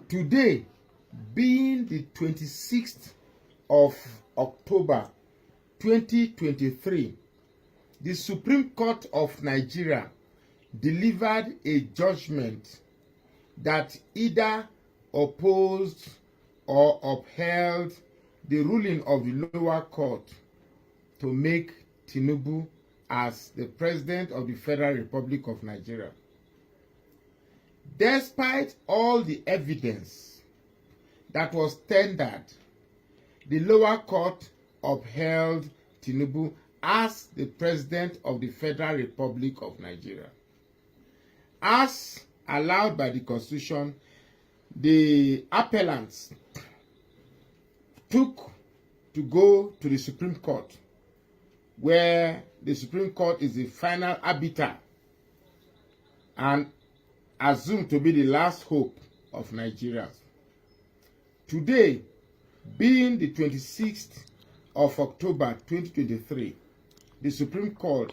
Today, being the 26th of October 2023, the Supreme Court of Nigeria delivered a judgment that either opposed or upheld the ruling of the lower court to make Tinubu as the President of the Federal Republic of Nigeria. Despite all the evidence that was tendered, the lower court upheld Tinubu as the President of the Federal Republic of Nigeria. As allowed by the Constitution, the appellants took to go to the Supreme Court, where the Supreme Court is the final arbiter and assumed to be the last hope of Nigerians. Today, being the 26th of October 2023, the Supreme Court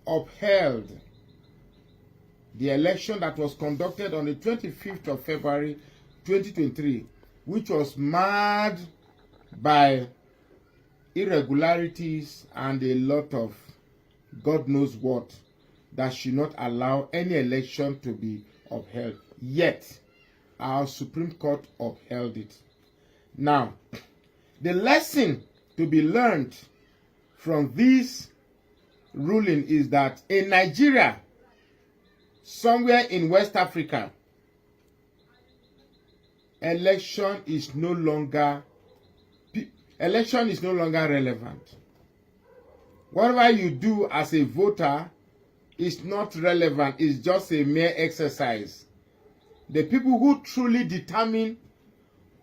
upheld the election that was conducted on the 25th of February 2023, which was marred by irregularities and a lot of God knows what that should not allow any election to be upheld. Yet, our Supreme Court upheld it. Now, the lesson to be learned from this ruling is that in Nigeria, somewhere in West Africa, election is no longer relevant. Whatever you do as a voter is not relevant. It's just a mere exercise. The people who truly determine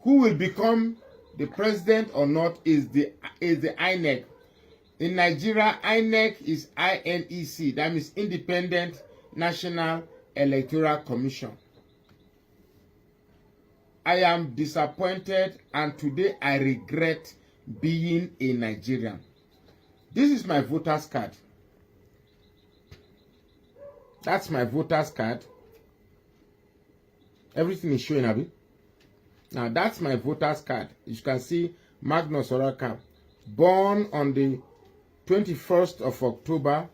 who will become the president or not is the INEC. In Nigeria, INEC is INEC. That means Independent National Electoral Commission. I am disappointed, and today I regret being a Nigerian. This is my voter's card. That's my voter's card. Everything is showing, Abi. Now, that's my voter's card. You can see Magnus Oraka, born on the 21st of October,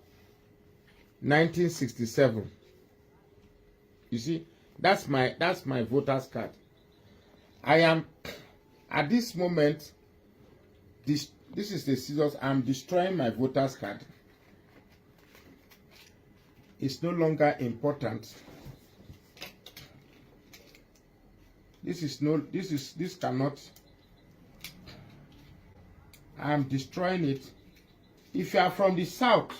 1967. You see, that's my voter's card. I am, at this moment, this is the scissors. I'm destroying my voter's card. It's no longer important. This cannot. I'm destroying it. If you are from the south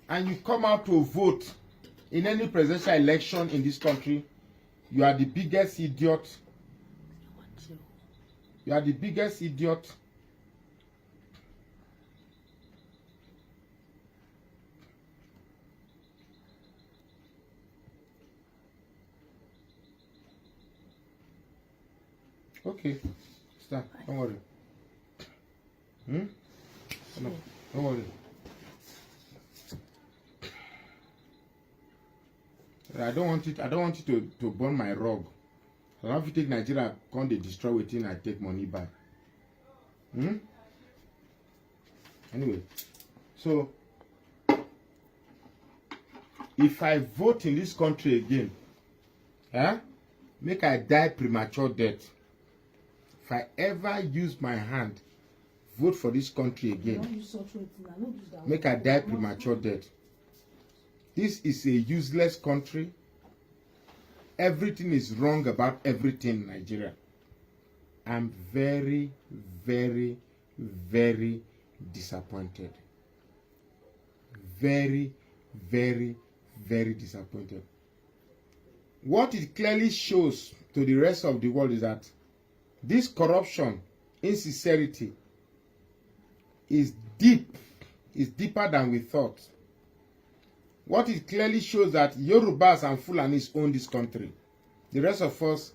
and you come out to vote in any presidential election in this country, you are the biggest idiot. You are the biggest idiot. Okay, stop. Don't worry. No, don't worry. I don't want it. I don't want you to burn my rug. I don't have to take Nigeria, can't they destroy within I take money back. Anyway, so if I vote in this country again, make I die premature death. If I ever use my hand, vote for this country again, make I die premature death. This is a useless country. Everything is wrong about everything in Nigeria. I'm very, very, very disappointed. Very, very, very disappointed. What it clearly shows to the rest of the world is that this corruption, insincerity, is deep, is deeper than we thought. What it clearly shows that Yorubas and Fulanis own this country. The rest of us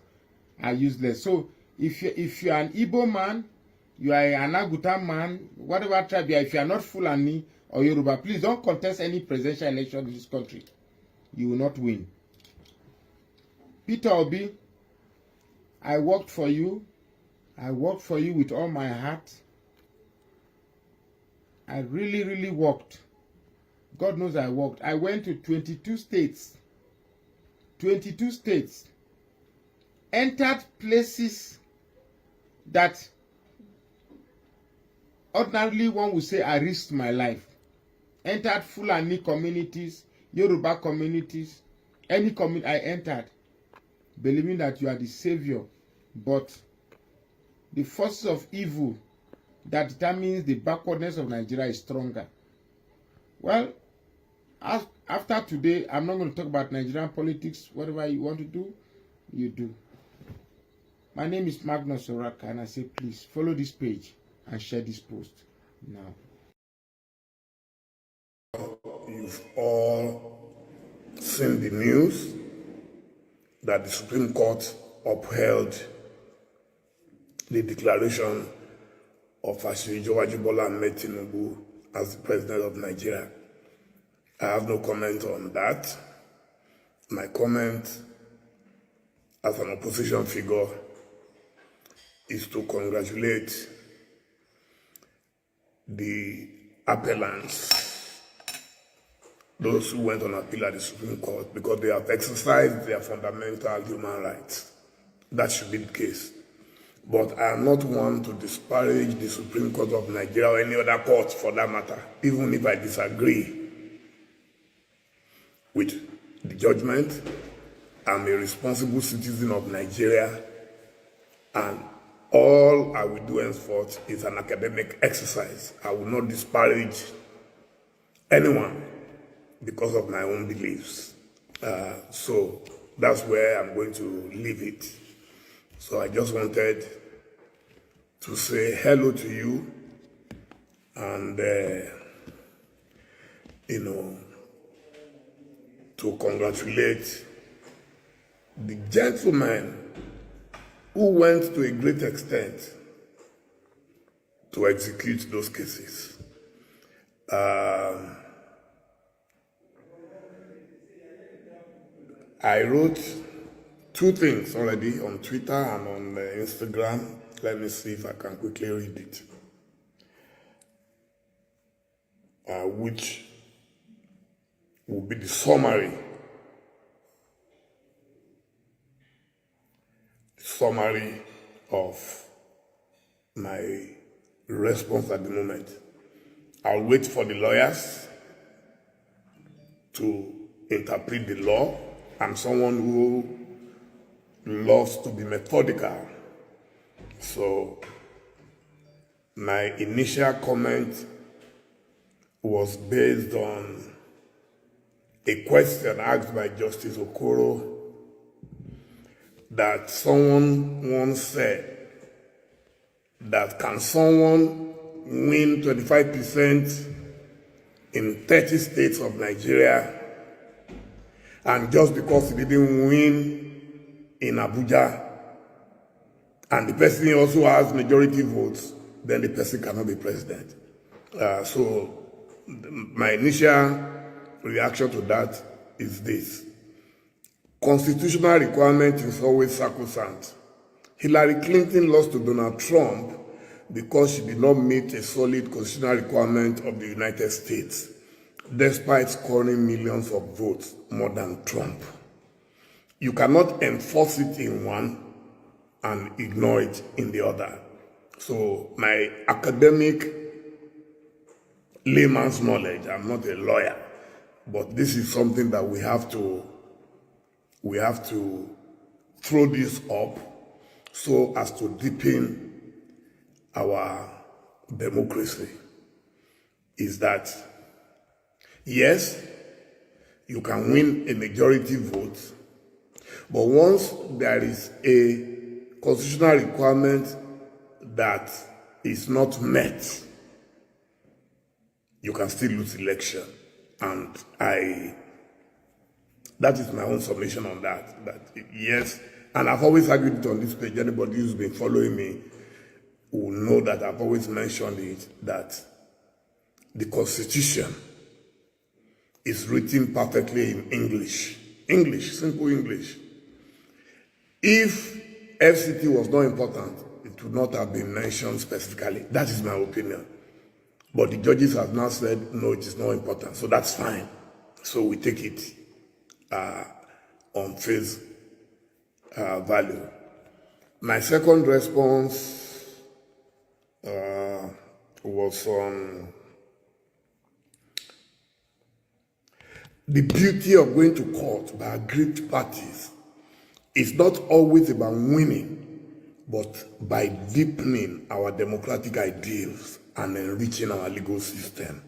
are useless. So if you are an Igbo man, you are an Aguta man, whatever tribe you are, if you are not Fulani or Yoruba, please don't contest any presidential election in this country. You will not win. Peter Obi, I worked for you. I worked for you with all my heart. I really, really worked. God knows I worked. I went to 22 states. 22 states. Entered places that ordinarily one would say I risked my life. Entered Fulani communities, Yoruba communities, any community I entered, believing that you are the savior. But the forces of evil that determines the backwardness of Nigeria is stronger. Well, after today, I'm not going to talk about Nigerian politics. Whatever you want to do, you do. My name is Magnus Oraka, and I say please follow this page and share this post now. You've all seen the news that the Supreme Court upheld the declaration of Asiwaju Bola Ahmed Tinubu as the president of Nigeria. I have no comment on that. My comment as an opposition figure is to congratulate the appellants, those who went on appeal at the Supreme Court, because they have exercised their fundamental human rights. That should be the case. But I am not one to disparage the Supreme Court of Nigeria or any other court for that matter, even if I disagree with the judgment. I'm a responsible citizen of Nigeria, and all I will do henceforth is an academic exercise. I will not disparage anyone because of my own beliefs. So that's where I'm going to leave it. So I just wanted to say hello to you and, to congratulate the gentlemen who went to a great extent to execute those cases. I wrote 2 things already on Twitter and on Instagram. Let me see if I can quickly read it. Which will be the summary of my response at the moment. I'll wait for the lawyers to interpret the law. I'm someone who loves to be methodical. So my initial comment was based on a question asked by Justice Okoro that someone once said that can someone win 25% in 30 states of Nigeria, and just because he didn't win in Abuja and the person also has majority votes, then the person cannot be president. So my initial reaction to that is this. Constitutional requirement is always sacrosanct. Hillary Clinton lost to Donald Trump because she did not meet a solid constitutional requirement of the United States, despite scoring millions of votes more than Trump. You cannot enforce it in one and ignore it in the other. So my academic layman's knowledge, I'm not a lawyer, but this is something that we have to throw this up so as to deepen our democracy. Is that, yes, you can win a majority vote, but once there is a constitutional requirement that is not met, you can still lose election. And that is my own submission on that. That yes, and I've always argued it on this page. Anybody who's been following me will know that I've always mentioned it, that the Constitution is written perfectly in English. English, simple English. If FCT was not important, it would not have been mentioned specifically. That is my opinion. But the judges have now said, no, it is not important. So that's fine. So we take it on face value. My second response was on the beauty of going to court by aggrieved parties. It's not always about winning, but by deepening our democratic ideals and enriching our legal system.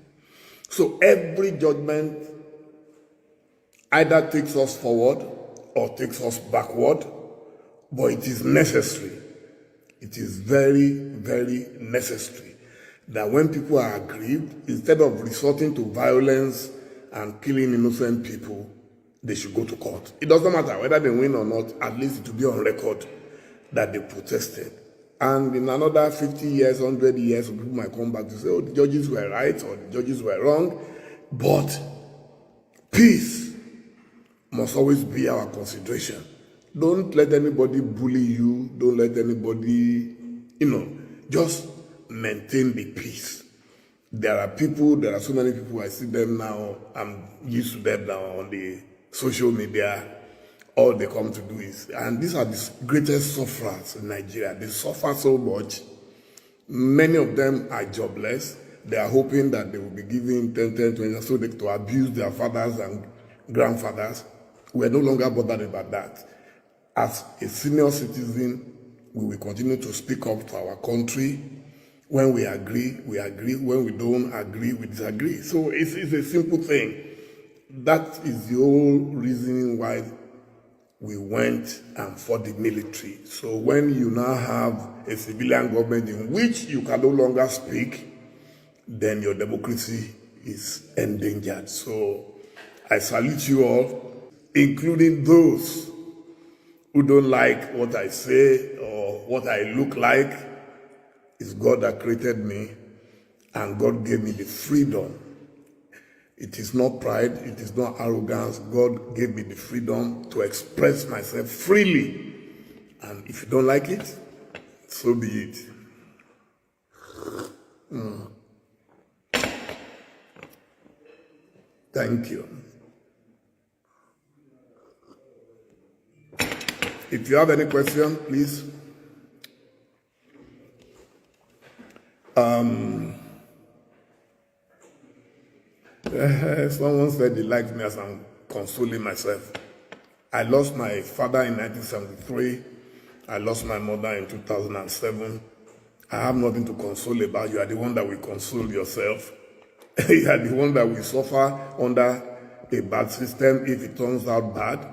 So every judgment either takes us forward or takes us backward, but it is necessary. It is very, very necessary that when people are aggrieved, instead of resorting to violence and killing innocent people, they should go to court. It doesn't matter whether they win or not, at least it will be on record that they protested. And in another 50 years, 100 years, people might come back to say, oh, the judges were right or the judges were wrong. But peace must always be our consideration. Don't let anybody bully you. Don't let anybody, just maintain the peace. There are so many people, I see them now, I'm used to them now on the social media. All they come to do is, and these are the greatest sufferers in Nigeria. They suffer so much. Many of them are jobless. They are hoping that they will be given 10, 20, so they to abuse their fathers and grandfathers. We are no longer bothered about that. As a senior citizen, we will continue to speak up for our country. When we agree, we agree. When we don't agree, we disagree. So it's a simple thing. That is the whole reason why we went and fought the military. So when you now have a civilian government in which you can no longer speak, then your democracy is endangered. So I salute you all, including those who don't like what I say or what I look like. It's God that created me, and God gave me the freedom. It is not pride, it is not arrogance. God gave me the freedom to express myself freely. And if you don't like it, so be it. Thank you. If you have any question, please. Someone said he liked me as I'm consoling myself. I lost my father in 1973. I lost my mother in 2007. I have nothing to console about. You are the one that will console yourself. You are the one that will suffer under a bad system if it turns out bad.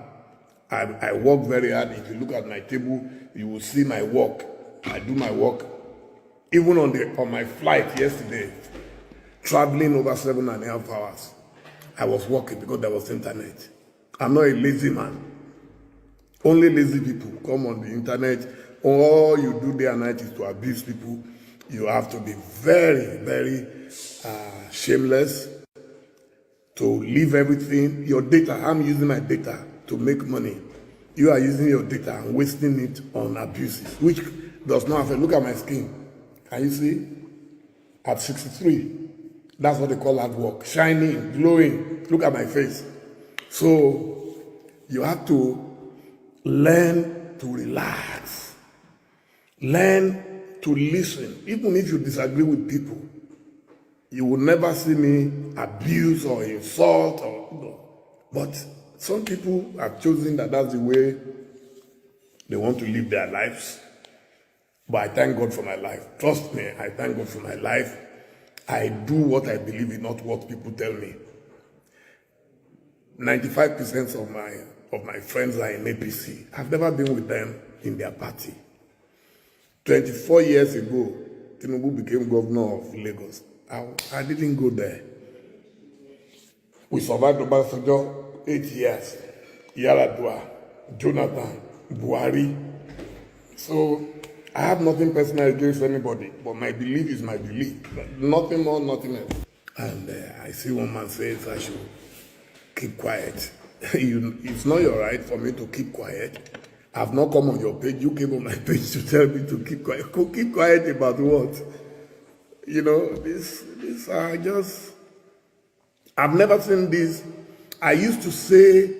I work very hard. If you look at my table, you will see my work. I do my work. Even on my flight yesterday, traveling over 7.5 hours, I was working because there was internet. I'm not a lazy man. Only lazy people come on the internet. All you do day and night is to abuse people. You have to be very, very shameless to leave everything. Your data, I'm using my data to make money. You are using your data and wasting it on abuses, which does not affect. Look at my skin. Can you see? At 63. That's what they call hard work. Shining, glowing. Look at my face. So you have to learn to relax. Learn to listen. Even if you disagree with people, you will never see me abuse or insult but some people have chosen that that's the way they want to live their lives. But I thank God for my life. Trust me, I thank God for my life. I do what I believe in, not what people tell me. 95% of my friends are in APC. I've never been with them in their party. 24 years ago, Tinubu became governor of Lagos. I didn't go there. We survived Obasanjo 8 years. Yaradua, Jonathan, Buhari. So I have nothing personal against anybody, but my belief is my belief. Nothing more, nothing else. And I see one man says I should keep quiet. It's not your right for me to keep quiet. I've not come on your page. You came on my page to tell me to keep quiet. Keep quiet about what? You know, this are just, I've never seen this. I used to say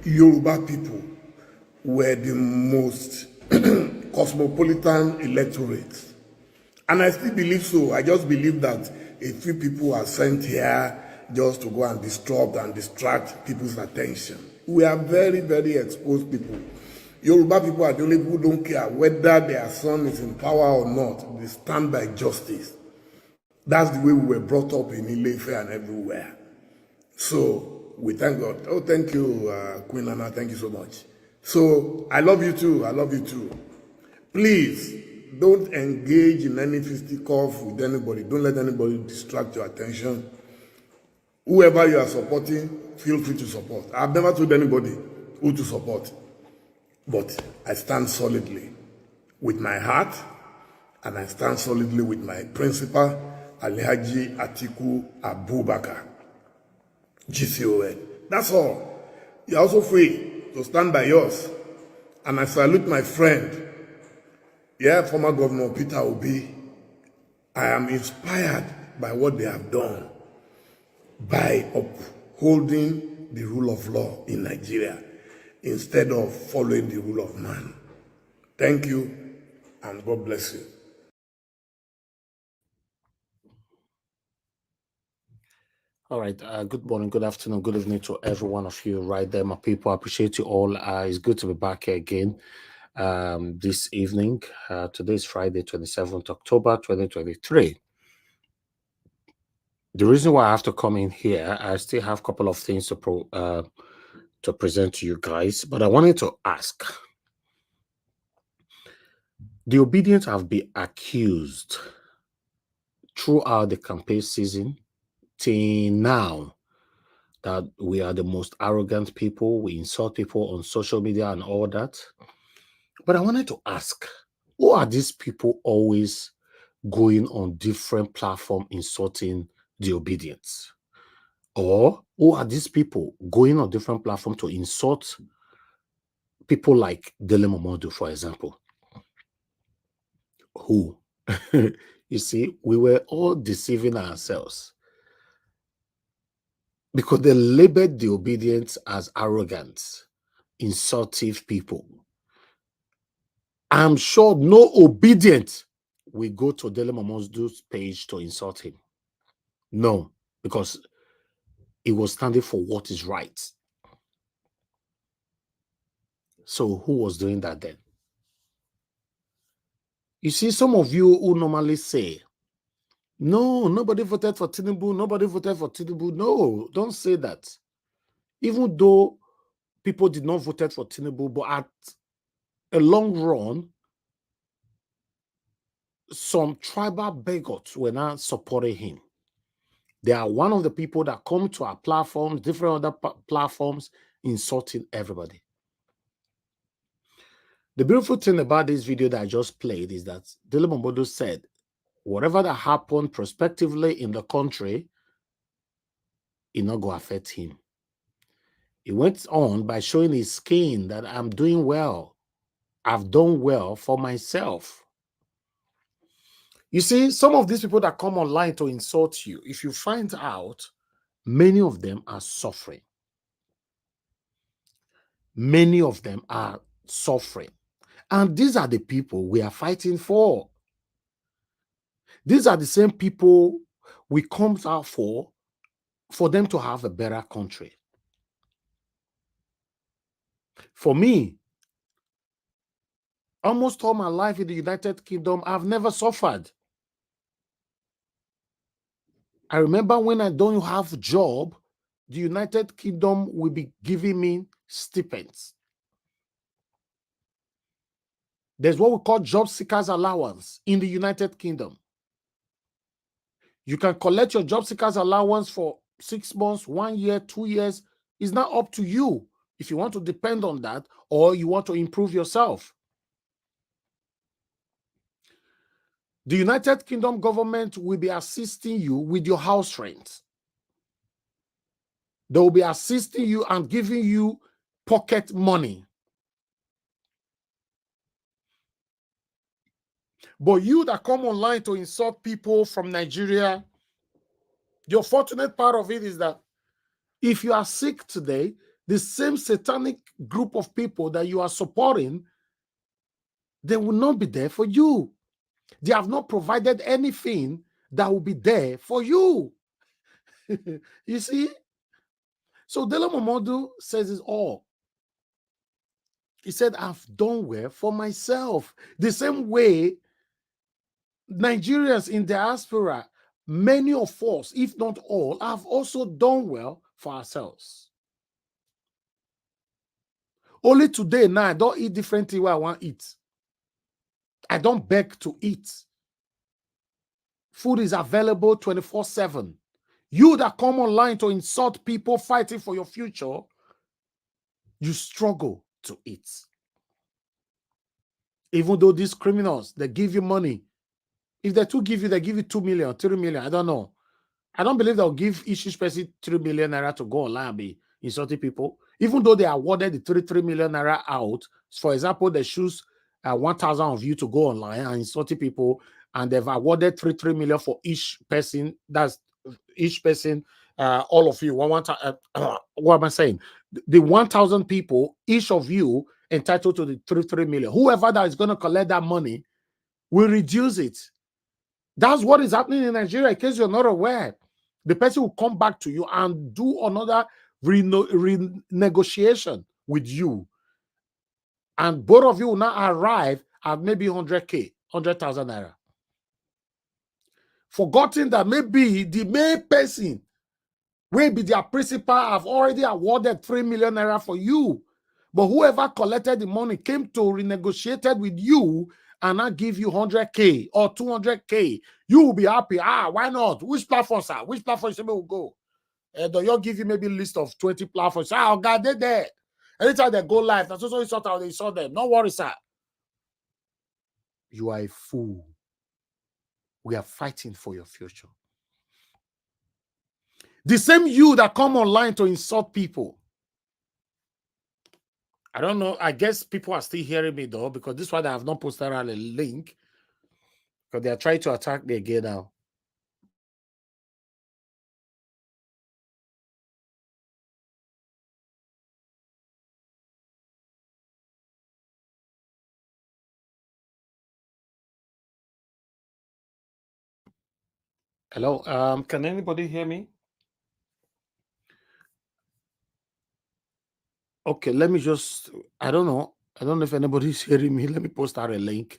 Yoruba people were the most cosmopolitan electorate. And I still believe so. I just believe that a few people are sent here just to go and disrupt and distract people's attention. We are very, very exposed people. Yoruba people are the only people who don't care whether their son is in power or not. They stand by justice. That's the way we were brought up in Ile-Ife and everywhere. So we thank God. Oh, thank you, Queen Anna. Thank you so much. So I love you too. I love you too. Please don't engage in any fisticuff with anybody. Don't let anybody distract your attention. Whoever you are supporting, feel free to support. I've never told anybody who to support, but I stand solidly with my heart, and I stand solidly with my principal, Alhaji Atiku Abubakar, GCON. That's all. You're also free to stand by yours. And I salute my friend, former Governor Peter Obi. I am inspired by what they have done by upholding the rule of law in Nigeria instead of following the rule of man. Thank you, and God bless you. All right. Good morning, good afternoon, good evening to every one of you right there, my people. I appreciate you all. It's good to be back here again this evening. Today is Friday, 27th October, 2023. The reason why I have to come in here, I still have a couple of things to present to you guys, but I wanted to ask. The obedient have been accused throughout the campaign season till now that we are the most arrogant people, we insult people on social media and all that. But I wanted to ask, who are these people always going on different platforms insulting the obedience? Or who are these people going on different platforms to insult people like Dele Momodu, for example? Who? You see, we were all deceiving ourselves because they labeled the obedience as arrogant, insultive people. I'm sure no obedient will go to Dele Momodu's page to insult him. No, because he was standing for what is right. So who was doing that then? You see, some of you who normally say, no, nobody voted for Tinubu, nobody voted for Tinubu. No, don't say that. Even though people did not vote for Tinubu, but at a long run, some tribal bigots were not supporting him. They are one of the people that come to our platforms, different other platforms, insulting everybody. The beautiful thing about this video that I just played is that Dele Momodu said, whatever that happened prospectively in the country, it not going to affect him. He went on by showing his skin that I'm doing well. I've done well for myself. You see, some of these people that come online to insult you, if you find out, many of them are suffering. Many of them are suffering. And these are the people we are fighting for. These are the same people we come out for them to have a better country. For me, almost all my life in the United Kingdom, I've never suffered. I remember when I don't have a job, the United Kingdom will be giving me stipends. There's what we call job seekers allowance in the United Kingdom. You can collect your job seekers allowance for 6 months, 1 year, 2 years. It's not up to you if you want to depend on that or you want to improve yourself. The United Kingdom government will be assisting you with your house rent. They will be assisting you and giving you pocket money. But you that come online to insult people from Nigeria, the unfortunate part of it is that if you are sick today, the same satanic group of people that you are supporting, they will not be there for you. They have not provided anything that will be there for you. You see? So Dela Momodu says it all. He said, I've done well for myself. The same way Nigerians in diaspora, many of us, if not all, have also done well for ourselves. Only today now, I don't eat differently where I want to eat. I don't beg to eat. Food is available 24/7. You that come online to insult people fighting for your future, you struggle to eat. Even though these criminals, they give you money. If they give you 2 million, 3 million, I don't know. I don't believe they'll give each person 3 million naira to go online and be insulting people. Even though they awarded the 3 million naira out, for example, they choose 1,000 of you to go online and insulting people, and they've awarded 3 million for each person. That's each person, all of you. What am I saying? The 1,000 people, each of you entitled to the 3 million. Whoever that is going to collect that money will reduce it. That's what is happening in Nigeria, in case you're not aware. The person will come back to you and do another renegotiation with you. And both of you will now arrive at maybe 100K, 100,000 naira. Forgetting that maybe the main person will be their principal have already awarded 3 million naira for you. But whoever collected the money came to renegotiate with you and now give you 100K or 200K. You will be happy. Why not? Which platform, sir? Which platform you will go? They'll give you maybe a list of 20 platforms. God, they're there. Anytime they go live, that's also sort out they saw them. No worries, sir. You are a fool. We are fighting for your future. The same you that come online to insult people. I don't know. I guess people are still hearing me though, because this one I have not posted out a link because they are trying to attack me again now. Hello. Can anybody hear me? Okay, let me just. I don't know if anybody's hearing me. Let me post out a link.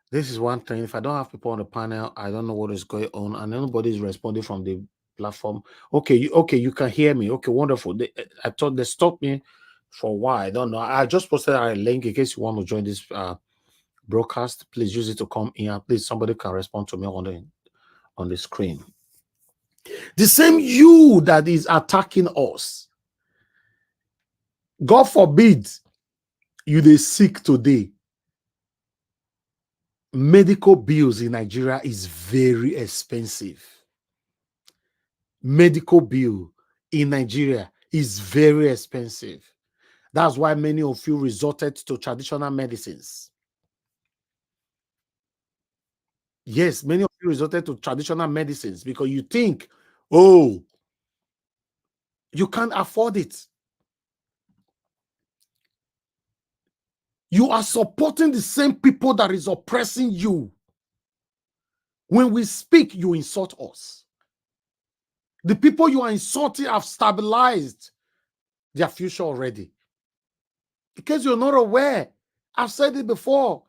This is one thing. If I don't have people on the panel, I don't know what is going on, and nobody's responding from the platform. Okay, you can hear me. Okay, wonderful. I thought they stopped me for a while. I don't know. I just posted out a link in case you want to join this broadcast. Please use it to come in. Please, somebody can respond to me on the screen. The same you that is attacking us. God forbid you dey sick today. Medical bills in Nigeria is very expensive. Medical bill in Nigeria is very expensive. That's why many of you resorted to traditional medicines. Yes, many of you resorted to traditional medicines because you think, oh, you can't afford it. You are supporting the same people that is oppressing you. When we speak, you insult us. The people you are insulting have stabilized their future already. In case you're not aware, I've said it before.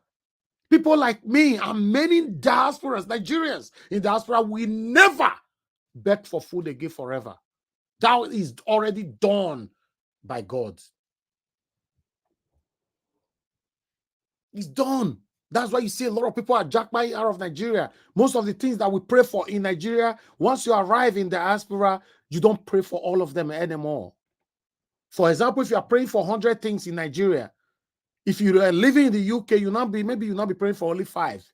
People like me and many diasporas, Nigerians in diaspora, will never beg for food again forever. That is already done by God. It's done. That's why you see a lot of people are jackpotting out of Nigeria. Most of the things that we pray for in Nigeria, once you arrive in diaspora, you don't pray for all of them anymore. For example, if you are praying for 100 things in Nigeria, if you are living in the UK, you'll not be praying for only 5.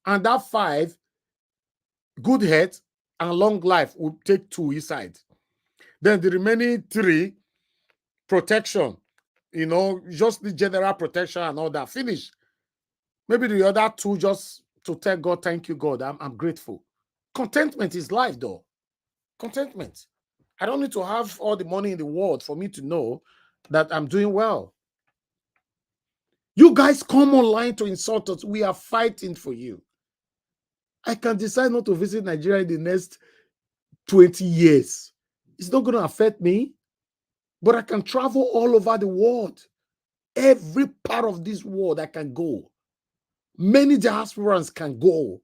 And that 5, good health and long life will take 2 inside. Then the remaining 3, protection you know, just the general protection and all that. Finish. Maybe the other two just to tell God, thank you, God. I'm grateful. Contentment is life, though. Contentment. I don't need to have all the money in the world for me to know that I'm doing well. You guys come online to insult us. We are fighting for you. I can decide not to visit Nigeria in the next 20 years. It's not going to affect me, but I can travel all over the world. Every part of this world I can go. Many diasporans can go.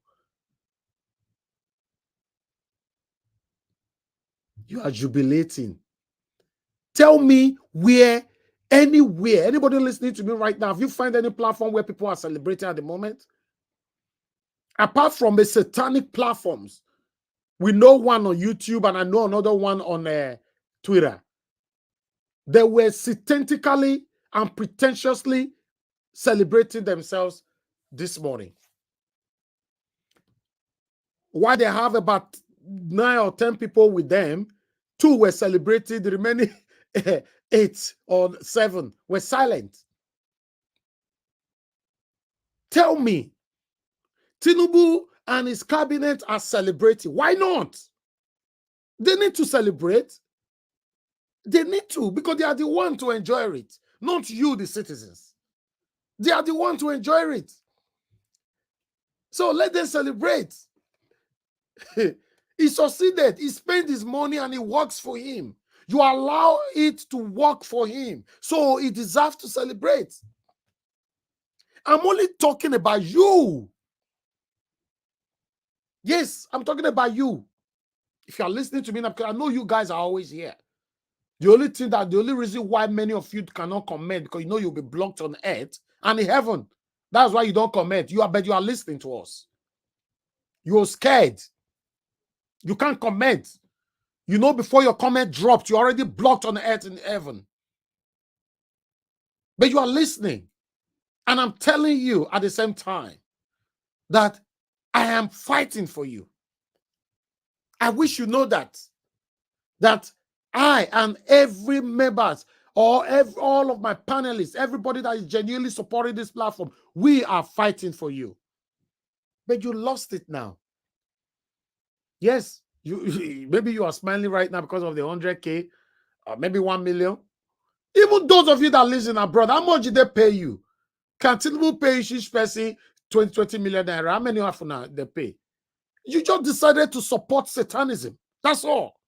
You are jubilating. Tell me where, anywhere, anybody listening to me right now, have you found any platform where people are celebrating at the moment? Apart from the satanic platforms, we know one on YouTube and I know another one on Twitter. They were satantically and pretentiously celebrating themselves this morning. Why they have about 9 or 10 people with them, 2 were celebrating, the remaining 8 or 7 were silent. Tell me, Tinubu and his cabinet are celebrating. Why not? They need to celebrate. They need to, because they are the one to enjoy it, not you, the citizens. They are the one to enjoy it. So let them celebrate. He succeeded. He spent his money and it works for him. You allow it to work for him. So he deserves to celebrate. I'm only talking about you. Yes, I'm talking about you. If you are listening to me, I know you guys are always here. The only reason why many of you cannot comment, because you know you'll be blocked on earth and in heaven. That's why you don't comment. You are listening to us. You're scared. You can't comment. You know, before your comment dropped, you're already blocked on earth and heaven. But you are listening. And I'm telling you at the same time that I am fighting for you. I wish you know that I and every members or all of my panelists, everybody that is genuinely supporting this platform, we are fighting for you. But you lost it now. Yes, maybe you are smiling right now because of the 100K or maybe 1 million. Even those of you that listen abroad, how much did they pay you? Can Tinubu pay each person 20 million naira? How many have now they pay? You just decided to support satanism. That's all.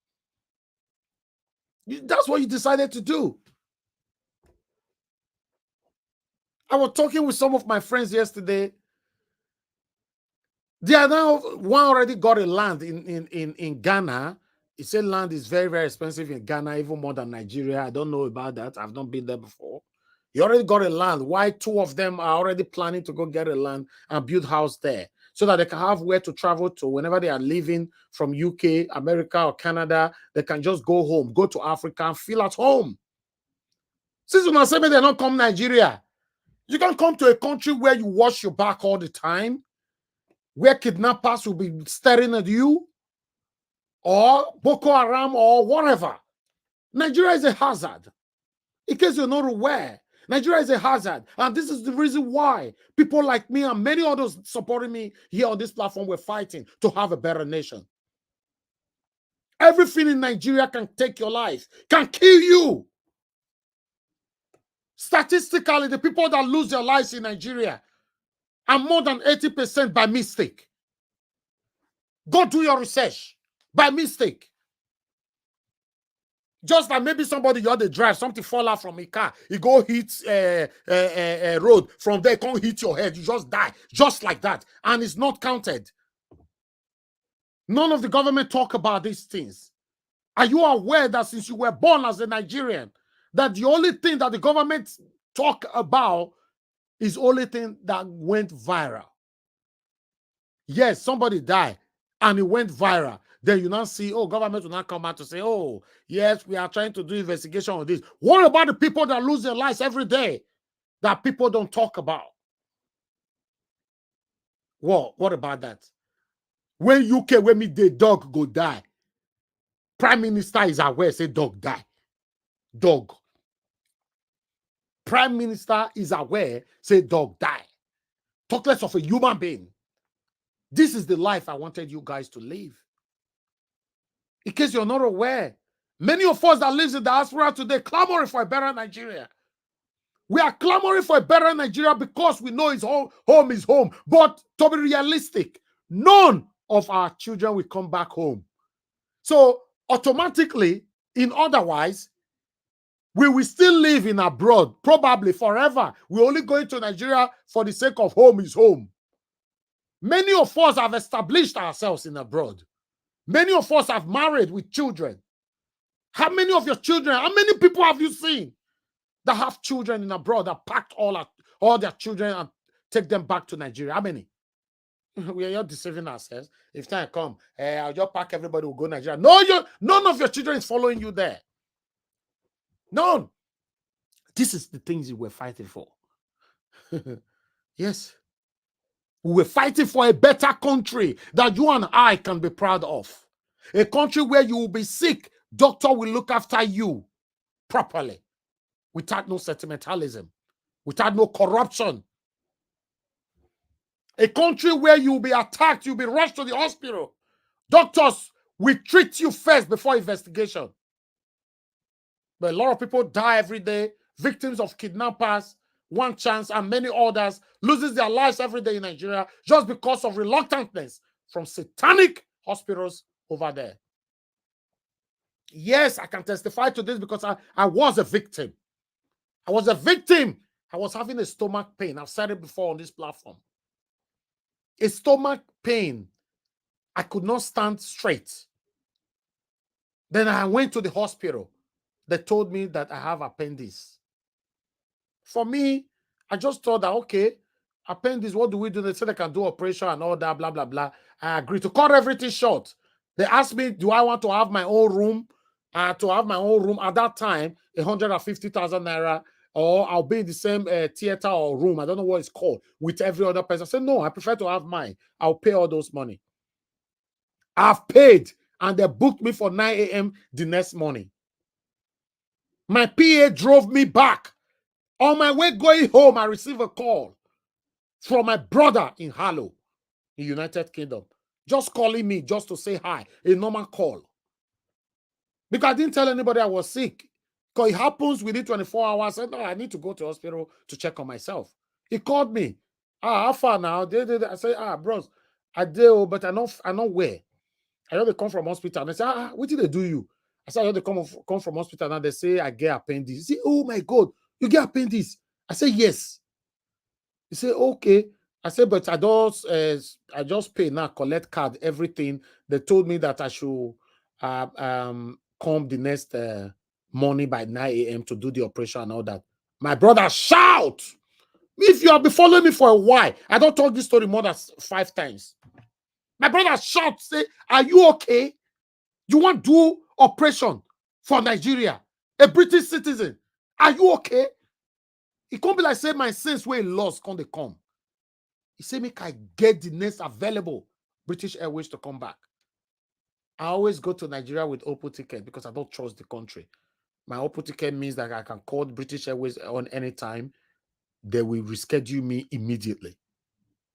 That's what you decided to do. I was talking with some of my friends yesterday. They are now, one already got a land in Ghana. He said land is very, very expensive in Ghana, even more than Nigeria. I don't know about that. I've not been there before. He already got a land. Why 2 of them are already planning to go get a land and build house there so that they can have where to travel to whenever they are leaving from UK, America, or Canada. They can just go home, go to Africa and feel at home. Since you say they're not come Nigeria, you can come to a country where you wash your back all the time, where kidnappers will be staring at you, or Boko Haram, or whatever. Nigeria is a hazard. In case you're not aware, Nigeria is a hazard. And this is the reason why people like me and many others supporting me here on this platform were fighting to have a better nation. Everything in Nigeria can take your life, can kill you. Statistically, the people that lose their lives in Nigeria are more than 80% by mistake. Go do your research. By mistake. Just like maybe somebody you had to drive, something fall out from a car, you go hit a road, from there can't hit your head, you just die, just like that, and it's not counted. None of the government talk about these things. Are you aware that since you were born as a Nigerian, that the only thing that the government talk about is only thing that went viral? Yes, somebody died and it went viral. Then you now see, oh, government will not come out to say, oh, yes, we are trying to do investigation on this. What about the people that lose their lives every day that people don't talk about? What about that? When UK, when me the dog go die, Prime Minister is aware, say dog die. Dog. prime minister is aware, say dog die. Talk less of a human being. This is the life I wanted you guys to live. In case you're not aware, many of us that lives in diaspora today clamoring for a better Nigeria. We are clamoring for a better Nigeria because we know his home is home. But to be realistic, none of our children will come back home. So automatically, in otherwise, we will still live in abroad, probably forever. We're only going to Nigeria for the sake of home is home. Many of us have established ourselves in abroad. Many of us have married with children. How many of your children, how many people have you seen that have children in abroad that packed all their children and take them back to Nigeria? How many? We are not deceiving ourselves. If time come, I'll just pack everybody will go Nigeria. No, none of your children is following you there. None. This is the things you were fighting for. Yes. We were fighting for a better country that you and I can be proud of. A country where you will be sick, doctor will look after you properly, without no sentimentalism, without no corruption. A country where you'll be attacked, you'll be rushed to the hospital. Doctors will treat you first before investigation. But a lot of people die every day, victims of kidnappers, one chance, and many others loses their lives every day in Nigeria just because of reluctantness from satanic hospitals over there. Yes, I can testify to this because I was a victim. I was a victim. I was having a stomach pain. I've said it before on this platform. A stomach pain. I could not stand straight. Then I went to the hospital. They told me that I have appendix. For me, I just thought that, okay, appendix, what do we do? They said I can do operation and all that, blah, blah, blah. I agreed to cut everything short. They asked me, do I want to have my own room? To have my own room at that time, 150,000 naira, or I'll be in the same theater or room, I don't know what it's called, with every other person. I said, no, I prefer to have mine. I'll pay all those money. I've paid, and they booked me for 9 a.m. the next morning. My PA drove me back. On my way going home, I received a call from my brother in Harlow, in United Kingdom, just calling me just to say hi, a normal call. Because I didn't tell anybody I was sick. Because it happens within 24 hours. I said, no, I need to go to hospital to check on myself. He called me. How far now? I said, bros, I do, but I know where. I know they come from hospital. And they say, what did they do you? I said, I know they come from hospital. Now they say, I get appendix. He say, oh my God, you get appendix? I said, yes. He said, okay. I said, but I just pay now, collect card, everything. They told me that I should come the next morning by 9 a.m. to do the operation and all that. My brother shout. If you have been following me for a while, I don't talk this story more than 5 times. My brother shout, say, are you okay? You want to do operation for Nigeria? A British citizen. Are you okay? It can't be like, say, my sins were lost, can't they come? He said, make I get the next available British Airways to come back. I always go to Nigeria with Oppo ticket because I don't trust the country. My Oppo ticket means that I can call British Airways on any time. They will reschedule me immediately.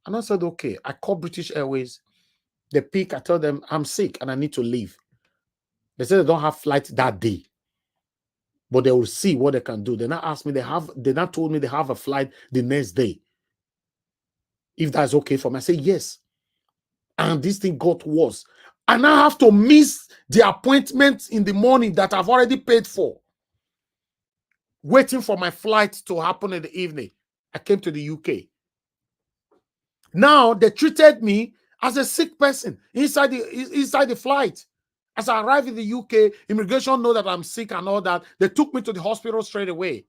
And I said, okay. I call British Airways. They pick. I tell them I'm sick and I need to leave. They said they don't have flight that day, but they will see what they can do. They now asked me. They now told me they have a flight the next day. If that's okay for me, I say yes. And this thing got worse. And I have to miss the appointment in the morning that I've already paid for, waiting for my flight to happen in the evening. I came to the UK. Now they treated me as a sick person inside the flight. As I arrived in the UK, immigration know that I'm sick and all that. They took me to the hospital straight away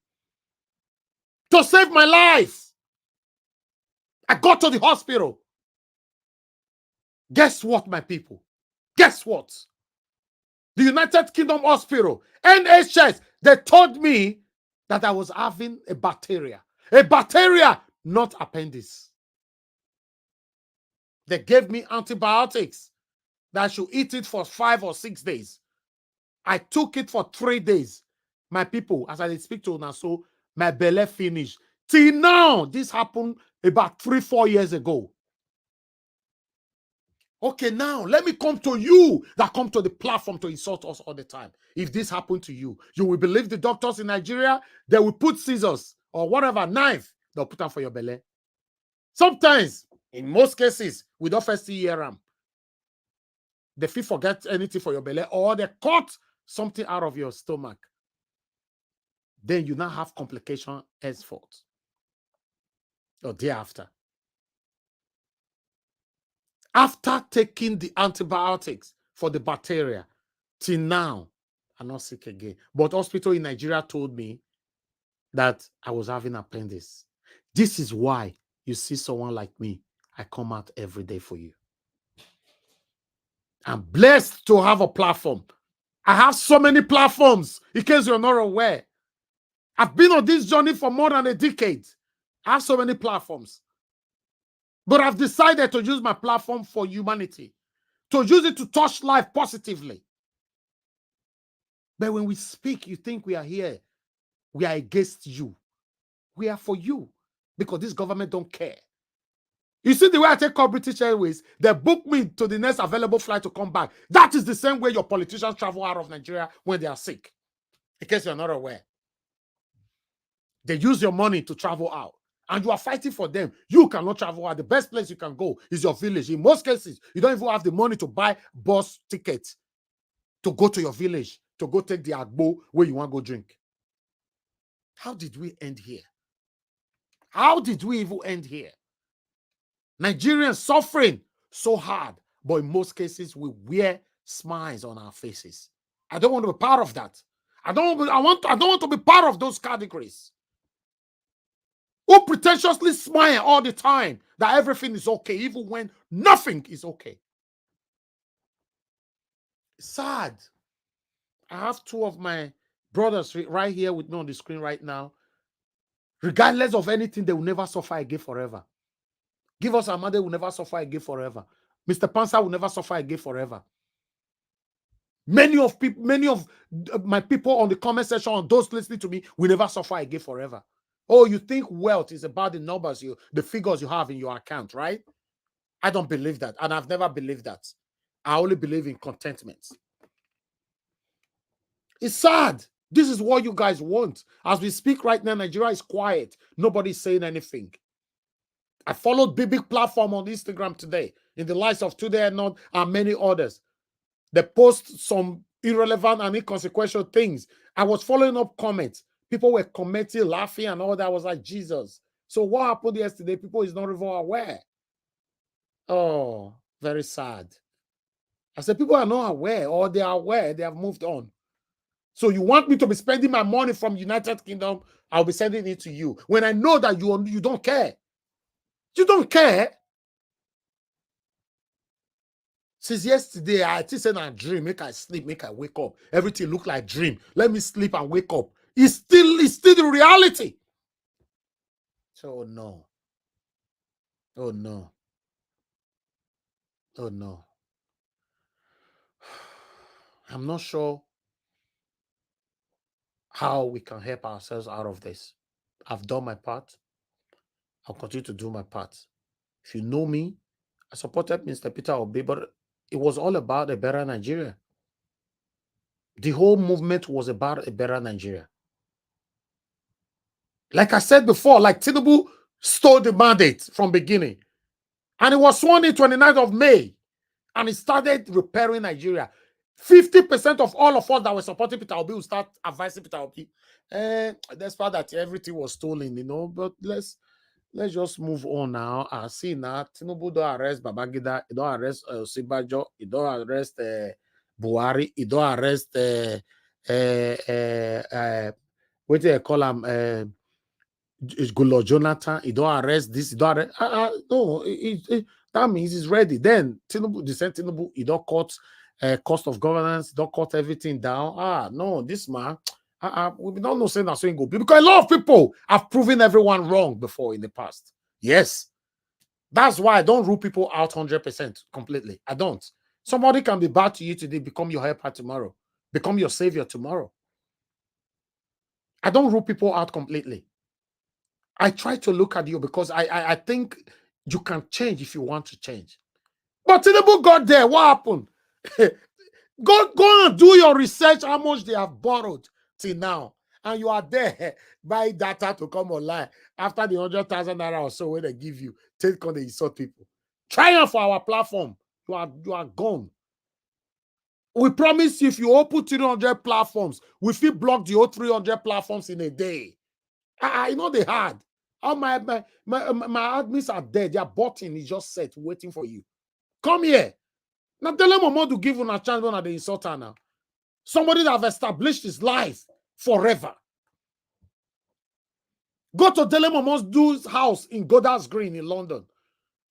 to save my life. I got to the hospital. Guess what, my people? Guess what? The United Kingdom Hospital, NHS, they told me that I was having a bacteria. A bacteria, not appendix. They gave me antibiotics that I should eat it for 5 or 6 days. I took it for 3 days. My people, as I speak to you now, so my belly finished. Till now, this happened about 3-4 years ago. Okay, now let me come to you that come to the platform to insult us all the time. If this happened to you, you will believe the doctors in Nigeria, they will put scissors or whatever, knife, they'll put them for your belly. Sometimes, in most cases, we don't first see them. They feel forget anything for your belly or they cut something out of your stomach. Then you now have complication henceforth or thereafter. After taking the antibiotics for the bacteria, till now, I'm not sick again. But hospital in Nigeria told me that I was having appendix. This is why you see someone like me. I come out every day for you. I'm blessed to have a platform. I have so many platforms, in case you're not aware. I've been on this journey for more than a decade. I have so many platforms. But I've decided to use my platform for humanity, to use it to touch life positively. But when we speak, you think we are here. We are against you. We are for you because this government don't care. You see the way I take call British Airways, they book me to the next available flight to come back. That is the same way your politicians travel out of Nigeria when they are sick. In case you're not aware. They use your money to travel out. And you are fighting for them. You cannot travel out. The best place you can go is your village. In most cases, you don't even have the money to buy bus tickets to go to your village, to go take the agbo where you want to go drink. How did we end here? How did we even end here? Nigerians suffering so hard, but in most cases, we wear smiles on our faces. I don't want to be part of that. I don't want to be part of those categories. Who pretentiously smile all the time that everything is okay, even when nothing is okay. It's sad. I have two of my brothers right here with me on the screen right now. Regardless of anything, they will never suffer again forever. Give us our mother will never suffer again forever. Mr. Pansa will never suffer again forever. Many of my people on the comment section, on those listening to me, will never suffer again forever. Oh, you think wealth is about the numbers, the figures you have in your account, right? I don't believe that, and I've never believed that. I only believe in contentment. It's sad. This is what you guys want. As we speak right now, Nigeria is quiet. Nobody's saying anything. I followed big platform on Instagram today, in the likes of Today and Not and many others. They post some irrelevant and inconsequential things. I was following up comments. People were commenting, laughing, and all that. I was like, Jesus. So what happened yesterday? People is not even aware. Oh, very sad. I said, people are not aware, or they are aware, they have moved on. So you want me to be spending my money from United Kingdom? I'll be sending it to you. When I know that you don't care. You don't care. Since yesterday, I just said I dream, make I sleep, make I wake up. Everything look like dream. Let me sleep and wake up. It's still the reality. So no. Oh no. Oh no. I'm not sure how we can help ourselves out of this. I've done my part. I'll continue to do my part. If you know me, I supported Mr. Peter Obi, but it was all about a better Nigeria. The whole movement was about a better Nigeria. Like I said before, like Tinubu stole the mandate from beginning. And it was sworn in 29th of May. And it started repairing Nigeria. 50% of all of us that were supporting Peter Obi will start advising Peter Obi. Despite that everything was stolen, but let's just move on now. I see now Tinubu don't arrest Babangida, he don't arrest Sibajo, he don't arrest Buhari, he don't arrest what do they call him? Gulo Jonathan, he don't arrest this, he don't arrest. No, that means he's ready. Then Tinubu, the same Tinubu, he don't cut cost of governance, don't cut everything down. No, this man, we don't know saying that's going to go because a lot of people have proven everyone wrong before in the past. Yes, that's why I don't rule people out 100% completely. I don't. Somebody can be bad to you today, become your helper tomorrow, become your savior tomorrow. I don't rule people out completely. I try to look at you because I think you can change if you want to change. But Tinubu got there. What happened? Go and do your research, how much they have borrowed till now. And you are there, buy data to come online. After the 100,000 naira or so where they give you, take on the insult people. Triumph for our platform. You are gone. We promise you, if you open 300 platforms, we will block the whole 300 platforms in a day. I know they hard. All my admins are dead. Their button is just set, waiting for you. Come here. Now tell them Momo to give you a chance when they insult her now. Somebody that have established his life forever. Go to Dele Momo's house in Goddard's Green in London.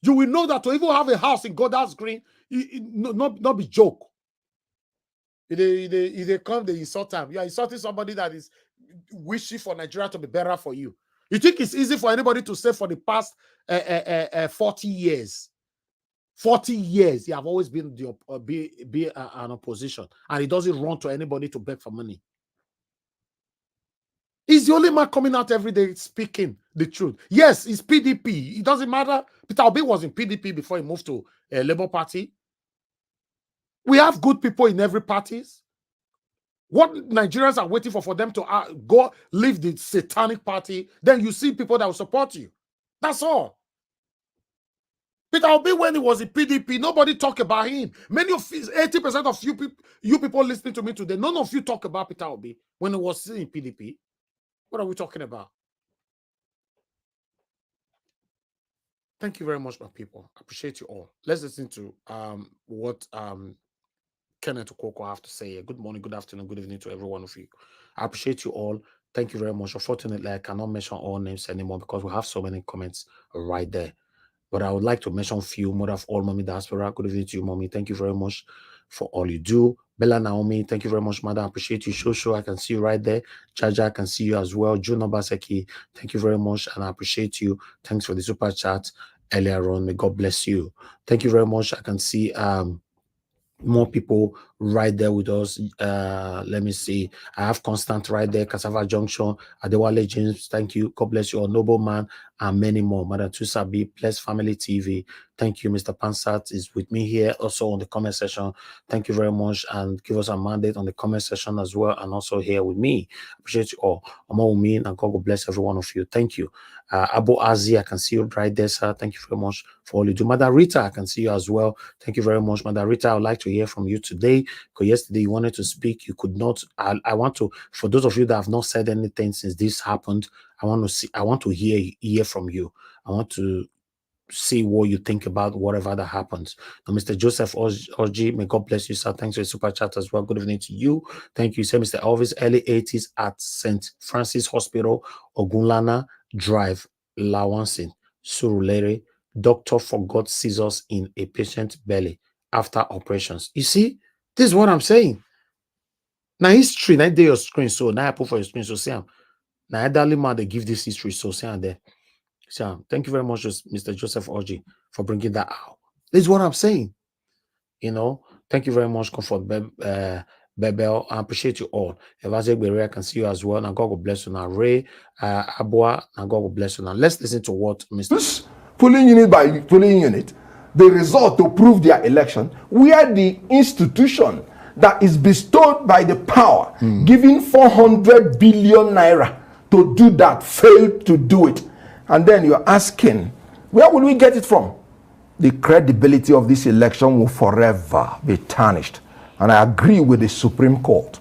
You will know that to even have a house in Goddard's Green, not be joke. If they come, they insult them. You are insulting somebody that is wishing for Nigeria to be better for you. You think it's easy for anybody to say for the past 40 years? 40 years, you have always been an opposition, and he doesn't run to anybody to beg for money. He's the only man coming out every day speaking the truth. Yes, it's PDP. It doesn't matter. Peter Obi was in PDP before he moved to Labour Party. We have good people in every party. What Nigerians are waiting for them to go leave the satanic party, then you see people that will support you. That's all. Peter Obi, when he was in PDP, nobody talked about him. Many of 80% of you people listening to me today, none of you talk about Peter Obi when he was in PDP. What are we talking about? Thank you very much, my people. I appreciate you all. Let's listen to what Kenneth Okoko have to say. Good morning, good afternoon, good evening to every one of you. I appreciate you all. Thank you very much. Unfortunately, I cannot mention all names anymore because we have so many comments right there. But I would like to mention a few. Mother of all, Mommy Diaspora. Good evening to you, Mommy. Thank you very much for all you do. Bella Naomi, thank you very much, Mother. I appreciate you. Shosho, I can see you right there. Jaja, I can see you as well. Juno Baseki, thank you very much, and I appreciate you. Thanks for the super chat earlier on. May God bless you. Thank you very much. I can see more people right there with us. Let me see. I have Constant right there. Cassava Junction, Adewale James, thank you. God bless you all. Nobleman, and many more. Madam Tusabi, Bless Family TV. Thank you. Mr. Pansat is with me here also on the comment section. Thank you very much, and give us a mandate on the comment section as well, and also here with me. Appreciate you all. And God will bless every one of you. Thank you. Abu Azi, I can see you right there, sir. Thank you very much for all you do. Mother Rita, I can see you as well. Thank you very much, Mother Rita. I would like to hear from you today, because yesterday you wanted to speak, you could not. I want to, for those of you that have not said anything since this happened, I want to hear from you. I want to see what you think about whatever that happens. Now, Mr. Joseph Oji, may God bless you, sir. Thanks for your super chat as well. Good evening to you. Thank you, sir. Mr. Elvis, early 80s at St. Francis Hospital, Ogunlana Drive, Lawansin, Surulere. Doctor forgot scissors in a patient's belly after operations. You see, this is what I'm saying. Now, history, now your screen, so now I put for your screen, so Sam. Now, I darling man, they give this history, so Sam there. So, thank you very much, Mr. Joseph Oji, for bringing that out. This is what I'm saying. You know, thank you very much, Comfort Bebel. I appreciate you all. Evazek Bere, I can see you as well. Now, God will bless you. Now, Ray Abua, now, God will bless you. Now, let's listen to what Mr. Polling unit by polling unit, the result to prove their election, where the institution that is bestowed by the power, giving 400 billion naira to do that, failed to do it. And then you're asking, where will we get it from? The credibility of this election will forever be tarnished. And I agree with the Supreme Court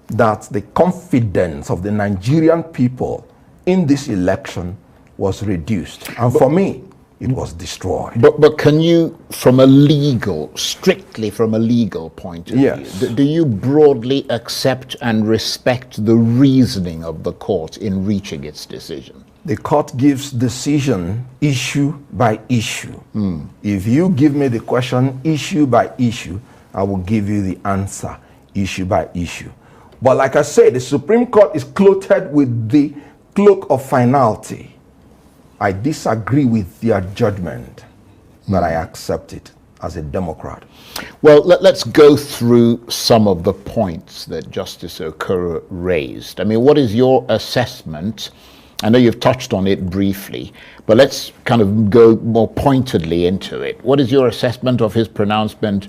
that the confidence of the Nigerian people in this election was reduced. And for me, it was destroyed. But can you, strictly from a legal point of view, do you broadly accept and respect the reasoning of the court in reaching its decision? The court gives decision issue by issue. If you give me the question issue by issue, I will give you the answer issue by issue. But like I said, the Supreme Court is clothed with the cloak of finality. I disagree with their judgment, but I accept it as a Democrat. Well, let's go through some of the points that Justice Okoro raised. I mean, what is your assessment I know you've touched on it briefly, but let's kind of go more pointedly into it. What is your assessment of his pronouncement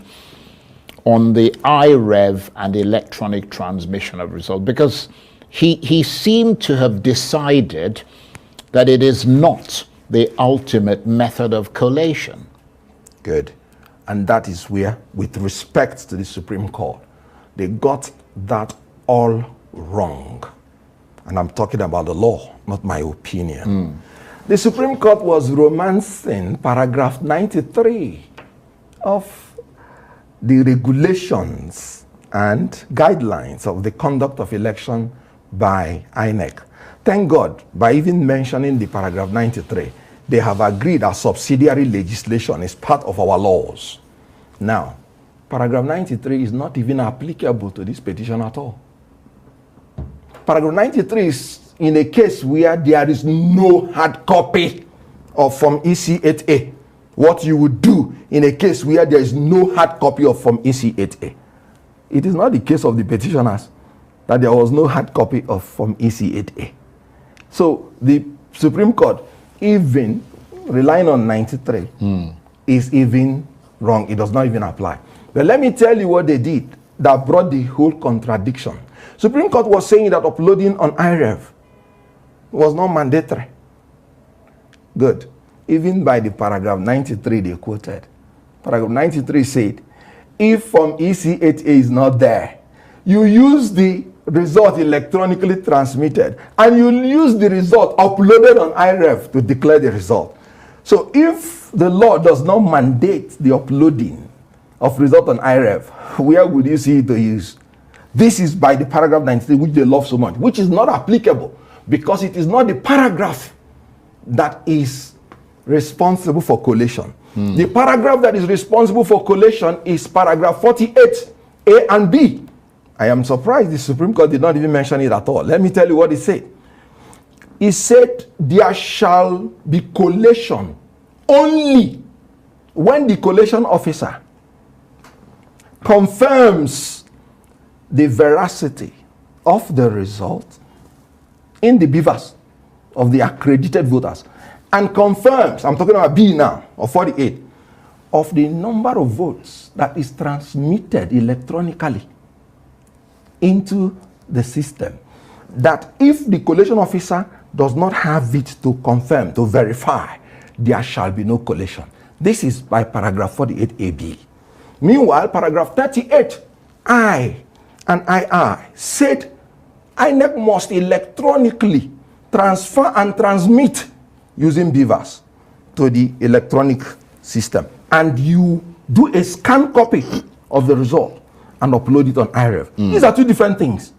on the IREV and electronic transmission of results? Because he seemed to have decided that it is not the ultimate method of collation. Good. And that is where, with respect to the Supreme Court, they got that all wrong. And I'm talking about the law, not my opinion. The Supreme Court was romancing paragraph 93 of the regulations and guidelines of the conduct of election by INEC. Thank God, by even mentioning the paragraph 93, they have agreed that subsidiary legislation is part of our laws. Now, paragraph 93 is not even applicable to this petition at all. Paragraph 93 is in a case where there is no hard copy of Form EC8A. What you would do in a case where there is no hard copy of Form EC8A. It is not the case of the petitioners that there was no hard copy of Form EC8A. So the Supreme Court, even relying on 93, is even wrong. It does not even apply. But let me tell you what they did that brought the whole contradiction. Supreme Court was saying that uploading on IREV was not mandatory. Good. Even by the paragraph 93 they quoted. Paragraph 93 said, if Form EC8A is not there, you use the result electronically transmitted and you use the result uploaded on IREV to declare the result. So if the law does not mandate the uploading of result on IREV, where would you see it to use? This is by the paragraph 93, which they love so much, which is not applicable because it is not the paragraph that is responsible for collation. The paragraph that is responsible for collation is paragraph 48, A and B. I am surprised the Supreme Court did not even mention it at all. Let me tell you what it said. It said there shall be collation only when the collation officer confirms the veracity of the result in the beavers of the accredited voters and confirms, I'm talking about B now, of 48, of the number of votes that is transmitted electronically into the system. That if the collation officer does not have it to confirm, to verify, there shall be no collation. This is by paragraph 48AB. Meanwhile, paragraph 38I and II said INEC must electronically transfer and transmit using beavers to the electronic system. And you do a scan copy of the result and upload it on IREV. These are two different things.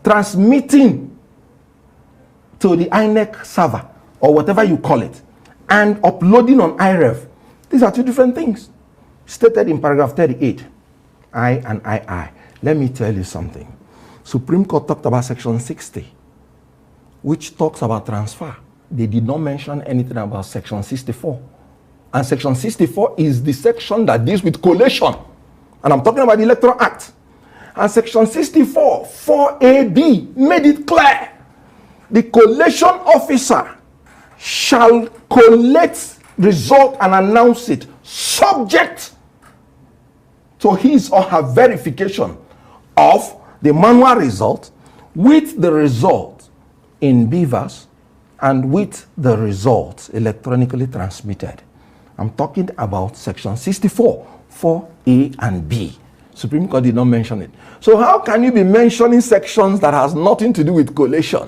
Transmitting to the INEC server, or whatever you call it, and uploading on IREV. These are two different things. Stated in paragraph 38, I and II. Let me tell you something. Supreme Court talked about section 60, which talks about transfer. They did not mention anything about section 64. And section 64 is the section that deals with collation. And I'm talking about the Electoral Act. And section 64, 4AB, made it clear. The collation officer shall collect result and announce it, subject to his or her verification of the manual result with the result in beavers and with the results electronically transmitted. I'm talking about section 64, 4A and B. Supreme Court did not mention it. So how can you be mentioning sections that has nothing to do with collation?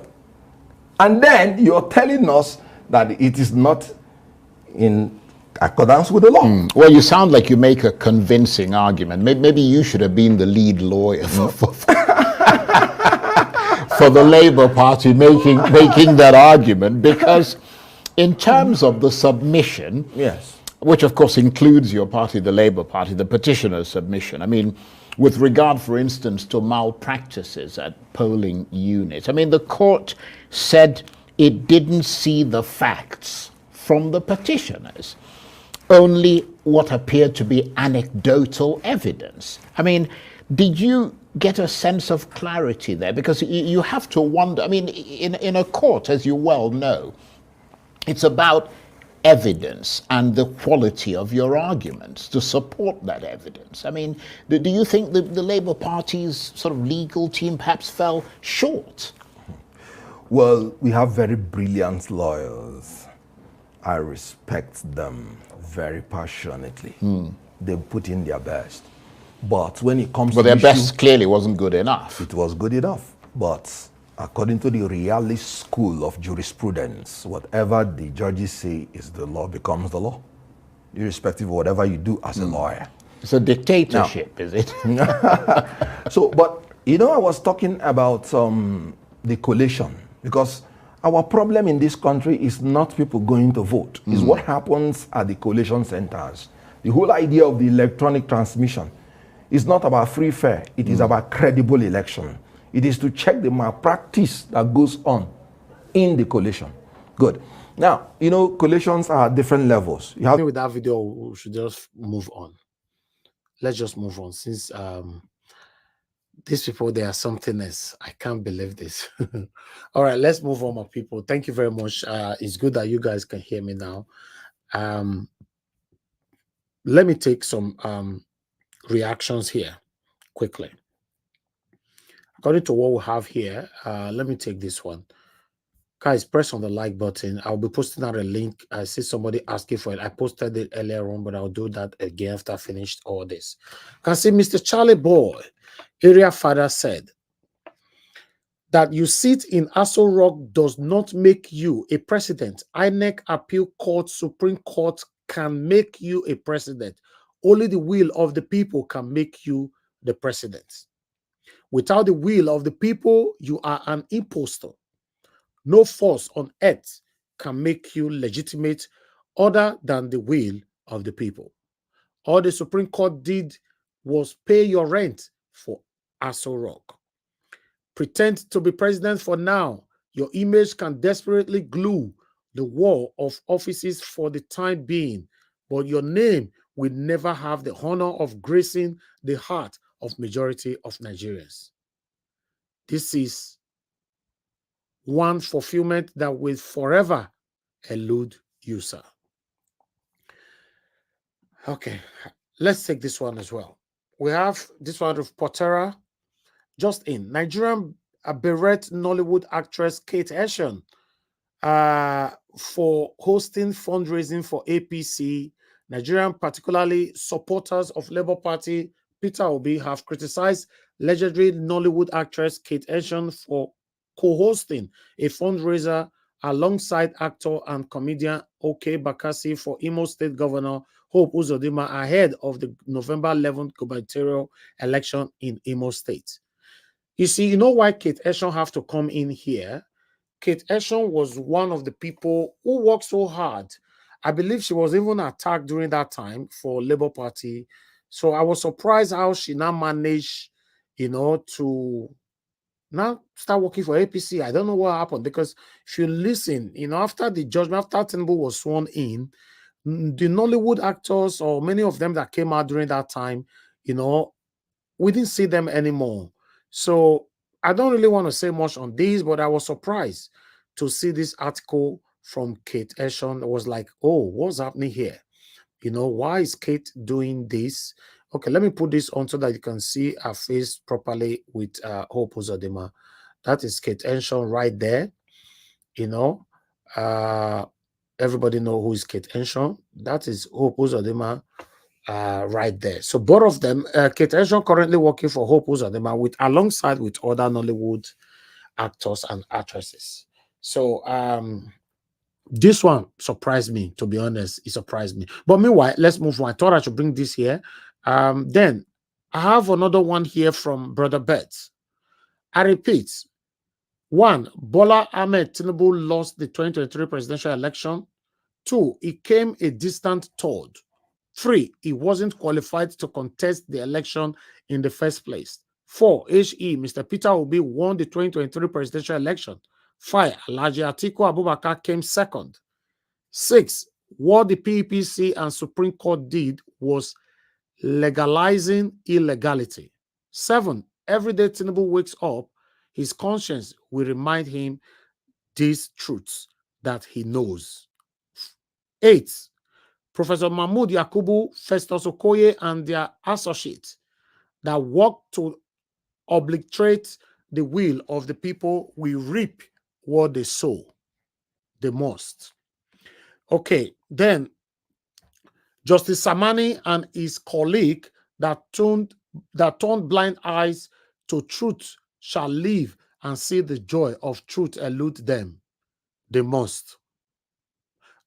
And then you're telling us that it is not in accordance with the law. Well, you sound like you make a convincing argument. Maybe you should have been the lead lawyer for the Labour Party making that argument, because in terms of the submission, Yes. which of course includes your party, the Labour Party, the petitioner's submission, I mean, with regard, for instance, to malpractices at polling units, I mean, the court said it didn't see the facts from the petitioners, only what appeared to be anecdotal evidence. I mean, did you get a sense of clarity there? Because you have to wonder. I mean, in a court, as you well know, it's about evidence and the quality of your arguments to support that evidence. I mean, do you think the Labour Party's sort of legal team perhaps fell short? Well, we have very brilliant lawyers. I respect them very passionately. They put in their best. But when it comes But to their issue, best clearly wasn't good enough. it was good enough. But according to the realist school of jurisprudence, whatever the judges say is the law becomes the law, irrespective of whatever you do as a lawyer. It's a dictatorship, is it? So, but you know, I was talking about the collation, because our problem in this country is not people going to vote. It's what happens at the collation centers. The whole idea of the electronic transmission is not about free fair. It is about credible election. It is to check the malpractice that goes on in the collation. Good. Now, you know, collations are at different levels. You have With that video, we should just move on. Let's just move on, since these people, they are something else. I can't believe this. All right, let's move on, my people. Thank you very much. It's good that you guys can hear me now. Let me take some reactions here quickly. According to what we have here, let me take this one. Guys, press on the like button. I'll be posting out a link. I see somebody asking for it. I posted it earlier on, but I'll do that again after I finished all this. You can see Mr. Charlie Boy, area father, said that you sit in Aso Rock does not make you a president. INEC Appeal Court, Supreme Court can make you a president. Only the will of the people can make you the president. Without the will of the people, you are an impostor. No force on earth can make you legitimate other than the will of the people. All the Supreme Court did was pay your rent for Aso Rock. Pretend to be president for now. Your image can desperately glue the wall of offices for the time being, but your name will never have the honor of gracing the heart of majority of Nigerians. This is one fulfillment that will forever elude you, sir. Okay, let's take this one as well. We have this one of Potera. Just in, Nigerian beret Nollywood actress Kate Eshen for hosting fundraising for APC. Nigerian, particularly supporters of Labour Party, Peter Obi, have criticized legendary Nollywood actress Kate Eshen for co-hosting a fundraiser alongside actor and comedian OK Bakassi for Imo State Governor Hope Uzodinma ahead of the November 11th gubernatorial election in Imo State. You see, you know why Kate Eshen have to come in here? Kate Eshen was one of the people who worked so hard. I believe she was even attacked during that time for Labour Party. So I was surprised how she now managed, you know, to now start working for APC. I don't know what happened, because if you listen, you know, after the judgment, after Tinubu was sworn in, the Nollywood actors, or many of them that came out during that time, you know, we didn't see them anymore. So I don't really want to say much on this, but I was surprised to see this article from Kate Eshen. It was like, oh, what's happening here? You know, why is Kate doing this? Okay, let me put this on so that you can see her face properly with Hope Uzodinma. That is Kate Eshen right there. You know, everybody know who is Kate Eshen. That is Hope Uzodinma right there. So both of them, Kate Eshen currently working for Hope Uzodinma alongside with other Nollywood actors and actresses. So this one surprised me, to be honest. It surprised me. But meanwhile, let's move on. I thought I should bring this here. Then I have another one here from Brother Betts. I repeat, 1, Bola Ahmed Tinubu lost the 2023 presidential election. 2, he came a distant third. 3, he wasn't qualified to contest the election in the first place. 4, Mr. Peter Obi won the 2023 presidential election. 5, Alhaji Atiku Abubakar came second. 6, what the PPC and Supreme Court did was legalizing illegality. 7, every day Tinubu wakes up, his conscience will remind him these truths that he knows. 8. Professor Mahmoud Yakubu, Festus Okoye, and their associates that work to obliterate the will of the people will reap what they sow. They must. Okay, then Justice Samani and his colleague that turned blind eyes to truth shall live and see the joy of truth elude them. They must.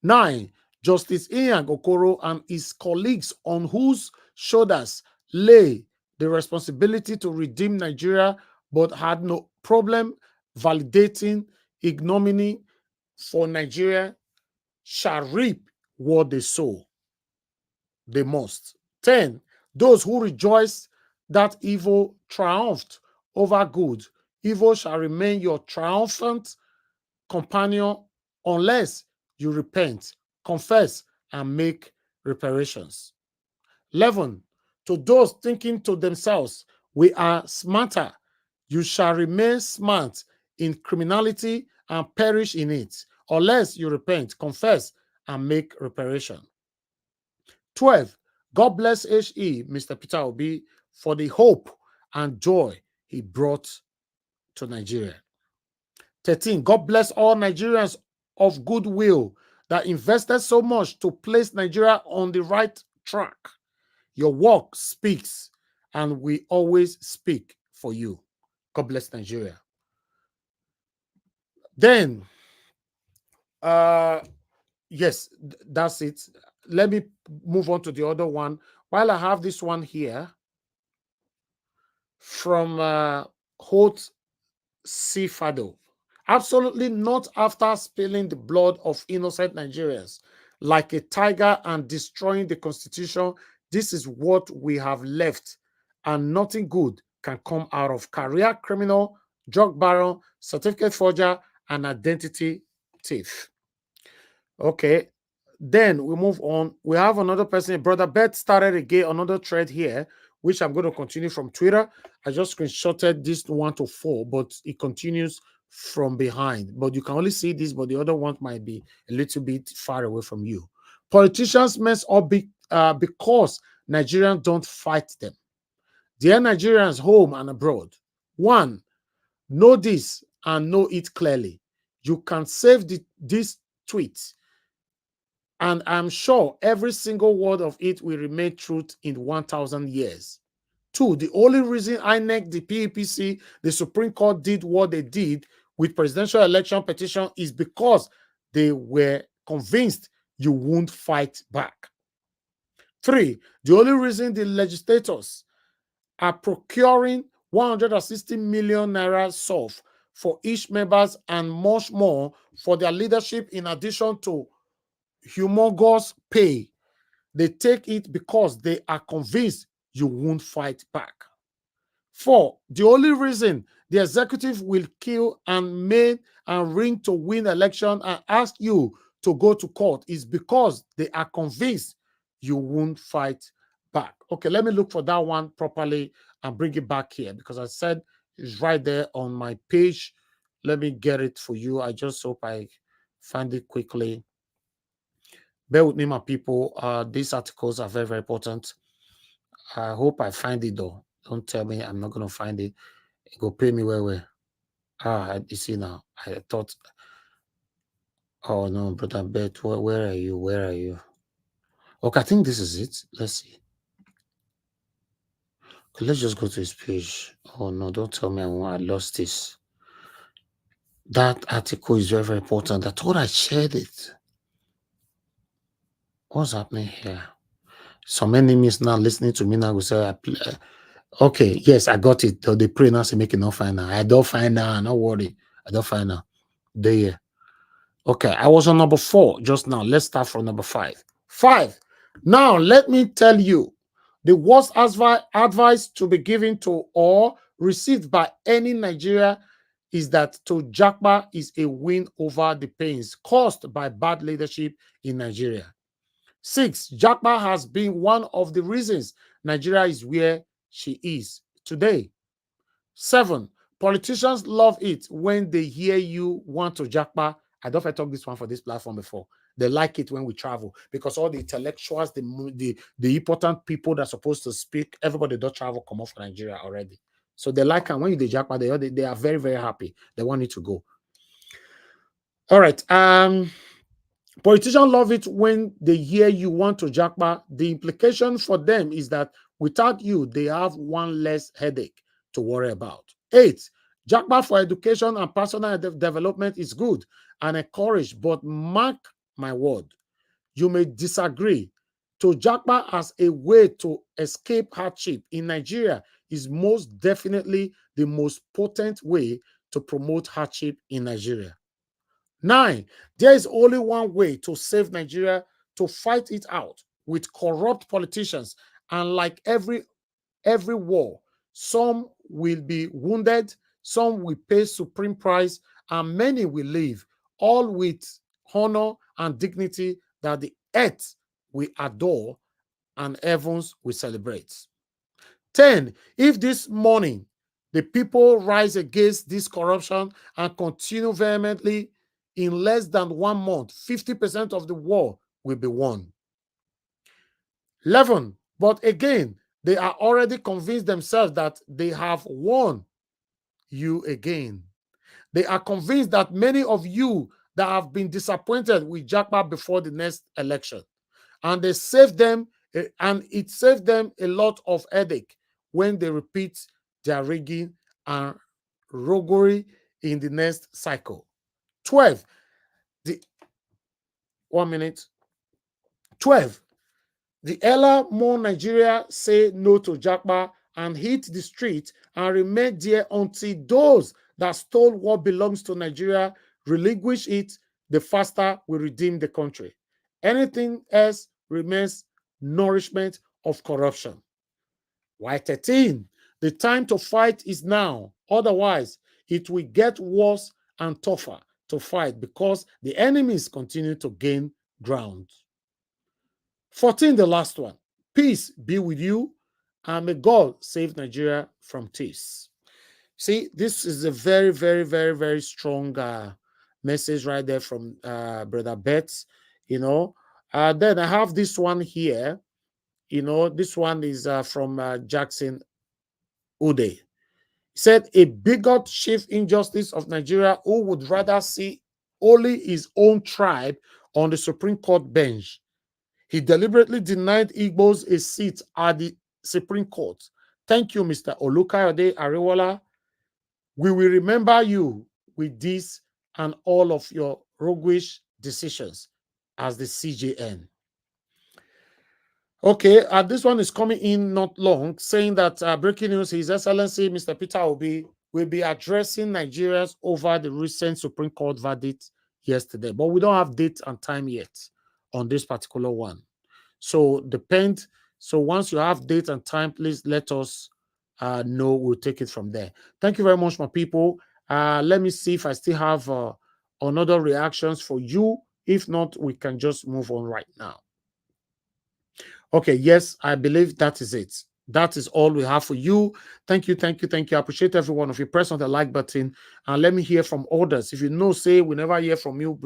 9. Justice Inyang Okoro and his colleagues on whose shoulders lay the responsibility to redeem Nigeria but had no problem validating ignominy for Nigeria shall reap what they sow. They must. 10. Those who rejoice that evil triumphed over good, evil shall remain your triumphant companion unless you repent, confess, and make reparations. 11. To those thinking to themselves, we are smarter, you shall remain smart in criminality and perish in it, unless you repent, confess, and make reparation. 12. God bless H.E. Mr. Peter Obi for the hope and joy he brought to Nigeria. 13. God bless all Nigerians of goodwill that invested so much to place Nigeria on the right track. Your work speaks, and we always speak for you. God bless Nigeria. Then, yes, that's it. Let me move on to the other one. While I have this one here from Holt Sifado. Absolutely not after spilling the blood of innocent Nigerians like a tiger and destroying the constitution. This is what we have left, and nothing good can come out of career criminal, drug baron, certificate forger, and identity thief. Okay, then we move on. We have another person. Brother Beth started again another thread here, which I'm going to continue from Twitter. I just screenshotted this 1 to 4, but it continues from behind. But you can only see this, but the other one might be a little bit far away from you. Politicians mess up because Nigerians don't fight them. Dear Nigerians home and abroad, 1, know this and know it clearly. You can save this tweet, and I'm sure every single word of it will remain truth in 1,000 years. 2, the only reason INEC, the PEPC, the Supreme Court did what they did with presidential election petition is because they were convinced you won't fight back. 3, the only reason the legislators are procuring 160 million naira SOF for each members and much more for their leadership in addition to humongous pay. They take it because they are convinced you won't fight back. 4, the only reason the executive will kill and maim and ring to win election and ask you to go to court is because they are convinced you won't fight back. Okay, let me look for that one properly and bring it back here because I said it's right there on my page. Let me get it for you. I just hope I find it quickly. Bear with me, my people. These articles are very, very important. I hope I find it though. Don't tell me I'm not going to find it. It go pay me where. You see now. I thought, oh no, brother Bet, where are you? Where are you? Okay, I think this is it. Let's see. Okay, let's just go to his page. Oh no, don't tell me I lost this. That article is very, very important. I thought I shared it. What's happening here? Some enemies now listening to me now will say, okay, yes, I got it. They pray now, say, make it not find now. I don't find now, no worry. I don't find now. There. Okay, I was on number 4 just now. Let's start from number 5. 5. Now, let me tell you, the worst advice to be given to or received by any Nigeria is that to Japa is a win over the pains caused by bad leadership in Nigeria. 6. Japa has been one of the reasons Nigeria is where she is today. 7, politicians love it when they hear you want to jackpot. I don't talk this one for this platform before. They like it when we travel because all the intellectuals, the important people that are supposed to speak, everybody does travel, come off Nigeria already. So they like, and when you jackpot, they are very, very happy. They want you to go. All right. Politicians love it when they hear you want to jackpot. The implication for them is that without you, they have one less headache to worry about. 8, jackpot for education and personal development is good and encouraged, but mark my word, you may disagree. To jackpot as a way to escape hardship in Nigeria is most definitely the most potent way to promote hardship in Nigeria. 9, there is only one way to save Nigeria: to fight it out with corrupt politicians. And like every war, some will be wounded, some will pay supreme price, and many will live, all with honor and dignity that the earth will adore and heavens will celebrate. 10, if this morning the people rise against this corruption and continue vehemently, in less than 1 month, 50% of the war will be won. 11, but again, they are already convinced themselves that they have won you again. They are convinced that many of you that have been disappointed with jackpot before the next election, and they saved them, and it saved them a lot of headache when they repeat their rigging and roguery in the next cycle. 12, 12, the earlier more Nigeria say no to jackpot and hit the street and remain there until those that stole what belongs to Nigeria relinquish it, the faster we redeem the country. Anything else remains nourishment of corruption. Why 13? The time to fight is now. Otherwise, it will get worse and tougher to fight because the enemies continue to gain ground. 14, the last one. Peace be with you, and may God save Nigeria from thieves. See, this is a very, very, very, very strong message right there from Brother Betts, you know. Then I have this one here, you know. This one is from Jackson Ude. He said, a bigot chief injustice of Nigeria who would rather see only his own tribe on the Supreme Court bench. He deliberately denied Igbos a seat at the Supreme Court. Thank you, Mr. Olukayode Ariwola. We will remember you with this and all of your roguish decisions as the CJN. Okay, this one is coming in not long, saying that breaking news, His Excellency Mr. Peter Obi will be addressing Nigerians over the recent Supreme Court verdict yesterday, but we don't have date and time yet on this particular one. So depend. So once you have date and time, please let us know. We'll take it from there. Thank you very much, my people. Let me see if I still have another reactions for you. If not, we can just move on right now. Okay, yes, I believe that is it. That is all we have for you. Thank you, thank you, thank you. I appreciate every one of you. Press on the like button and let me hear from others. If you know, say we never hear from you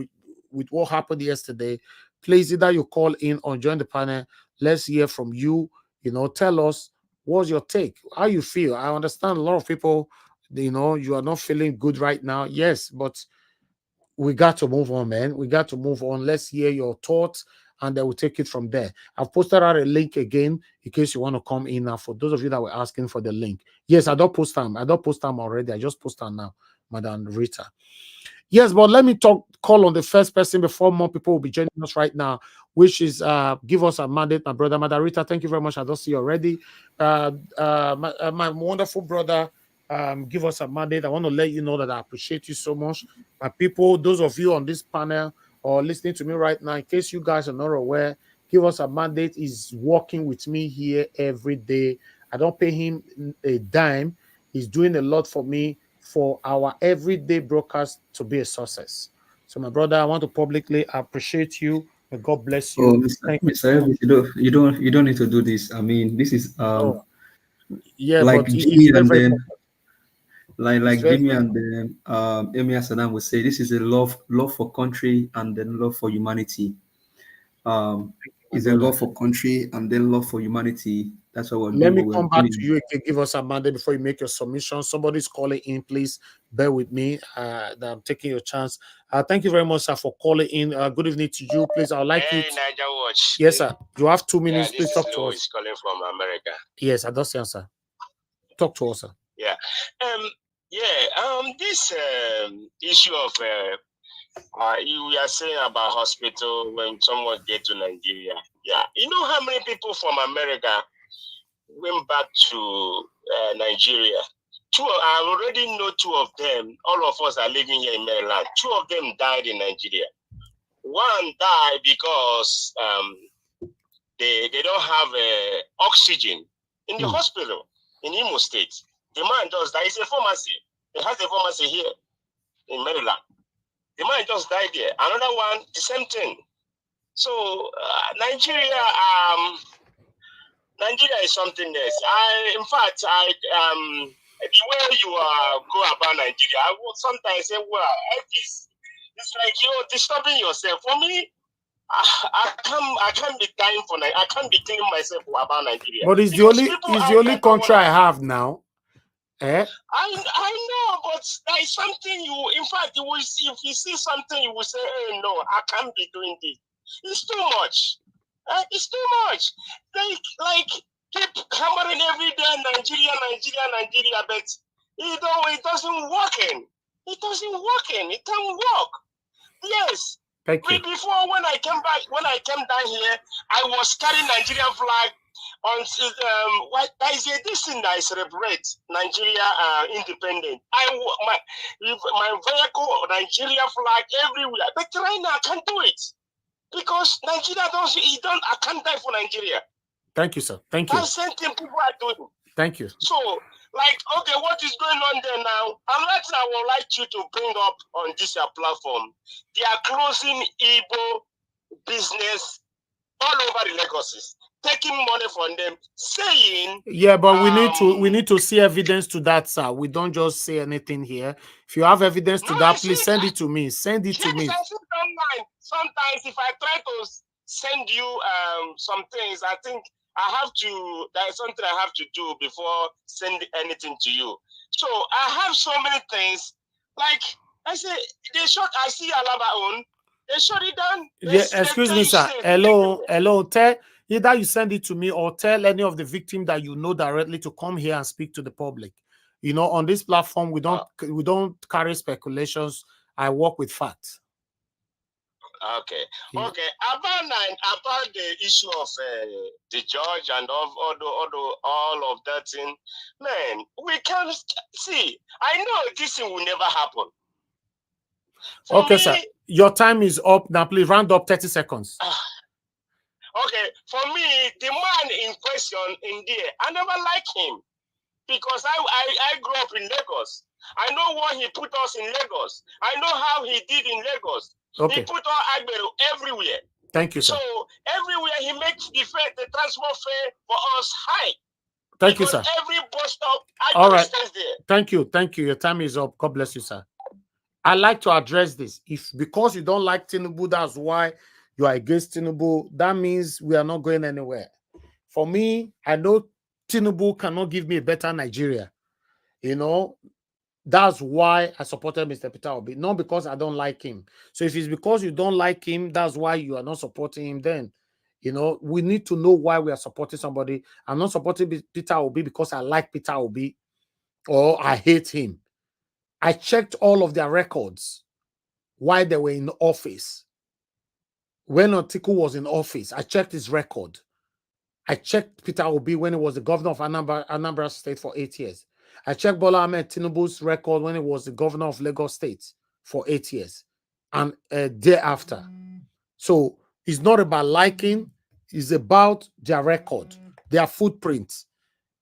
with what happened yesterday, please either you call in or join the panel. Let's hear from you. You know, tell us what's your take, how you feel. I understand a lot of people, you know, you are not feeling good right now. Yes, but we got to move on, man. We got to move on. Let's hear your thoughts, and then we'll take it from there. I've posted out a link again in case you want to come in now. For those of you that were asking for the link, yes, I don't post them. I don't post them already. I just post them now, Madam Rita. Yes, but let me call on the first person before more people will be joining us right now, which is give us a mandate, my brother, Madam Rita. Thank you very much. I don't see you already. My wonderful brother, give us a mandate. I want to let you know that I appreciate you so much. My people, those of you on this panel or listening to me right now, in case you guys are not aware, give us a mandate. He's working with me here every day. I don't pay him a dime. He's doing a lot for me for our everyday broadcast to be a success. So, my brother, I want to publicly appreciate you. May God bless you. Oh, Mr. Elvis, you don't need to do this. I mean, this is yeah, like but Jimmy and then Like very Jimmy and Emir Saddam would say, this is a love for country and then love for humanity. Is a love for country and then love for humanity. That's what we're Let doing. me What come we're back doing. to you again. Give us a mandate before you make your submission. Somebody's calling in, please bear with me. That I'm taking your chance. Thank you very much, sir, for calling in. Good evening to you, please. I'd like you to... Niger Watch. Yes, sir. You have 2 minutes. Yeah, Please this talk is to us. Louis calling from America. Yes, I don't answer. Talk to us, sir. Yeah. This issue of you are saying about hospital when someone get to Nigeria. Yeah. You know how many people from America went back to Nigeria? I already know 2 of them. All of us are living here in Maryland. 2 of them died in Nigeria. One died because they don't have oxygen in the hospital in Imo State. The man just died. It's a pharmacy. They have a pharmacy here in Maryland. The man just died there. Another one, the same thing. So Nigeria is something else. In fact, the way you go about Nigeria, I would sometimes say, well, it's like you're disturbing yourself. For me, I can't be dying for Nigeria. I can't be killing myself about Nigeria. But it's the only country I have now. Eh? I know, but there is something in fact, you will see, if you see something, you will say, hey, no, I can't be doing this. It's too much. It's too much. Like keep hammering every day, Nigeria, but it doesn't work. It can't work. Yes. Thank you. Before, when I came down here, I was carrying Nigerian flag on there is this thing that celebrates Nigeria independent. My vehicle, Nigeria flag everywhere. But right now I can't do it because Nigeria I can't die for Nigeria. Thank you, sir. Thank you. That's the same thing people are doing. Thank you. So, okay, what is going on there now? Another thing I would like you to bring up on this platform, they are closing Igbo business all over the Lagos, taking money from them, saying... Yeah, but we need to see evidence to that, sir. We don't just say anything here. If you have evidence to that, please send it to me. Send it to me. I see online. Sometimes if I try to send you some things, I think there is something I have to do before sending anything to you. So I have so many things. Like I say, I see Alaba own. They shut it down. Excuse me, sir. Hello. Tell either you send it to me or tell any of the victims that you know directly to come here and speak to the public. You know, on this platform, we don't carry speculations. I work with facts. Okay. Okay. About the issue of the judge and all of that thing, man, we can see. I know this thing will never happen. Okay, sir. Your time is up now. Please round up 30 seconds. Okay. For me, the man in question in there, I never liked him because I grew up in Lagos. I know what he put us in Lagos. I know how he did in Lagos. Okay. He put our Agbero everywhere. Thank you, sir. So everywhere he makes the transport fare for us high. Thank you, sir. Every bus stop, all right. Stays there. Thank you. Your time is up. God bless you, sir. I like to address this. If because you don't like Tinubu, that's why you are against Tinubu. That means we are not going anywhere. For me, I know Tinubu cannot give me a better Nigeria. You know, that's why I supported Mr. Peter Obi, not because I don't like him. So if it's because you don't like him, that's why you are not supporting him, then, you know, we need to know why we are supporting somebody. I'm not supporting Peter Obi because I like Peter Obi or I hate him. I checked all of their records while they were in office. When Atiku was in office, I checked his record. I checked Peter Obi when he was the governor of Anambra State for 8 years. I checked Bola Ahmed Tinubu's record when he was the governor of Lagos State for 8 years and thereafter. So it's not about liking, it's about their record, their footprints,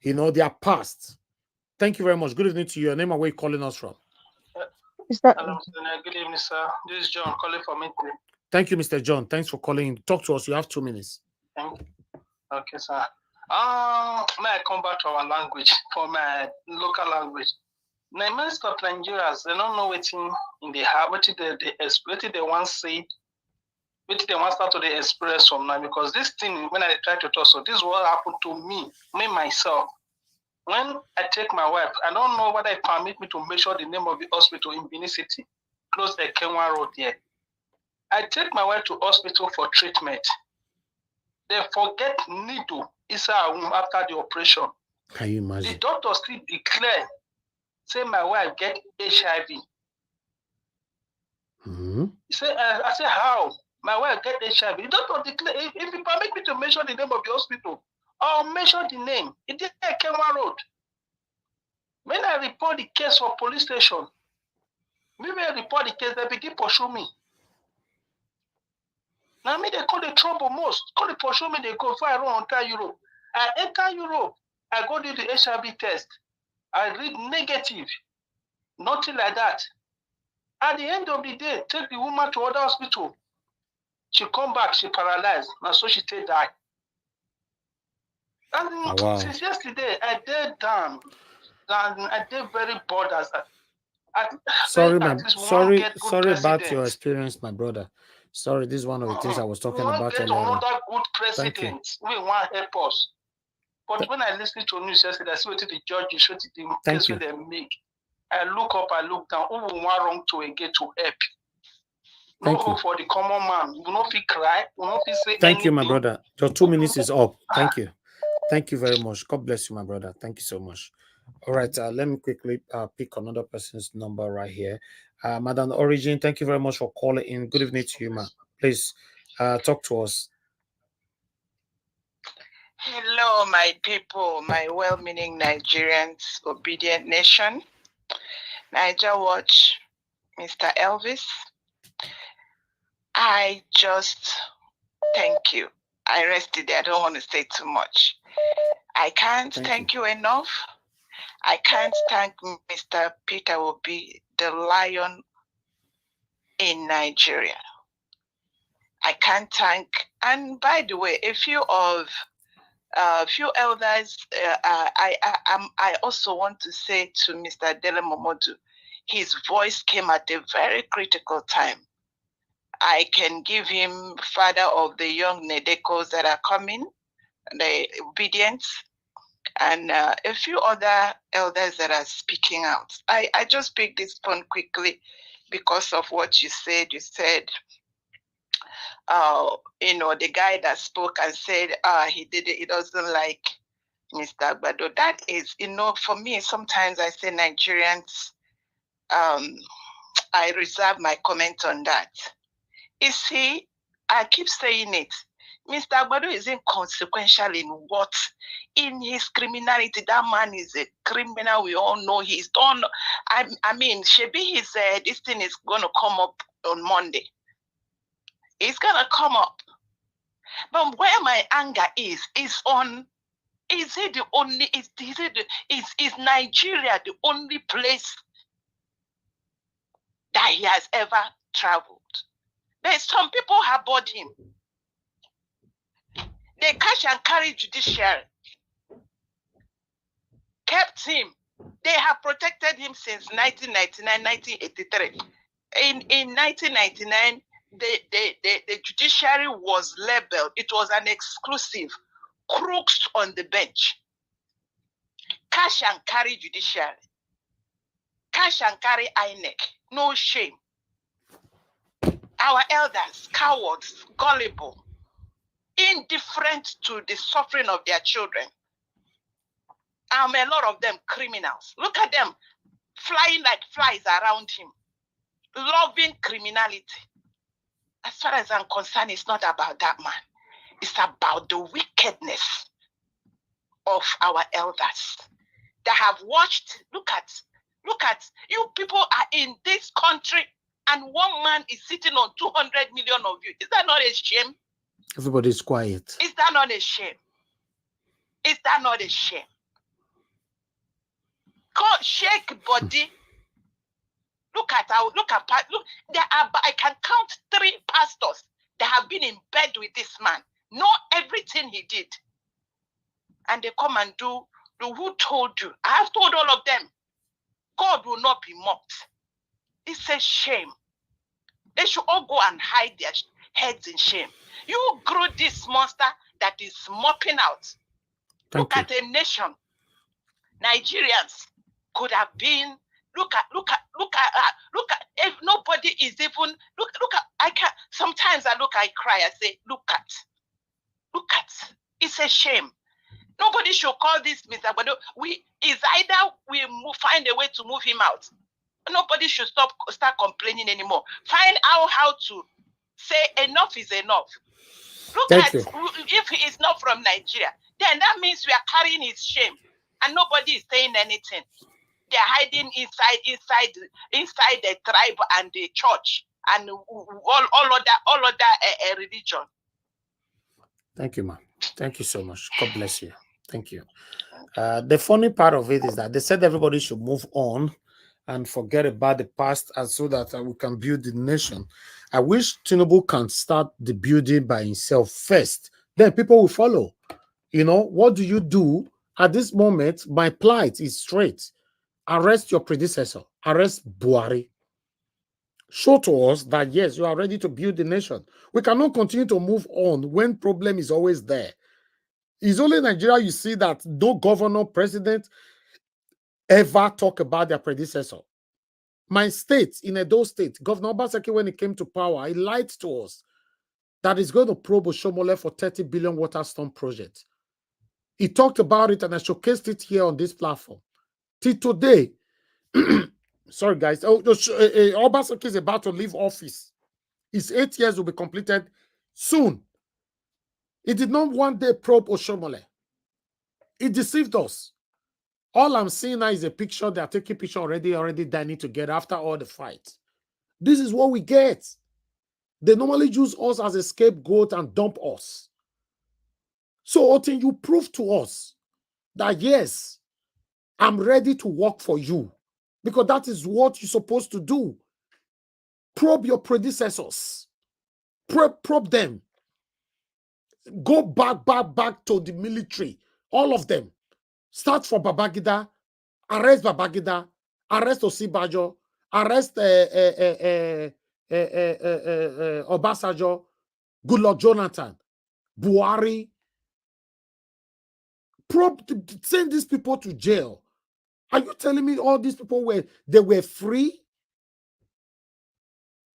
you know, their past. Thank you very much. Good evening to you. Your name and where you're calling us from. Hello, good evening, sir. This is John calling from Italy. Thank you, Mr. John. Thanks for calling. Talk to us. You have 2 minutes. Thank you. Okay, sir. May I come back to our language, for my local language? The most of Nigerians, they don't know what in the heart, what they want to say, what they want start to the express from now. Because this thing, when I try to talk, so this is what happened to me myself. When I take my wife, I don't know whether it permit me to measure the name of the hospital in Benin City, close the Kenwa Road there. I take my wife to hospital for treatment. They forget needle inside her womb after the operation. Can you imagine? The doctor still declare, say my wife get HIV. Mm-hmm. He said, I said, how? My wife get HIV. The doctor declare, if you permit me to mention the name of the hospital, I'll mention the name. It is Kenwa Road. When I report the case for police station, maybe I report the case, they begin pursue me. Now me, they call the trouble most. Call the pursue me, they go far around enter Europe. I enter Europe, I go do the HIV test. I read negative. Nothing like that. At the end of the day, take the woman to other hospital. She come back, she paralyzed. And so she stay die. And wow. since yesterday, I did down. And I did very bored as Sorry, sorry about your experience, my brother. Sorry, this is one of the things I was talking about get earlier. Another good president. We want help us. But when I listen to news yesterday, I see what the judge is, what the case they make. I look up, I look down. Who will want wrong to get to help? No hope for the common man. You will not feel cry. You will not feel say Thank you, my anything. brother. Your 2 minutes is up. Thank you. Thank you very much. God bless you, my brother. Thank you so much. All right, let me quickly pick another person's number right here. Madam Origin, thank you very much for calling in. Good evening to you, ma. Please talk to us. Hello, my people, my well-meaning Nigerians, obedient nation. Niger Watch, Mr. Elvis. I just thank you. I rested there. I don't want to say too much. I can't thank you enough. I can't thank Mr. Peter Obi, the lion in Nigeria. I can't thank, and by the way, a few elders, I also want to say to Mr. Dele Momodu, his voice came at a very critical time. I can give him father of the young Nedekos that are coming, the obedience, and a few other elders that are speaking out. I just picked this phone quickly because of what you said. You said, the guy that spoke and said, he doesn't like Mr. Agbado. That is, for me, sometimes I say Nigerians, I reserve my comment on that. You see, I keep saying it. Mr. Agbado is inconsequential in his criminality. That man is a criminal. We all know he's done. I mean, Shebi, this thing is going to come up on Monday. It's going to come up. But where my anger is on, is Nigeria the only place that he has ever traveled? There's some people have bought him. They cash and carry judiciary. Kept him. They have protected him since 1999, 1983. In 1999, the judiciary was labeled. It was an exclusive. Crooks on the bench. Cash and carry judiciary. Cash and carry INEC. No shame. Our elders, cowards, gullible, indifferent to the suffering of their children. A lot of them criminals. Look at them flying like flies around him, loving criminality. As far as I'm concerned, it's not about that man. It's about the wickedness of our elders that have watched. Look at you people are in this country and one man is sitting on 200 million of you. Is that not a shame? Everybody's quiet. Is that not a shame? Is that not a shame? God, shake body. Look, I can count 3 pastors that have been in bed with this man. Know everything he did. And they come and do who told you? I have told all of them. God will not be mocked. It's a shame. They should all go and hide their heads in shame. You grew this monster that is mopping out. Look at a nation. Nigerians could have been. Look at. If nobody is even look at. I can't. Sometimes I look, I cry. I say, look at. It's a shame. Nobody should call this Mr. But is either we find a way to move him out. Nobody should start complaining anymore. Find out how to say enough is enough. Look at if he is not from Nigeria, then that means we are carrying his shame, and nobody is saying anything. They are hiding inside the tribe and the church and all other religion. Thank you, ma'am. Thank you so much. God bless you. Thank you. The funny part of it is that they said everybody should move on and forget about the past, and so that we can build the nation. I wish Tinubu can start the building by himself first. Then people will follow. You know, what do you do at this moment? My plight is straight. Arrest your predecessor. Arrest Buhari. Show to us that, yes, you are ready to build the nation. We cannot continue to move on when problem is always there. It's only in Nigeria you see that no governor, president ever talk about their predecessor. My state, in Edo State, Governor Obaseki, when he came to power, he lied to us that he's going to probe Oshomole for 30 billion water storm project. He talked about it, and I showcased it here on this platform. Till today, sorry guys, Obaseki is about to leave office. His 8 years will be completed soon. He did not one day probe Oshomole. He deceived us. All I'm seeing now is a picture. They are taking picture already dining together after all the fights. This is what we get. They normally use us as a scapegoat and dump us. So, Otin, you prove to us that, yes, I'm ready to work for you, because that is what you're supposed to do. Probe your predecessors. Probe them. Go back to the military. All of them. Start from Babangida. Arrest Babangida. Arrest Osibajo. Arrest Obasanjo. Goodluck Jonathan. Buhari. Send these people to jail. Are you telling me all these people were free?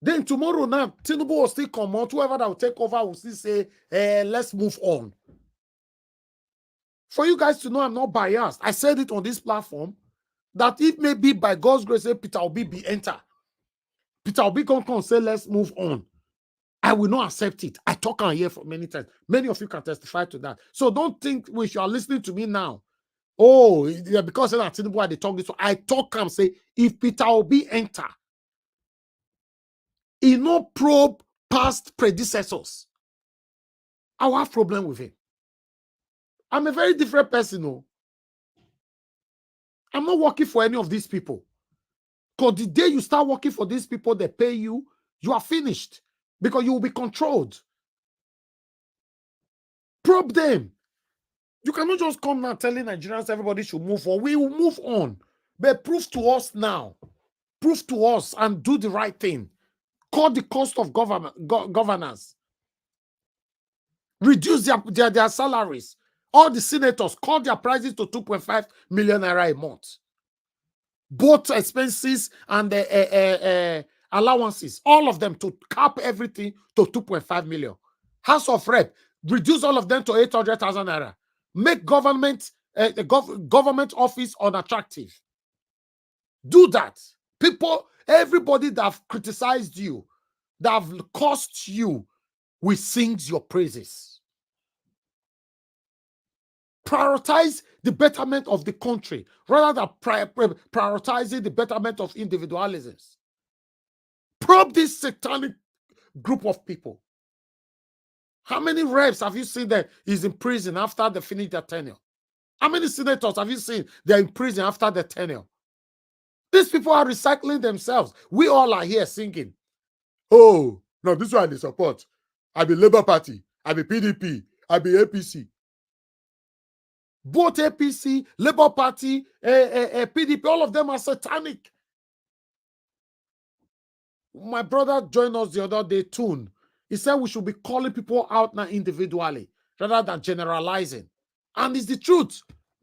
Then tomorrow now, Tinubu will still come out. Whoever that will take over will still say, let's move on. For you guys to know I'm not biased, I said it on this platform that it may be by God's grace, Peter Obi be enter. Peter Obi can come and say, let's move on. I will not accept it. I talk on here for many times. Many of you can testify to that. So don't think if you are listening to me now, oh, yeah, because that Tinubu they talk this. So I talk and say, if Peter Obi enter, he no probe past predecessors, I will have problem with him. I'm a very different person. No, I'm not working for any of these people. Because the day you start working for these people, they pay you, you are finished. Because you will be controlled. Probe them. You cannot just come now telling Nigerians everybody should move on. We will move on. But prove to us now. Prove to us and do the right thing. Cut the cost of governance. Reduce their salaries. All the senators cut their prices to 2.5 million naira a month. Both expenses and allowances, all of them, to cap everything to 2.5 million. House of Rep, reduce all of them to 800,000 naira. Make government office unattractive. Do that. People, everybody that have criticized you, that have cost you, will sing your praises. Prioritize the betterment of the country rather than prioritizing the betterment of individualisms. Probe this satanic group of people. How many reps have you seen that is in prison after they finish their tenure? How many senators have you seen they're in prison after their tenure? These people are recycling themselves. We all are here singing. Oh, no, this one they support. I be Labour Party. I be PDP. I be APC. Both APC, Labour Party, PDP, all of them are satanic. My brother joined us the other day, Toon. He said we should be calling people out now individually rather than generalizing. And it's the truth.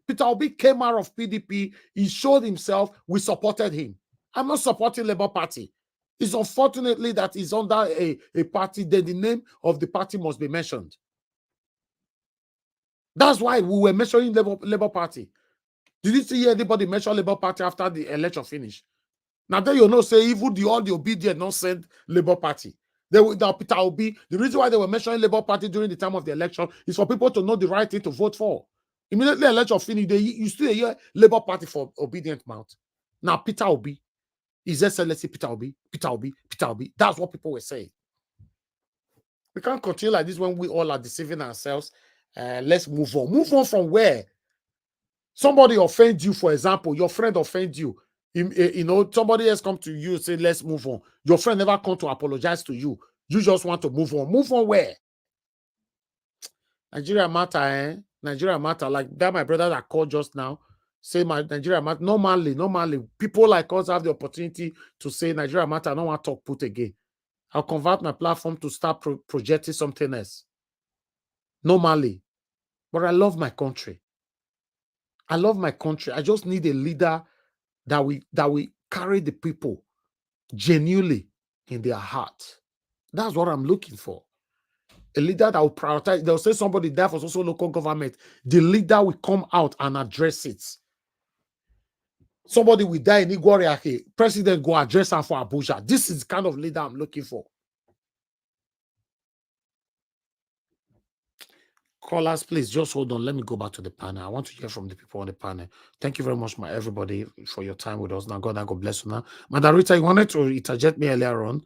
Peter Obi came out of PDP. He showed himself. We supported him. I'm not supporting Labour Party. It's unfortunately that he's under a party, then the name of the party must be mentioned. That's why we were mentioning Labour Party. Did you see anybody mention Labour Party after the election finished? Now then you know, say even all the obedient not send Labour Party. Now Peter Obi, the reason why they were mentioning Labour Party during the time of the election is for people to know the right thing to vote for. Immediately election finished, you still hear Labour Party for obedient mouth. Now Peter Obi, His Excellency Peter Obi, Peter Obi, Peter Obi. That's what people were saying. We can't continue like this when we all are deceiving ourselves. Let's move on. Move on from where? Somebody offend you, for example, your friend offend you. You know, somebody else come to you and say, let's move on. Your friend never come to apologize to you. You just want to move on. Move on where? Nigeria matter, eh? Nigeria matter. Like that, my brother that called just now, say my Nigeria matter. Normally, people like us have the opportunity to say Nigeria matter. I don't want to talk put again. I'll convert my platform to start projecting something else. Normally. But I love my country. I love my country. I just need a leader that we carry the people genuinely in their heart. That's what I'm looking for. A leader that will prioritize. They'll say somebody there for also local government. The leader will come out and address it. Somebody will die in Igwariake. President go address her for Abuja. This is the kind of leader I'm looking for. Callers, please just hold on. Let me go back to the panel. I want to hear from the people on the panel. Thank you very much, everybody, for your time with us. Now, God bless you. Now, Madam Rita, you wanted to interject me earlier on.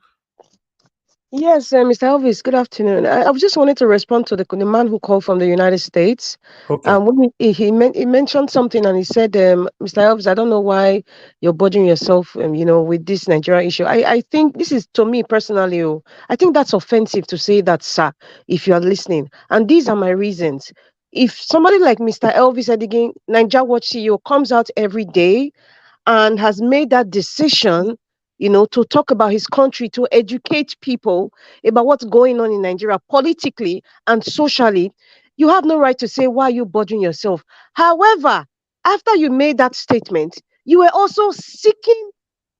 Yes, Mr. Elvis, good afternoon. I just wanted to respond to the man who called from the United States. Okay. When he mentioned something and he said, Mr. Elvis, I don't know why you're bothering yourself, with this Nigeria issue. I think this is, to me personally, I think that's offensive to say that, sir, if you are listening. And these are my reasons. If somebody like Mr. Elvis Edigan, Nigeria Watch CEO, comes out every day and has made that decision, to talk about his country, to educate people about what's going on in Nigeria politically and socially, you have no right to say, why are you bothering yourself? However, after you made that statement, you were also seeking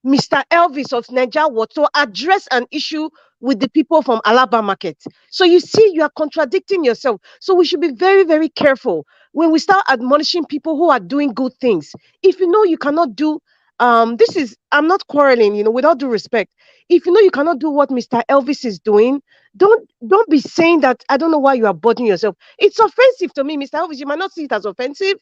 Mr. Elvis of Nigeria to address an issue with the people from Alaba Market. So you see, you are contradicting yourself. So we should be very, very careful when we start admonishing people who are doing good things. If you know you cannot do, I'm not quarreling, with all due respect. If you know you cannot do what Mr. Elvis is doing, don't be saying that, I don't know why you are bothering yourself. It's offensive to me, Mr. Elvis. You might not see it as offensive,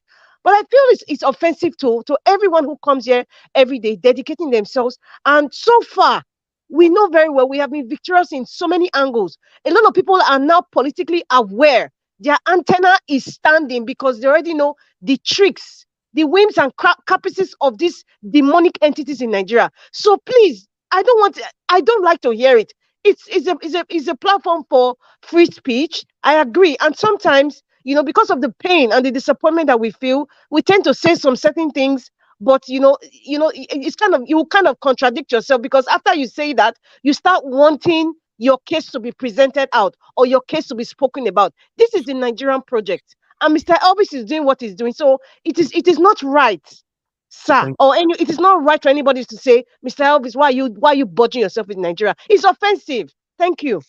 but I feel it's offensive to everyone who comes here every day, dedicating themselves. And so far, we know very well we have been victorious in so many angles. A lot of people are now politically aware. Their antenna is standing because they already know the tricks, the whims and caprices of these demonic entities in Nigeria. So please, I don't like to hear it. It's a platform for free speech. I agree. And sometimes, because of the pain and the disappointment that we feel, we tend to say some certain things, but it's you kind of contradict yourself, because after you say that, you start wanting your case to be presented out or your case to be spoken about. This is the Nigerian project, and Mr. Elvis is doing what he's doing. So it is not right, sir, it is not right for anybody to say, Mr. Elvis, why are you bothering yourself with Nigeria? It's offensive. Thank you.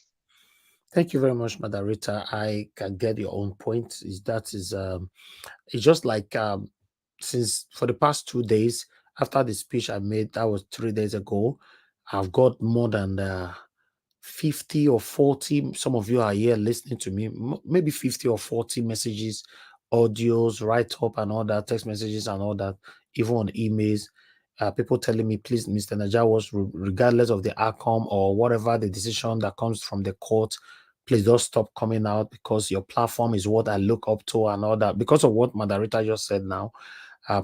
Thank you very much, Madam Rita. I can get your own point. It's just like since for the past 2 days after the speech I made, that was 3 days ago, I've got more than 50 or 40. Some of you are here listening to me, maybe 50 or 40 messages, audios, write up and all that, text messages and all that, even on emails. People telling me, please, Mr. Naja, regardless of the outcome or whatever the decision that comes from the court, please don't stop coming out, because your platform is what I look up to and all that. Because of what Madam Rita just said now,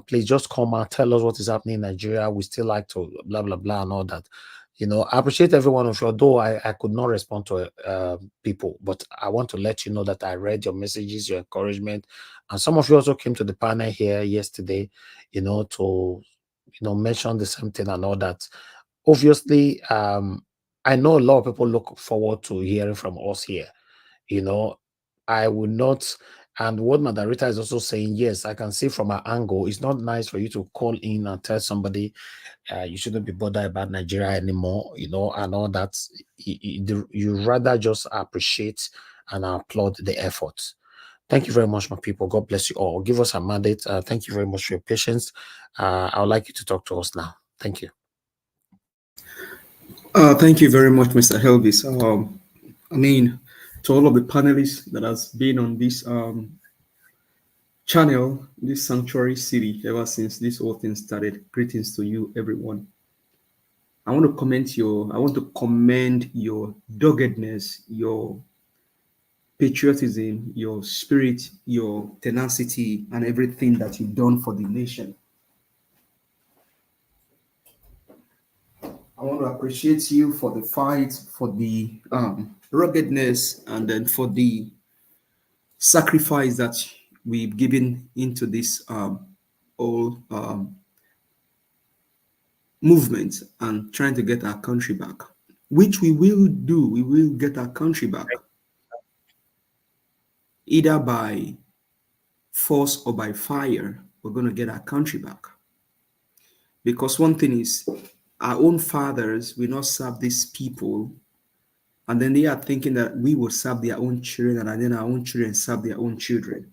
please just come out, tell us what is happening in Nigeria. We still like to blah, blah, blah and all that. You know, I appreciate every one of you, although I could not respond to people, but I want to let you know that I read your messages, your encouragement, and some of you also came to the panel here yesterday, you know, to, you know, mention the same thing and all that. Obviously, I know a lot of people look forward to hearing from us here. You know, I would not, and what Madarita is also saying, yes, I can see from our angle, it's not nice for you to call in and tell somebody you shouldn't be bothered about Nigeria anymore, you know, and all that. You rather just appreciate and applaud the effort. Thank you very much, my people. God bless you all. Give us a mandate. Thank you very much for your patience. I would like you to talk to us now. Thank you. Thank you very much, Mr. Helvis. I mean, to all of the panelists that has been on this channel, this sanctuary city, ever since this whole thing started, greetings to you, everyone. I want to commend your doggedness, your patriotism, your spirit, your tenacity, and everything that you've done for the nation. I want to appreciate you for the fight, for the ruggedness, and then for the sacrifice that we've given into this whole movement and trying to get our country back, which we will do. We will get our country back, either by force or by fire. We're going to get our country back. Because one thing is, our own fathers will not serve these people, and then they are thinking that we will serve their own children, and then our own children serve their own children.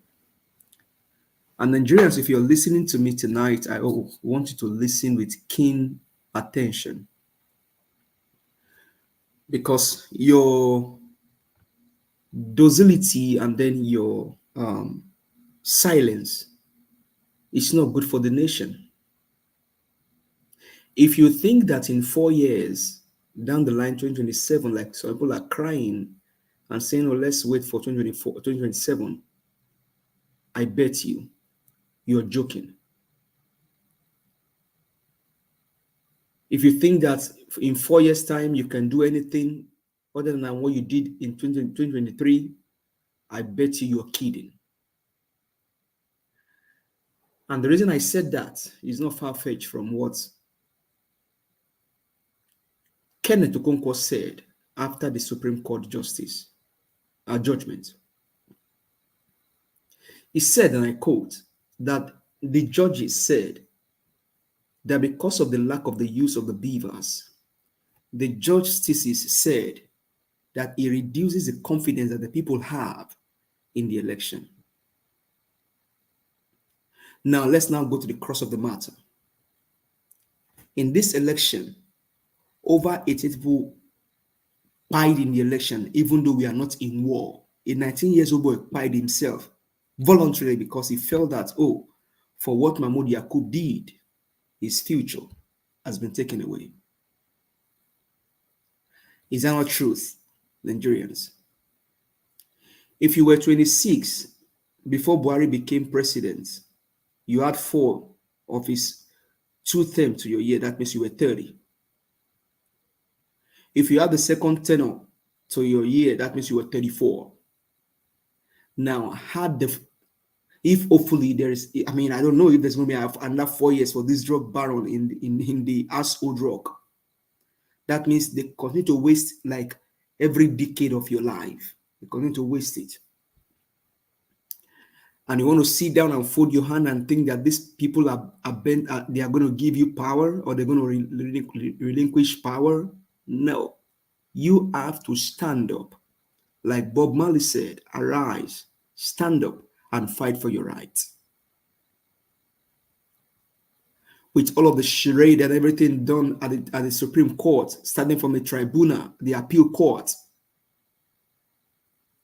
And Nigerians, if you're listening to me tonight, I want you to listen with keen attention, because your docility and then your silence is not good for the nation. If you think that in 4 years down the line, 2027, like some people are crying and saying, oh, let's wait for 2024, 2027, I bet you're joking. If you think that in 4 years' time you can do anything other than what you did in 2023, I bet you're kidding. And the reason I said that is not far-fetched from what Kenneth Okonkwo said after the Supreme Court judgment. He said, and I quote, that the judges said that because of the lack of the use of the beavers, the judge's thesis said that it reduces the confidence that the people have in the election. Now, let's now go to the crux of the matter. In this election, over 80 people died in the election, even though we are not in war. A 19-year-old boy died himself voluntarily because he felt that, oh, for what Mahmoud Yakub did, his future has been taken away. Is that not truth, Nigerians? If you were 26 before Buhari became president, you had 4 of his 2 terms to your year, that means you were 30. If you had the second tenor to your year, that means you were 34. Now, if hopefully there is, I mean, I don't know if there's going to be another 4 years for this drug baron in the household drug. That means they continue to waste like every decade of your life. They continue to waste it. And you want to sit down and fold your hand and think that these people are bent, they are going to give you power, or they're going to relinquish power? No. You have to stand up. Like Bob Marley said, arise, stand up, and fight for your rights. With all of the charade and everything done at the Supreme Court, starting from the tribunal, the appeal court,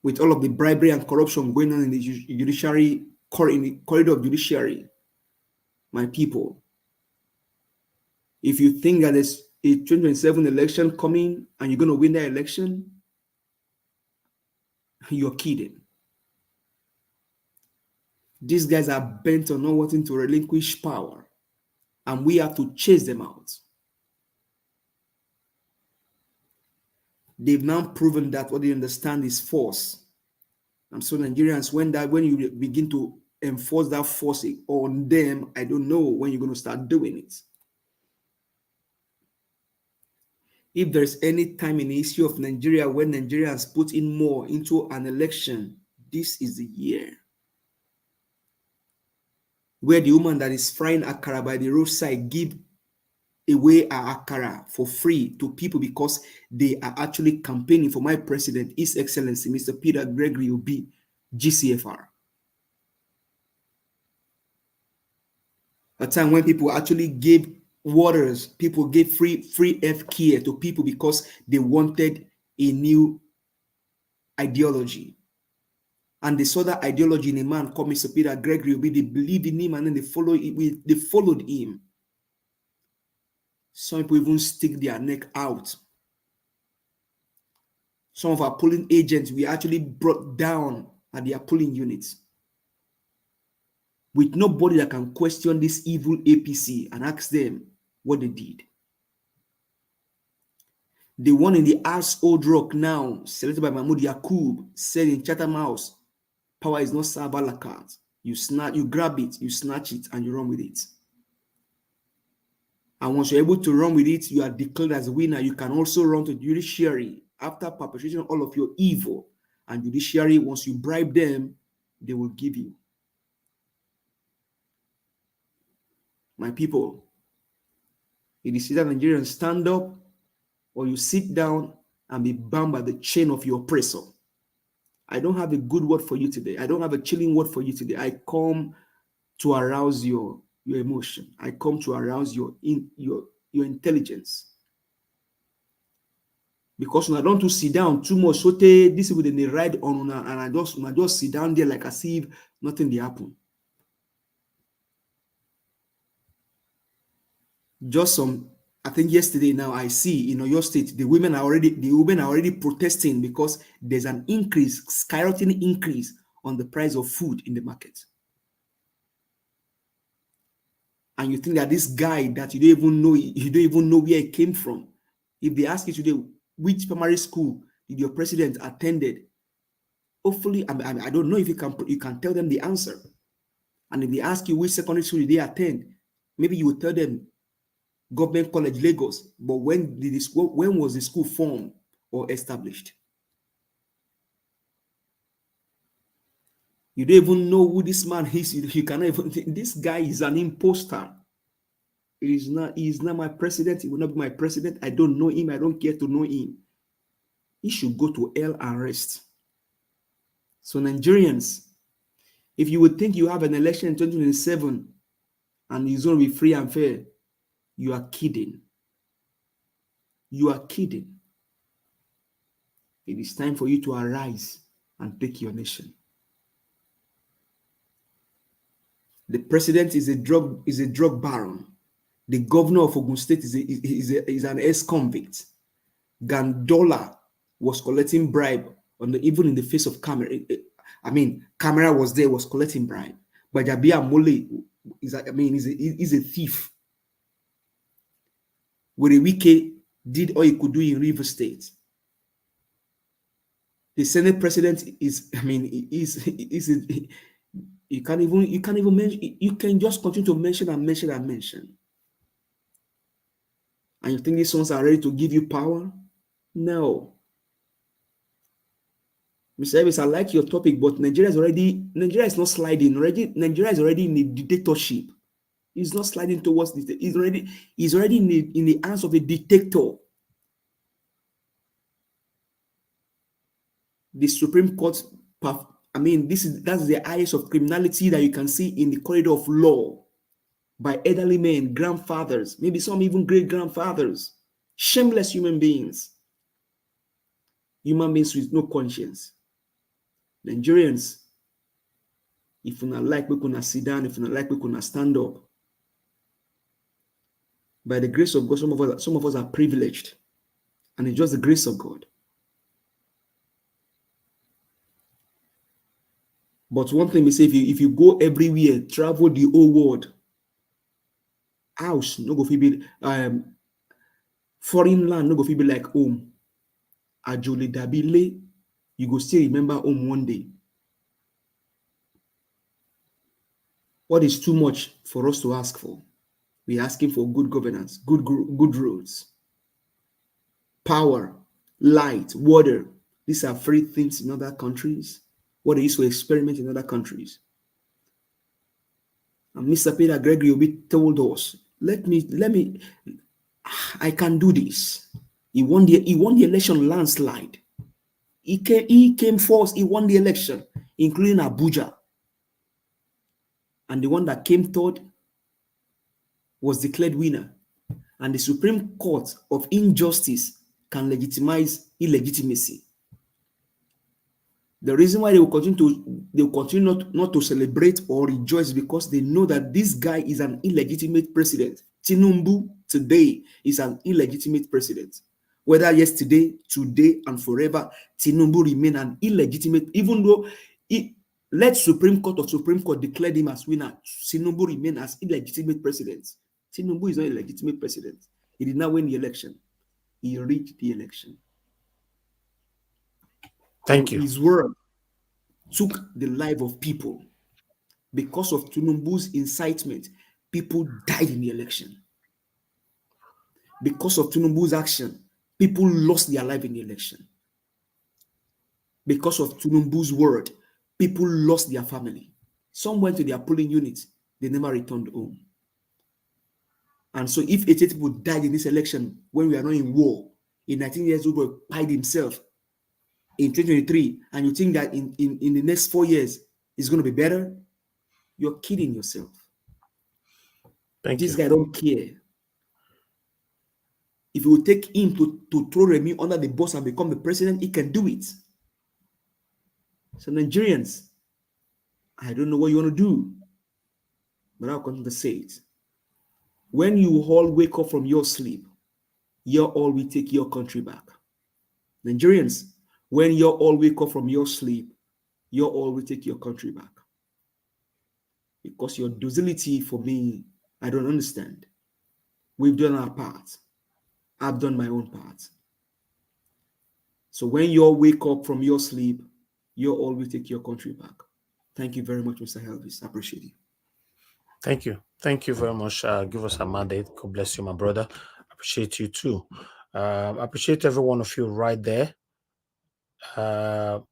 with all of the bribery and corruption going on in the judiciary, in the corridor of judiciary, my people, if you think that there's a 2027 election coming and you're going to win that election, you're kidding. These guys are bent on not wanting to relinquish power, and we have to chase them out. they've now proven that what they understand is force. And so Nigerians, when you begin to enforce that force on them, I don't know when you're going to start doing it. If there's any time in the history of Nigeria when Nigerians put in more into an election, this is the year. Where the woman that is frying akara by the roadside give away her akara for free to people because they are actually campaigning for my president, His Excellency, Mr. Peter Gregory Obi, GCFR. A time when people actually gave waters, people gave free healthcare to people because they wanted a new ideology. And they saw that ideology in a man called Mr. Peter Gregory Obi. They believed in him and then they followed him. Some people even stick their neck out. Some of our polling agents we actually brought down at their polling units, with nobody that can question this evil APC and ask them what they did. The one in the Ars Old Rock now, selected by Mahmoud Yakub, said in Chatham House, power is not served a la carte. You grab it, you snatch it, and you run with it. And once you're able to run with it, you are declared as a winner. You can also run to judiciary after perpetration all of your evil. And judiciary, once you bribe them, they will give you. My people, it is either Nigerians stand up or you sit down and be bound by the chain of your oppressor. I don't have a good word for you today. I don't have a chilling word for you today. I come to arouse your emotion. I come to arouse your intelligence. Because when I don't to sit down too much, so this is when they ride on and I just sit down there like as if nothing did happen. Just I think yesterday now I see in your state the women are already protesting because there's an skyrocketing increase on the price of food in the market. And you think that this guy that you don't even know where he came from. If they ask you today which primary school did your president attended, hopefully I don't know if you can tell them the answer. And if they ask you which secondary school did they attend, maybe you will tell them Government College Lagos. But when was the school formed or established? You don't even know who this man is. You cannot even think this guy is an imposter. He is not my president. He will not be my president. I don't know him. I don't care to know him. He should go to hell and rest. So Nigerians, if you would think you have an election in 2027 and it's going to be free and fair, you are kidding. You are kidding. It is time for you to arise and take your nation. The president is a drug baron. The governor of Ogun State is an ex-convict. Gandola was collecting bribe even in the face of camera. Camera was there, was collecting bribe. But Jabia Mole is a thief. Where Wike did all he could do in River State. The Senate president you can't even mention. You can just continue to mention and mention and mention. And you think these ones are ready to give you power? No. Mr. Evans, I like your topic, but Nigeria is not sliding. Nigeria is already in a dictatorship. He's not sliding towards this. He's already in the hands of a dictator. The Supreme Court, that's the highest of criminality that you can see in the corridor of law by elderly men, grandfathers, maybe some even great-grandfathers, shameless human beings with no conscience. Nigerians, if you not like, we can sit down. If you not like, we can stand up. By the grace of God, some of us are privileged, and it's just the grace of God. But one thing we say, if you go everywhere, travel the whole world, house no go be foreign land no go be like home. Ajole Dabile, you go still remember home one day. What is too much for us to ask for? We're asking for good governance, good roads, power, light, water. These are free things in other countries. What they used to experiment in other countries. And Mr. Peter Gregory Obi told us, let me, I can do this. He won the election landslide. He came first, he won the election, including Abuja. And the one that came third was declared winner. And the Supreme Court of Injustice can legitimize illegitimacy. The reason why they will continue not to celebrate or rejoice because they know that this guy is an illegitimate president. Tinubu today is an illegitimate president. Whether yesterday, today, and forever, Tinubu remain an illegitimate, even though let Supreme Court declared him as winner, Tinubu remain as illegitimate president. Tinubu is not a legitimate president. He did not win the election. He rigged the election. Thank you. His word took the life of people. Because of Tinubu's incitement, people died in the election. Because of Tinubu's action, people lost their life in the election. Because of Tinubu's word, people lost their family. Some went to their polling units. They never returned home. And so if 88 people died in this election when we are not in war, in 19 years old died himself in 2023, and you think that in the next 4 years it's going to be better, you're kidding yourself. This guy don't care. If you will take him to throw Remy under the bus and become the president, he can do it. So Nigerians, I don't know what you want to do, but I'll continue to say it. When you all wake up from your sleep, you all will take your country back. Nigerians, when you all wake up from your sleep, you all will take your country back. Because your docility for me, I don't understand. We've done our part. I've done my own part. So when you all wake up from your sleep, you all will take your country back. Thank you very much, Mr. Elvis. I appreciate you. Thank you. Thank you very much. Give us a mandate. God bless you, my brother. Appreciate you too. Appreciate every one of you right there.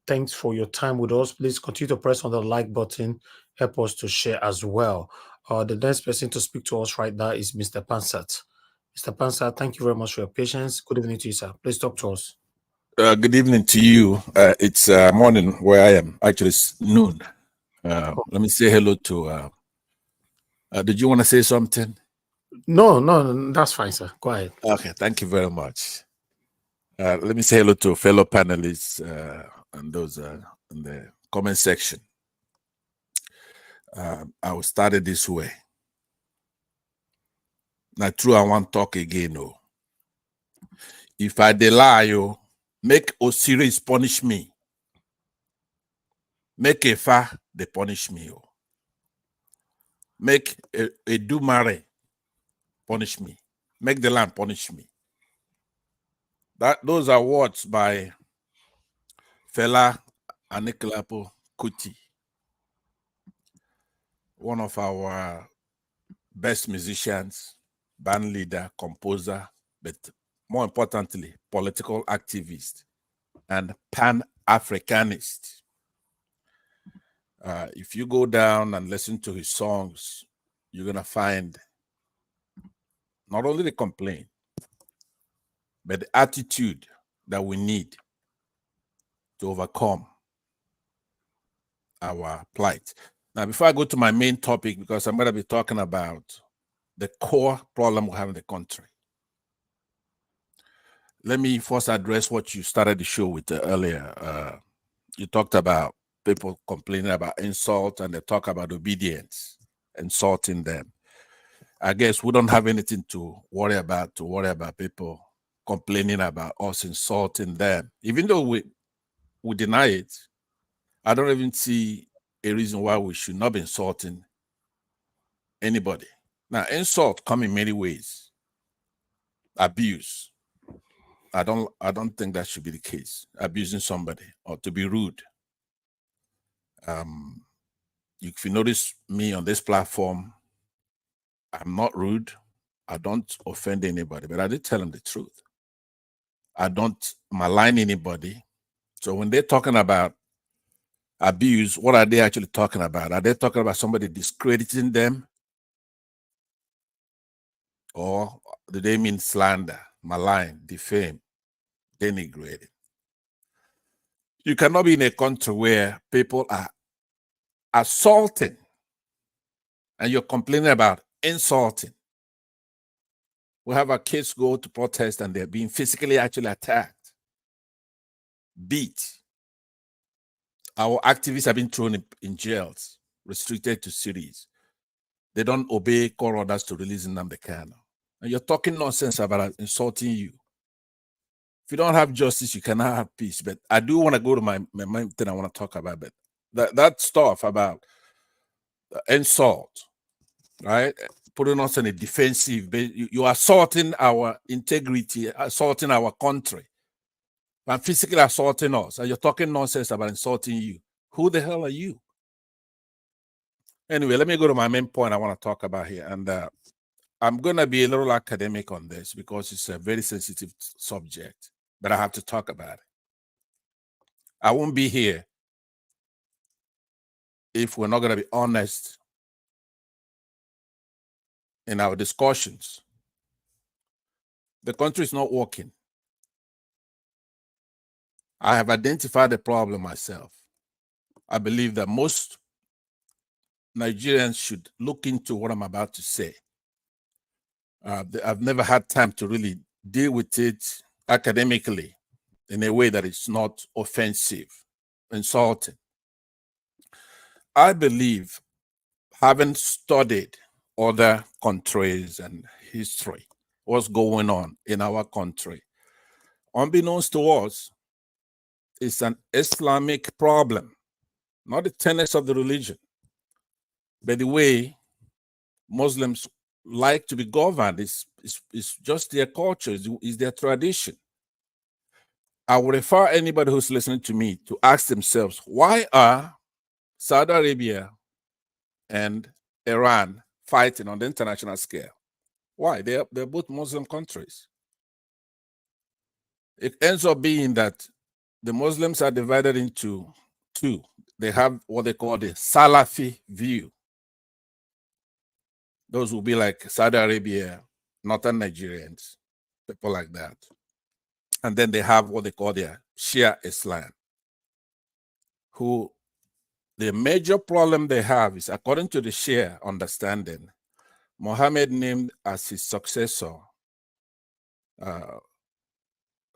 Thanks for your time with us. Please continue to press on the like button. Help us to share as well. The next person to speak to us right now is Mr. Pansat. Mr. Pansat, thank you very much for your patience. Good evening to you, sir. Please talk to us. Good evening to you. It's morning where I am. Actually, it's noon. Let me say hello to... did you want to say something? No, that's fine, sir. Go ahead. Okay, thank you very much. Let me say hello to fellow panelists and those in the comment section. I will start it this way. Now, true, I want to talk again. Oh. If I lie, make Osiris punish me. Make Efa, they punish me. Oh. Make a Dumare punish me. Make the land punish me. Those are words by Fela Anikulapo Kuti, one of our best musicians, band leader, composer, but more importantly, political activist and pan-Africanist. If you go down and listen to his songs, you're going to find not only the complaint, but the attitude that we need to overcome our plight. Now, before I go to my main topic, because I'm going to be talking about the core problem we have in the country, let me first address what you started the show with earlier. You talked about people complaining about insult, and they talk about obedience, insulting them. I guess we don't have anything to worry about people complaining about us insulting them. Even though we deny it, I don't even see a reason why we should not be insulting anybody. Now, insult come in many ways. Abuse. don't think that should be the case. Abusing somebody or to be rude. If you notice me on this platform, I'm not rude. I don't offend anybody, but I did tell them the truth. I don't malign anybody. So when they're talking about abuse, what are they actually talking about? Are they talking about somebody discrediting them? Or do they mean slander, malign, defame, denigrate? You cannot be in a country where people are assaulting and you're complaining about insulting. We have our kids go to protest and they're being physically actually attacked, beat. Our activists have been thrown in jails, restricted to cities. They don't obey court orders to release Nnamdi Kanu. And you're talking nonsense about insulting you. If you don't have justice, you cannot have peace. But I do want to go to my main thing I want to talk about. But that stuff about insult, right? Putting us in a defensive, you are assaulting our integrity, assaulting our country, and physically assaulting us. And you're talking nonsense about insulting you. Who the hell are you? Anyway, let me go to my main point I want to talk about here. And I'm going to be a little academic on this because it's a very sensitive subject, but I have to talk about it. I won't be here if we're not going to be honest in our discussions. The country is not working. I have identified the problem myself. I believe that most Nigerians should look into what I'm about to say. I've never had time to really deal with it academically in a way that it's not offensive, insulting. I believe, having studied other countries and history, what's going on in our country, unbeknownst to us, it's an Islamic problem, not the tenets of the religion, but the way Muslims like to be governed. It's just their culture, it's their tradition. I would refer anybody who's listening to me to ask themselves, why are Saudi Arabia and Iran fighting on the international scale? Why? They're both Muslim countries. It ends up being that the Muslims are divided into two. They have what they call the Salafi view. Those will be like Saudi Arabia, northern Nigerians, people like that. And then they have what they call their Shia Islam, who the major problem they have is, according to the Shia understanding, Muhammad named as his successor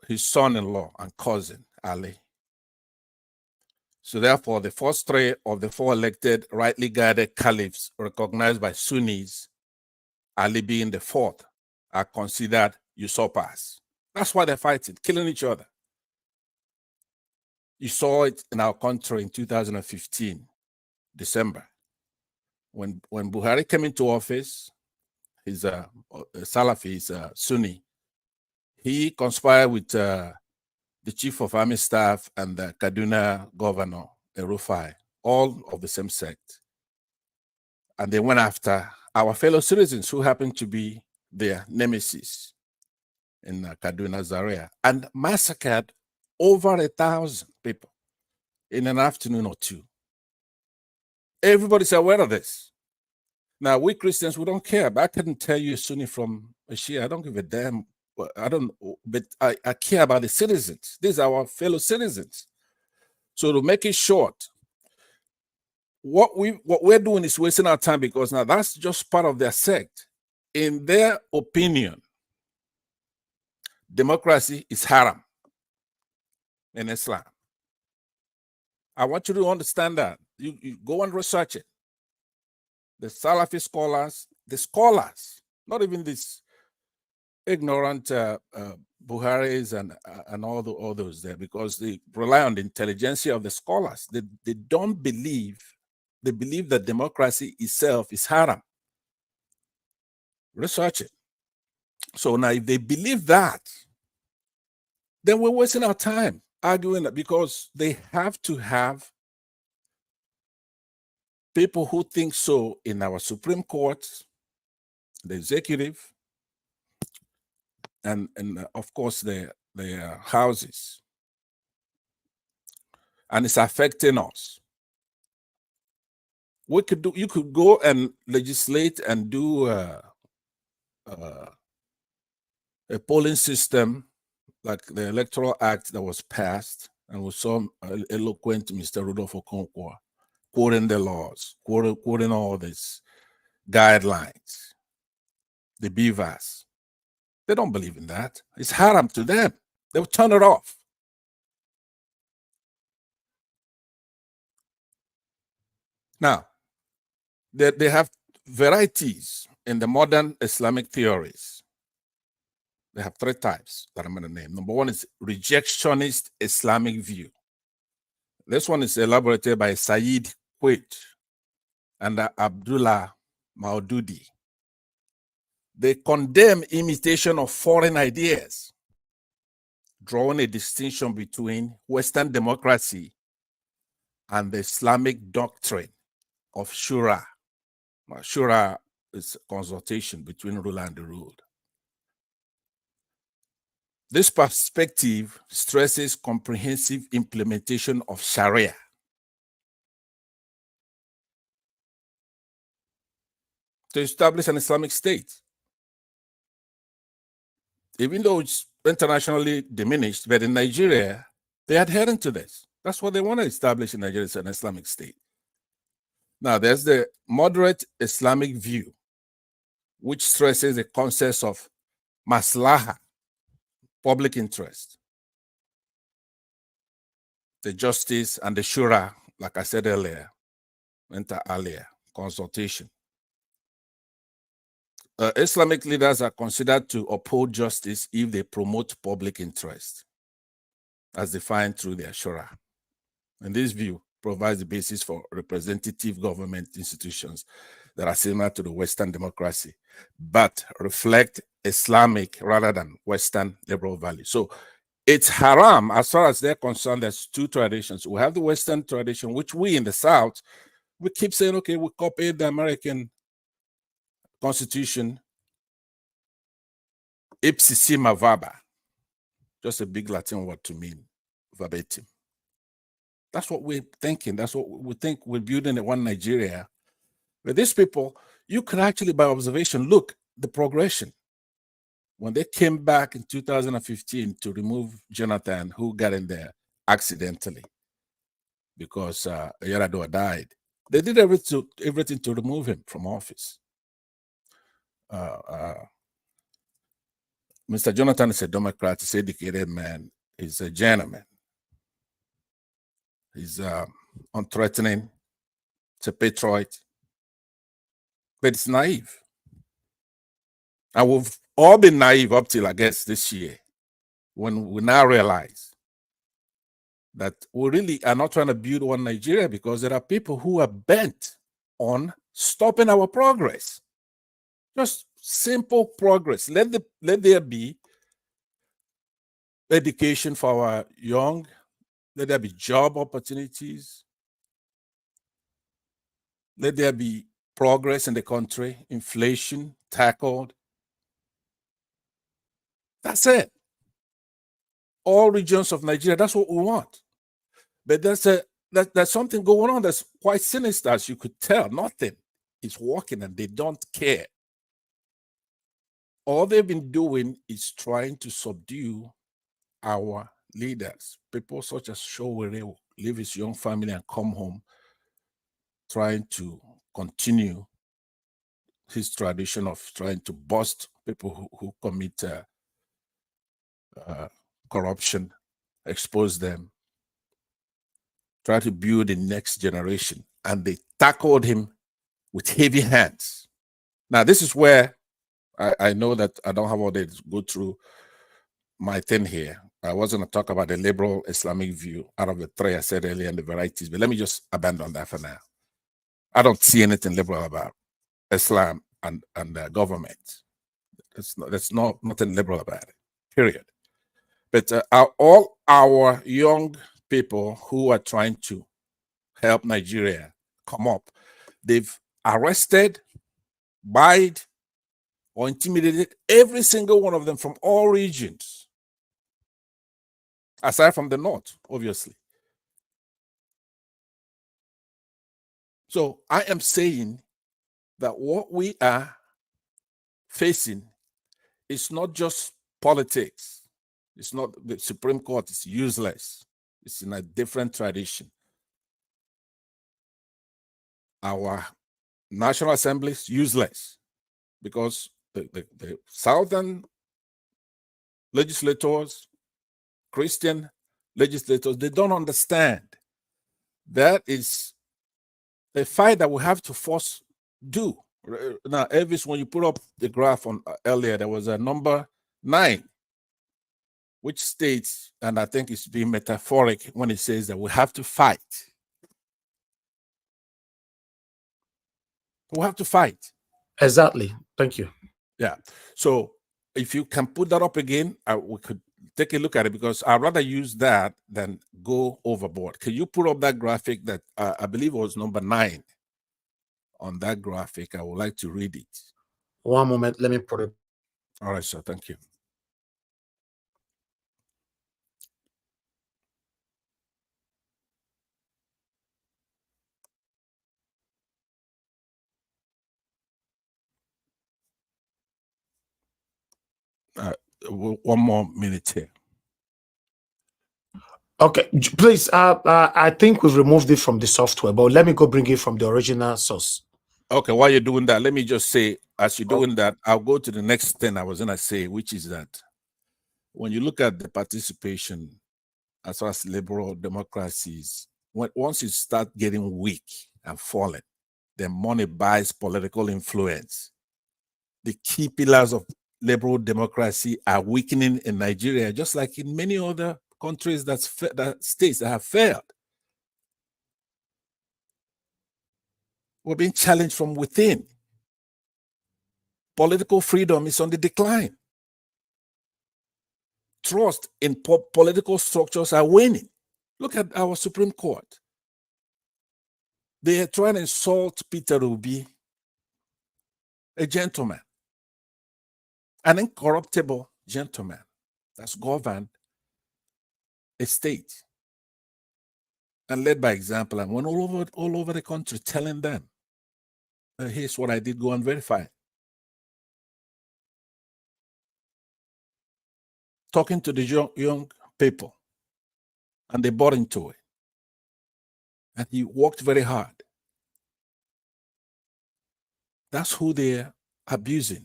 his son-in-law and cousin, Ali. So therefore, the first three of the four elected, rightly guided caliphs recognized by Sunnis, Ali being the fourth, are considered usurpers. That's why they're fighting, killing each other. You saw it in our country in 2015, December. When Buhari came into office, he's a Salafi, he's a Sunni. He conspired with the chief of army staff and the Kaduna governor, Erufai, all of the same sect. And they went after our fellow citizens who happened to be their nemesis in Kaduna, Zaria, and massacred over 1,000 people in an afternoon or two. Everybody's aware of this. Now, we Christians, we don't care. But I couldn't tell you a Sunni from a Shia. I don't give a damn. I don't, but I care about the citizens. These are our fellow citizens. So to make it short, what we're doing is wasting our time, because now that's just part of their sect. In their opinion, democracy is haram in Islam. I want you to understand that. You go and research it. The Salafi scholars, not even these ignorant Buharis and all the others there, because they rely on the intelligentsia of the scholars. They don't believe, they believe that democracy itself is haram. Research it. So now if they believe that, then we're wasting our time arguing that, because they have to have people who think so in our Supreme Court, the executive, and of course the houses. And it's affecting us. You could go and legislate and do a polling system like the Electoral Act that was passed, and we saw eloquent Mr. Rudolph Okonkwo quoting the laws, quoting all these guidelines, the beavers. They don't believe in that. It's haram to them. They'll turn it off. Now, they have varieties in the modern Islamic theories. They have three types that I'm going to name. Number one is rejectionist Islamic view. This one is elaborated by Sayyid Qutb and Abdullah Maududi. They condemn imitation of foreign ideas, drawing a distinction between Western democracy and the Islamic doctrine of Shura. Shura is consultation between ruler and the ruled. This perspective stresses comprehensive implementation of Sharia. To establish an Islamic state. Even though it's internationally diminished, but in Nigeria, they're adhering to this. That's what they want to establish in Nigeria, an Islamic state. Now, there's the moderate Islamic view, which stresses the concepts of maslaha, public interest, the justice, and the shura, like I said earlier, consultation. Islamic leaders are considered to uphold justice if they promote public interest, as defined through their shura. And this view provides the basis for representative government institutions that are similar to the Western democracy, but reflect Islamic rather than Western liberal values. So it's haram as far as they're concerned. There's two traditions. We have the Western tradition, which we in the South, we keep saying, okay, we copied the American Constitution, ipsissima verba, just a big Latin word to mean verbatim. That's what we're thinking. That's what we think we're building in one Nigeria. But these people, you can actually, by observation, look the progression. When they came back in 2015 to remove Jonathan, who got in there accidentally because Yaradua died, they did everything to remove him from office. Mr. Jonathan is a Democrat, he's an educated man, he's a gentleman. He's unthreatening, it's a patriot, but it's naive. And we've all been naive up till, I guess, this year, when we now realize that we really are not trying to build one Nigeria, because there are people who are bent on stopping our progress. Just simple progress. Let there be education for our young. Let there be job opportunities. Let there be progress in the country, inflation tackled. That's it. All regions of Nigeria, that's what we want. But there's something going on that's quite sinister, as you could tell. Nothing is working and they don't care. All they've been doing is trying to subdue our leaders. People such as Showere will leave his young family and come home, trying to continue his tradition of trying to bust people who commit corruption, expose them, try to build the next generation. And they tackled him with heavy hands. Now, this is where I know that I don't have all day to go through my thing here. I wasn't going to talk about the liberal Islamic view out of the three I said earlier and the varieties, but let me just abandon that for now. I don't see anything liberal about Islam and government. There's nothing liberal about it, period. But all our young people who are trying to help Nigeria come up, they've arrested, buyed, or intimidated every single one of them from all regions, aside from the north, obviously. So I am saying that what we are facing is not just politics. It's not the Supreme Court is useless. It's in a different tradition. Our National Assembly is useless because the Southern legislators, Christian legislators, they don't understand. That is a fight that we have to force do. Now, Elvis, when you put up the graph on earlier, there was a number 9, which states, and I think it's being metaphoric when it says that we have to fight. We have to fight. Exactly. Thank you. Yeah. So if you can put that up again, we could take a look at it, because I'd rather use that than go overboard. Can you put up that graphic that I believe was number 9 on that graphic? I would like to read it. One moment. Let me put it. All right, sir. Thank you. One more minute here. Okay, please. I think we've removed it from the software, but let me go bring it from the original source. Okay, while you're doing that, let me just say, as you're doing that, I'll go to the next thing I was going to say, which is that when you look at the participation as far as liberal democracies, once you start getting weak and falling, then money buys political influence. The key pillars of liberal democracy are weakening in Nigeria, just like in many other countries, states that have failed. We're being challenged from within. Political freedom is on the decline. Trust in political structures are waning. Look at our Supreme Court. They are trying to insult Peter Obi, a gentleman, an incorruptible gentleman that's governed a state and led by example, and went all over the country telling them, here's what I did, go and verify. Talking to the young people, and they bought into it. And he worked very hard. That's who they're abusing,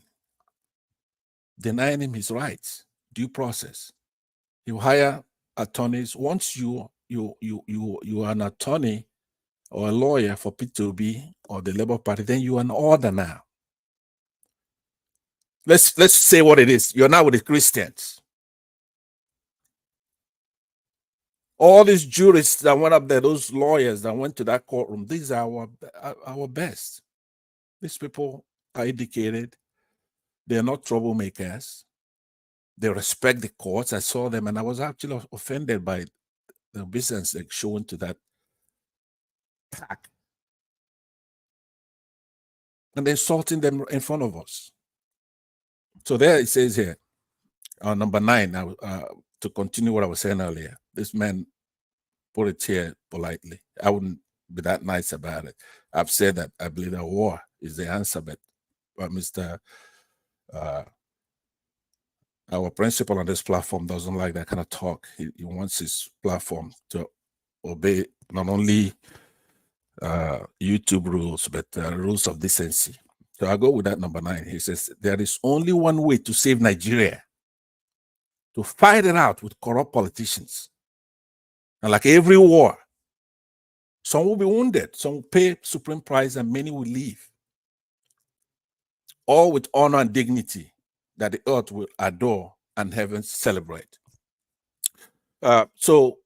denying him his rights, due process. You hire attorneys. Once you are an attorney or a lawyer for P2B or the Labour Party, then you are an order now. Let's say what it is. You're now with the Christians. All these jurists that went up there, those lawyers that went to that courtroom, these are our best. These people are educated. They're not troublemakers. They respect the courts. I saw them, and I was actually offended by the business they shown to that pack. And they're insulting them in front of us. So there it says here, on number 9, to continue what I was saying earlier, this man put it here politely. I wouldn't be that nice about it. I've said that I believe that war is the answer, but Mr. Our principal on this platform doesn't like that kind of talk. He wants his platform to obey not only YouTube rules, but rules of decency. So I'll go with that number 9. He says, there is only one way to save Nigeria: to fight it out with corrupt politicians. And like every war, some will be wounded, some will pay supreme price, and many will leave. All with honor and dignity that the earth will adore and heaven celebrate. So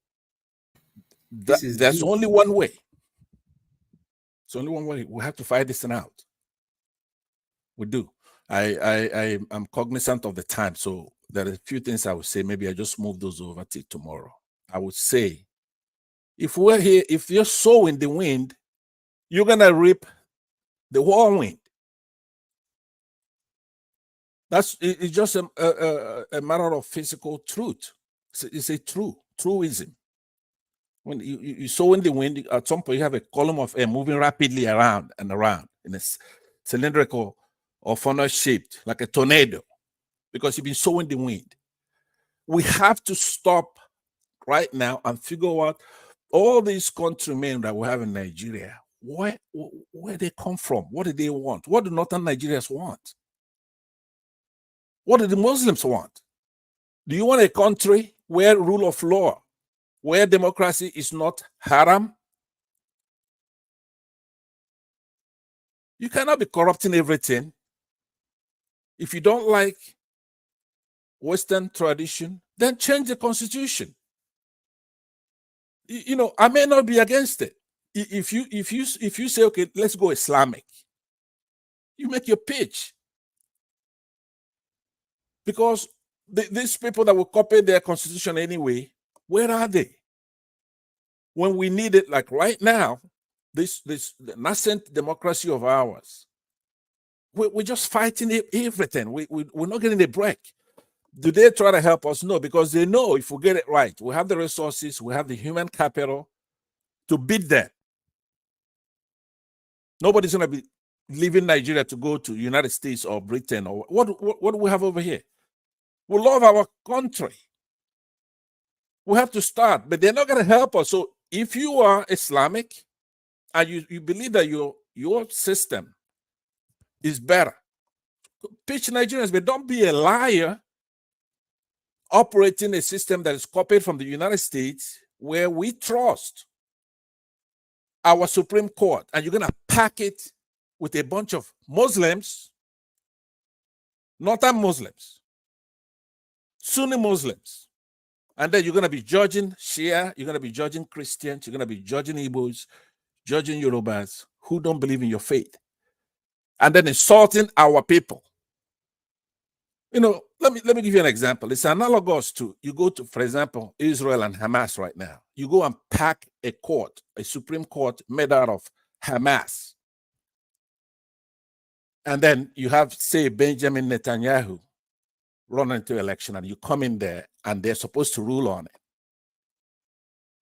there's only one way. It's only one way. We have to fight this thing out. We do. I'm cognizant of the time, so there are a few things I would say. Maybe I just move those over till tomorrow. I would say, if we're here, if you're sowing the wind, you're gonna reap the whirlwind. It's just a matter of physical truth. It's a truism. When you sow in the wind, at some point you have a column of air moving rapidly around and around in a cylindrical or funnel shaped, like a tornado, because you've been sowing the wind. We have to stop right now and figure out all these countrymen that we have in Nigeria, where they come from, what do they want? What do Northern Nigerians want? What do the Muslims want? Do you want a country where rule of law, where democracy is not haram? You cannot be corrupting everything. If you don't like Western tradition, then change the constitution. You know, I may not be against it. If you say, okay, let's go Islamic, you make your pitch. Because these people that will copy their constitution anyway, where are they? When we need it, like right now, this nascent democracy of ours, we're just fighting everything. We're not getting a break. Do they try to help us? No, because they know if we get it right, we have the resources, we have the human capital to beat them. Nobody's going to be leaving Nigeria to go to United States or Britain or what do we have over here? We love our country. We have to start, but they're not going to help us. So if you are Islamic and you believe that your system is better, pitch Nigerians, but don't be a liar operating a system that is copied from the United States where we trust our Supreme Court, and you're going to pack it with a bunch of Muslims, Northern Muslims, Sunni Muslims, and then you're going to be judging Shia, you're going to be judging Christians, you're going to be judging Igbos, judging Yorubas who don't believe in your faith, and then insulting our people. You know, let me give you an example. It's analogous to, you go to, for example, Israel and Hamas right now. You go and pack a court, a Supreme Court made out of Hamas. And then you have, say, Benjamin Netanyahu run into election, and you come in there and they're supposed to rule on it.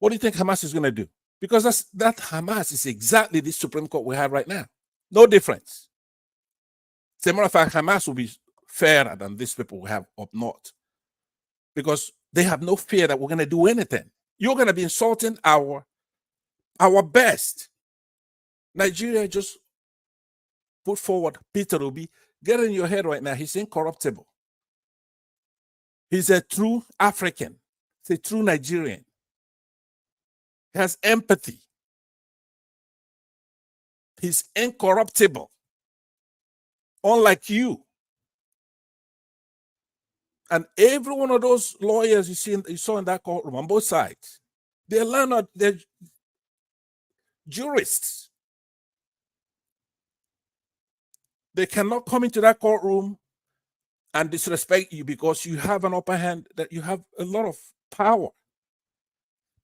What do you think Hamas is going to do? Because that Hamas is exactly the Supreme Court we have right now. No difference. As a matter of fact, Hamas will be fairer than these people we have up north, because they have no fear that we're going to do anything. You're going to be insulting our best. Nigeria just put forward Peter Obi. Get in your head right now. He's incorruptible. He's a true African. He's a true Nigerian. He has empathy. He's incorruptible. Unlike you. And every one of those lawyers you saw in that courtroom on both sides, they're learned, they're jurists. They cannot come into that courtroom and disrespect you because you have an upper hand, that you have a lot of power.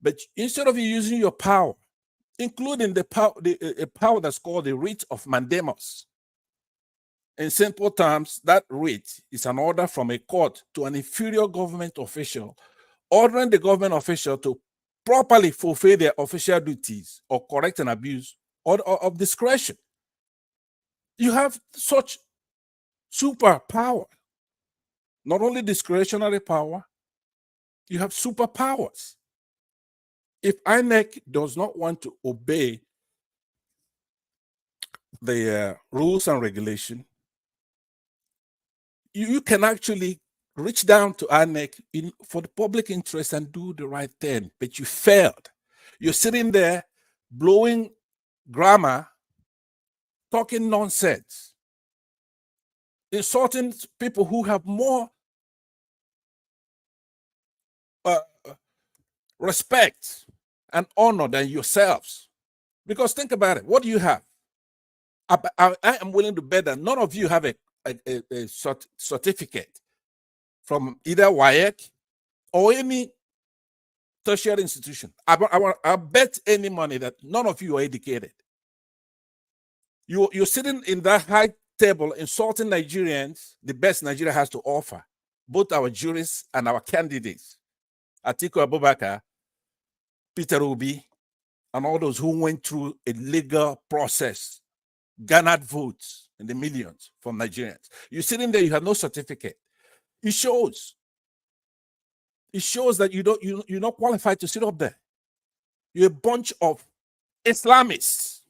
But instead of you using your power, including the power that's called the writ of mandamus, in simple terms, that writ is an order from a court to an inferior government official, ordering the government official to properly fulfill their official duties or correct an abuse or of discretion. You have such superpower, not only discretionary power, you have superpowers. If INEC does not want to obey the rules and regulation, you can actually reach down to INEC for the public interest and do the right thing, but you failed. You're sitting there blowing grammar, talking nonsense, insulting people who have more respect and honor than yourselves. Because think about it, what do you have? I am willing to bet that none of you have a certificate from either WAEC or any tertiary institution. I bet any money that none of you are educated. You're sitting in that high table insulting Nigerians, the best Nigeria has to offer, both our jurists and our candidates, Atiku Abubakar, Peter Obi, and all those who went through a legal process, garnered votes in the millions from Nigerians. You're sitting there, you have no certificate. It shows. It shows that you're not qualified to sit up there. You're a bunch of Islamists.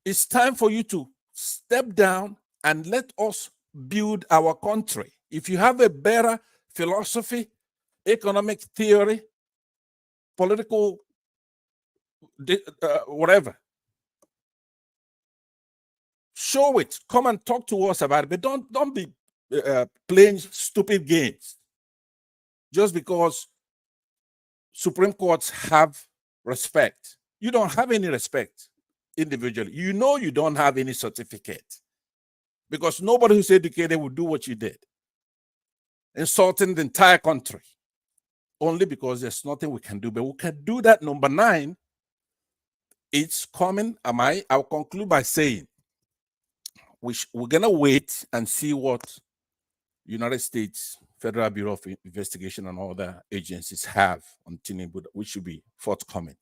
It's time for you to step down and let us build our country. If you have a better philosophy, economic theory, political, whatever, show it. Come and talk to us about it. But don't be playing stupid games just because Supreme Courts have respect. You don't have any respect individually. You know you don't have any certificate because nobody who's educated would do what you did, insulting the entire country, only because there's nothing we can do. But we can do that. Number 9, it's coming. I'll conclude by saying we're going to wait and see what United States Federal Bureau of Investigation and other agencies have on Tinubu, which should be forthcoming.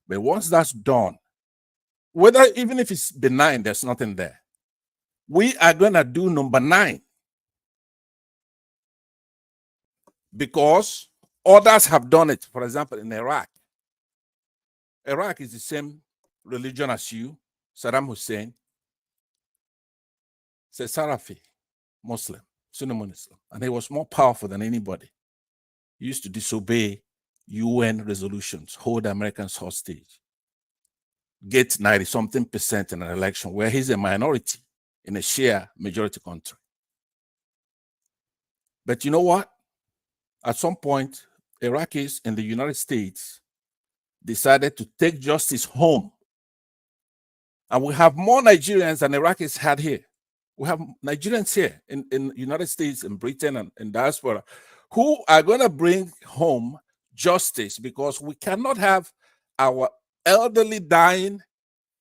But once that's done, even if it's benign, there's nothing there. We are going to do number 9 because others have done it. For example, in Iraq. Iraq is the same religion as you, Saddam Hussein, Salafi, Muslim, Sunni Muslim, and he was more powerful than anybody. He used to disobey UN resolutions, hold Americans hostage, get 90-something% in an election where he's a minority in a Shia majority country. But you know what? At some point, Iraqis in the United States decided to take justice home. And we have more Nigerians than Iraqis had here. We have Nigerians here in the United States, in Britain, and in Diaspora, who are going to bring home justice because we cannot have our elderly dying,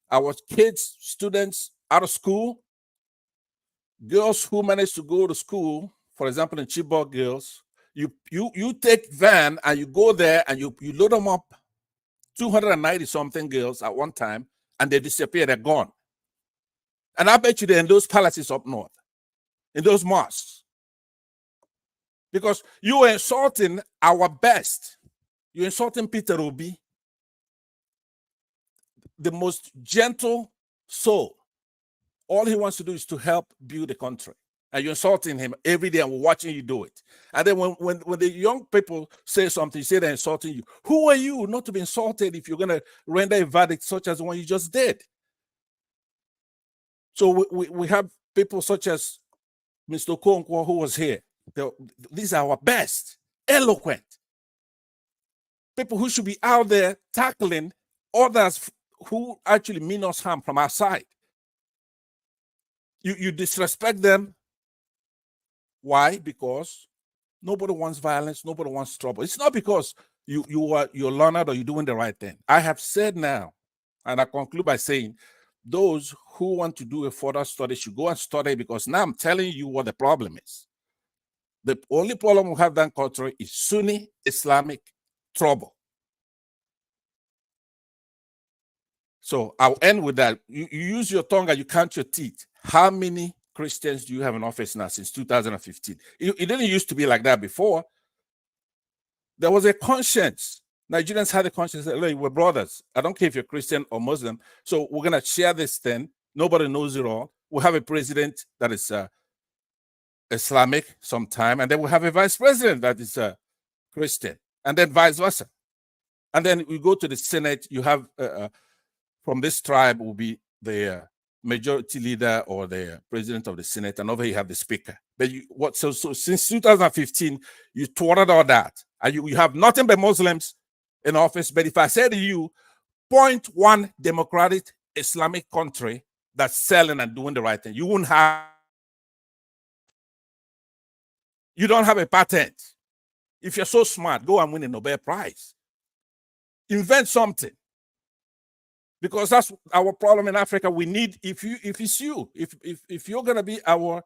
our kids, students out of school, girls who manage to go to school, for example, in Chibok girls, you take van and you go there and you load them up, 290-something girls at one time, and they disappear, they're gone. And I bet you they're in those palaces up north, in those mosques. Because you are insulting our best. You're insulting Peter Obi, the most gentle soul. All he wants to do is to help build the country. And you're insulting him every day and we're watching you do it. And then when the young people say something, you say they're insulting you. Who are you not to be insulted if you're going to render a verdict such as the one you just did? So we have people such as Mr. Okonkwo, who was here. These are our best, eloquent people who should be out there tackling others who actually mean us harm from our side. You disrespect them. Why? Because nobody wants violence, nobody wants trouble. It's not because you're learned or you're doing the right thing. I have said now, and I conclude by saying, those who want to do a further study should go and study, because now I'm telling you what the problem is. The only problem we have in that country is Sunni Islamic trouble. So I'll end with that. You use your tongue and you count your teeth. How many Christians do you have in office now since 2015? It didn't used to be like that before. There was a conscience. Nigerians had a conscience that, we're brothers. I don't care if you're Christian or Muslim. So we're going to share this thing. Nobody knows it all. We have a president that is Islamic sometime, and then we have a vice president that is Christian, and then vice versa. And then we go to the Senate. You have from this tribe will be the majority leader or the president of the Senate, and over here you have the speaker. But so since 2015, you thwarted all that, and you have nothing but Muslims in office. But if I say to you, point one democratic Islamic country that's selling and doing the right thing, you wouldn't have You don't have a patent. If you're so smart, go and win a Nobel Prize. Invent something. Because that's our problem in Africa. We need, if you're gonna be our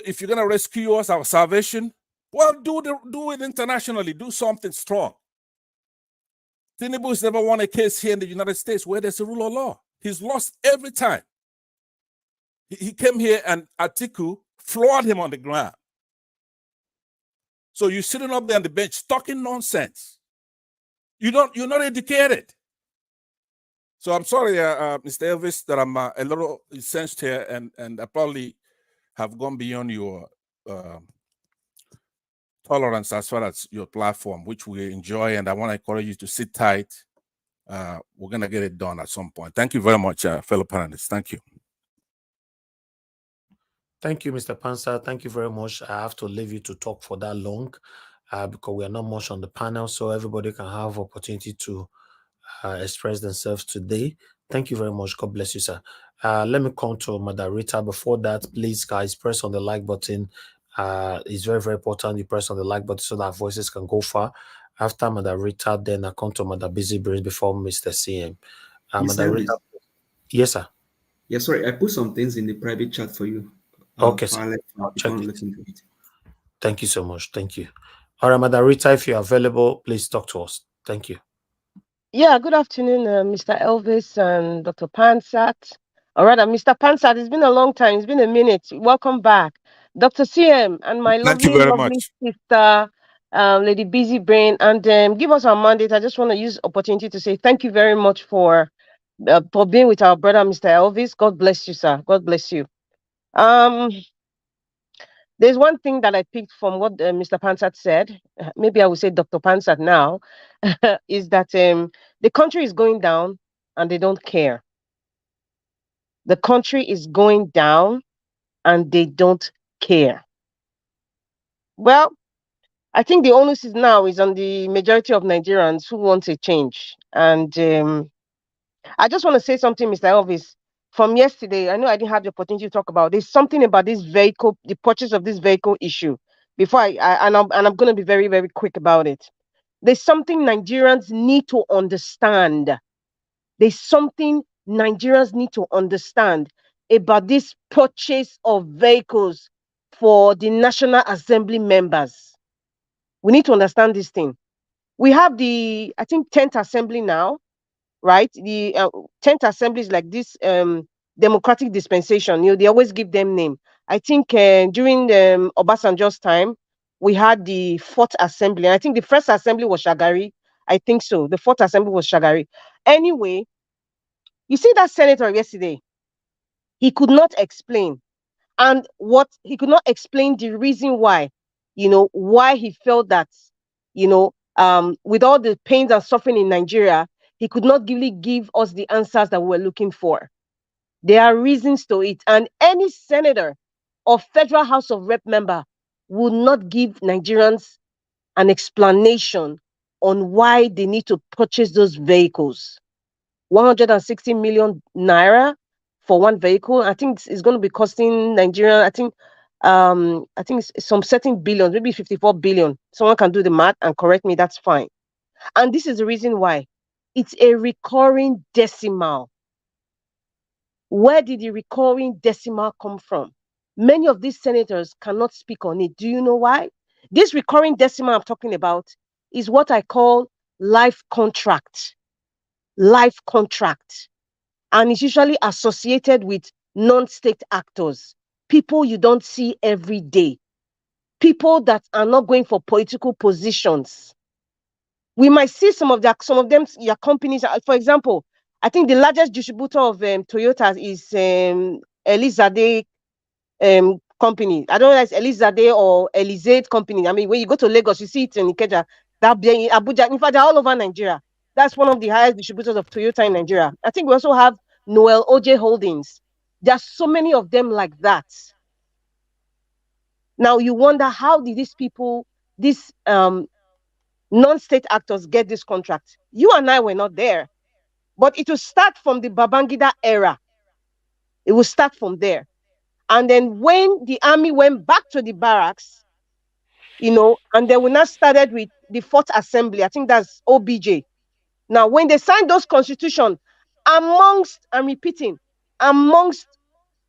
if you're gonna rescue us, our salvation, well, do it internationally. Do something strong. Tinubu has never won a case here in the United States where there's a rule of law. He's lost every time. He came here and Atiku floored him on the ground. So you're sitting up there on the bench talking nonsense. You're not educated. So I'm sorry, Mr. Elvis, that I'm a little incensed here, and I probably have gone beyond your tolerance as far as your platform, which we enjoy, and I want to encourage you to sit tight. We're going to get it done at some point. Thank you very much, fellow panelists. Thank you. Thank you, Mr. Pansa. Thank you very much. I have to leave you to talk for that long because we are not much on the panel, so everybody can have opportunity to express themselves today. Thank you very much. God bless you, sir. Let me come to Madam Rita. Before that, please, guys, press on the like button. It's very, very important you press on the like button so that voices can go far. After Madam Rita, then I come to Madam Busy Brains before Mr. CM. Madam Rita. Yes, sir. Yeah, sorry, I put some things in the private chat for you. Okay, sir. I'll check it. Thank you so much. Thank you. All right, Madam Rita, if you're available, please talk to us. Thank you. Yeah, good afternoon, Mr. Elvis and Dr. Pansat. All right, Mr. Pansat, it's been a long time. It's been a minute. Welcome back. Dr. CM and my lovely sister, Lady Busy Brain. And give us our mandate. I just want to use opportunity to say thank you very much for being with our brother, Mr. Elvis. God bless you, sir. God bless you. There's one thing that I picked from what Mr. Pansat said. Maybe I will say Dr. Pansat now, is that the country is going down and they don't care. The country is going down and they don't care. Well, I think the onus is now is on the majority of Nigerians who want a change. And I just want to say something, Mr. Elvis. From yesterday, I know I didn't have the opportunity to talk about. There's something about this vehicle, the purchase of this vehicle issue. Before I'm going to be very, very quick about it. There's something Nigerians need to understand. There's something Nigerians need to understand about this purchase of vehicles for the National Assembly members. We need to understand this thing. We have the, I think, 10th Assembly now, right? The 10th Assembly is like this democratic dispensation. They always give them name. I think during Obasanjo's time, we had the 4th Assembly. I think the first Assembly was Shagari. I think so. The 4th Assembly was Shagari. Anyway, you see that senator yesterday, he could not explain. And what he could not explain the reason why, why he felt that, with all the pains and suffering in Nigeria, he could not really give us the answers that we were looking for. There are reasons to it. And any senator or Federal House of Rep member will not give Nigerians an explanation on why they need to purchase those vehicles. 160 million naira for one vehicle. I think it's going to be costing Nigeria, I think it's some certain billions, maybe 54 billion. Someone can do the math and correct me, that's fine. And this is the reason why. It's a recurring decimal. Where did the recurring decimal come from? Many of these senators cannot speak on it. Do you know why? This recurring decimal I'm talking about is what I call life contract. Life contract. And it's usually associated with non-state actors, people you don't see every day, people that are not going for political positions. We might see some of them, your companies. For example, I think the largest distributor of Toyota is Elizade company. I don't know if it's Elizade or Elizade company. I mean, when you go to Lagos, you see it in Ikeja, that in Abuja. In fact, they're all over Nigeria. That's one of the highest distributors of Toyota in Nigeria. I think we also have Noel OJ Holdings. There are so many of them like that. Now you wonder, how did these people, these non-state actors, get this contract? You and I were not there, but it will start from the Babangida era. It will start from there. And then when the army went back to the barracks, and then we now started with the Fourth Assembly. I think that's OBJ. Now, when they signed those constitutions, I'm repeating, amongst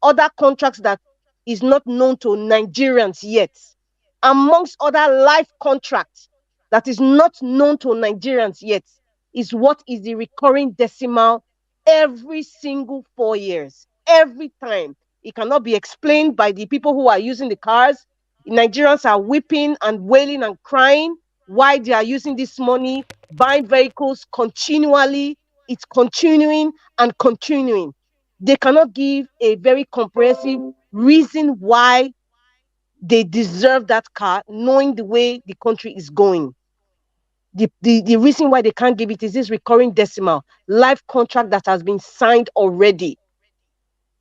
other contracts that is not known to Nigerians yet, amongst other life contracts that is not known to Nigerians yet, is what is the recurring decimal every single 4 years, every time. It cannot be explained by the people who are using the cars. Nigerians are weeping and wailing and crying why they are using this money, buying vehicles continually. It's continuing and continuing. They cannot give a very comprehensive reason why they deserve that car, knowing the way the country is going. The reason why they can't give it is this recurring decimal life contract that has been signed already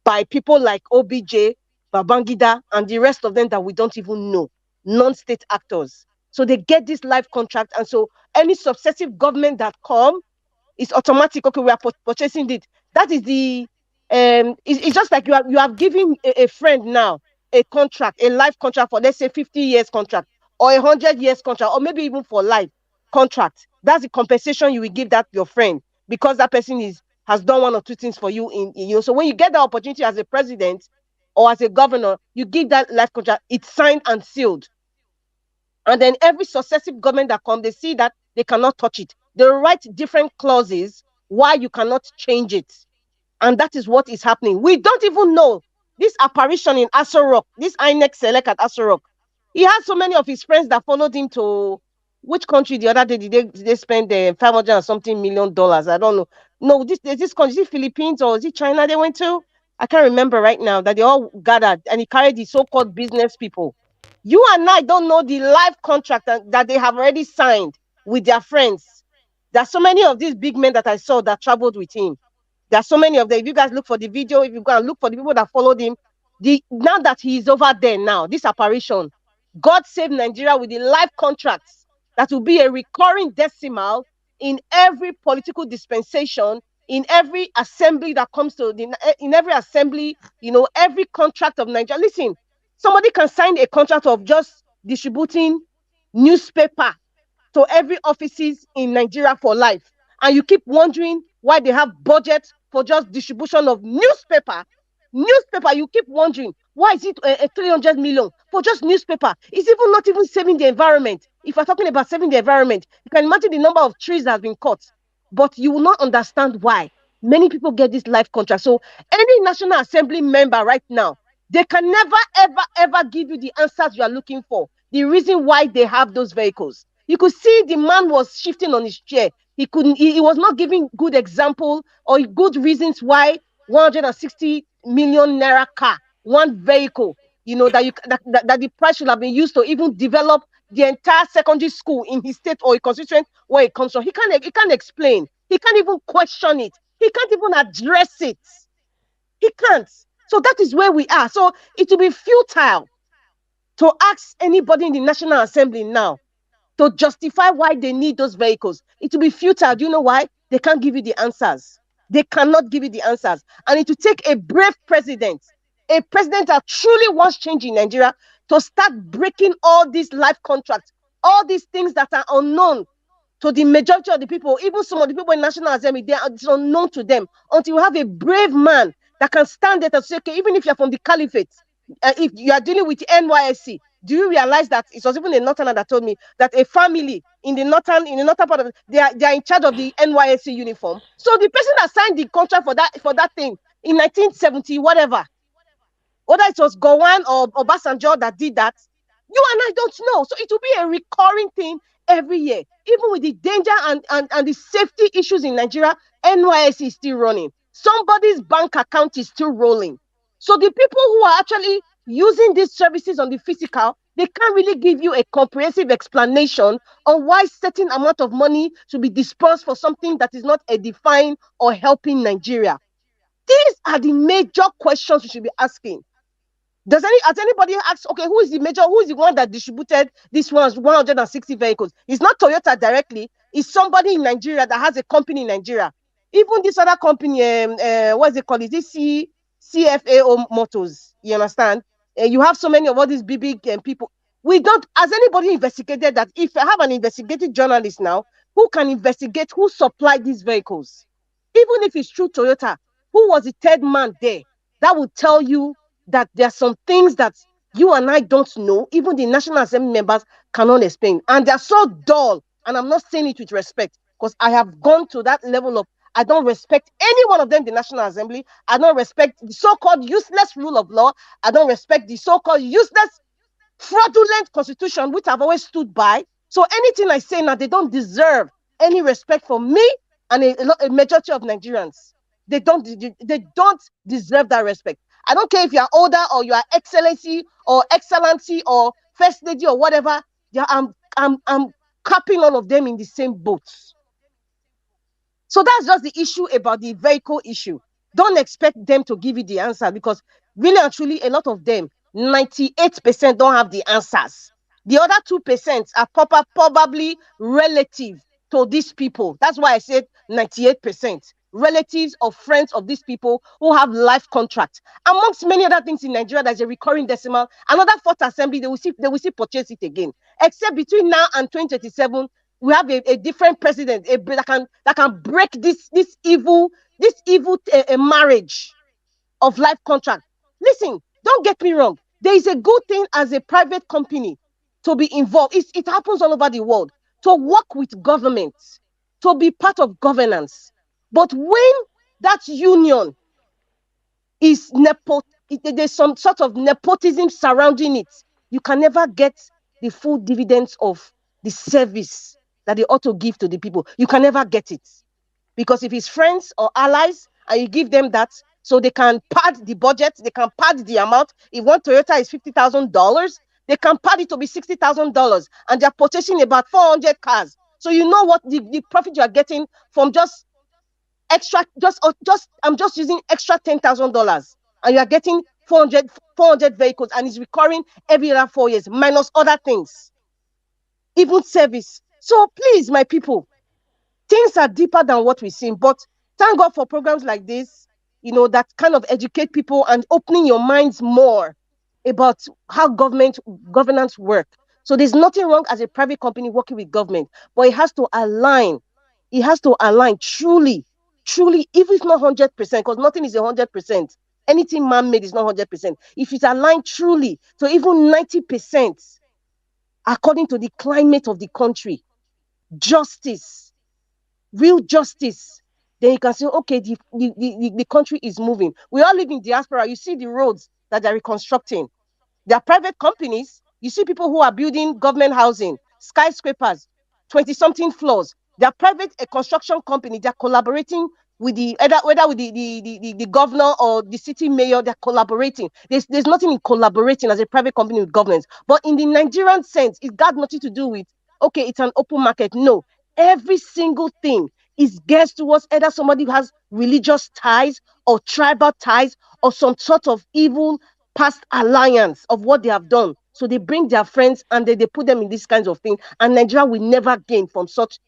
by people like OBJ, Babangida, and the rest of them that we don't even know, non-state actors. So they get this life contract, and so any successive government that come is automatic. Okay, we are purchasing it. That is the it's just like you have given a friend now a contract, a life contract for, let's say, 50 years contract, or 100 years contract, or maybe even for life contract. That's the compensation you will give that your friend, because that person has done one or two things for you in. So when you get the opportunity as a president or as a governor, you give that life contract. It's signed and sealed. And then every successive government that comes, they see that they cannot touch it. They write different clauses why you cannot change it. And that is what is happening. We don't even know this apparition in Aso Rock, this INEC select at Aso Rock. He had so many of his friends that followed him to which country the other day did they spend $500 and something million? I don't know. No, this country, is it Philippines or is it China they went to? I can't remember right now, that they all gathered and he carried the so-called business people. You and I don't know the life contract that they have already signed with their friends. There are so many of these big men that I saw that traveled with him. There are so many of them. If you guys look for the video, if you go and look for the people that followed him, now that he is over there now, this apparition, God save Nigeria with the life contracts that will be a recurring decimal in every political dispensation, in every assembly that comes to in every assembly, every contract of Nigeria. Listen, somebody can sign a contract of just distributing newspaper to every offices in Nigeria for life. And you keep wondering why they have budget for just distribution of newspaper. You keep wondering, why is it a 300 million for just newspaper? It's even not even saving the environment. If we're talking about saving the environment, you can imagine the number of trees that have been cut. But you will not understand why many people get this life contract. So any National Assembly member right now, they can never, ever, ever give you the answers you are looking for. The reason why they have those vehicles. You could see the man was shifting on his chair. He was not giving good example or good reasons why 160 million naira car, one vehicle, that the price should have been used to even develop the entire secondary school in his state or a constituent where it comes from. He can't explain. He can't even question it. He can't even address it. He can't. So that is where we are. So it will be futile to ask anybody in the National Assembly now to justify why they need those vehicles. It will be futile. Do you know why? They can't give you the answers. They cannot give you the answers. And it will take a brave president, a president that truly wants change in Nigeria, to start breaking all these life contracts, all these things that are unknown to the majority of the people, even some of the people in National Assembly, it's unknown to them, until you have a brave man that can stand there and say, okay, even if you're from the caliphate, if you are dealing with NYSC, do you realize that it was even a northerner that told me that a family in the northern part of they are in charge of the NYSC uniform. So the person that signed the contract for that thing in 1970, whatever, whether it was Gowon or Obasanjo that did that, you and I don't know. So it will be a recurring thing every year. Even with the danger and the safety issues in Nigeria, NYSC is still running. Somebody's bank account is still rolling. So the people who are actually using these services on the physical, they can't really give you a comprehensive explanation on why certain amount of money should be dispersed for something that is not edifying or helping Nigeria. These are the major questions we should be asking. Has anybody asked, okay, who is the one that distributed these 160 vehicles? It's not Toyota directly. It's somebody in Nigeria that has a company in Nigeria. Even this other company, what is it called? Is this CFAO motors. You understand? You have so many of all these big people. We don't, has anybody investigated that? If I have an investigative journalist now who can investigate who supplied these vehicles, even if it's true Toyota, who was the third man there, that will tell you that there are some things that you and I don't know, even the National Assembly members cannot explain. And they're so dull. And I'm not saying it with respect, because I have gone to that level of, I don't respect any one of them, the National Assembly. I don't respect the so-called useless rule of law. I don't respect the so-called useless fraudulent constitution, which I've always stood by. So anything I say now, they don't deserve any respect from me and a majority of Nigerians. They don't deserve that respect. I don't care if you are older or you are excellency or excellency or first lady or whatever. Yeah, I'm capping all of them in the same boat. So that's just the issue about the vehicle issue. Don't expect them to give you the answer, because really and truly, a lot of them, 98% don't have the answers. The other 2% are probably relative to these people. That's why I said 98%. Relatives or friends of these people who have life contracts. Amongst many other things in Nigeria, there's a recurring decimal. Another fourth assembly, they will see purchase it again. Except between now and 2037, we have a different president that can break this evil marriage of life contract. Listen, don't get me wrong. There is a good thing as a private company to be involved. It happens all over the world, to work with governments, to be part of governance. But when that union is there's some sort of nepotism surrounding it, you can never get the full dividends of the service that they ought to give to the people. You can never get it. Because if it's friends or allies and you give them that, so they can pad the budget, they can pad the amount. If one Toyota is $50,000, they can pad it to be $60,000, and they're purchasing about 400 cars. So you know what the profit you are getting from just extra, I'm just using extra $10,000, and you are getting 400 vehicles, and it's recurring every other 4 years, minus other things, even service. So please, my people, things are deeper than what we've seen. But thank God for programs like this, that kind of educate people and opening your minds more about how governance work. So there's nothing wrong as a private company working with government, but it has to align. It has to align truly, if it's not 100%, because nothing is 100%. Anything man-made is not 100%. If it's aligned truly to even 90%, according to the climate of the country, justice, real justice, then you can say, okay, the country is moving. We all live in diaspora. You see the roads that they're reconstructing. They are private companies. You see people who are building government housing, skyscrapers, 20-something floors. They are private construction company. They're collaborating with whether with the governor or the city mayor. They're collaborating. There's nothing in collaborating as a private company with governments. But in the Nigerian sense, it got nothing to do with, okay, it's an open market. No, every single thing is geared towards either somebody who has religious ties or tribal ties or some sort of evil past alliance of what they have done. So they bring their friends and they put them in these kinds of things. And Nigeria will never gain from such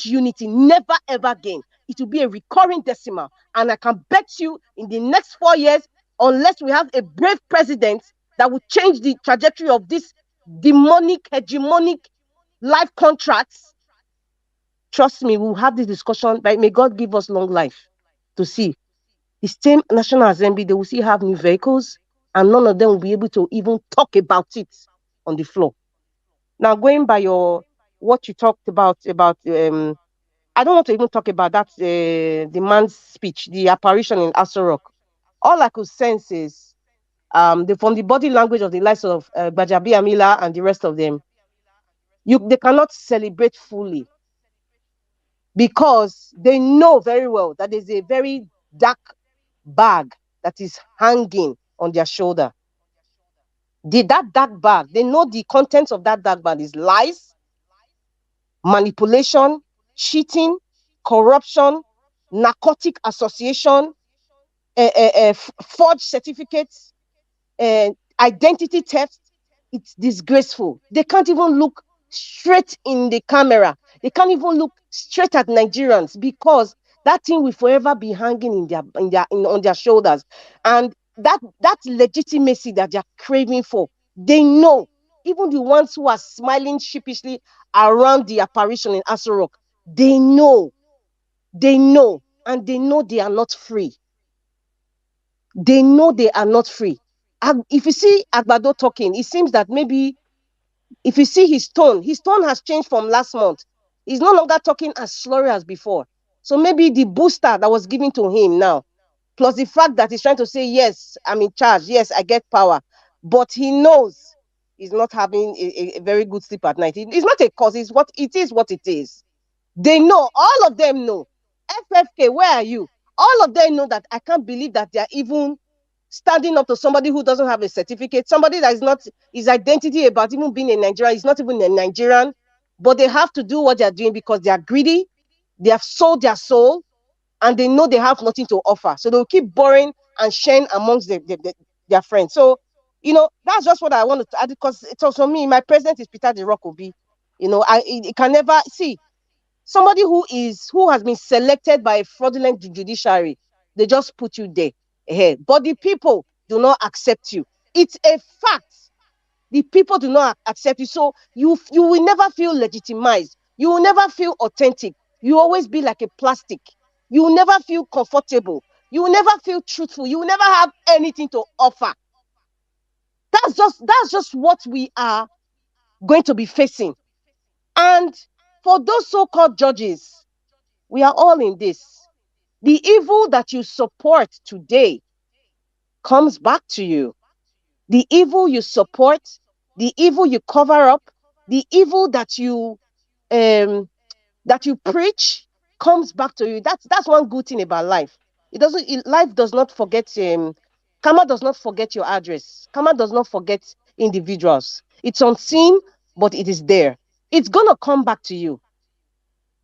unity. Never ever gain. It will be a recurring decimal. And I can bet you in the next 4 years, unless we have a brave president that will change the trajectory of this demonic, hegemonic life contracts, trust me, we'll have this discussion. But may God give us long life to see. The same National Assembly, they will still have new vehicles, and none of them will be able to even talk about it on the floor. Now, going by what you talked about, I don't want to even talk about that, the man's speech, the apparition in Aso Rock. All I could sense is, from the body language of the likes of Gbajabi Amila and the rest of them, they cannot celebrate fully, because they know very well that there's a very dark bag that is hanging on their shoulder. That dark bag, they know the contents of that dark bag is lies, manipulation, cheating, corruption, narcotic association, forged certificates, identity theft. It's disgraceful. They can't even look straight in the camera. They can't even look straight at Nigerians, because that thing will forever be hanging on their shoulders. And that legitimacy that they're craving for. They know, even the ones who are smiling sheepishly around the apparition in Aso Rock, they know, and they know they are not free. They know they are not free. And if you see Agbado talking, it seems that maybe if you see his tone has changed from last month. He's no longer talking as slurry as before. So maybe the booster that was given to him now, plus the fact that he's trying to say, yes, I'm in charge, yes, I get power, but he knows he's not having a very good sleep at night. It's not a cause, it's what it is, what it is. They know, all of them know. FFK, where are you? All of them know that I can't believe that they're even standing up to somebody who doesn't have a certificate, somebody that is not, his identity about even being a Nigerian, is not even a Nigerian, but they have to do what they're doing because they are greedy, they have sold their soul, and they know they have nothing to offer. So they'll keep borrowing and sharing amongst their friends. So, that's just what I wanted to add, because it's also me, my president is Peter the Rock Obi. I can never see somebody who has been selected by a fraudulent judiciary. They just put you there. But the people do not accept you. It's a fact. The people do not accept you. So you will never feel legitimized. You will never feel authentic. You always be like a plastic. You will never feel comfortable. You will never feel truthful. You will never have anything to offer. That's just what we are going to be facing. And for those so-called judges, we are all in this. The evil that you support today comes back to you. The evil you support, the evil you cover up, the evil that you preach comes back to you. That's one good thing about life. Life does not forget. Karma does not forget your address. Karma does not forget individuals. It's unseen, but it is there. It's gonna come back to you.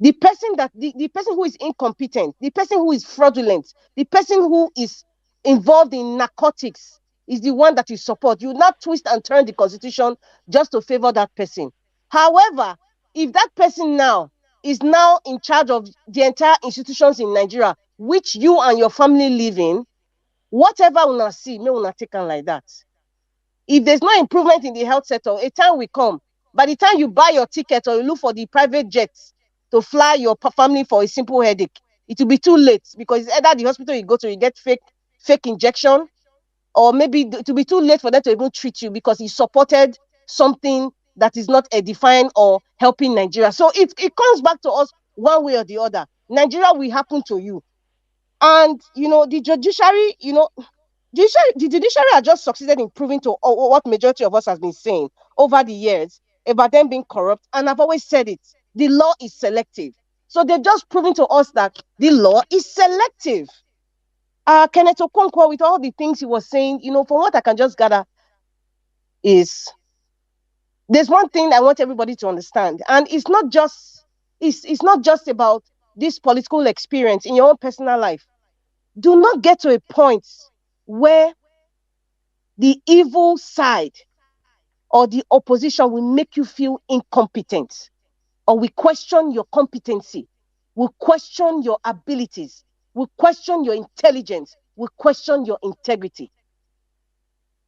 The person the person who is incompetent, the person who is fraudulent, the person who is involved in narcotics is the one that you support. You not twist and turn the constitution just to favor that person. However, if that person now is now in charge of the entire institutions in Nigeria, which you and your family live in, whatever una see, may una take on like that. If there's no improvement in the health sector, a time will come. By the time you buy your ticket or you look for the private jets to fly your family for a simple headache, it will be too late, because it's either the hospital you go to, you get fake injection, or maybe it will be too late for them to even treat you because you supported something that is not edifying or helping Nigeria. So it comes back to us one way or the other. Nigeria will happen to you. And, the judiciary, the judiciary has just succeeded in proving to what majority of us has been saying over the years about them being corrupt. And I've always said it, the law is selective. So they've just proven to us that the law is selective. Kenneth Okonkwo, with all the things he was saying, from what I can just gather, is there's one thing I want everybody to understand, and it's not just about this political experience in your own personal life. Do not get to a point where the evil side or the opposition will make you feel incompetent, or we question your competency, we question your abilities, we question your intelligence, we question your integrity.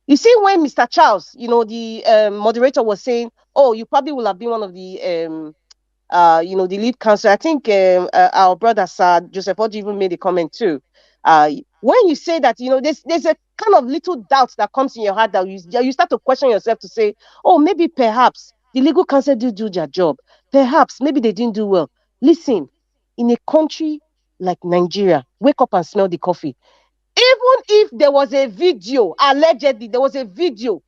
You see, when Mr. Charles, the moderator was saying, oh, you probably will have been one of the the lead counsel. I think our brother Sir Joseph Oji even made a comment too. When you say that, there's a kind of little doubt that comes in your heart that you start to question yourself to say, oh, maybe perhaps the legal counsel did do their job. Perhaps maybe they didn't do well. Listen, in a country like Nigeria, wake up and smell the coffee. Even if there was a video, allegedly there was a video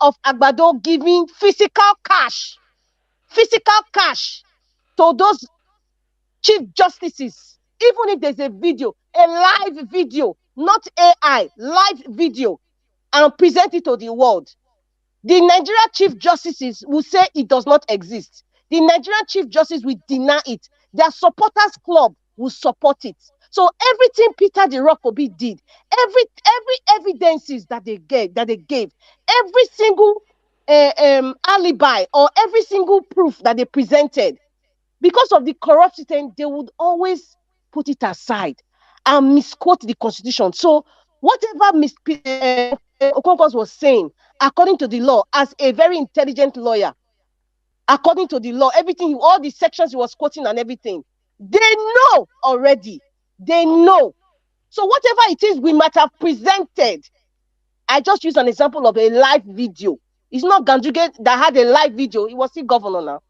of Agbado giving physical cash to those chief justices, even if there's a video, a live video, not AI, live video, and present it to the world, the Nigeria chief justices will say it does not exist. The Nigerian chief justice will deny it. Their supporters club will support it. So everything Peter the Rock Obi did, every evidences that they gave, every single alibi or every single proof that they presented, because of the corrupt system, they would always put it aside and misquote the constitution. So whatever Okonkwo was saying, according to the law, as a very intelligent lawyer, according to the law, everything, all the sections he was quoting and everything, they know already. They know. So whatever it is we might have presented, I just use an example of a live video. It's not Ganduge that had a live video. He was still governor now.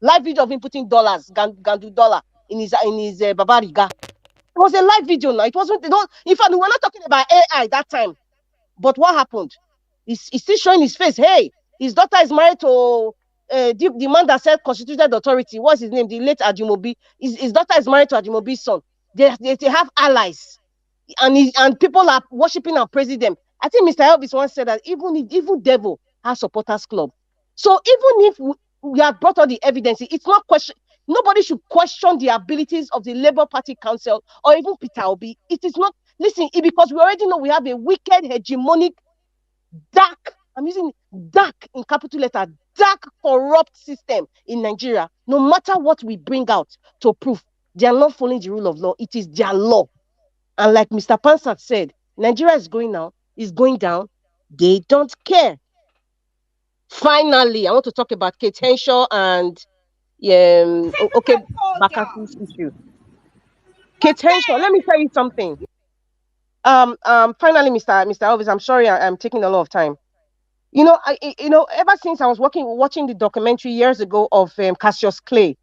Live video of him putting dollars, Gandu dollar in his Babariga. It was a live video now. It wasn't. In fact, we were not talking about AI that time. But what happened? He's still showing his face. Hey, his daughter is married to the man that said constituted authority. What's his name? The late Ajimobi. His daughter is married to Ajimobi's son. They have allies, and people are worshiping and praising them. I think Mr. Elvis once said that even devil has supporters club. So even if we have brought all the evidence, it's not question. Nobody should question the abilities of the Labour Party Council or even Peter Obi. It is not. Listen, because we already know we have a wicked, hegemonic, dark, I'm using dark in capital letter, dark, corrupt system in Nigeria. No matter what we bring out to prove, they are not following the rule of law. It is their law. And like Mr. Pansat said, Nigeria is going down. They don't care. Finally, I want to talk about Kate Henshaw and Bakashi's issue. Kate Henshaw, let me tell you something. Finally, Mr. Elvis, I'm sorry I'm taking a lot of time. Ever since I was watching the documentary years ago of Cassius Clay,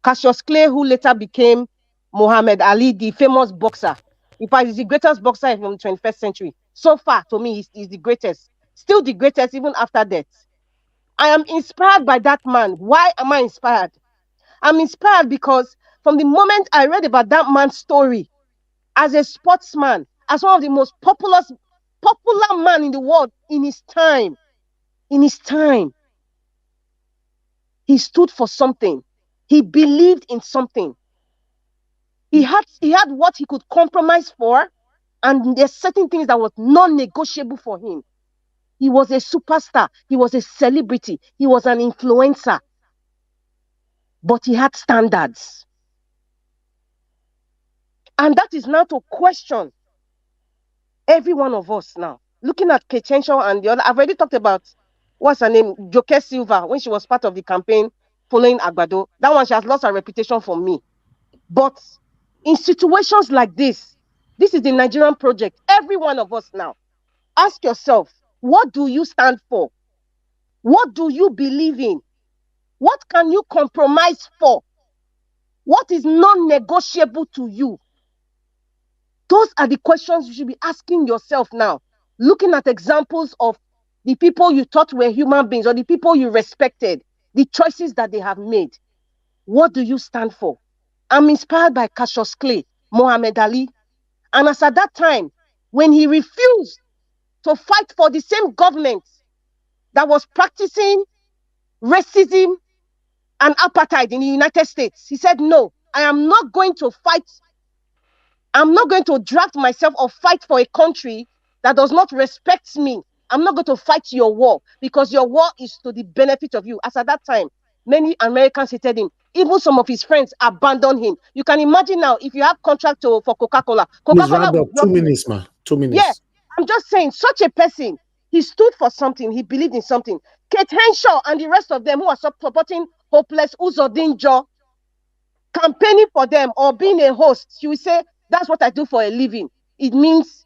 who later became Muhammad Ali, the famous boxer. In fact, he's the greatest boxer in the 21st century. So far, to me, he's the greatest. Still the greatest, even after death. I am inspired by that man. Why am I inspired? I'm inspired because from the moment I read about that man's story as a sportsman, as one of the most popular man in the world in his time, he stood for something. He believed in something. He had what he could compromise for, and there's certain things that was non-negotiable for him. He was a superstar. He was a celebrity. He was an influencer. But he had standards. And that is now to question every one of us now. Looking at Kate Henshaw and the other, I've already talked about, what's her name? Joke Silva, when she was part of the campaign following Agbado. That one, she has lost her reputation for me. But in situations like this is the Nigerian project. Every one of us now, ask yourself, what do you stand for? What do you believe in? What can you compromise for? What is non-negotiable to you? Those are the questions you should be asking yourself now. Looking at examples of the people you thought were human beings or the people you respected, the choices that they have made. What do you stand for? I'm inspired by Cassius Clay, Muhammad Ali. And as at that time, when he refused to fight for the same government that was practicing racism and apartheid in the United States, he said, no, I am not going to fight. I'm not going to draft myself or fight for a country that does not respect me. I'm not going to fight your war because your war is to the benefit of you. As at that time, many Americans hated him. Even some of his friends abandoned him. You can imagine now if you have contract for Coca-Cola. Coca-Cola will 2 minutes, ma. 2 minutes. Yeah, I'm just saying, such a person, he stood for something. He believed in something. Kate Henshaw and the rest of them who are supporting hopeless Uzodinjo, campaigning for them or being a host, she will say, that's what I do for a living. It means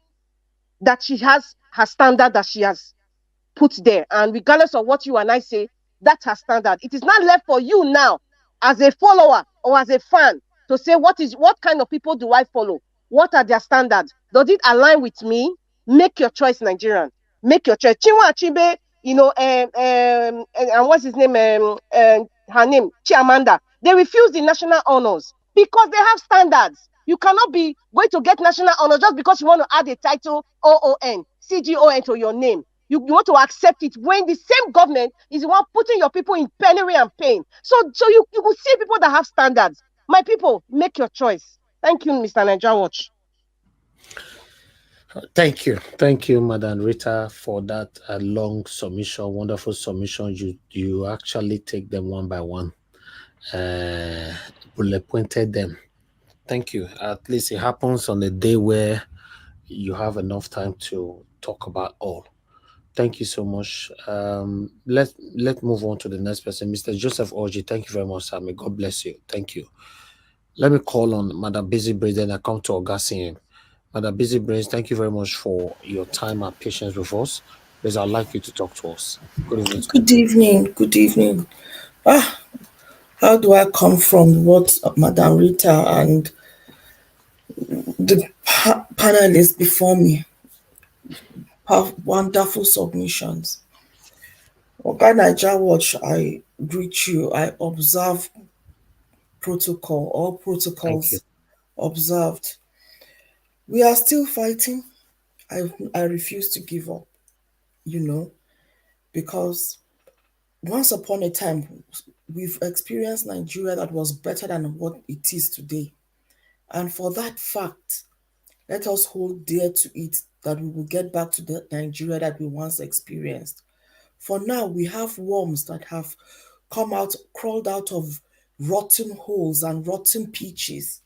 that she has her standard that she has put there. And regardless of what you and I say, that's her standard. It is not left for you now, as a follower or as a fan, to say what kind of people do I follow? What are their standards? Does it align with me? Make your choice, Nigerian. Make your choice. Chinua Achebe, and what's his name? Her name, Chiamanda. They refuse the national honors because they have standards. You cannot be going to get national honors just because you want to add a title OON, CGON to your name. You want to accept it when the same government is the one putting your people in penury and pain. So you will see people that have standards. My people, make your choice. Thank you, Mr. Niger Watch. Thank you, Madam Rita, for that long submission, wonderful submission. You actually take them one by one, bullet pointed them. Thank you. At least it happens on a day where you have enough time to talk about all. Thank you so much. Let's move on to the next person, Mr. Joseph Orji. Thank you very much, sir. May God bless you. Thank you. Let me call on Madam Busy Brains, then I come to Augustine. Madam Busy Brains, thank you very much for your time and patience with us. Please, I'd like you to talk to us. Good evening. Good evening. Good evening. How do I come from what Madam Rita and the panelists before me have wonderful submissions? Oga Naija Watch, I greet you. I observe protocol, all Thank you. protocols observed. We are still fighting. I refuse to give up, because once upon a time, we've experienced Nigeria that was better than what it is today. And for that fact, let us hold dear to it that we will get back to the Nigeria that we once experienced. For now, we have worms that have crawled out of rotten holes and rotten pitches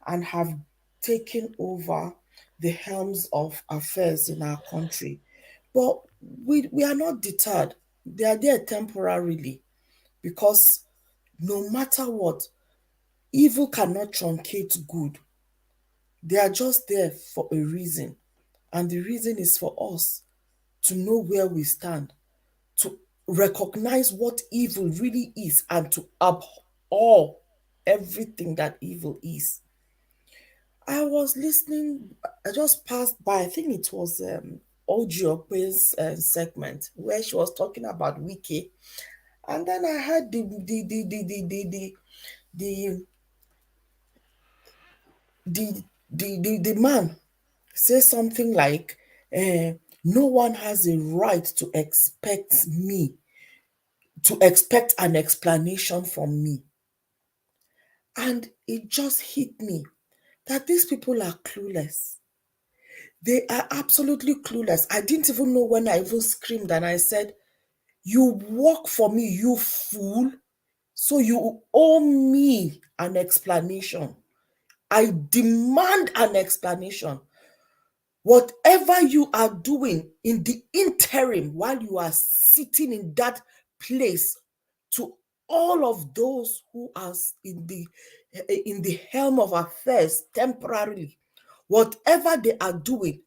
and have taken over the helms of affairs in our country. But we are not deterred. They are there temporarily because no matter what, evil cannot truncate good. They are just there for a reason. And the reason is for us to know where we stand, to recognize what evil really is, and to abhor everything that evil is. I was listening, I just passed by, I think it was Oji Okpe's segment where she was talking about Wiki. And then I heard the man say something like, no one has a right to expect an explanation from me. And it just hit me that these people are clueless. They are absolutely clueless. I didn't even know when I even screamed and I said, you work for me, you fool. So you owe me an explanation. I demand an explanation. Whatever you are doing in the interim while you are sitting in that place, to all of those who are in the helm of affairs temporarily, whatever they are doing,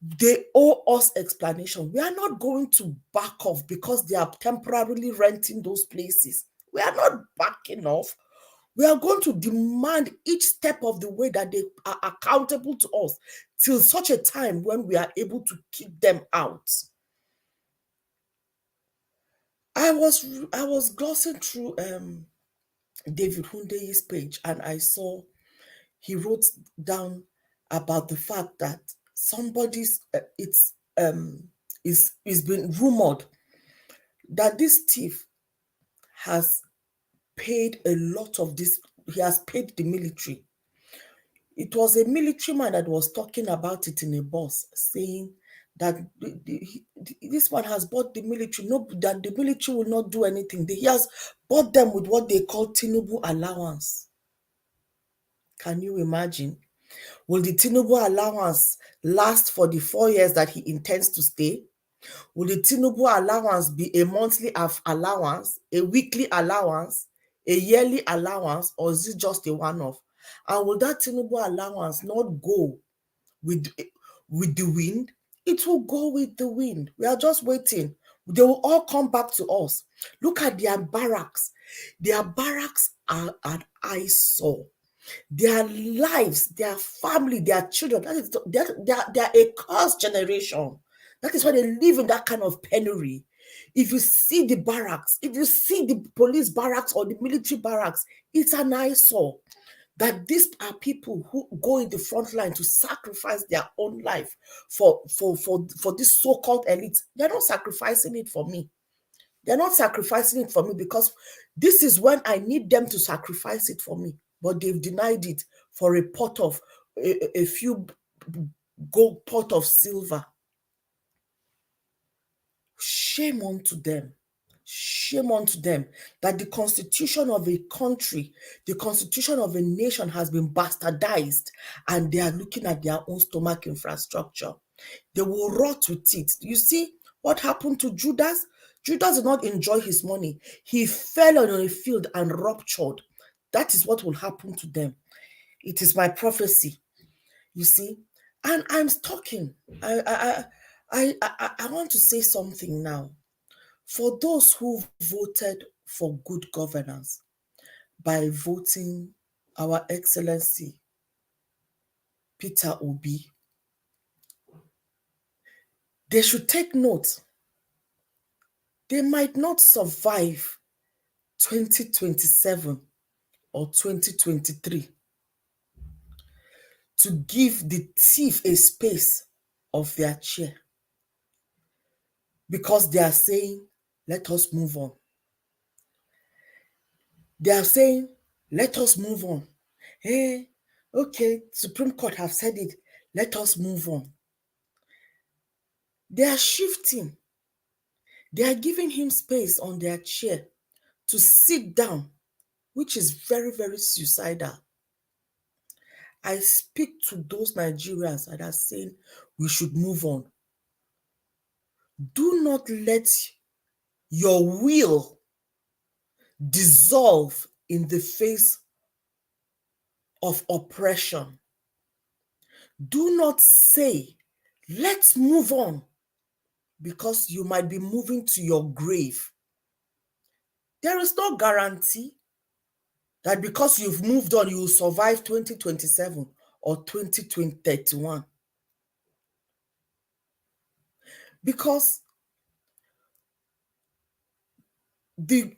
they owe us explanation. We are not going to back off because they are temporarily renting those places. We are not backing off. We are going to demand each step of the way that they are accountable to us till such a time when we are able to kick them out. I was glossing through David Hundeyi's page and I saw he wrote down about the fact that somebody's it's been rumored that this thief has paid a lot of this. He has paid the military. It was a military man that was talking about it in a bus, saying that this one has bought the military. No, that the military will not do anything. He has bought them with what they call Tinubu allowance. Can you imagine? Will the Tinubu allowance last for the 4 years that he intends to stay? Will the Tinubu allowance be a monthly allowance, a weekly allowance, a yearly allowance, or is it just a one-off? And will that Tinubu allowance not go with the wind? It will go with the wind. We are just waiting. They will all come back to us. Look at their barracks. Their barracks are an eyesore. Their lives, their family, their children, they are a cursed generation. That is why they live in that kind of penury. If you see the barracks, if you see the police barracks or the military barracks, it's an eyesore. That these are people who go in the front line to sacrifice their own life for this so-called elite. They're not sacrificing it for me. They're not sacrificing it for me because this is when I need them to sacrifice it for me. But they've denied it for a pot of a few gold pot of silver. Shame unto them. Shame unto them that the constitution of a country, the constitution of a nation has been bastardized, and they are looking at their own stomach infrastructure. They will rot with it. You see what happened to Judas? Judas did not enjoy his money. He fell on a field and ruptured. That is what will happen to them. It is my prophecy. You see, and I'm talking. I want to say something now. For those who voted for good governance by voting Our Excellency Peter Obi, they should take note. They might not survive 2027 or 2023 to give the thief a space of their chair, because they are saying, let us move on. They are saying, let us move on. Hey, okay, Supreme Court have said it. Let us move on. They are shifting. They are giving him space on their chair to sit down, which is very, very suicidal. I speak to those Nigerians that are saying we should move on. Do not let your will dissolve in the face of oppression. Do not say, let's move on, because you might be moving to your grave. There is no guarantee that because you've moved on, you will survive 2027 or 2031. Because the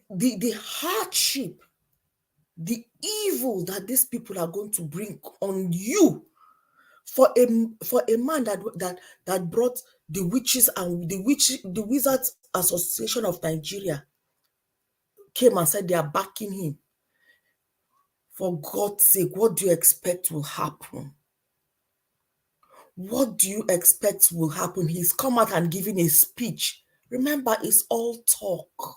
hardship, the evil that these people are going to bring on you, for a man that brought the witches and the Wizards Association of Nigeria came and said they are backing him. For God's sake, what do you expect will happen? What do you expect will happen? He's come out and given a speech. Remember, it's all talk.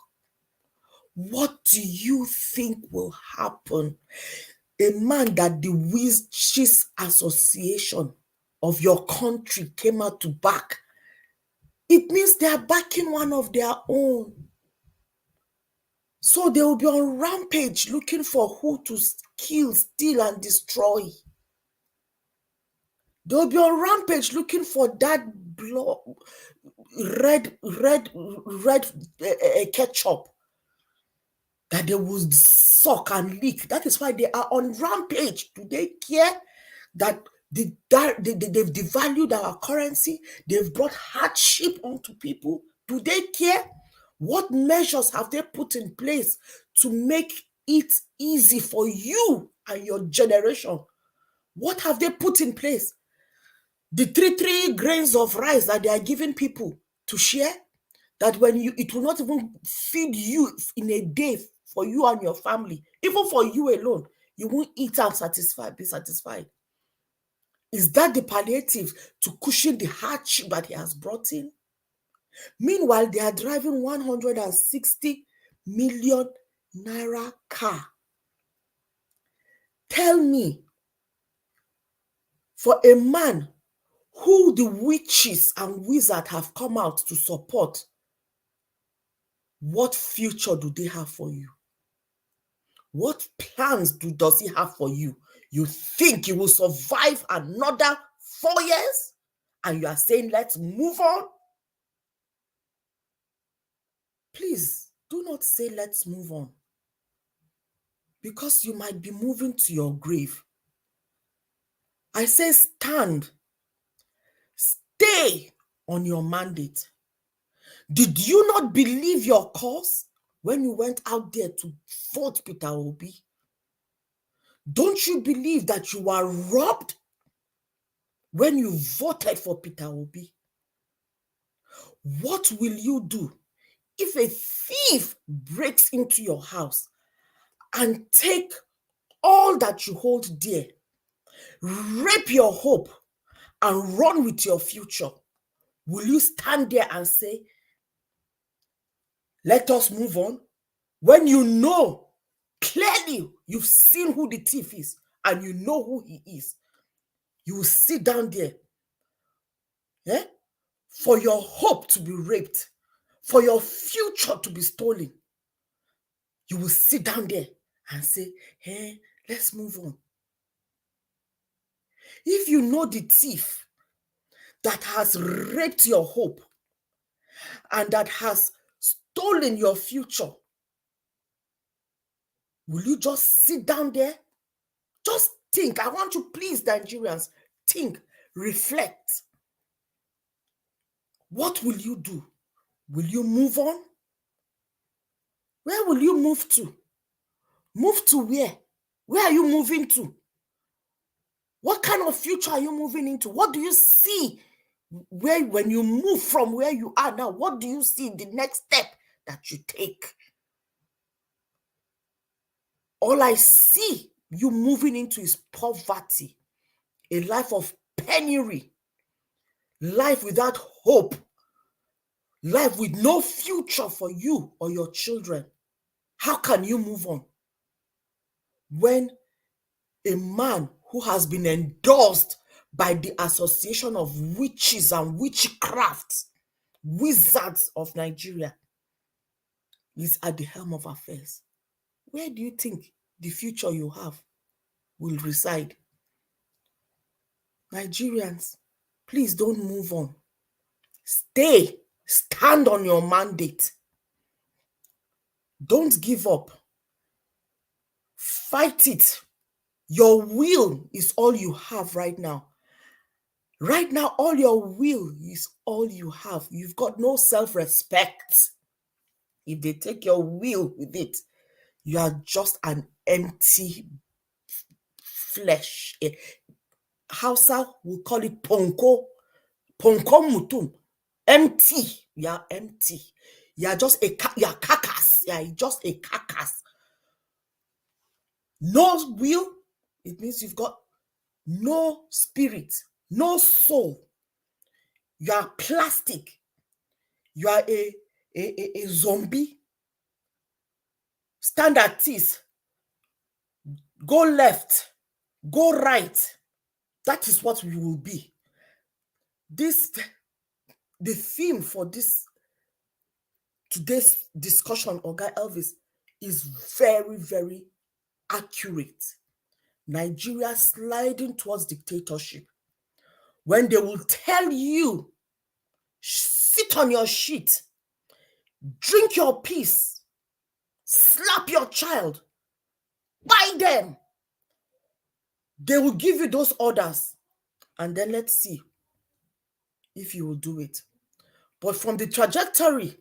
What do you think will happen? A man that the Witches Association of your country came out to back, it means they are backing one of their own. So they will be on rampage looking for who to kill, steal, and destroy. They will be on rampage looking for that red ketchup that they will suck and lick. That is why they are on rampage. Do they care that they've devalued our currency? They've brought hardship onto people. Do they care? What measures have they put in place to make it easy for you and your generation? What have they put in place? The three grains of rice that they are giving people to share, that when it will not even feed you in a day for you and your family, even for you alone, you won't eat and be satisfied. Is that the palliative to cushion the hardship that he has brought in? Meanwhile, they are driving 160 million naira car. Tell me, for a man who the witches and wizards have come out to support, what future do they have for you? What plans does he have for you? You think you will survive another 4 years? And you are saying, let's move on? Please, do not say, let's move on. Because you might be moving to your grave. I say, stand. Stay on your mandate. Did you not believe your cause when you went out there to vote Peter Obi? Don't you believe that you were robbed when you voted for Peter Obi? What will you do if a thief breaks into your house and take all that you hold dear, rape your hope, and run with your future? Will you stand there and say, Let us move on. When you know clearly, you've seen who the thief is and you know who he is, you will sit down there for your hope to be raped, for your future to be stolen. You will sit down there and say, hey, let's move on. If you know the thief that has raped your hope and that has stolen your future, will you just sit down there? Just think. I want you, please, Nigerians, think, reflect. What will you do? Will you move on? Where will you move to? Move to where? Where are you moving to? What kind of future are you moving into? What do you see when you move from where you are now? What do you see the next step that you take? All I see you moving into is poverty, a life of penury, life without hope, life with no future for you or your children. How can you move on when a man who has been endorsed by the Association of Witches and Witchcraft, Wizards of Nigeria, is at the helm of affairs? Where do you think the future you have will reside? Nigerians, please don't move on. Stay, stand on your mandate. Don't give up. Fight it. Your will is all you have right now. Right now, all your will is all you have. You've got no self-respect. If they take your will with it, you are just an empty flesh. Hausa will call it ponko. Ponko mutum. Empty. You are empty. You are just a carcass. You are just a carcass. No will, it means you've got no spirit, no soul. You are plastic. You are a zombie. Stand at this. Go left. Go right. That is what we will be. The theme for today's discussion, Oga Elvis, is very, very accurate. Nigeria sliding towards dictatorship. When they will tell you, sit on your shit, drink your peace, slap your child, buy them. They will give you those orders, and then let's see if you will do it. But from the trajectory,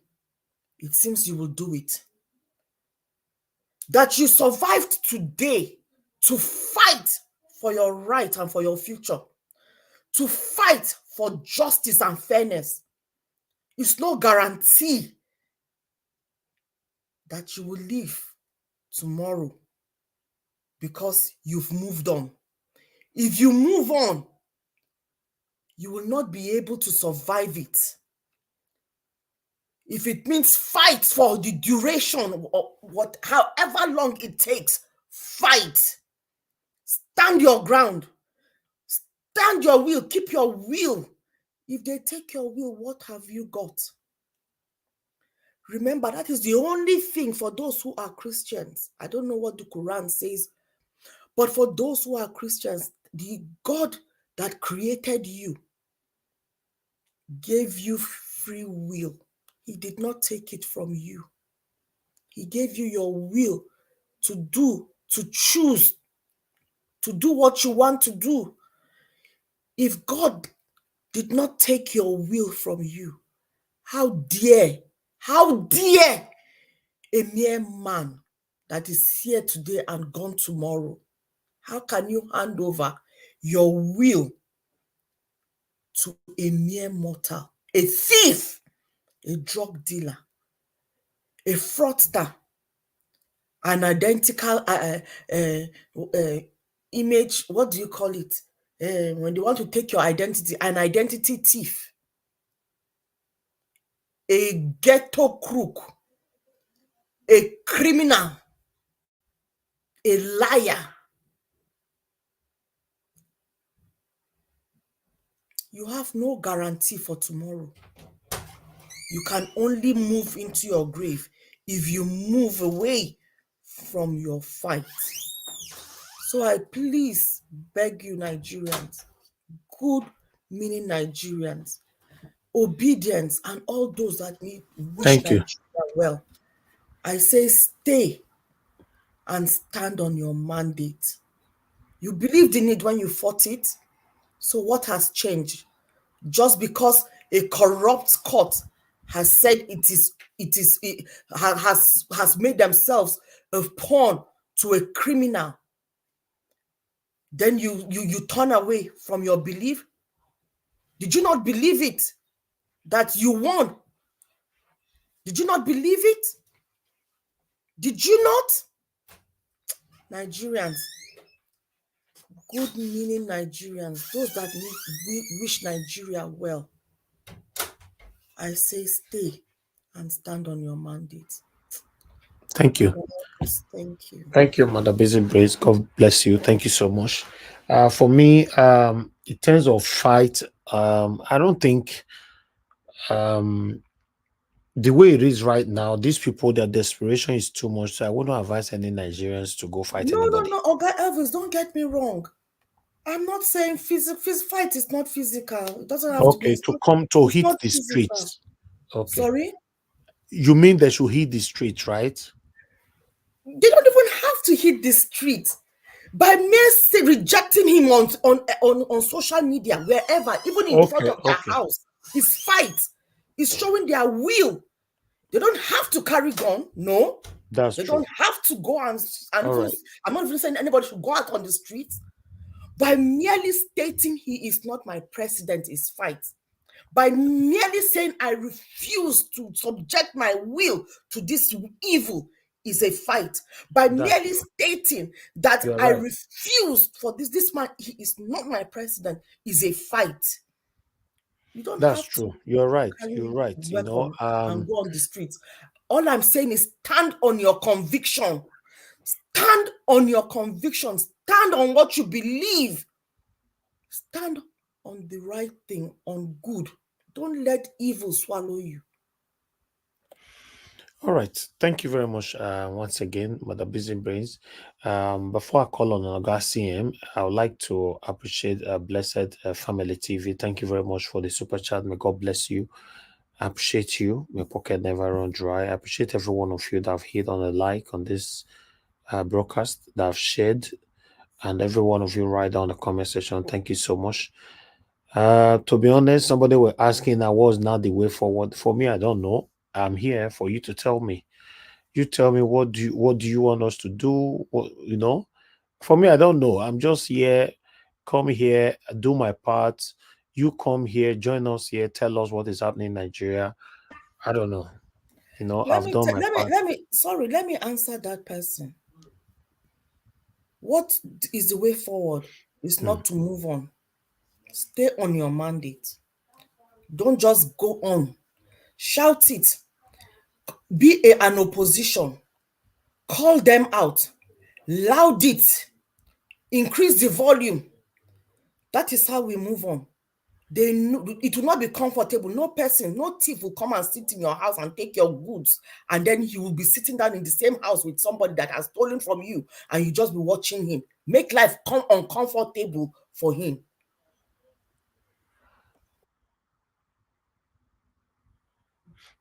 it seems you will do it. That you survived today to fight for your right and for your future, to fight for justice and fairness, is no guarantee that you will live tomorrow because you've moved on. If you move on, you will not be able to survive it. If it means fight for the duration or however long it takes, fight. Stand your ground. Stand your will. Keep your will. If they take your will, what have you got? Remember, that is the only thing for those who are Christians. I don't know what the Quran says, but for those who are Christians, the God that created you gave you free will. He did not take it from you. He gave you your will to choose, to do what you want to do. If God did not take your will from you, how dare a mere man that is here today and gone tomorrow, how can you hand over your will to a mere mortal, a thief, a drug dealer, a fraudster, an identical image, what do you call it? When they want to take your identity, an identity thief, a ghetto crook, a criminal, a liar, you have no guarantee for tomorrow. You can only move into your grave if you move away from your fight. So I please beg you, Nigerians, good meaning Nigerians, obedience, and all those that wish Thank you. Nigeria well, I say stay and stand on your mandate. You believed in it when you fought it. So what has changed? Just because a corrupt court has said it has made themselves a pawn to a criminal, then you turn away from your belief? Did you not believe it that you won? Did you not believe it? Did you not? Nigerians, good meaning Nigerians, those that wish Nigeria well, I say stay and stand on your mandate. Thank you. Thank you. Thank you, Mother Busy Brace. God bless you. Thank you so much. For me, in terms of fight, I don't think the way it is right now, these people, their desperation is too much. So I wouldn't advise any Nigerians to go fight anybody. No, Oga Elvis, don't get me wrong. I'm not saying fight is not physical. It doesn't have to be. Okay, to come to hit not the physical. streets. Okay. Sorry? You mean they should hit the streets, right? They don't even have to hit the street. By mere rejecting him on social media, wherever, even in front of their house, is fight. Is showing their will. They don't have to carry gun. No. That's true. They don't have to go and right. I'm not even saying anybody should go out on the streets. By merely stating he is not my president is fight. By merely saying I refuse to subject my will to this evil is a fight. By merely stating that I refuse for this man, he is not my president, is a fight. You don't That's have true. to You're right. You're right. You know, and go on the streets. All I'm saying is stand on your conviction. Stand on your convictions. Stand on what you believe. Stand on the right thing, on good. Don't let evil swallow you. All right. Thank you very much once again, Mother Busy Brains. Before I call on Oga CM, I would like to appreciate Blessed Family TV. Thank you very much for the super chat. May God bless you. I appreciate you. My pocket never run dry. I appreciate every one of you that have hit on a like on this broadcast, that have shared, and every one of you right down the comment section. Thank you so much. To be honest, somebody were asking that was not the way forward. For me, I don't know. I'm here for you to tell me. You tell me what do you want us to do? What, you know? For me, I don't know. I'm just here, come here, do my part. You come here, join us here, tell us what is happening in Nigeria. I don't know. You know, I've done my part. Let me answer that person. What is the way forward? Is not to move on. Stay on your mandate. Don't just go on. Shout it. Be an opposition. Call them out. Loud it. Increase the volume. That is how we move on. It will not be comfortable. No person, no thief will come and sit in your house and take your goods, and then he will be sitting down in the same house with somebody that has stolen from you, and you just be watching him. Make life uncomfortable for him.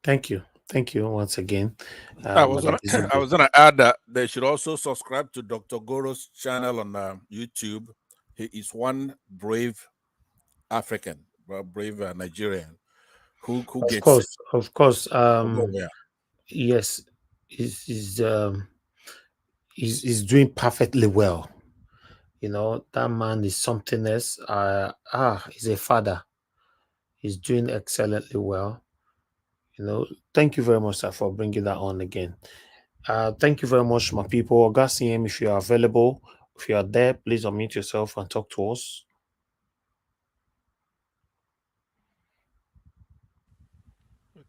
Thank you. Thank you once again. I was gonna add that they should also subscribe to Dr. Goro's channel on YouTube. He is one brave African, brave Nigerian who gets it. Of course. Yeah. Yes, he's doing perfectly well. You know, that man is something else. He's a father. He's doing excellently well. You know, thank you very much, sir, for bringing that on again. Thank you very much, my people. Augustine, if you are available, if you are there, please unmute yourself and talk to us.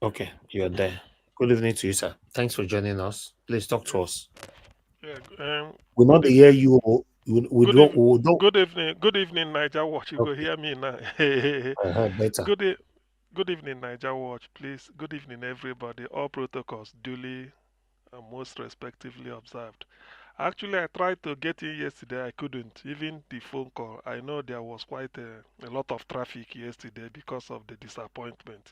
Okay, you're there. Good evening to you, sir. Thanks for joining us. Please talk to Yes. us. Yeah. We not Good hear evening. you. We Good don't. evening. We don't. Good evening. Good evening, Niger Watch. You go Okay. hear me now. Better. Good e- Good evening, Niger Watch. Please. Good evening, everybody. All protocols duly and most respectively observed. Actually, I tried to get in yesterday. I couldn't. Even the phone call. I know there was quite a lot of traffic yesterday because of the disappointment.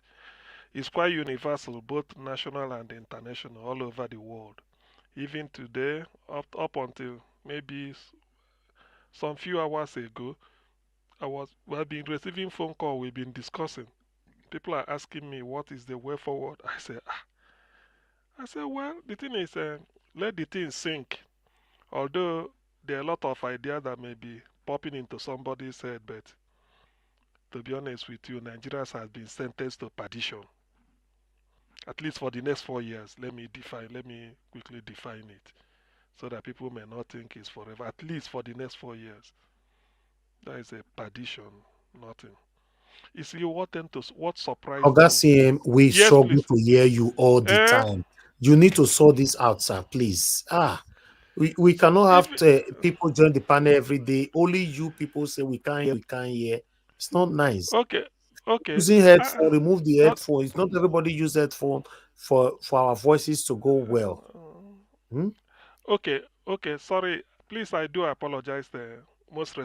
It's quite universal, both national and international, all over the world. Even today, up until maybe some few hours ago, we've been receiving phone call. We've been discussing. People are asking me what is the way forward. I say, well, the thing is, let the thing sink. Although there are a lot of ideas that may be popping into somebody's head, but to be honest with you, Nigeria has been sentenced to perdition. At least for the next 4 years. Let me quickly define it, so that people may not think it's forever. At least for the next 4 years. That is a perdition, nothing. You see, what surprised Oga me? CM, we Yes, struggle please. to hear you all the Eh? time. You need to sort this out, sir, please. We cannot If have people join the panel every day. Only you people say we can't hear, we can't hear. It's not nice. okay, okay. Using Uh, headphone, remove the uh, headphone. It's not everybody use headphone for our voices to go well. Hmm? okay, okay. Sorry, please. I do apologize most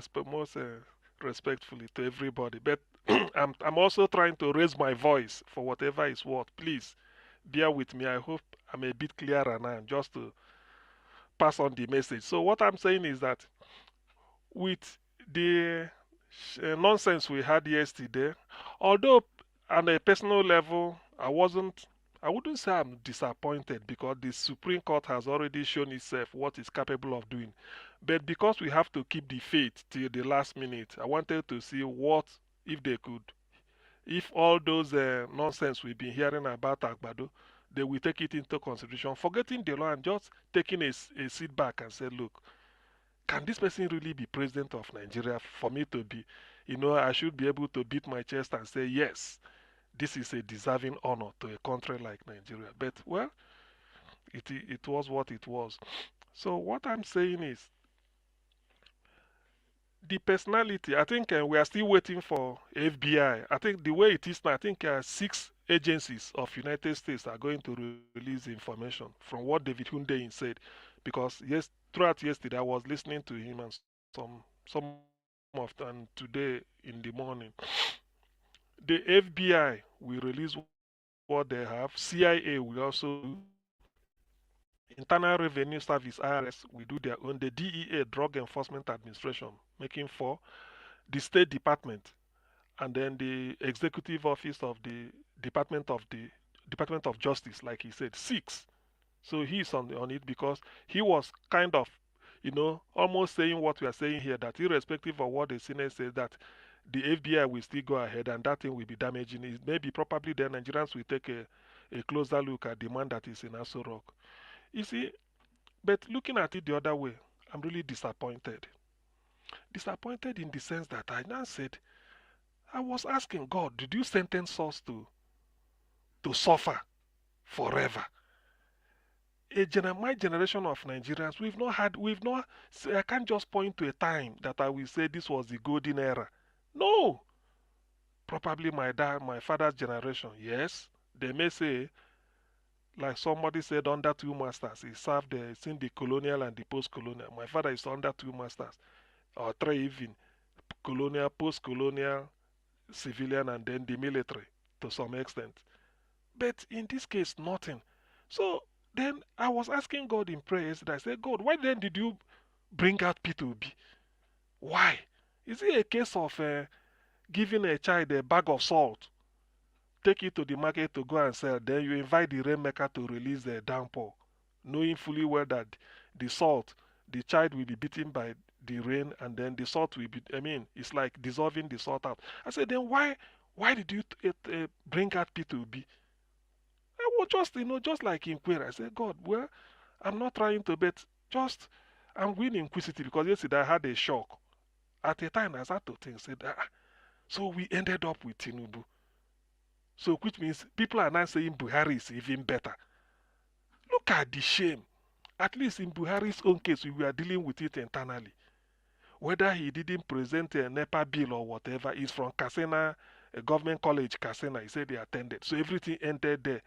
respectfully to everybody, but I'm also trying to raise my voice for whatever is worth. Please bear with me. I hope I'm a bit clearer now, just to pass on the message. So what I'm saying is that with the nonsense we had yesterday, although on a personal level, I wouldn't say I'm disappointed, because the Supreme Court has already shown itself what it's capable of doing. But because we have to keep the faith till the last minute, I wanted to see what, if they could, if all those nonsense we've been hearing about Agbado, they will take it into consideration, forgetting the law and just taking a seat back and say, look, can this person really be president of Nigeria for me to be, I should be able to beat my chest and say, yes, this is a deserving honor to a country like Nigeria. But, well, it was what it was. So, what I'm saying is, the personality, I think we are still waiting for FBI. I think the way it is now, I think 6 agencies of United States are going to release information from what David Hundeyin said. Because throughout yesterday, I was listening to him, and some of them today in the morning. The FBI will release what they have. CIA will also do. Internal Revenue Service, IRS, will do their own. The DEA, Drug Enforcement Administration, making 4. The State Department, and then the Executive Office of the Department of Justice, like he said, 6. So he's on it, because he was kind of, almost saying what we are saying here, that irrespective of what the Senate says, that the FBI will still go ahead and that thing will be damaging. It maybe probably the Nigerians will take a closer look at the man that is in Aso Rock. You see, but looking at it the other way, I'm really disappointed. Disappointed in the sense that I now said, I was asking God, did you sentence us to suffer forever? My generation of Nigerians, I can't just point to a time that I will say this was the golden era. No. Probably my father's generation, yes. They may say, like somebody said, under 2 masters. He served in the colonial and the post-colonial. My father is under 2 masters, or 3 even. Colonial, post-colonial, civilian, and then the military to some extent. But in this case, nothing. So then I was asking God in prayer yesterday. I said, God, why then did you bring out P2B? Why? Is it a case of giving a child a bag of salt, take it to the market to go and sell, then you invite the rainmaker to release the downpour, knowing fully well that the child will be beaten by the rain, and then the salt will be, it's like dissolving the salt out. I said, then why did you bring out P2B? I was just like inquiry. I said, God, well, I'm not trying to bet, just, I'm being inquisitive, because yesterday I had a shock. At the time, I started to think, said, so we ended up with Tinubu. So, which means people are now saying Buhari is even better. look at the shame. At least in Buhari's own case, we were dealing with it internally. Whether he didn't present a NEPA bill or whatever, is from Kasena, a government college, Kasena. He said they attended. So everything ended there.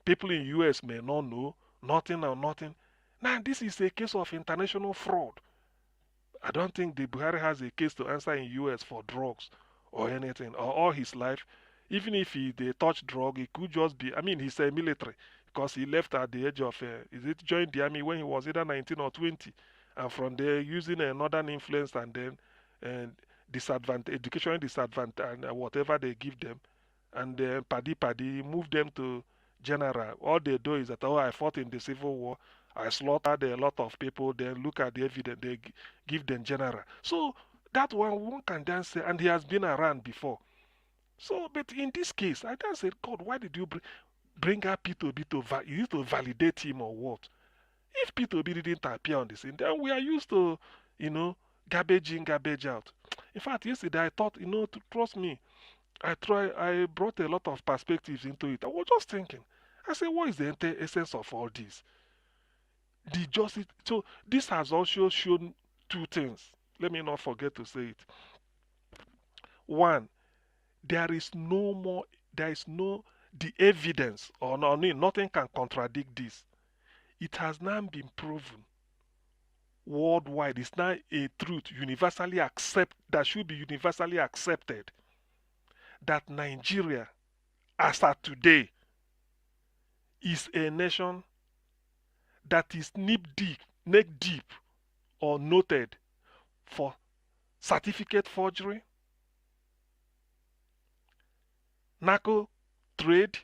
People in US may not know, nothing or nothing. Now, this is a case of international fraud. I don't think the Buhari has a case to answer in US for drugs or anything, or all his life. Even if they touch drug, it could just be, I mean, he's a military because he left at the age of, joined the army when he was either 19 or 20. And from there, using a northern influence and then educational disadvantage and whatever they give them, and then paddy move them to general. All they do is that, oh, I fought in the civil war, I slaughtered a lot of people, then look at the evidence, they give them general. So that one can then say, and he has been around before. So, but in this case, I then said, God, why did you bring up P2B to validate him or what? If P2B didn't appear on the scene, then we are used to, garbage in, garbage out. In fact, yesterday I thought, to trust me, I brought a lot of perspectives into it. I was just thinking, I said, what is the essence of all this? The justice. So this has also shown two things. Let me not forget to say it. One, there is no, the evidence, or no, nothing can contradict this. It has now been proven worldwide. It's now a truth that should be universally accepted, that Nigeria, as at today, is a nation that is neck deep, or noted for certificate forgery, narco trade,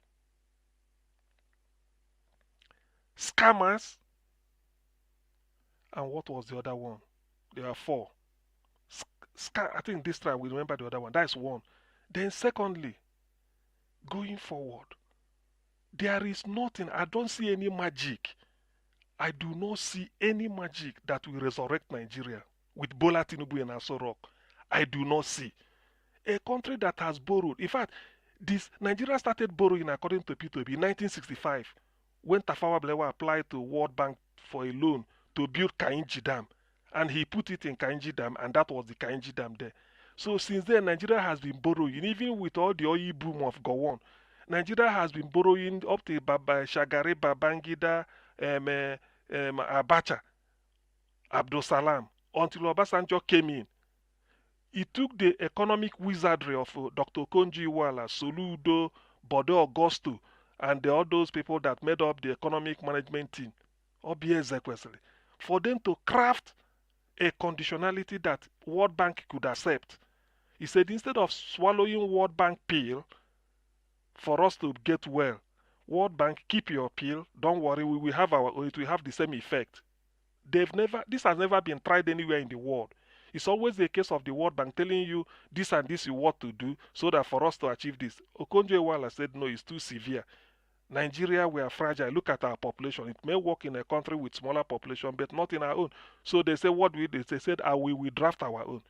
scammers, and what was the other one? There are four. I think this time we remember the other one. That is one. Then secondly, going forward, there is nothing. I don't see any magic. I do not see any magic that will resurrect Nigeria with Bola Tinubu and Aso Rock. I do not see. A country that has borrowed. In fact, Nigeria started borrowing according to P2B in 1965 when Tafawa Balewa applied to World Bank for a loan to build Kainji Dam. And he put it in Kainji Dam, and that was the Kainji Dam there. So since then, Nigeria has been borrowing, even with all the oil boom of Gowon. Nigeria has been borrowing up to Shagari, Babangida, Abacha, Abdul Salam, until Obasanjo came in. He took the economic wizardry of Dr. Konji Iweala, Soludo, Bode Augusto, and all those people that made up the economic management team, OBS Ekwesili, for them to craft a conditionality that World Bank could accept. He said, instead of swallowing World Bank pill for us to get well, World Bank, keep your pill, don't worry, it will have the same effect. This has never been tried anywhere in the world. It's always the case of the World Bank telling you this and this is what to do so that for us to achieve this. Okonjo-Iweala said, no, it's too severe. Nigeria, we are fragile. Look at our population. It may work in a country with smaller population, but not in our own. So they said, what we did? They said, we will draft our own.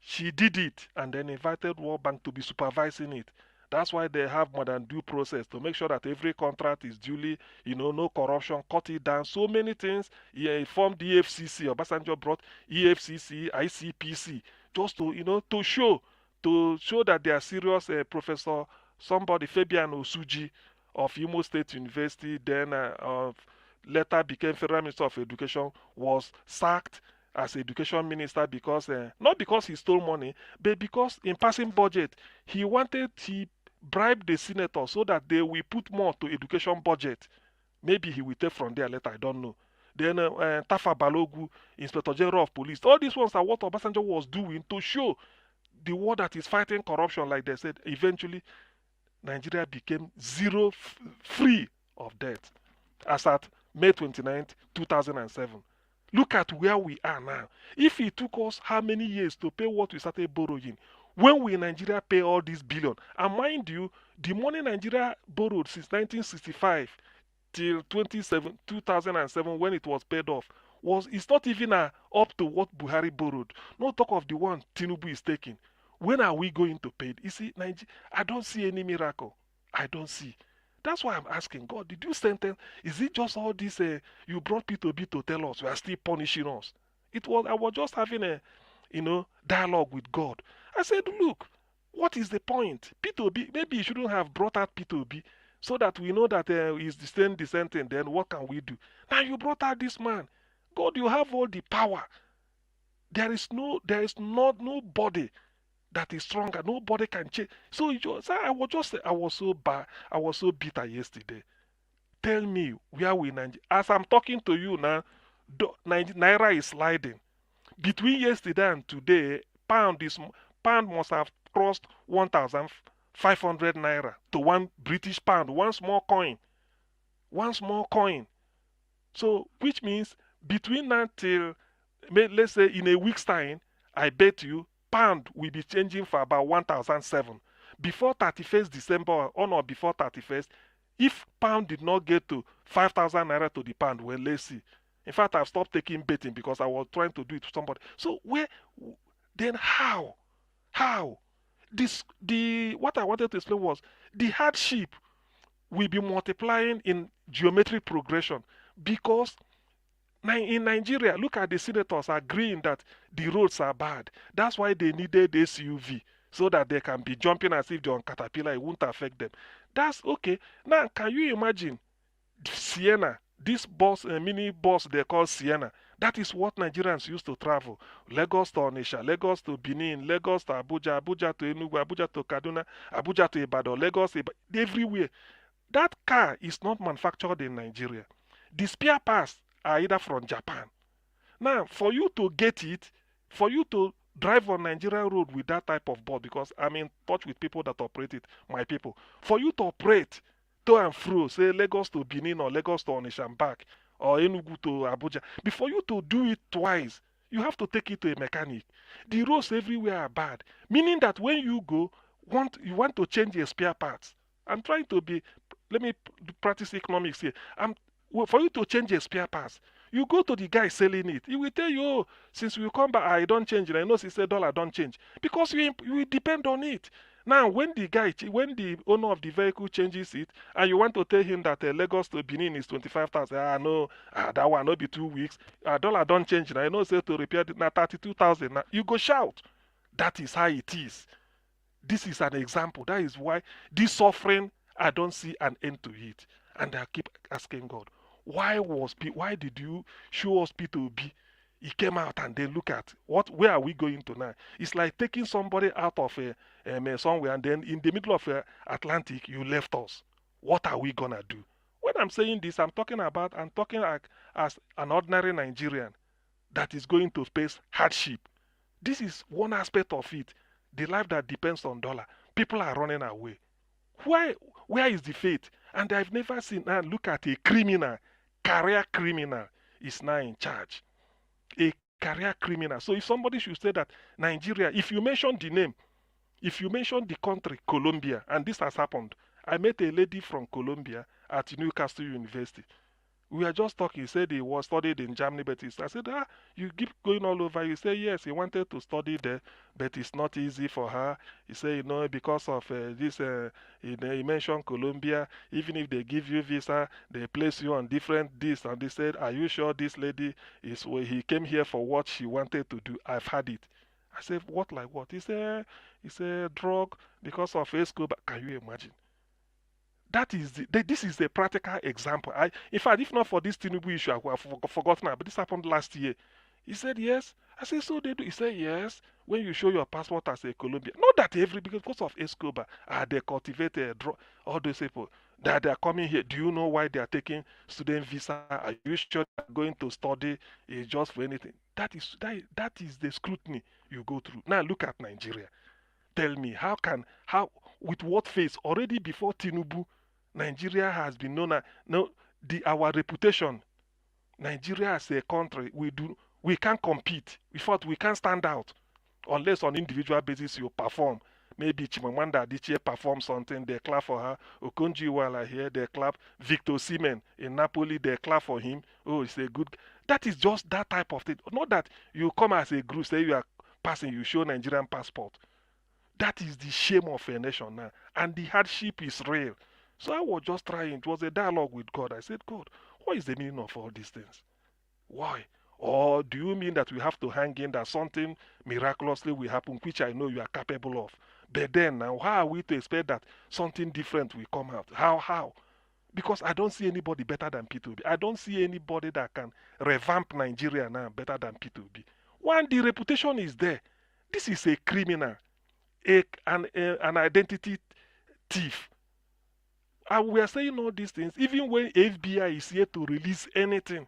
She did it and then invited World Bank to be supervising it. That's why they have more than due process to make sure that every contract is duly, no corruption, cut it down. So many things. He formed the EFCC. Obasanjo brought EFCC, ICPC, just to, to show that they are serious. Professor Fabian Osuji of Imo State University, then later became Federal Minister of Education, was sacked as education minister because, not because he stole money, but because in passing budget, he bribed the senator so that they will put more to education budget. Maybe he will take from there later, I don't know. Then Tafa Balogu, Inspector General of Police. All these ones are what Obasanjo was doing to show the world that is fighting corruption, like they said. Eventually, Nigeria became free of debt as at May 29th, 2007. Look at where we are now. If it took us how many years to pay what we started borrowing, when we in Nigeria pay all these billion, and mind you, the money Nigeria borrowed since 1965 till 2007 when it was paid off, it's not even up to what Buhari borrowed. No talk of the one Tinubu is taking. When are we going to pay it? You see, I don't see any miracle. I don't see. That's why I'm asking God, did you sentence? Is it just all this? You brought P2B to tell us you are still punishing us? I was just having a, dialogue with God. I said, look, what is the point? P2B, maybe you shouldn't have brought out P2B so that we know that he's the sentence. Then what can we do? Now you brought out this man. God, you have all the power. There is nobody that is stronger. Nobody can change. So I was so bad. I was so bitter yesterday. Tell me where we Nigeria. As I'm talking to you now, Naira is sliding. Between yesterday and today, pound must have crossed 1,500 naira to one British pound. One small coin. One small coin. So which means between now till, let's say in a week's time, I bet you pound will be changing for about 1,007. Before 31st December or before 31st, if pound did not get to 5,000 naira to the pound, well, let's see. In fact, I've stopped taking betting because I was trying to do it to somebody. So then how? What I wanted to explain was the hardship will be multiplying in geometric progression because in Nigeria, look at the senators agreeing that the roads are bad. That's why they needed SUV so that they can be jumping as if they're on Caterpillar. It won't affect them. That's okay. Now, can you imagine Sienna, this bus, mini bus they call Sienna? That is what Nigerians used to travel. Lagos to Onitsha, Lagos to Benin, Lagos to Abuja, Abuja to Enugu, Abuja to Kaduna, Abuja to Ibadan, Lagos, everywhere. That car is not manufactured in Nigeria. The spare parts are either from Japan. Now, for you to get it, for you to drive on Nigerian road with that type of bus, because I'm in touch with people that operate it, my people, for you to operate to and fro, say Lagos to Benin or Lagos to Onitsha and back, or Enugu to Abuja, before you to do it twice, you have to take it to a mechanic. The roads everywhere are bad, meaning that when you go, you want to change your spare parts. I'm trying to let me practice economics here. For you to change a spare parts, you go to the guy selling it. He will tell you, oh, since we come back, I don't change it. I know he said dollar don't change because you depend on it. Now, when the owner of the vehicle changes it, and you want to tell him that Lagos to Benin is 25,000, no, that one not be 2 weeks. Dollar don't change. I know say to repair it now 32,000. Now you go shout. That is how it is. This is an example. That is why this suffering, I don't see an end to it, and I keep asking God, why did you show us P2B? He came out and they look at where are we going to now? It's like taking somebody out of somewhere and then in the middle of Atlantic you left us. What are we gonna do? When I'm saying this, I'm talking like as an ordinary Nigerian that is going to face hardship. This is one aspect of it. The life that depends on dollar. People are running away. Where is the faith? And I've never seen now look at a criminal, career criminal is now in charge. A career criminal. So if somebody should say that Nigeria, if you mention the name, if you mention the country, Colombia, and this has happened. I met a lady from Colombia at Newcastle University. We were just talking. He said he was studied in Germany, but I said, you keep going all over. He said, yes, he wanted to study there, but it's not easy for her. He said, because of this, he mentioned Colombia. Even if they give you visa, they place you on different this. And they said, are you sure this lady is where he came here for what she wanted to do? I've had it. I said, what like what? He said, drug because of Escobar. Can you imagine? This is a practical example. In fact, if not for this Tinubu issue, I would have forgotten it, but this happened last year. He said, yes. I said, so they do. He said, yes. When you show your passport as a Colombian, not that because of Escobar, they cultivated all those people that they are coming here. Do you know why they are taking student visa? Are you sure they are going to study just for anything? That is the scrutiny you go through. Now look at Nigeria. Tell me, with what face? Already before Tinubu, Nigeria has been known as our reputation. Nigeria as a country, we can't compete. In fact, we can't stand out unless on individual basis you perform. Maybe Chimamanda Adichie performs something, they clap for her. Okonjo-Iweala here, they clap. Victor Osimhen in Napoli, they clap for him. Oh, it's a good. That is just that type of thing. Not that you come as a group, say you are passing, you show Nigerian passport. That is the shame of a nation now. And the hardship is real. So I was just trying. It was a dialogue with God. I said, God, what is the meaning of all these things? Why? Or do you mean that we have to hang in that something miraculously will happen, which I know you are capable of? But then now, how are we to expect that something different will come out? How? Because I don't see anybody better than P2B. I don't see anybody that can revamp Nigeria now better than P2B. One, the reputation is there. This is a criminal, an identity thief. And we are saying all these things, even when FBI is here to release anything.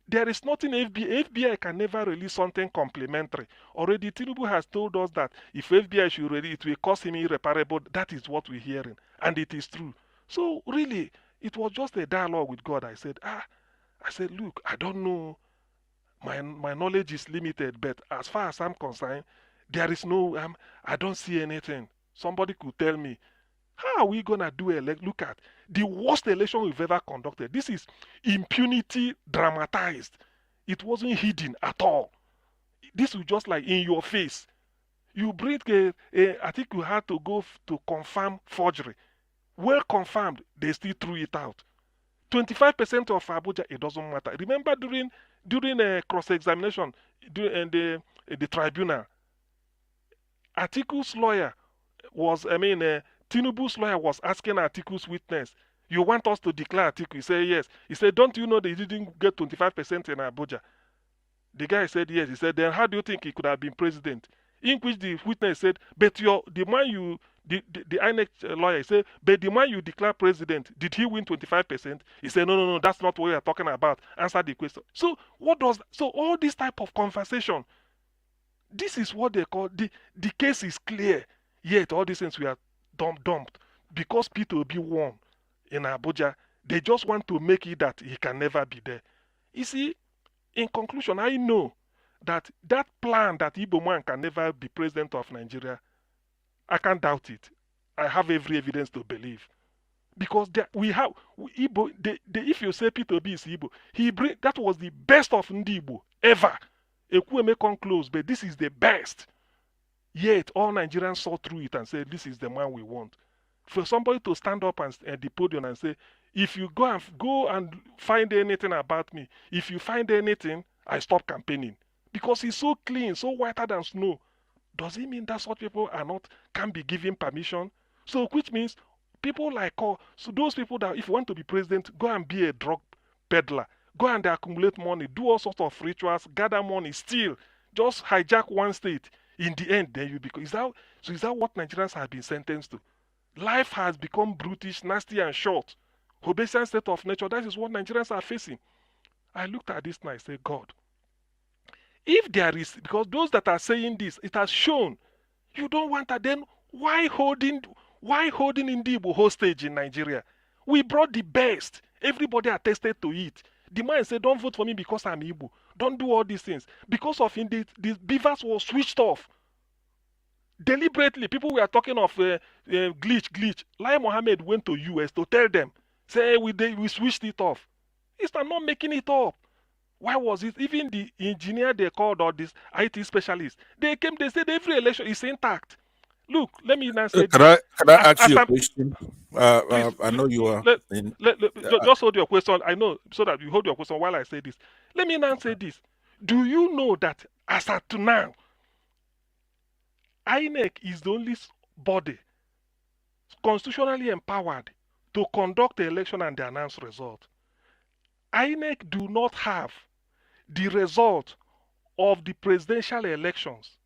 There is nothing FBI can never release something complimentary. Already Tinubu has told us that if FBI should release it will cost him irreparable. That is what we're hearing. And it is true. So really, it was just a dialogue with God. I said, look, I don't know. My knowledge is limited, but as far as I'm concerned, there is no, I don't see anything. Somebody could tell me, how are we going to do look at the worst election we've ever conducted. This is impunity dramatized. It wasn't hidden at all. This was just like in your face. You bring I think you had to go to confirm forgery. Well confirmed, they still threw it out. 25% of Abuja, it doesn't matter. Remember during a cross-examination in the tribunal, Atiku's lawyer was, Tinubu's lawyer was asking Atiku's witness, you want us to declare Atiku? He said, yes. He said, don't you know they didn't get 25% in Abuja? The guy said, yes. He said, then how do you think he could have been president? In which the witness said, but the INEC lawyer said, but the man you declare president, did he win 25%? He said, no, that's not what we are talking about. Answer the question. So all this type of conversation, this is what they call, the case is clear, yet all these things we are dumped because P2B won in Abuja. They just want to make it that he can never be there. You see, in conclusion, I know that plan that Igbo man can never be president of Nigeria, I can't doubt it. I have every evidence to believe. Because Igbo, if you say P2B is Igbo, that was the best of Ndi Igbo ever. Ekwueme come close, but this is the best. Yet all Nigerians saw through it and said, this is the man we want. For somebody to stand up and at the podium and say, if you go and find anything about me, if you find anything, I stop campaigning. Because he's so clean, so whiter than snow. Does it mean that such people can be given permission? So which means people like those people that if you want to be president, go and be a drug peddler. Go and accumulate money, do all sorts of rituals, gather money, steal, just hijack one state. In the end, then you become. Is that what Nigerians have been sentenced to? Life has become brutish, nasty, and short. Obeisant state of nature. That is what Nigerians are facing. I looked at this and I said, God, if there is, because those that are saying this, it has shown you don't want that. Then why holding Igbo hostage in Nigeria? We brought the best. Everybody attested to it. The man said, don't vote for me because I'm Igbo. Don't do all these things. Because of the beavers was switched off. Deliberately, people were talking of glitch. Lai Mohammed went to US to tell them, say, we switched it off. It's not making it up. Why was it? Even the engineer they called or this IT specialist, they came, they said every election is intact. Look, let me now say. Can I ask you a question? I know you are. Just hold your question. I know, so that you hold your question while I say this. Let me now say this. Do you know that as at now, INEC is the only body constitutionally empowered to conduct the election and the announce result? INEC do not have the result of the presidential elections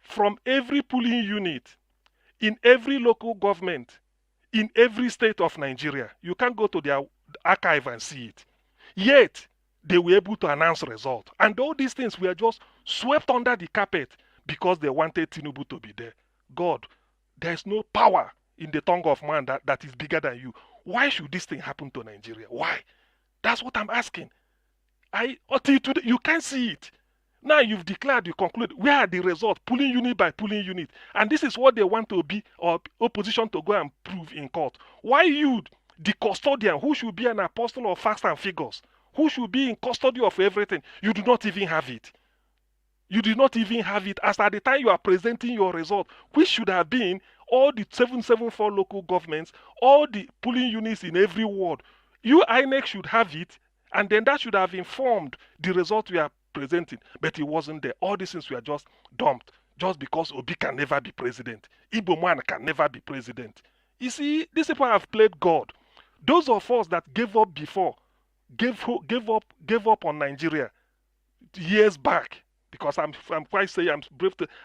from every polling unit in every local government in every state of Nigeria. You can't go to their archive and see it. Yet, they were able to announce result. And all these things were just swept under the carpet because they wanted Tinubu to be there. God, there's no power in the tongue of man that is bigger than you. Why should this thing happen to Nigeria? Why? That's what I'm asking. Until today, you can't see it. Now you've declared, you conclude, where are the results? Polling unit by polling unit. And this is what they want to be, or opposition to go and prove in court. Why you, the custodian, who should be an apostle of facts and figures, who should be in custody of everything, you do not even have it. You do not even have it as at the time you are presenting your result, which should have been all the 774 local governments, all the polling units in every ward. You, INEC, should have it, and then that should have informed the result we are presenting. But it wasn't there. All these things were just dumped, just because Obi can never be president. Igbo man can never be president. You see, these people have played God. Those of us that gave up before, gave up on Nigeria years back, because I'm quite saying,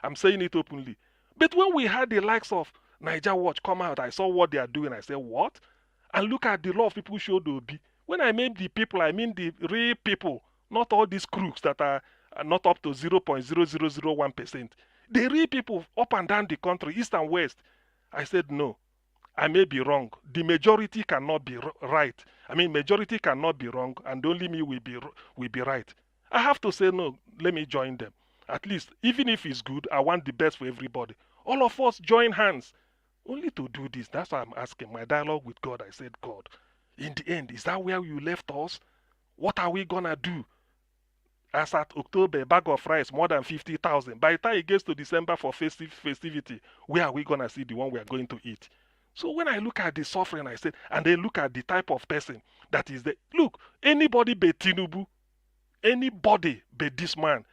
I'm saying it openly. But when we had the likes of Niger Watch come out, I saw what they are doing. I said, what? And look at the lot of people showed Obi. When I mean the people, I mean the real people, not all these crooks that are not up to 0.0001%. The real people up and down the country, east and west. I said, no, I may be wrong. The majority cannot be right. I mean, majority cannot be wrong, and only me will be right. I have to say, no, let me join them. At least, even if it's good, I want the best for everybody. All of us join hands. Only to do this. That's why I'm asking. My dialogue with God, I said, God, in the end, is that where you left us? What are we going to do? As at October, a bag of rice, more than 50,000. By the time it gets to December for festivity, where are we going to see the one we are going to eat? So when I look at the suffering, I said, and then look at the type of person that is there. Look, anybody but Tinubu, anybody but this man,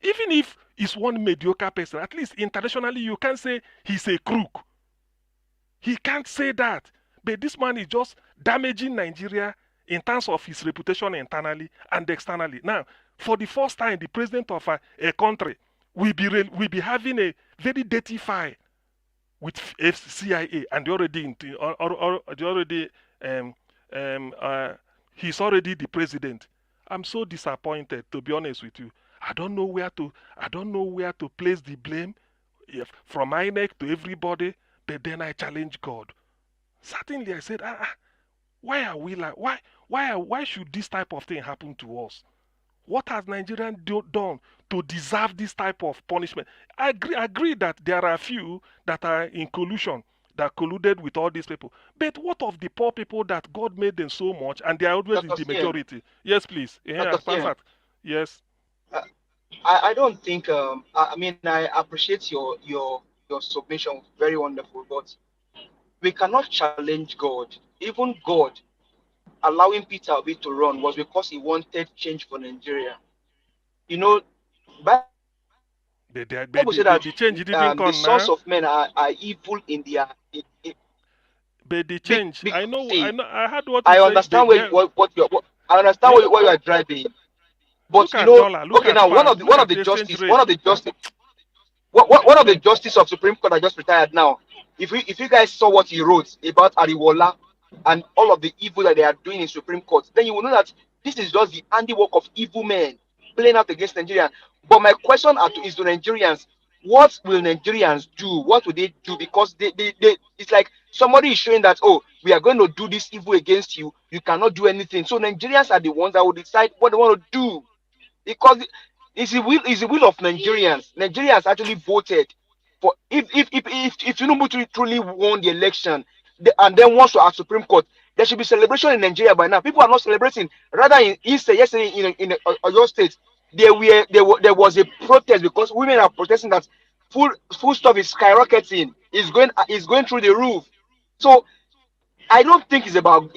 even if he's one mediocre person, at least internationally you can't say he's a crook. He can't say that. But this man is just damaging Nigeria in terms of his reputation internally and externally. Now, for the first time, the president of a country will be having a very dirty file with CIA, and he's already the president. I'm so disappointed, to be honest with you. I don't know where to place the blame, from INEC to everybody. But then I challenge God. Certainly, I said, why are we like, why should this type of thing happen to us? What has Nigeria done to deserve this type of punishment? I agree that there are a few that are in collusion, that colluded with all these people. But what of the poor people that God made them so much, and they are always in the majority? Yes, please. Yeah, yes. I don't think. I mean, I appreciate your submission, very wonderful. But we cannot challenge God. Even God allowing Peter Obi to run was because he wanted change for Nigeria. You know, Bible said that the change didn't come the sons now. of men are evil in their. But the change, I know. I heard what I you understand say. I understand where you are driving. But look at dollar, look at now pound, one of the justice of Supreme Court that just retired now. If you guys saw what he wrote about Ariwola and all of the evil that they are doing in Supreme Court, then you will know that this is just the handiwork of evil men playing out against Nigeria. But my question is to Nigerians: what will Nigerians do? What will they do? Because they it's like somebody is showing that, oh, we are going to do this evil against you. You cannot do anything. So Nigerians are the ones that will decide what they want to do. Because it's the will of Nigerians. Nigerians actually voted for if Tinubu truly won the election and then wants to our Supreme Court, there should be celebration in Nigeria by now. People are not celebrating. Rather, yesterday in your state, there was a protest because women are protesting that food stuff is skyrocketing. It's going through the roof. So I don't think it's about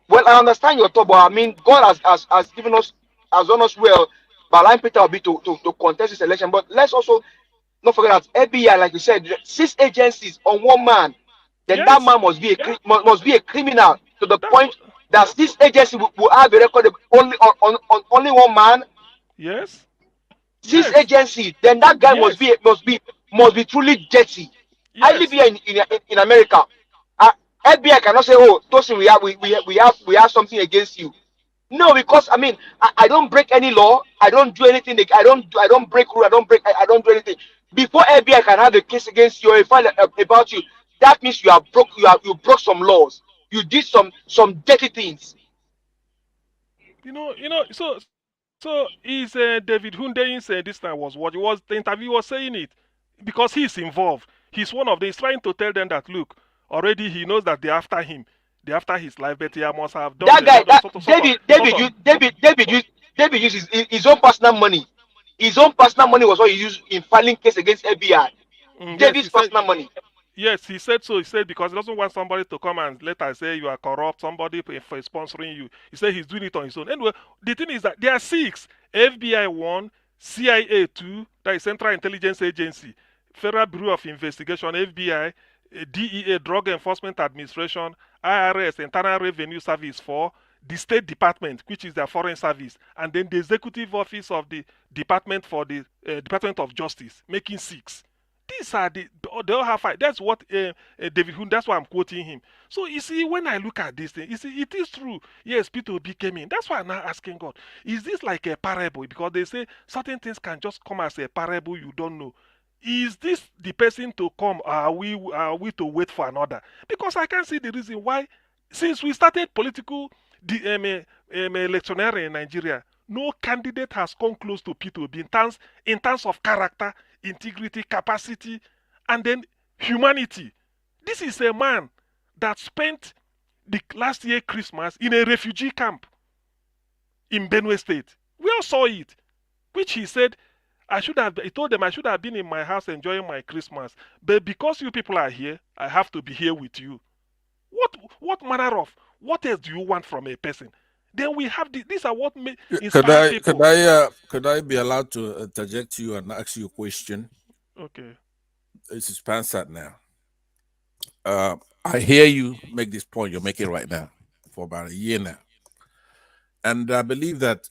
well, I understand your thought, but I mean, God has given us, has done us well by allowing Peter Obi to contest this election. But let's also not forget that FBI, like you said, 6 agencies on one man. Then yes. That man must be a criminal to the point that this agency will have a record of on only one man. Yes. 6 agencies. Then that guy must be truly dirty. Yes. I live here in America. FBI cannot say, "Oh, Tosin, we have something against you." No, because I mean, I don't break any law. I don't do anything. I don't break rule. I don't do anything. Before FBI can have a case against you or a file about you, that means you broke some laws. You did some dirty things. So is David Hundeyin this time was what it was, the interview was saying it because he's involved. He's one of them. He's trying to tell them that, look, already he knows that they're after him. They're after his life, but he must have done that guy. David used his own personal money. His own personal money was what he used in filing case against FBI. David's personal money. Yes, he said so. He said because he doesn't want somebody to come and later say you are corrupt, somebody for sponsoring you. He said he's doing it on his own. Anyway, the thing is that there are 6. FBI 1, CIA 2, that is Central Intelligence Agency, Federal Bureau of Investigation, FBI, DEA, Drug Enforcement Administration, IRS, Internal Revenue Service 4, the State Department, which is their foreign service, and then the Executive Office of the Department for the Department of Justice, making 6. These are they all have 5. That's what David Hume. That's why I'm quoting him. So you see, when I look at this thing, you see, it is true. Yes, Peter Obi came in. That's why I'm now asking God: is this like a parable? Because they say certain things can just come as a parable. You don't know. Is this the person to come? Or are we to wait for another? Because I can't see the reason why. Since we started political electioneering in Nigeria, no candidate has come close to Peter Obi in terms of character, integrity, capacity, and then humanity. This is a man that spent the last year Christmas in a refugee camp in Benue State. We all saw it, which he said, he told them I should have been in my house enjoying my Christmas, but because you people are here, I have to be here with you. What else do you want from a person? Then we have these are what inspire people. Could I be allowed to interject you and ask you a question? Okay. This is Pansat now. I hear you make this point you're making right now for about a year now. And I believe that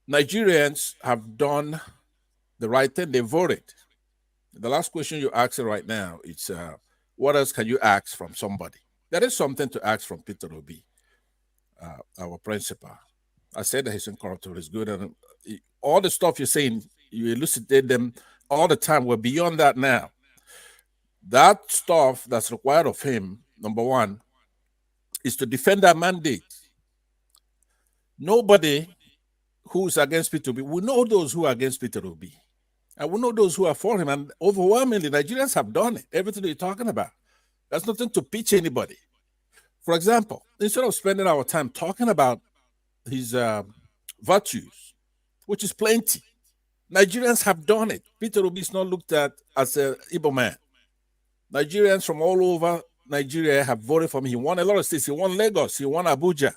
Nigerians have done the right thing. They voted. The last question you're asking right now is, what else can you ask from somebody? There is something to ask from Peter Obi, our principal. I said that he's incorruptible, he's good. And all the stuff you're saying, you elucidate them all the time. We're beyond that now. That stuff that's required of him, number one, is to defend our mandate. Nobody who's against Peter Obi, we know those who are against Peter Obi. And we know those who are for him. And overwhelmingly, Nigerians have done it. Everything you're talking about. There's nothing to pitch anybody. For example, instead of spending our time talking about his virtues, which is plenty, Nigerians have done it. Peter Obi is not looked at as an Igbo man. Nigerians from all over Nigeria have voted for him. He won a lot of states. He won Lagos. He won Abuja.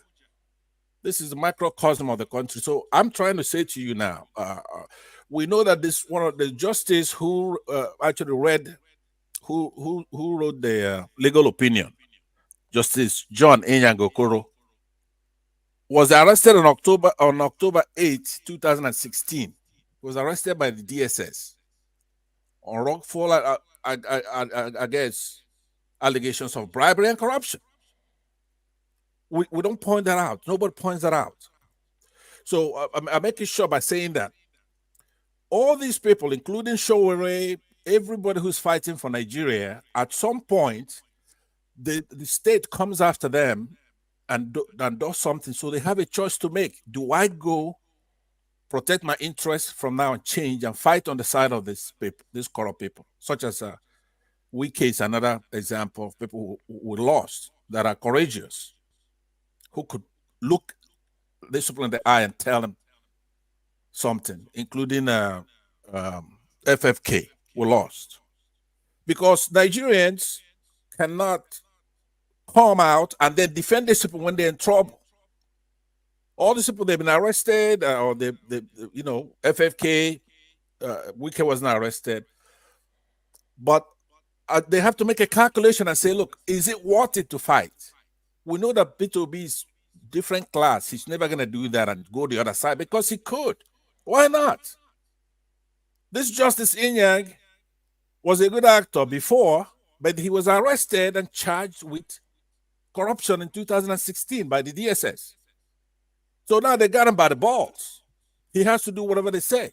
This is the microcosm of the country. So I'm trying to say to you now, we know that this one of the justice who actually read, who wrote the legal opinion, Justice John Enyangokoro, was arrested on October 8, 2016. He was arrested by the DSS on wrongful, against allegations of bribery and corruption. We don't point that out. Nobody points that out. So I'm making sure by saying that all these people, including Showore, everybody who's fighting for Nigeria, at some point, the state comes after them and does something. So they have a choice to make. Do I go protect my interests from now and change and fight on the side of these corrupt people, such as Wike is another example of people who lost, that are courageous, who could look these people in the eye and tell them something, including FFK, were lost. Because Nigerians cannot come out and then defend these people when they're in trouble. All these people, they've been arrested, or FFK, Wike was not arrested. But they have to make a calculation and say, look, is it worth it to fight? We know that Peter Obi is different class. He's never going to do that and go the other side because he could. Why not? This Justice Inyang was a good actor before, but he was arrested and charged with corruption in 2016 by the DSS. So now they got him by the balls. He has to do whatever they say.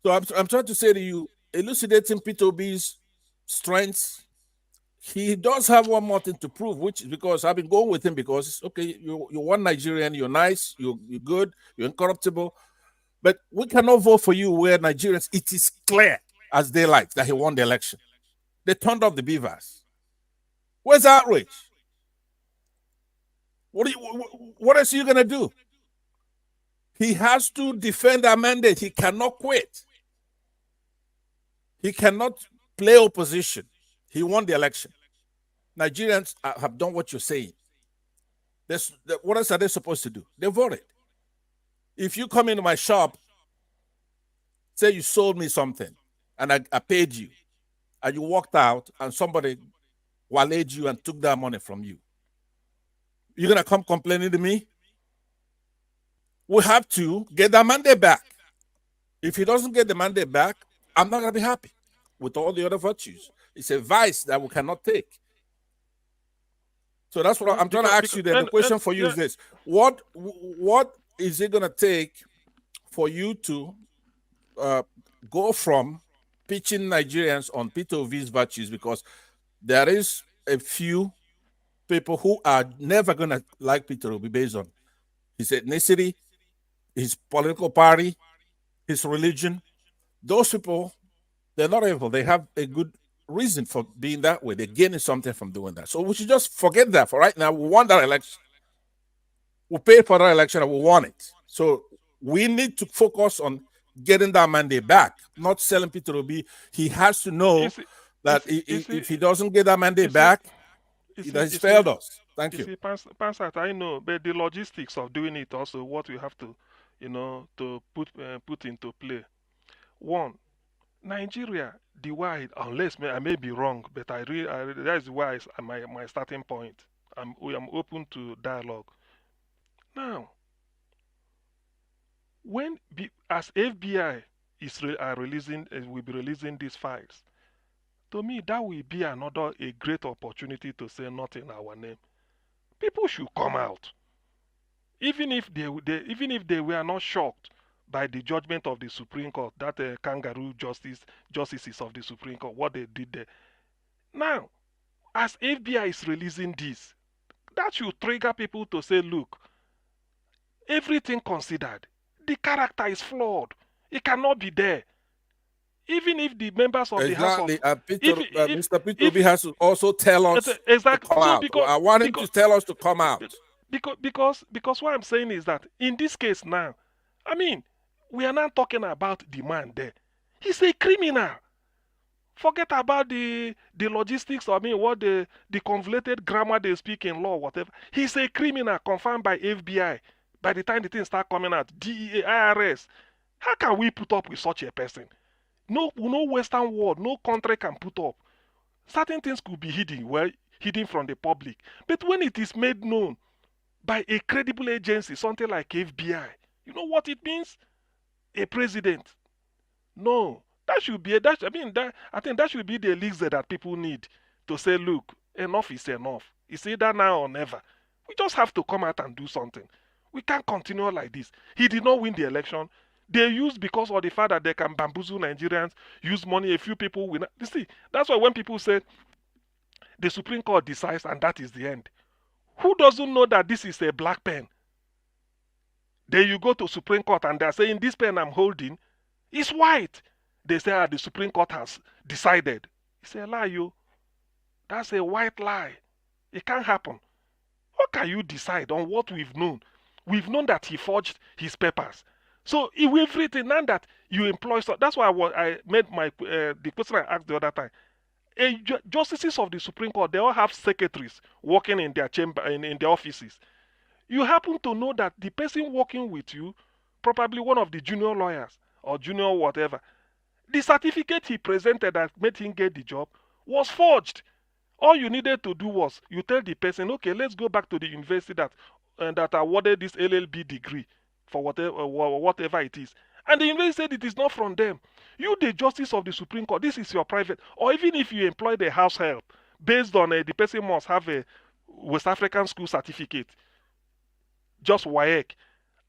So I'm trying to say to you, elucidating Peter Obi's strengths, he does have one more thing to prove, which is because I've been going with him because, okay, you're one Nigerian, you're nice, you're good, you're incorruptible, but we cannot vote for you where Nigerians, it is clear as daylight that he won the election. They turned off the beavers. Where's the outrage? What else are you going to do? He has to defend our mandate. He cannot quit. He cannot play opposition. He won the election. Nigerians have done what you're saying. What else are they supposed to do? They voted. If you come into my shop, say you sold me something, and I paid you, and you walked out, and somebody waylaid you and took that money from you, you're going to come complaining to me? We have to get that mandate back. If he doesn't get the mandate back, I'm not going to be happy with all the other virtues. It's a vice that we cannot take. So that's what I'm trying to ask you. Then the question for you is this: what is it going to take for you to go from pitching Nigerians on Peter Obi's virtues? Because there is a few people who are never going to like Peter Obi based on his ethnicity, his political party, his religion. Those people, they're not able. They have a good reason for being that way. They're gaining something from doing that. So we should just forget that for right now. We won that election. We paid for that election and we won it. So we need to focus on getting that mandate back, not selling Peter Obi. He has to know that if he doesn't get that mandate back, he's failed us. Thank you. See, Pansat, I know, but the logistics of doing it also, what we have to, to put into play. One, Nigeria, the why, unless I may be wrong, but that is why my starting point. I'm open to dialogue. Now, as FBI will be releasing these files, to me that will be a great opportunity to say not in our name. People should come out, even if they were not shocked by the judgment of the Supreme Court, that kangaroo justices of the Supreme Court, what they did there. Now, as FBI is releasing this, that should trigger people to say, look, everything considered, the character is flawed. It cannot be there. Even if the members of the House of... Mr. Peter Obi has to also tell us to come out. I want him to tell us to come out. Because what I'm saying is that in this case now, I mean, we are not talking about the man there. He's a criminal. Forget about the logistics, I mean, what the convoluted grammar they speak in law, whatever. He's a criminal confirmed by FBI. By the time the things start coming out, DEA, IRS, how can we put up with such a person? No Western world, no country can put up. Certain things could be hidden from the public. But when it is made known by a credible agency, something like FBI, you know what it means? A president. No, I think that should be the elixir that people need to say, look, enough is enough. It's either now or never. We just have to come out and do something. We can't continue like this. He did not win the election. They used, because of the fact that they can bamboozle Nigerians, use money, a few people win. You see, that's why when people say the Supreme Court decides and that is the end, who doesn't know that this is a black pen? Then you go to Supreme Court and they're saying, this pen I'm holding is white. They say, the Supreme Court has decided. It's a lie, you. That's a white lie. It can't happen. How can you decide on what we've known? We've known that he forged his papers. So if everything, now that you employ, so that's why I made the question I asked the other time. Justices of the Supreme Court, they all have secretaries working in their chamber, in their offices. You happen to know that the person working with you, probably one of the junior lawyers or junior whatever, the certificate he presented that made him get the job was forged. All you needed to do was you tell the person, okay, let's go back to the university that awarded this LLB degree for whatever it is. And the university said it is not from them. You, the justice of the Supreme Court, this is your private, or even if you employ the house help, based on the person must have a West African school certificate, just WAEC.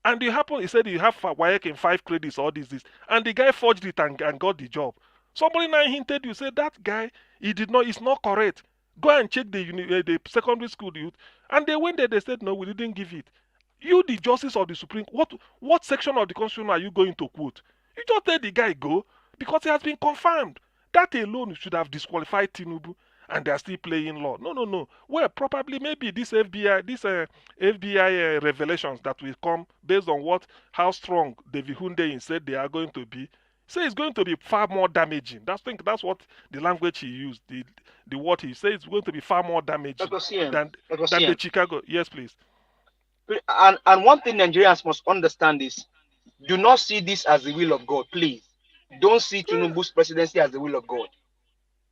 And he said you have WAEC in 5 credits, all this, and the guy forged it and got the job. Somebody now hinted you, said that guy, it's not correct. Go and check the secondary school youth. And they went there, they said, no, we didn't give it. You, the justice of the Supreme Court, what section of the Constitution are you going to quote? You just let the guy go because it has been confirmed. That alone should have disqualified Tinubu, and they are still playing law. No. Well, probably maybe this FBI revelations that will come based on how strong David Hundeyin said they are going to be. Say it's going to be far more damaging. That's what the language he used, the word he said it's going to be far more damaging Dr. CM, than Dr. than the CM. Chicago. Yes, please. And one thing Nigerians must understand is, do not see this as the will of God, please. Don't see Tinubu's presidency as the will of God.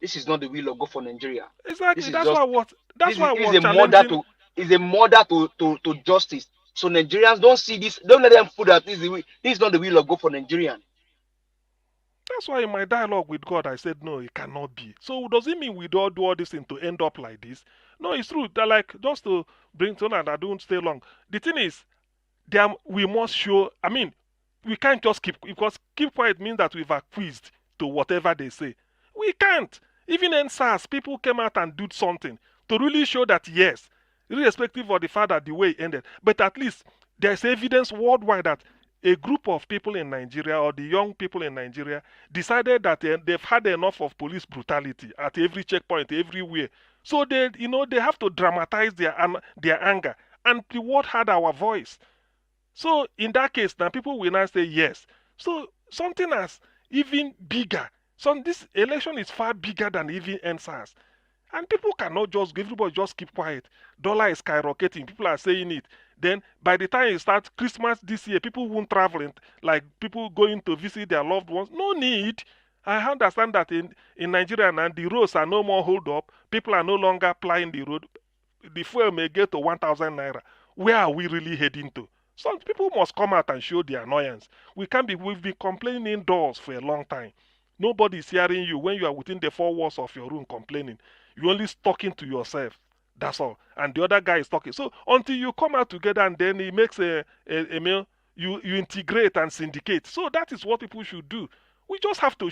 This is not the will of God for Nigeria. Exactly. This is just That's why I this is was a murder challenging. to justice. So Nigerians don't see this. Don't let them put that this is not the will of God for Nigerian. That's why in my dialogue with God, I said, no, it cannot be. So does it mean we don't do all this thing to end up like this? No, it's true. That, like, just to bring to and I don't stay long. The thing is, we must show, I mean, we can't just because keep quiet means that we've acquiesced to whatever they say. We can't. Even in SARS, people came out and did something to really show that, yes, irrespective of the fact that the way it ended, but at least there's evidence worldwide that a group of people in Nigeria or the young people in Nigeria decided that they've had enough of police brutality at every checkpoint, everywhere. So they have to dramatize their anger, and the world had our voice. So in that case, now people will now say yes. So something as even bigger. This election is far bigger than even NSAS. And people cannot everybody just keep quiet. Dollar is skyrocketing. People are saying it. Then by the time it starts Christmas this year, people won't travel, like people going to visit their loved ones. No need. I understand that in Nigeria now, the roads are no more hold up. People are no longer plying the road. The fuel may get to 1,000 naira. Where are we really heading to? Some people must come out and show their annoyance. We've been complaining indoors for a long time. Nobody's hearing you when you are within the four walls of your room complaining. You're only talking to yourself. That's all. And the other guy is talking. So until you come out together and then he makes a meal, you integrate and syndicate. So that is what people should do. We just have to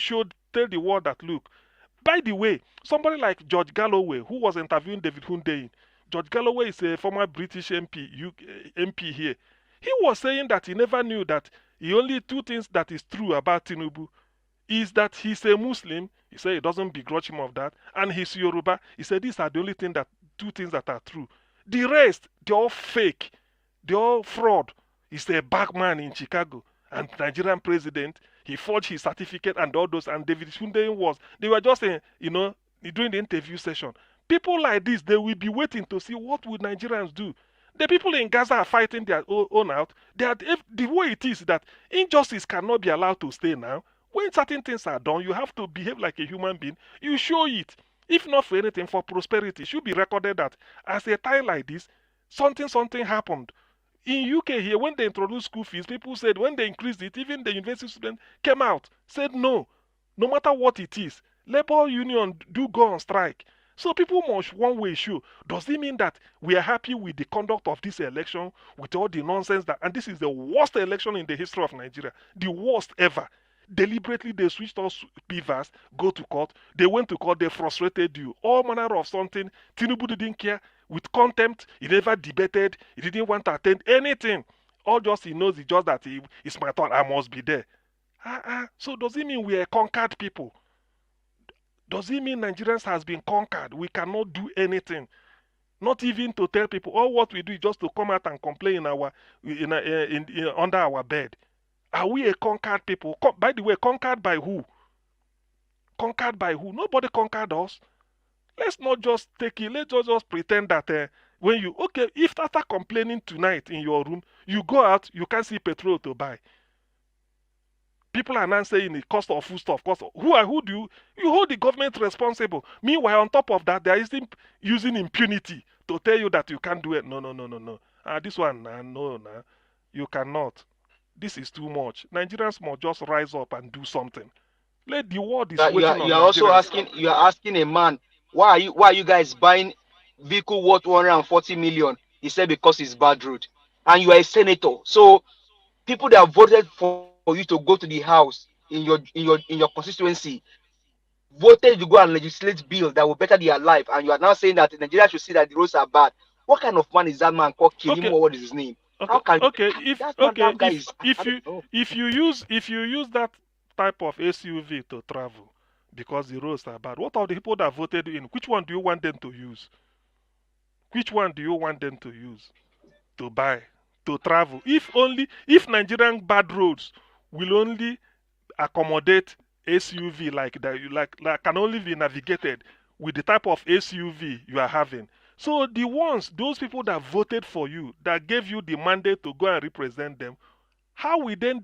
tell the world that, look, by the way, somebody like George Galloway, who was interviewing David Hundeyin, George Galloway is a former British MP here. He was saying that he never knew that only two things that is true about Tinubu is that he's a Muslim. He said he doesn't begrudge him of that. And he's Yoruba. He said these are the only two things that are true. The rest, they're all fake. They're all fraud. He's a bagman in Chicago and Nigerian president. He forged his certificate and all those. And David Hundeyin they were just, during the interview session. People like this, they will be waiting to see what would Nigerians do. The people in Gaza are fighting their own out. The way it is that injustice cannot be allowed to stay now. When certain things are done, you have to behave like a human being. You show it. If not for anything, for prosperity, it should be recorded that as a time like this, something happened. In UK here, when they introduced school fees, people said when they increased it, even the university students came out, said no matter what it is. Labor union do go on strike. So people must one way show. Does it mean that we are happy with the conduct of this election, with all the nonsense and this is the worst election in the history of Nigeria, the worst ever. Deliberately they switched off beavers, go to court. They went to court, they frustrated you. All manner of something. Tinubu didn't care. With contempt, he never debated. He didn't want to attend anything. All he knows is just that it's my turn, I must be there. So does it mean we are conquered people? Does it mean Nigerians has been conquered? We cannot do anything. Not even to tell people. All what we do is just to come out and complain under our bed. Are we a conquered people? By the way, conquered by who? Conquered by who? Nobody conquered us. Let's not just take it. Let's just pretend that if after complaining tonight in your room, you go out, you can't see petrol to buy. People are now saying the cost of food stuff. Who do you hold the government responsible? Meanwhile, on top of that, they are using impunity to tell you that you can't do it. No. This one, no, you cannot. This is too much. Nigerians must just rise up and do something. Let the world is waiting on You are also asking. You are asking a man, why are you guys buying vehicle worth 140 million? He said because it's bad road, and you are a senator. So people that voted for you to go to the house in your constituency voted to go and legislate bill that will better their life, and you are now saying that Nigeria should see that the roads are bad. What kind of man is that man called Kirimo? Okay. What is his name? If you use that type of SUV to travel because the roads are bad, what are the people that voted in? Which one do you want them to use? Which one do you want them to use to buy, to travel? If Nigerian bad roads will only accommodate SUV like that, like can only be navigated with the type of SUV you are having. So those people that voted for you, that gave you the mandate to go and represent them, how then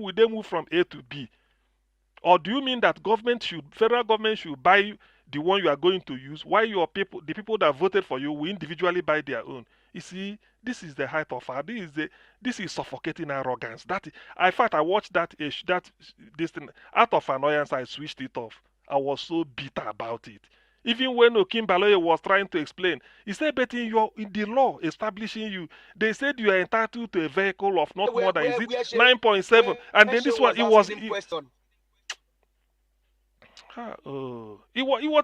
will they move from A to B? Or do you mean that federal government should buy the one you are going to use, while the people that voted for you, will individually buy their own? You see, this is the height of this is suffocating arrogance. In fact, I watched this thing out of annoyance. I switched it off. I was so bitter about it. Even when Okimbaloye was trying to explain, he said, but in the law establishing you, they said you are entitled to a vehicle of not more than 9.7, and then this one it was. He was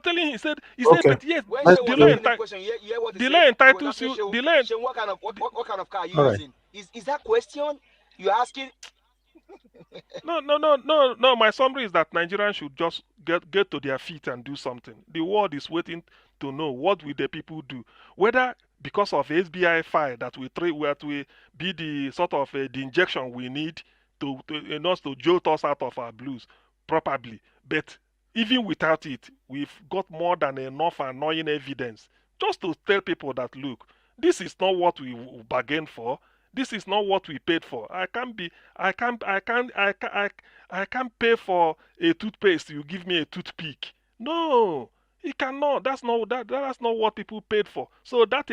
telling. He said, Okay. but yes, When Let's Shay was delay asking him question, you hear what he delay said? entitles Shay, you. Delay. Shay, what kind of car are you All right. using? Is that question you're asking? No. My summary is that Nigerians should just get to their feet and do something. The world is waiting to know what will the people do. Whether because of SBI file that will be the sort of the injection we need to jolt us out of our blues, probably. But even without it, we've got more than enough annoying evidence just to tell people that, look, this is not what we bargained for. This is not what we paid for. I can't pay for a toothpaste. You give me a toothpick. No, it cannot. That's not what people paid for. So that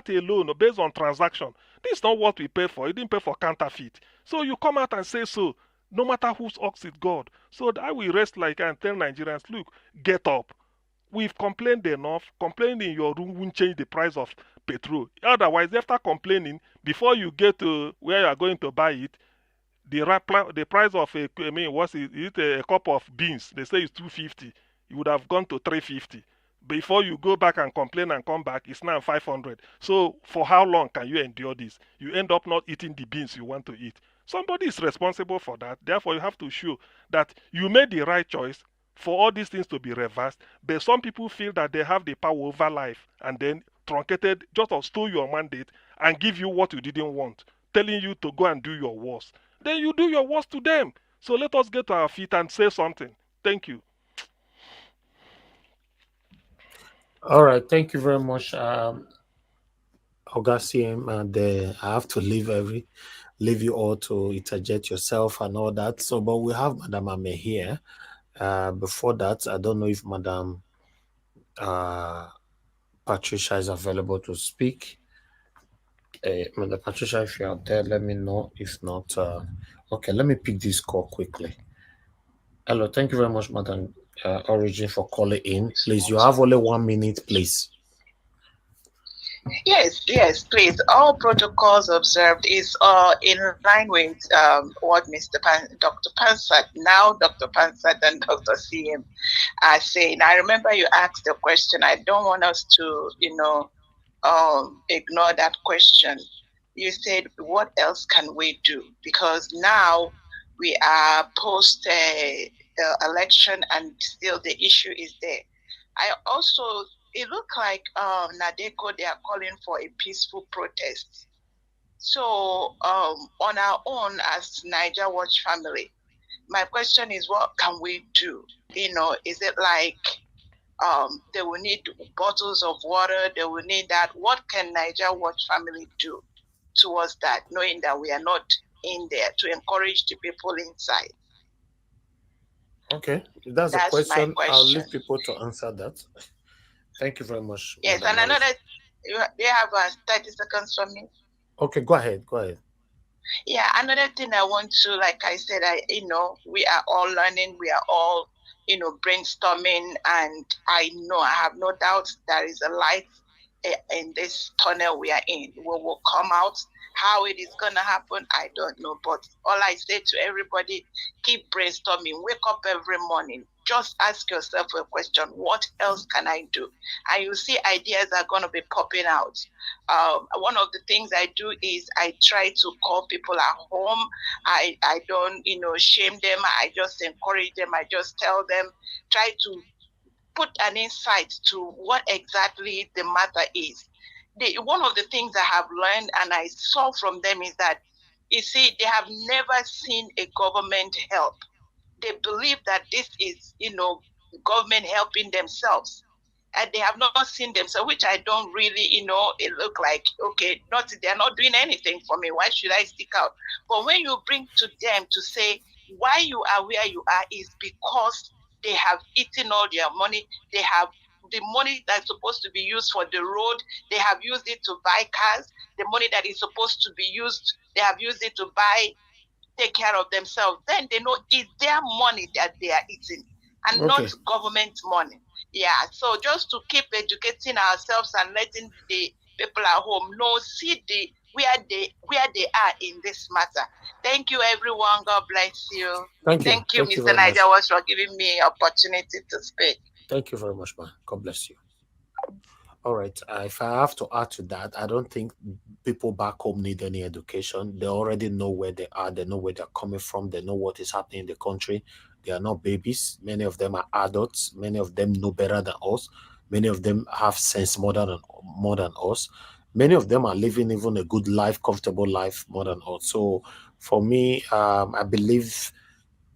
alone, based on transaction, this is not what we paid for. You didn't pay for counterfeit. So you come out and say so, no matter whose ox is God. So I will rest like and tell Nigerians, look, get up. We've complained enough. Complaining in your room won't change the price of petrol. Otherwise, after complaining, before you get to where you are going to buy it, the price of a cup of beans? They say it's 250. You would have gone to 350. Before you go back and complain and come back, it's now 500. So for how long can you endure this? You end up not eating the beans you want to eat. Somebody is responsible for that. Therefore, you have to show that you made the right choice for all these things to be reversed. But some people feel that they have the power over life and then truncated, just stole your mandate and give you what you didn't want, telling you to go and do your worst. Then you do your worst to them. So let us get to our feet and say something. Thank you. All right. Thank you very much, Augustine. And I have to leave you all to interject yourself and all that. So, but we have Madam Ame here. Before that, I don't know if Madam Patricia is available to speak. Madam Patricia, if you're out there, let me know. If not, okay, let me pick this call quickly. Hello, thank you very much, Madam Origin, for calling in. Please, you have only 1 minute, please. Yes, please. All protocols observed is in line with what Dr. Pansat, now Dr. Pansat and Dr. CM are saying. I remember you asked the question. I don't want us to, ignore that question. You said, what else can we do? Because now we are post election and still the issue is there. It looked like Nadeko, they are calling for a peaceful protest. So on our own as Niger Watch family, my question is, what can we do? Is it like they will need bottles of water, they will need that? What can Niger Watch family do towards that, knowing that we are not in there to encourage the people inside? Okay, that's a question. I'll leave people to answer that. Thank you very much. Yes, and another, you have 30 seconds for me. Okay, go ahead. Yeah, another thing I want to, like I said, we are all learning, we are all, brainstorming, and I have no doubt there is a light in this tunnel we are in. We will come out. How it is going to happen, I don't know. But all I say to everybody, keep brainstorming. Wake up every morning. Just ask yourself a question. What else can I do? And you see ideas are going to be popping out. One of the things I do is I try to call people at home. I don't, shame them. I just encourage them. I just tell them, try to put an insight to what exactly the matter is. One of the things I have learned and I saw from them is that, you see, they have never seen a government help. they believe that this is, government helping themselves. And they have not seen themselves, which I don't really, it look like, okay, they're not doing anything for me. Why should I stick out? But when you bring to them to say why you are where you are is because they have eaten all their money. They have the money that's supposed to be used for the road. They have used it to buy cars. The money that is supposed to be used, they have used it to take care of themselves. Then they know it's their money that they are eating and not government money. Yeah, so just to keep educating ourselves and letting the people at home know, see where they are in this matter. Thank you, everyone. God bless you. Thank you. Thank you, Thank you Mr. very much. Niger, for giving me opportunity to speak. Thank you very much, man. God bless you. All right. If I have to add to that, I don't think people back home need any education. They already know where they are. They know where they're coming from. They know what is happening in the country. They are not babies. Many of them are adults. Many of them know better than us. Many of them have sense more than us. Many of them are living even a good life, comfortable life more than us. So for me, I believe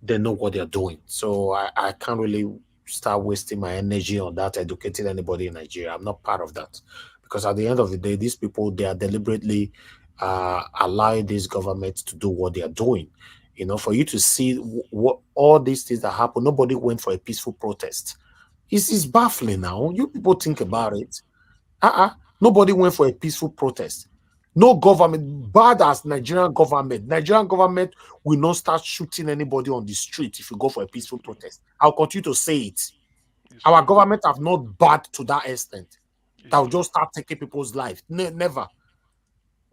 they know what they're doing. So I can't really start wasting my energy on that, educating anybody in Nigeria. I'm not part of that. Because at the end of the day, these people, they are deliberately allowing this government to do what they are doing. For you to see what all these things that happen, nobody went for a peaceful protest. It's baffling now. You people think about it. Nobody went for a peaceful protest. No government, bad as Nigerian government will not start shooting anybody on the street if you go for a peaceful protest. I'll continue to say it. Our government have not bad to that extent. That will just start taking people's lives. Never.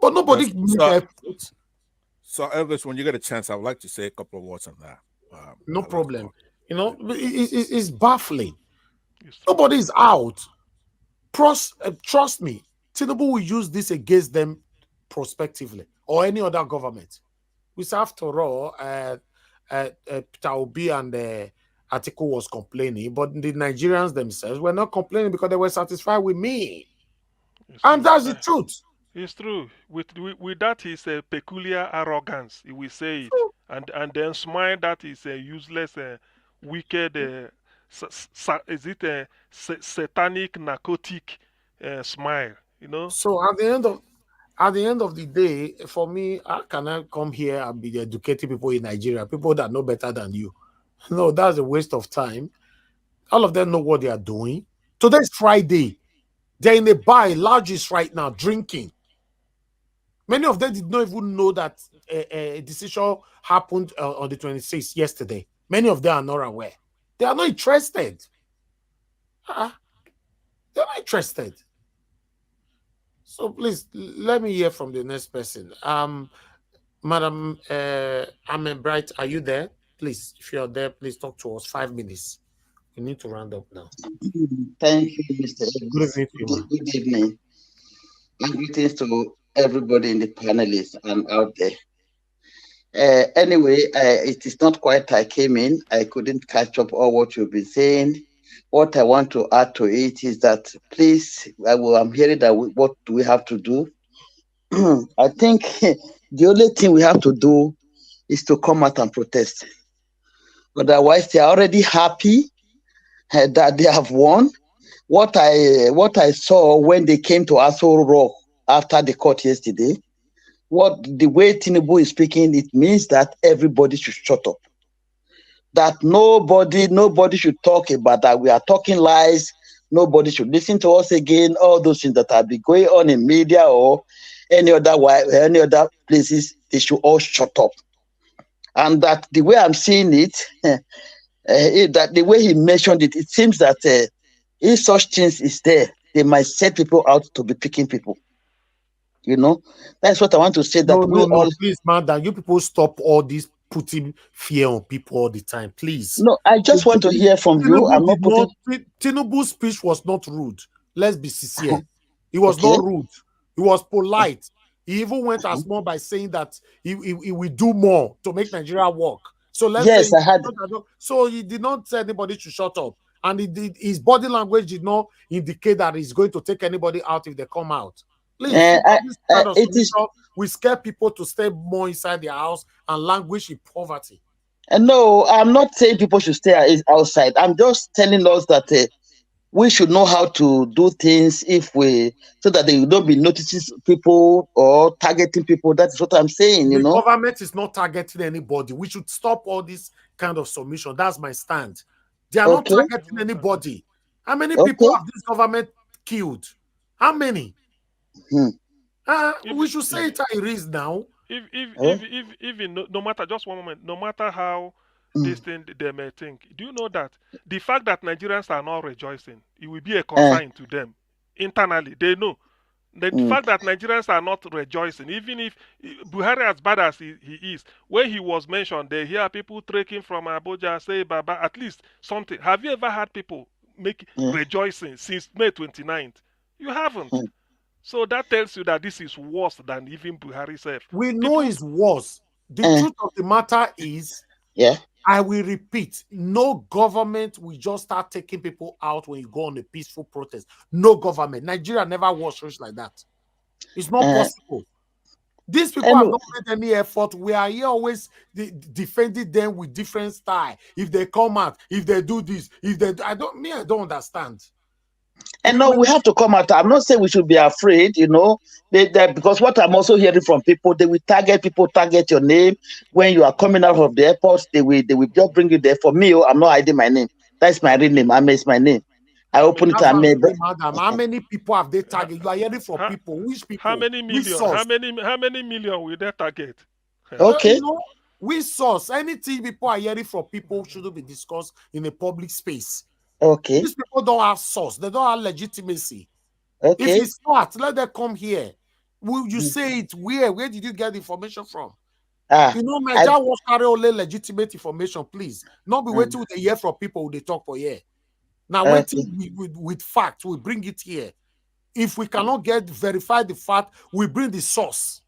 But nobody make effort. So, Elvis, when you get a chance, I would like to say a couple of words on that. No problem. It's baffling. Nobody is out. Trust me, Tinubu will use this against them prospectively or any other government. Which after all, Peter Obi and Atiku was complaining, but the Nigerians themselves were not complaining because they were satisfied with me. And that's the truth. It's true. With that is a peculiar arrogance. We say it, and then smile. That is a useless, wicked. Is it a satanic narcotic smile? So at the end of the day, for me, how can I come here and be educating people in Nigeria, people that know better than you? No, that's a waste of time. All of them know what they are doing. Today's Friday. They're in a bar, largest right now, drinking. Many of them did not even know that a decision happened on the 26th yesterday. Many of them are not aware. They are not interested. They're not interested. So please, let me hear from the next person. Madam Amen Bright, are you there? Please, if you're there, please talk to us. 5 minutes. We need to round up now. Thank you, Mr. Good evening. And greetings to everybody in the panelists and out there. Anyway, it is not quite I came in. I couldn't catch up all what you've been saying. What I want to add to it is that, please, I'm hearing that what do we have to do? I think the only thing we have to do is to come out and protest. Otherwise, they are already happy that they have won. What I saw when they came to Aso Rock after the court yesterday, the way Tinubu is speaking, it means that everybody should shut up. That nobody should talk about that. We are talking lies. Nobody should listen to us again. All those things that have been going on in media or any other places, they should all shut up. And that the way I'm seeing it, that the way he mentioned it, it seems that if such things is there, they might set people out to be picking people. That's what I want to say. That please, madam, you people stop all this putting fear on people all the time, please. No, I just want to hear from you. I'm not putting. Tinubu's speech was not rude. Let's be sincere. He was not rude. He was polite. He even went as more by saying that he will do more to make Nigeria work. So let's say I had. So he did not tell anybody to shut up, and his body language did not indicate that he's going to take anybody out if they come out. Please, we scare people to stay more inside their house and languish in poverty. And no, I'm not saying people should stay outside. I'm just telling us that we should know how to do things so that they don't be noticing people or targeting people. That's what I'm saying, The government is not targeting anybody. We should stop all this kind of submission. That's my stand. They are not targeting anybody. How many people have this government killed? How many? We should say it how it is now. Even no matter, just one moment, no matter how this thing they may think, do you know that the fact that Nigerians are not rejoicing, it will be a concern to them internally. They know the fact that Nigerians are not rejoicing, even if Buhari, as bad as he is, when he was mentioned, they hear people trekking from Abuja say Baba, at least something. Have you ever had people make rejoicing since May 29th? You haven't. So that tells you that this is worse than even Buhari said. We know it's worse. The truth of the matter is, I will repeat, no government will just start taking people out when you go on a peaceful protest. No government. Nigeria never was rich like that. It's not possible. These people have not made any effort. We are here always defending them with different style. If they come out, if they do this, if they do, I don't understand. And no, we have to come out. I'm not saying we should be afraid, because what I'm also hearing from people, they will target your name. When you are coming out of the airport, they will just bring you there. For me, I'm not hiding my name. That's my real name. It's my name. I open it. Madam, how many people have they targeted? You are hearing from people. Which people? How many million? How many million will they target? Okay. Which source? Anything people are hearing from people shouldn't be discussed in a public space. Okay. These people don't have source. They don't have legitimacy. Okay. If it's not, let them come here. Will you say it? Where did you get information from? Nigeria will carry only legitimate information, please. Not be waiting to hear from people who they talk for here. Now, waiting with facts, we bring it here. If we cannot verify the fact, we bring the source.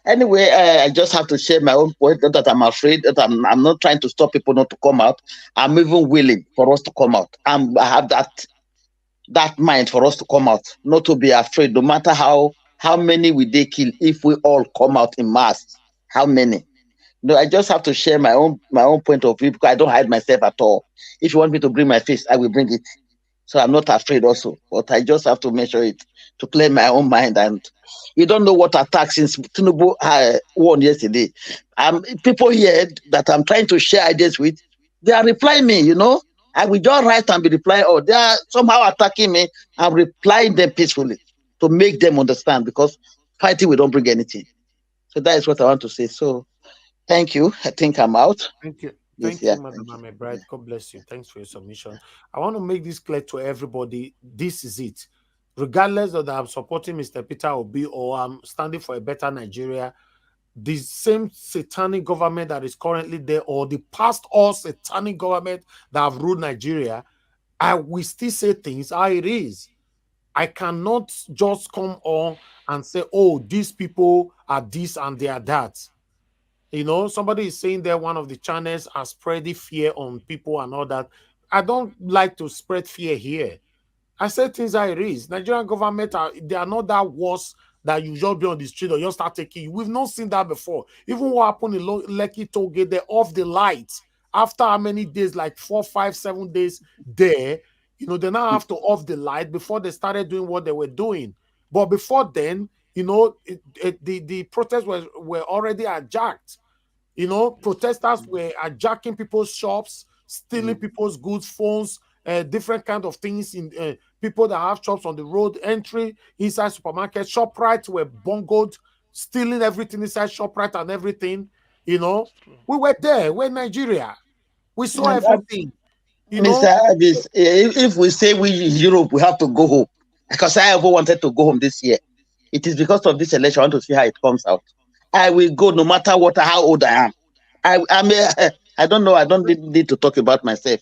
Anyway, I just have to share my own point. Not that I'm afraid, that I'm not trying to stop people not to come out. I'm even willing for us to come out. I have that mind for us to come out, not to be afraid, no matter how many we they kill. If we all come out in mass, how many? No, I just have to share my own point of view, because I don't hide myself at all. If you want me to bring my face, I will bring it. So I'm not afraid also, but I just have to measure it to clear my own mind. And you don't know what attacks since Tinubu won yesterday. People here that I'm trying to share ideas with, they are replying me, I will just write and be replying, or they are somehow attacking me. I'm replying them peacefully to make them understand, because fighting will don't bring anything. So that is what I want to say. So thank you. I think I'm out. Thank you. Thank you, Madam Amebride. God bless you. Thanks for your submission. I want to make this clear to everybody. This is it. Regardless of that I'm supporting Mr. Peter Obi or I'm standing for a better Nigeria, the same satanic government that is currently there, or the past all satanic government that have ruled Nigeria, I will still say things how it is. I cannot just come on and say, oh, these people are this and they are that. Somebody is saying that one of the channels are spreading fear on people and all that. I don't like to spread fear here. I say things how it is. Nigerian government, they are not that worse that you just be on the street or you start taking. We've not seen that before. Even what happened in Lekki Toll Gate, they off the lights. After how many days, like 4, 5, 7 days there, they now have to off the light before they started doing what they were doing. But before then, the protests were already hijacked. Protesters were hijacking people's shops, stealing people's goods, phones, different kind of things in people that have shops on the road, entry inside supermarkets. ShopRite were bungled, stealing everything inside ShopRite and everything. We were there. We're Nigeria. We saw everything. Mr. Avis, if we say we in Europe, we have to go home. Because I ever wanted to go home this year. It is because of this election. I want to see how it comes out. I will go no matter how old I am. I don't know. I don't need to talk about myself.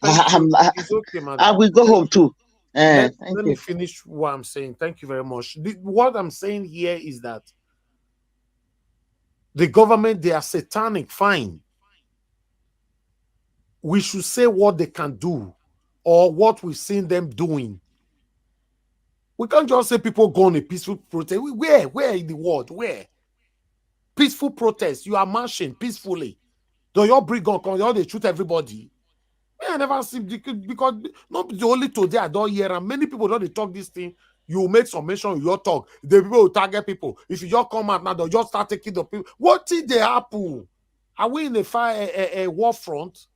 It's okay, madam. I will go home too. Let me finish what I'm saying. Thank you very much. What I'm saying here is that the government, they are satanic, fine. We should say what they can do or what we've seen them doing. We can't just say people go on a peaceful protest. Where in the world? Where? Peaceful protest. You are marching peacefully. Do you bring gun come, they shoot everybody? I never see, because not the only today I don't hear, and many people don't talk this thing. You make some mention in your talk, the people will target people. If you just come out now, they'll just start taking the people. What did they happen? Are we in a war front?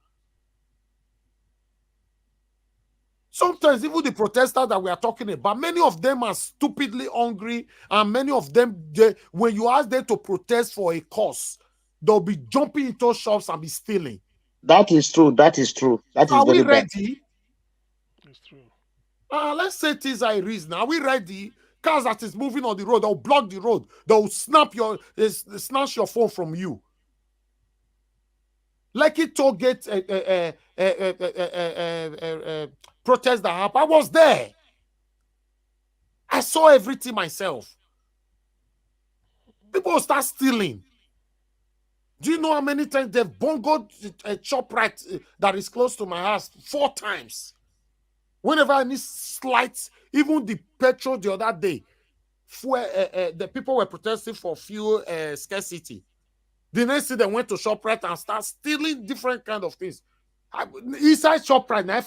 Sometimes even the protesters that we are talking about, many of them are stupidly hungry, and many of them, when you ask them to protest for a cause, they'll be jumping into shops and be stealing. That is true. That is true. That is Are we very bad. ready? It's true. Let's say things are reason. Are we ready? Cars that is moving on the road, they'll block the road. They'll snatch your phone from you. Like it toll gate protest that happened. I was there. I saw everything myself. People start stealing. Do you know how many times they've bungled a shop right that is close to my house 4 times? Whenever I need slight, even the petrol the other day, the people were protesting for fuel scarcity. The next day they went to ShopRite and start stealing different kind of things. Inside ShopRite, now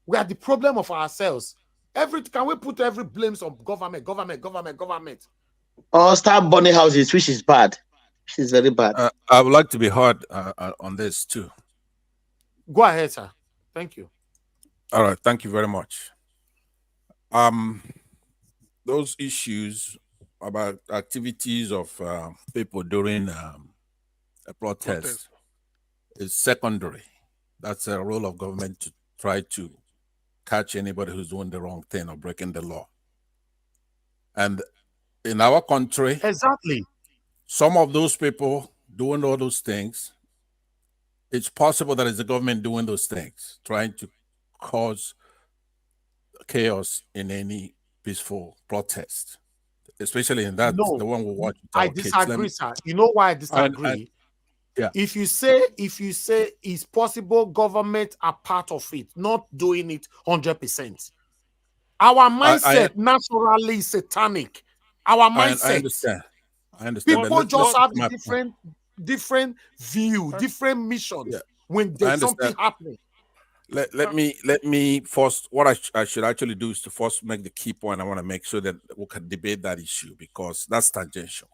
we are the problem of ourselves. Can we put every blame on government? Or start burning houses, which is bad. Which is very bad. I would like to be heard on this too. Go ahead, sir. Thank you. All right, thank you very much. Those issues about activities of people during a protest is secondary. That's a role of government to try to catch anybody who's doing the wrong thing or breaking the law. And in our country, exactly, some of those people doing all those things, it's possible that it's the government doing those things, trying to cause chaos in any peaceful protest, especially in that the one we watch. I disagree, sir. You know why I disagree? Yeah. If you say it's possible, government are part of it, not doing it 100%. Our mindset naturally is satanic. Our mindset. I understand. People just have a different view, different missions when there's something happening. Let me first, what I should actually do is to first make the key point. I want to make sure that we can debate that issue because that's tangential.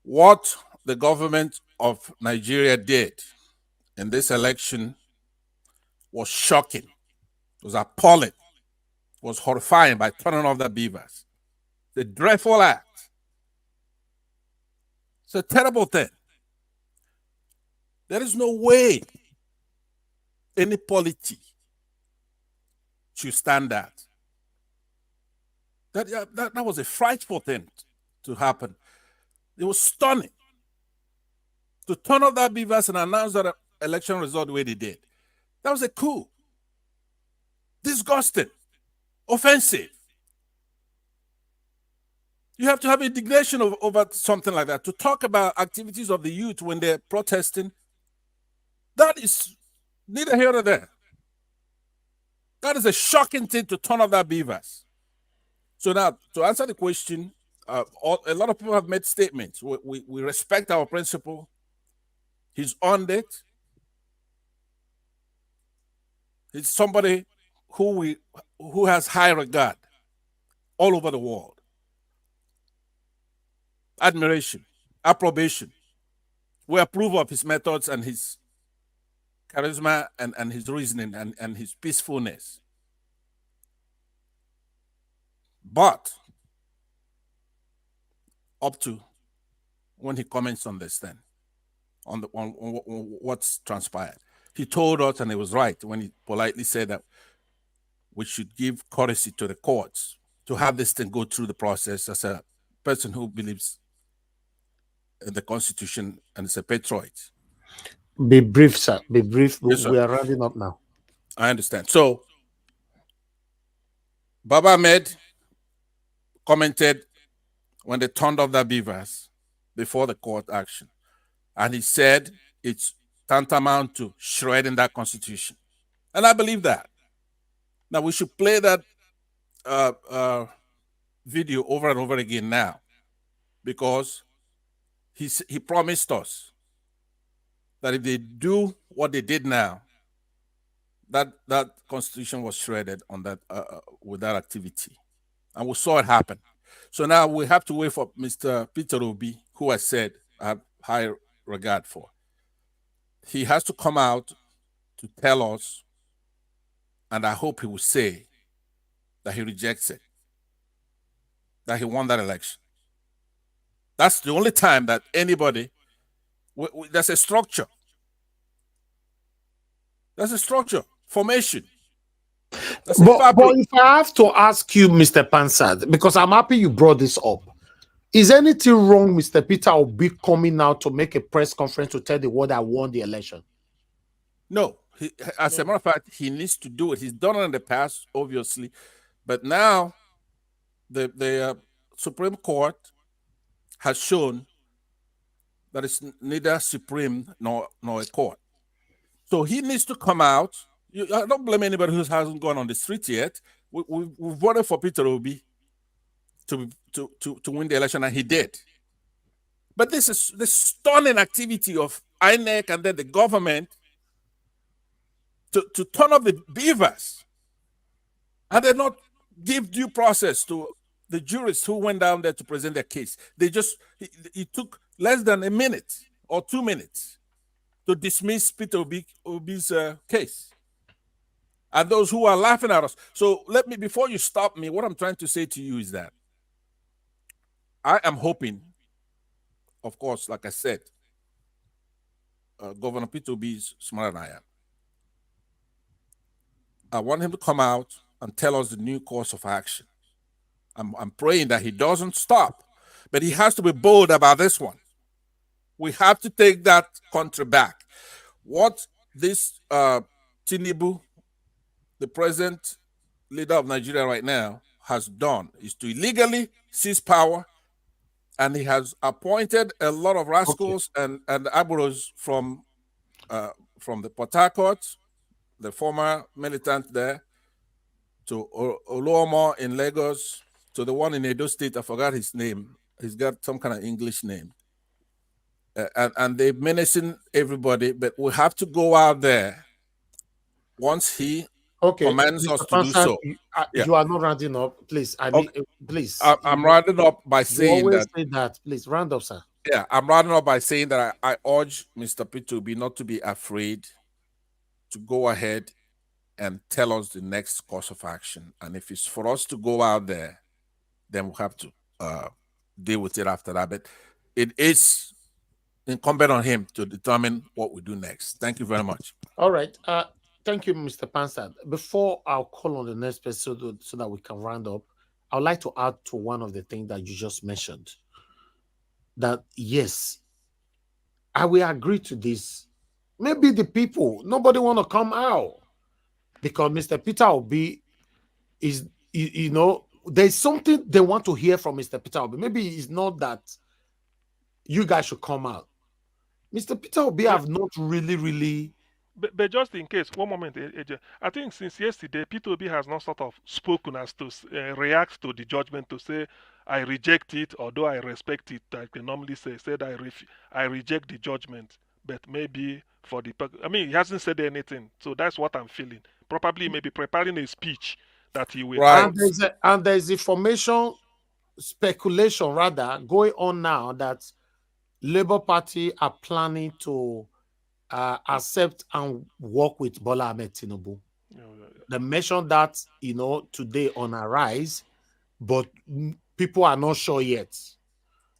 What the government of Nigeria did in this election was shocking, was appalling, was horrifying by turning off the beavers. The dreadful act. It's a terrible thing. There is no way any polity should stand that. That was a frightful thing to happen. It was stunning. To turn off that beavers and announce that election result the way they did. That was a coup. Disgusting. Offensive. You have to have indignation over something like that. To talk about activities of the youth when they're protesting, that is neither here nor there. That is a shocking thing to turn off that beavers. So now, to answer the question, a lot of people have made statements. We respect our principle. He's earned it. He's somebody who has high regard all over the world. Admiration, approbation. We approve of his methods and his charisma and his reasoning and his peacefulness. But up to when he comments on this then, on what's transpired. He told us, and he was right when he politely said that we should give courtesy to the courts to have this thing go through the process as a person who believes in the Constitution and is a patriot. Be brief, sir. Be brief. Yes, we are rounding up now. I understand. So, Baba Ahmed commented when they turned off the beavers before the court action. And he said it's tantamount to shredding that Constitution. And I believe that. Now, we should play that video over and over again now because he promised us that if they do what they did now, that constitution was shredded on that with that activity, and we saw it happen. So now we have to wait for Mr. Peter Obi, who I said I have high regard for. He has to come out to tell us, and I hope he will say that he rejects it, that he won that election. That's the only time that anybody, there's a structure. There's a structure, formation. But if I have to ask you, Mr. Pansad, because I'm happy you brought this up, is anything wrong, Mr. Peter Obi coming out to make a press conference to tell the world I won the election? No. As a matter of fact, he needs to do it. He's done it in the past, obviously. But now the Supreme Court has shown that it's neither supreme nor a court. So he needs to come out. I don't blame anybody who hasn't gone on the street yet. We've voted for Peter Obi to win the election, and he did. But this is the stunning activity of INEC and then the government to turn off the beavers, and they not give due process to the jurists who went down there to present their case. It took less than a minute or 2 minutes to dismiss Peter Obi's case. And those who are laughing at us. So before you stop me, what I'm trying to say to you is that I am hoping, of course, like I said, Governor Peter Obi is smarter than I am. I want him to come out and tell us the new course of action. I'm praying that he doesn't stop, but he has to be bold about this one. We have to take that country back. What this Tinubu, the present leader of Nigeria right now, has done is to illegally seize power, and he has appointed a lot of rascals and aburos from the Port Harcourt, the former militant there, to Oluomo in Lagos, to the one in Edo State. I forgot his name. He's got some kind of English name. And they're menacing everybody, but we have to go out there once he commands us to do so. You are not rounding up, please. Please. I'm rounding up by saying always say that. Please round up, sir. Yeah, I'm rounding up by saying that I urge Mr. Peter Obi not to be afraid to go ahead and tell us the next course of action. And if it's for us to go out there, then we'll have to deal with it after that. But it is incumbent on him to determine what we do next. Thank you very much. All right. Thank you, Mr. Pansad. Before I'll call on the next person so that we can round up, I would like to add to one of the things that you just mentioned. That, yes, I will agree to this. Maybe the people, nobody want to come out because Mr. Peter Obi is, there's something they want to hear from Mr. Peter Obi. Maybe it's not that you guys should come out. Mr. Peter Obi have not really... But just in case, one moment, AJ. I think since yesterday, Peter Obi has not sort of spoken as to react to the judgment to say, I reject it, although I respect it, like they normally say, said I reject the judgment, but maybe for the... he hasn't said anything, so that's what I'm feeling. Probably maybe preparing a speech that he will... Right. And there's information, speculation rather, going on now that Labour Party are planning to accept and work with Bola Ahmed Tinubu. They mentioned that, today on Arise, but people are not sure yet.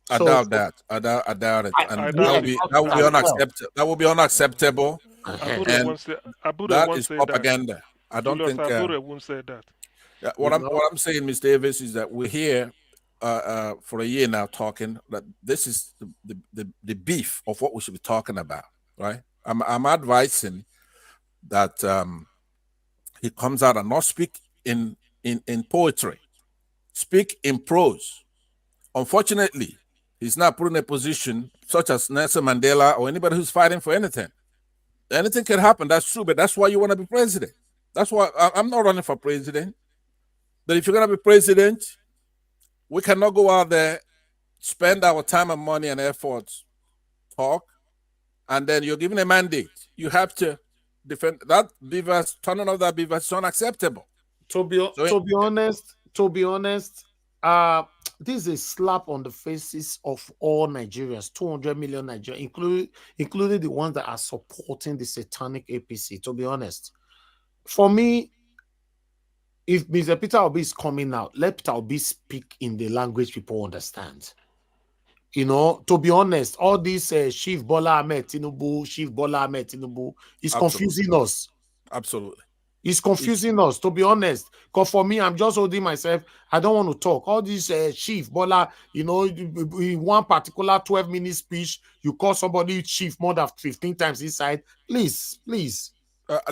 I doubt that. I doubt it. And that will be unacceptable. And that is propaganda. I don't think... Abure won't say that. Yeah, what I'm saying, Mr. Davis, is that we're here for a year now talking that this is the beef of what we should be talking about, right? I'm advising that he comes out and not speak in poetry, speak in prose. Unfortunately, he's not put in a position such as Nelson Mandela or anybody who's fighting for anything. Anything can happen, that's true, but that's why you want to be president. That's why I'm not running for president. But if you're going to be president, we cannot go out there, spend our time and money and effort, talk, and then you're given a mandate. You have to defend that beavers. Turning off that beaver is unacceptable. To be honest, this is a slap on the faces of all Nigerians, 200 million Nigerians, including the ones that are supporting the satanic APC. To be honest, for me, if Mr. Peter Obi is coming out, let Peter Obi speak in the language people understand. You know, to be honest, all this Chief Bola Ahmed Tinubu is confusing us. Absolutely. It's confusing us, to be honest. Because for me, I'm just holding myself. I don't want to talk. All this Chief Bola, you know, in one particular 12-minute speech, you call somebody chief more than 15 times inside. Please.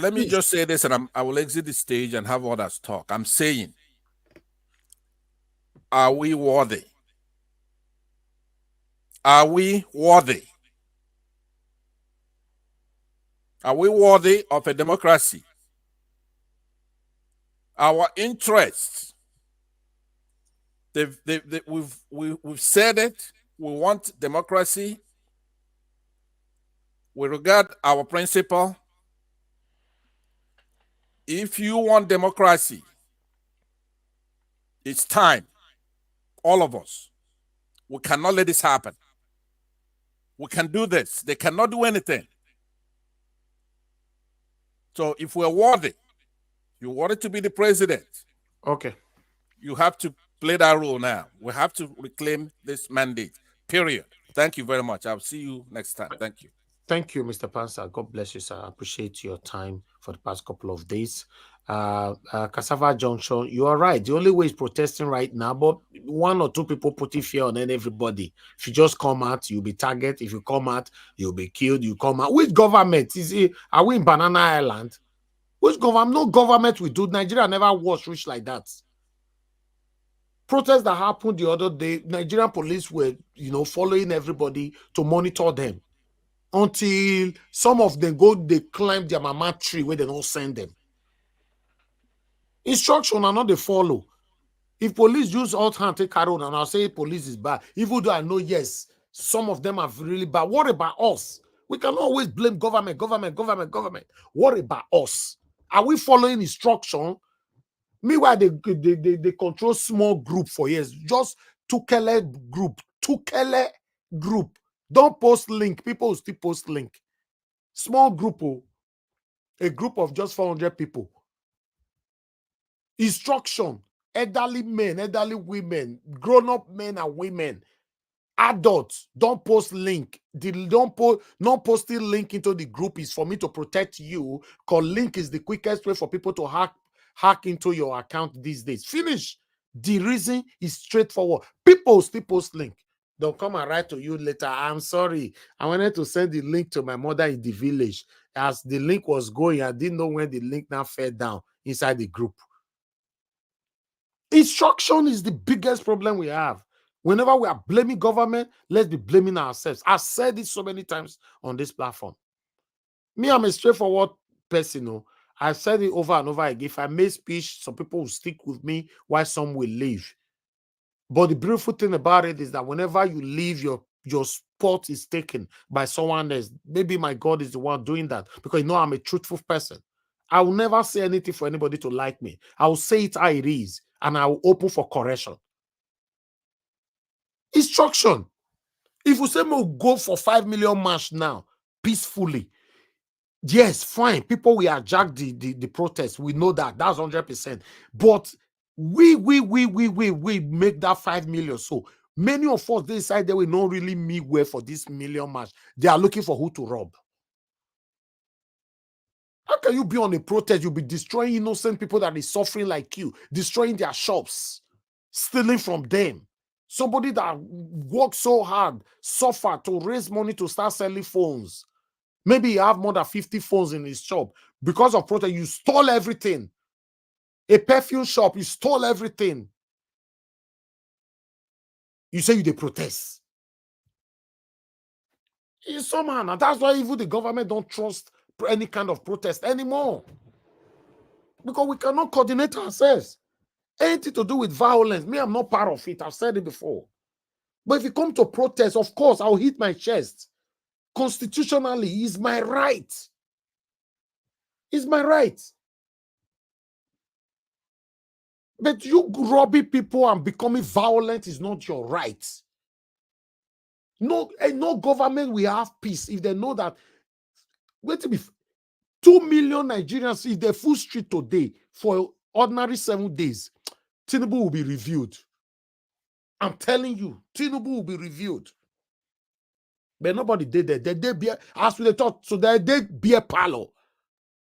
Let me just say this, and I will exit the stage and have others talk. I'm saying, are we worthy? Are we worthy? Are we worthy of a democracy? Our interests, we've said it, we want democracy. We regard our principle. If you want democracy, it's time. All of us. We cannot let this happen. We can do this. They cannot do anything. So if we're worthy, you wanted to be the president. Okay. You have to play that role now. We have to reclaim this mandate, period. Thank you very much. I'll see you next time. Thank you. Thank you, Mr. Pansa. God bless you, sir. I appreciate your time for the past couple of days. Cassava Junction, you are right. The only way is protesting right now, but one or two people putting fear on everybody. If you just come out, you'll be targeted. If you come out, you'll be killed. You come out. Which government? Are we in Banana Island? Which government? No government will do. Nigeria never was rich like that. Protests that happened the other day, Nigerian police were, following everybody to monitor them until some of them they climb their mama tree where they don't send them. Instruction are not they follow. If police use alt hand take carry on, and I'll say police is bad, even though I know yes, some of them are really bad. What about us? We can always blame government. What about us? Are we following instruction? Meanwhile, they control small group for years. Just Tukele group. Don't post link. People will still post link. Small group, a group of just 400 people. Instruction, elderly men, elderly women, grown-up men and women, adults, don't post link. Not posting link into the group is for me to protect you, because link is the quickest way for people to hack into your account these days. Finish. The reason is straightforward. People still post link. They'll come and write to you later. I'm sorry. I wanted to send the link to my mother in the village. As the link was going, I didn't know when the link now fell down inside the group. Instruction is the biggest problem we have. Whenever we are blaming government, let's be blaming ourselves. I've said it so many times on this platform. Me, I'm a straightforward person. I've said it over and over again. If I make speech, some people will stick with me while some will leave. But the beautiful thing about it is that whenever you leave, your spot is taken by someone else. Maybe my God is the one doing that, because I'm a truthful person. I will never say anything for anybody to like me. I will say it how it is, and I will open for correction. Instruction. If we say we'll go for 5 million march now, peacefully, yes, fine. People will hijack the protest. We know that. That's 100%. But we make that 5 million. So many of us, they decide they will not really meet where for this million march. They are looking for who to rob. How can you be on a protest? You'll be destroying innocent people that is suffering like you, destroying their shops, stealing from them. Somebody that worked so hard, suffered to raise money to start selling phones. Maybe you have more than 50 phones in his shop. Because of protest, you stole everything. A perfume shop, you stole everything. You say you dey protest. It's somehow, and that's why even the government don't trust any kind of protest anymore. Because we cannot coordinate ourselves. Anything to do with violence, me, I'm not part of it. I've said it before. But if you come to protest, of course, I'll hit my chest. Constitutionally, it's my right. It's my right. But you robbing people and becoming violent is not your right. No, and no government will have peace if they know that. Wait to be 2 million Nigerians in the full street today for ordinary 7 days. Tinubu will be reviewed. I'm telling you, Tinubu will be reviewed. But nobody did that. They did beer, as we talk, so they did beer parlor.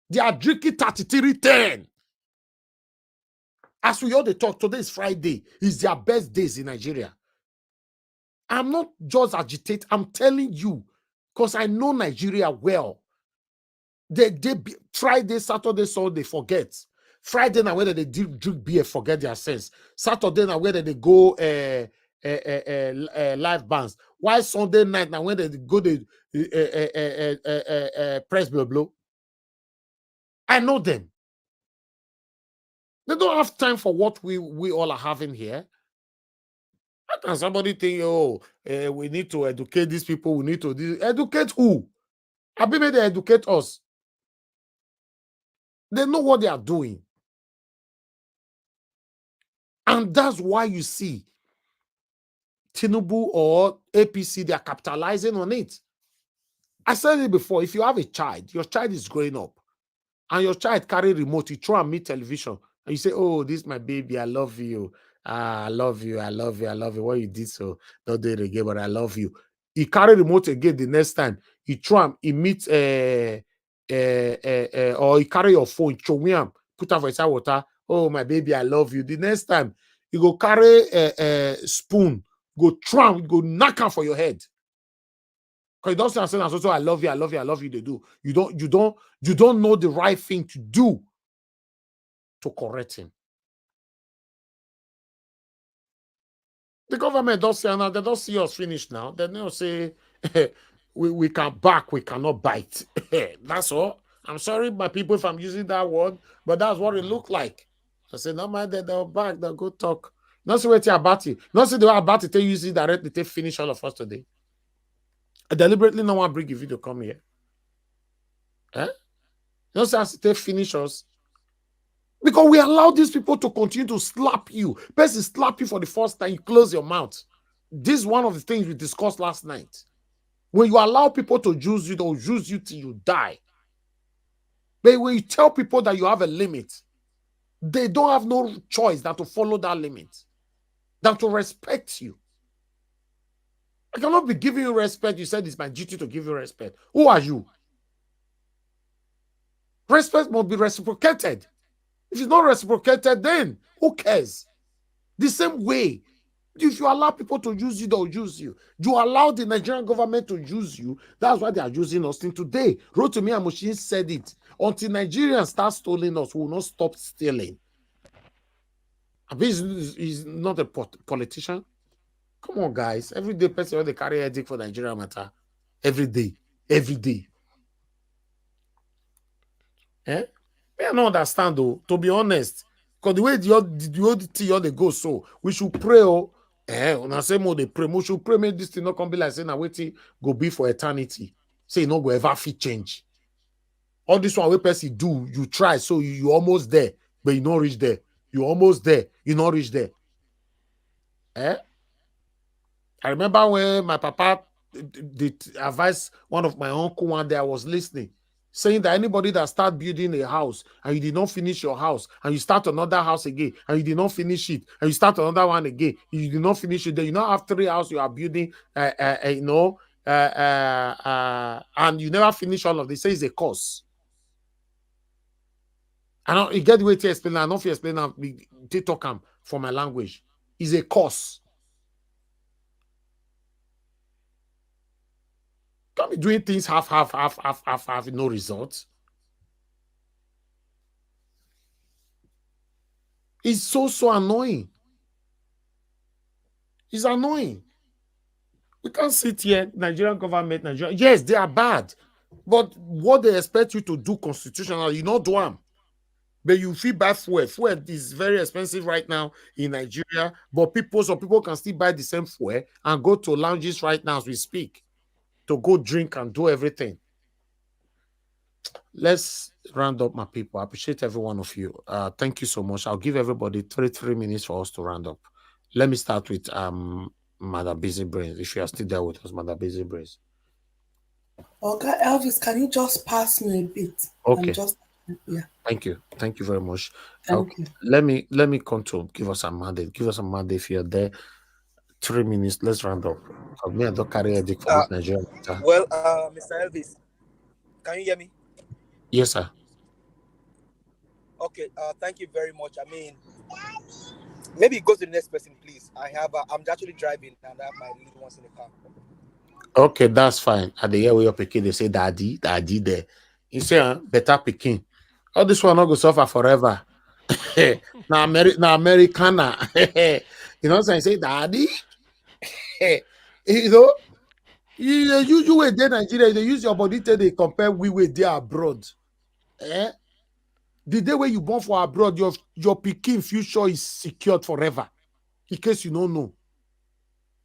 They are drinking 33-10. As we all the talk, today is Friday. It's their best days in Nigeria. I'm not just agitate. I'm telling you, because I know Nigeria well. Friday, Saturday, Sunday, forget. Friday now whether they drink beer, forget their sense. Saturday now whether they go live bands. Why Sunday night now when they go to press blow? I know them. They don't have time for what we all are having here. How can somebody think, oh, we need to educate these people, we need to educate who? I mean, they educate us. They know what they are doing. And that's why you see Tinubu or APC, they are capitalizing on it. I said it before, if you have a child, your child is growing up, and your child carry remote, you try and meet television, and you say, oh, this is my baby, I love you. I love you, I love you, I love you. What you did, so don't do it again, but I love you. He carry remote again the next time. He try, he meet, or he carry your phone, show him, put out for his water. Oh, my baby, I love you. The next time, you go carry a spoon, go try, go knock out for your head. Because you don't say, also, I love you, I love you, I love you. They do. You don't know the right thing to do to correct him. The government don't say now, they don't see us finish now. They don't say we can back, we cannot bite. That's all. I'm sorry, my people, if I'm using that word, but that's what it looked like. I said, no mind that they'll back, they'll go talk. Not see what about it. Not see the way about it, they use it directly, they finish all of us today. I deliberately no one bring a video come here. Eh? Not say they finish us. Because we allow these people to continue to slap you. Person slap you for the first time, you close your mouth. This is one of the things we discussed last night. When you allow people to use you, they'll use you till you die. But when you tell people that you have a limit, they don't have no choice than to follow that limit, than to respect you. I cannot be giving you respect. You said it's my duty to give you respect. Who are you? Respect must be reciprocated. If it's not reciprocated, then who cares? The same way, if you allow people to use you, they'll use you. You allow the Nigerian government to use you. That's why they are using us. Till today, Rotimi Amushin said it. Until Nigerians start stealing us, we will not stop stealing. He's not a politician. Come on, guys. Every day, person they carry a headache for Nigeria matter. Every day. Every day. Eh? I don't understand though, to be honest. Because the way the old thing they go, so we should pray. On the same mode they pray. We should pray, make this thing not come be like saying now waiting go be for eternity. Say no go ever fit change. All this one way person do, you try, so you almost there, but you not reach there. You almost there, you not reach there. Eh? I remember when my papa did advise one of my uncle one day, I was listening, saying that anybody that start building a house and you did not finish your house and you start another house again and you did not finish it and you start another one again, you did not finish it, then you now have 3 houses you are building, and you never finish all of this. Say it's a curse. I don't you get the way to explain. I don't feel explain now. They talk for my language. It's a curse. Can't be doing things half, no results. It's so annoying. It's annoying. We can't sit here, Nigerian government, yes, they are bad. But what they expect you to do constitutionally, you not do them. But you feel bad fuel. Fuel is very expensive right now in Nigeria, but some people can still buy the same fuel and go to lounges right now as we speak. to go drink and do everything. Let's round up, my people. I appreciate every one of you. Thank you so much. I'll give everybody 3 minutes for us to round up. Let me start with Mother Busy Brains. If you are still there with us, Mother Busy Brains. Okay, Elvis, can you just pass me a bit? Okay. Yeah. Thank you. Thank you very much. Thank you. Let me come to give us a mandate. Give us a mandate if you're there. 3 minutes. Let's round up. Me, I don't carry a dick for this Nigeria. Well, Mr. Elvis, can you hear me? Yes, sir. Okay. Thank you very much. I mean, maybe go to the next person, please. I'm actually driving and I have my little ones in the car. Okay, that's fine. At the year we are picking, they say daddy there. You say better picking. All this one not go suffer forever. now Americana. You know what I'm saying? Say daddy. You know, you were there Nigeria, they use your body till they compare we were there abroad. The day when you born for abroad, your Peking future is secured forever. In case you don't know.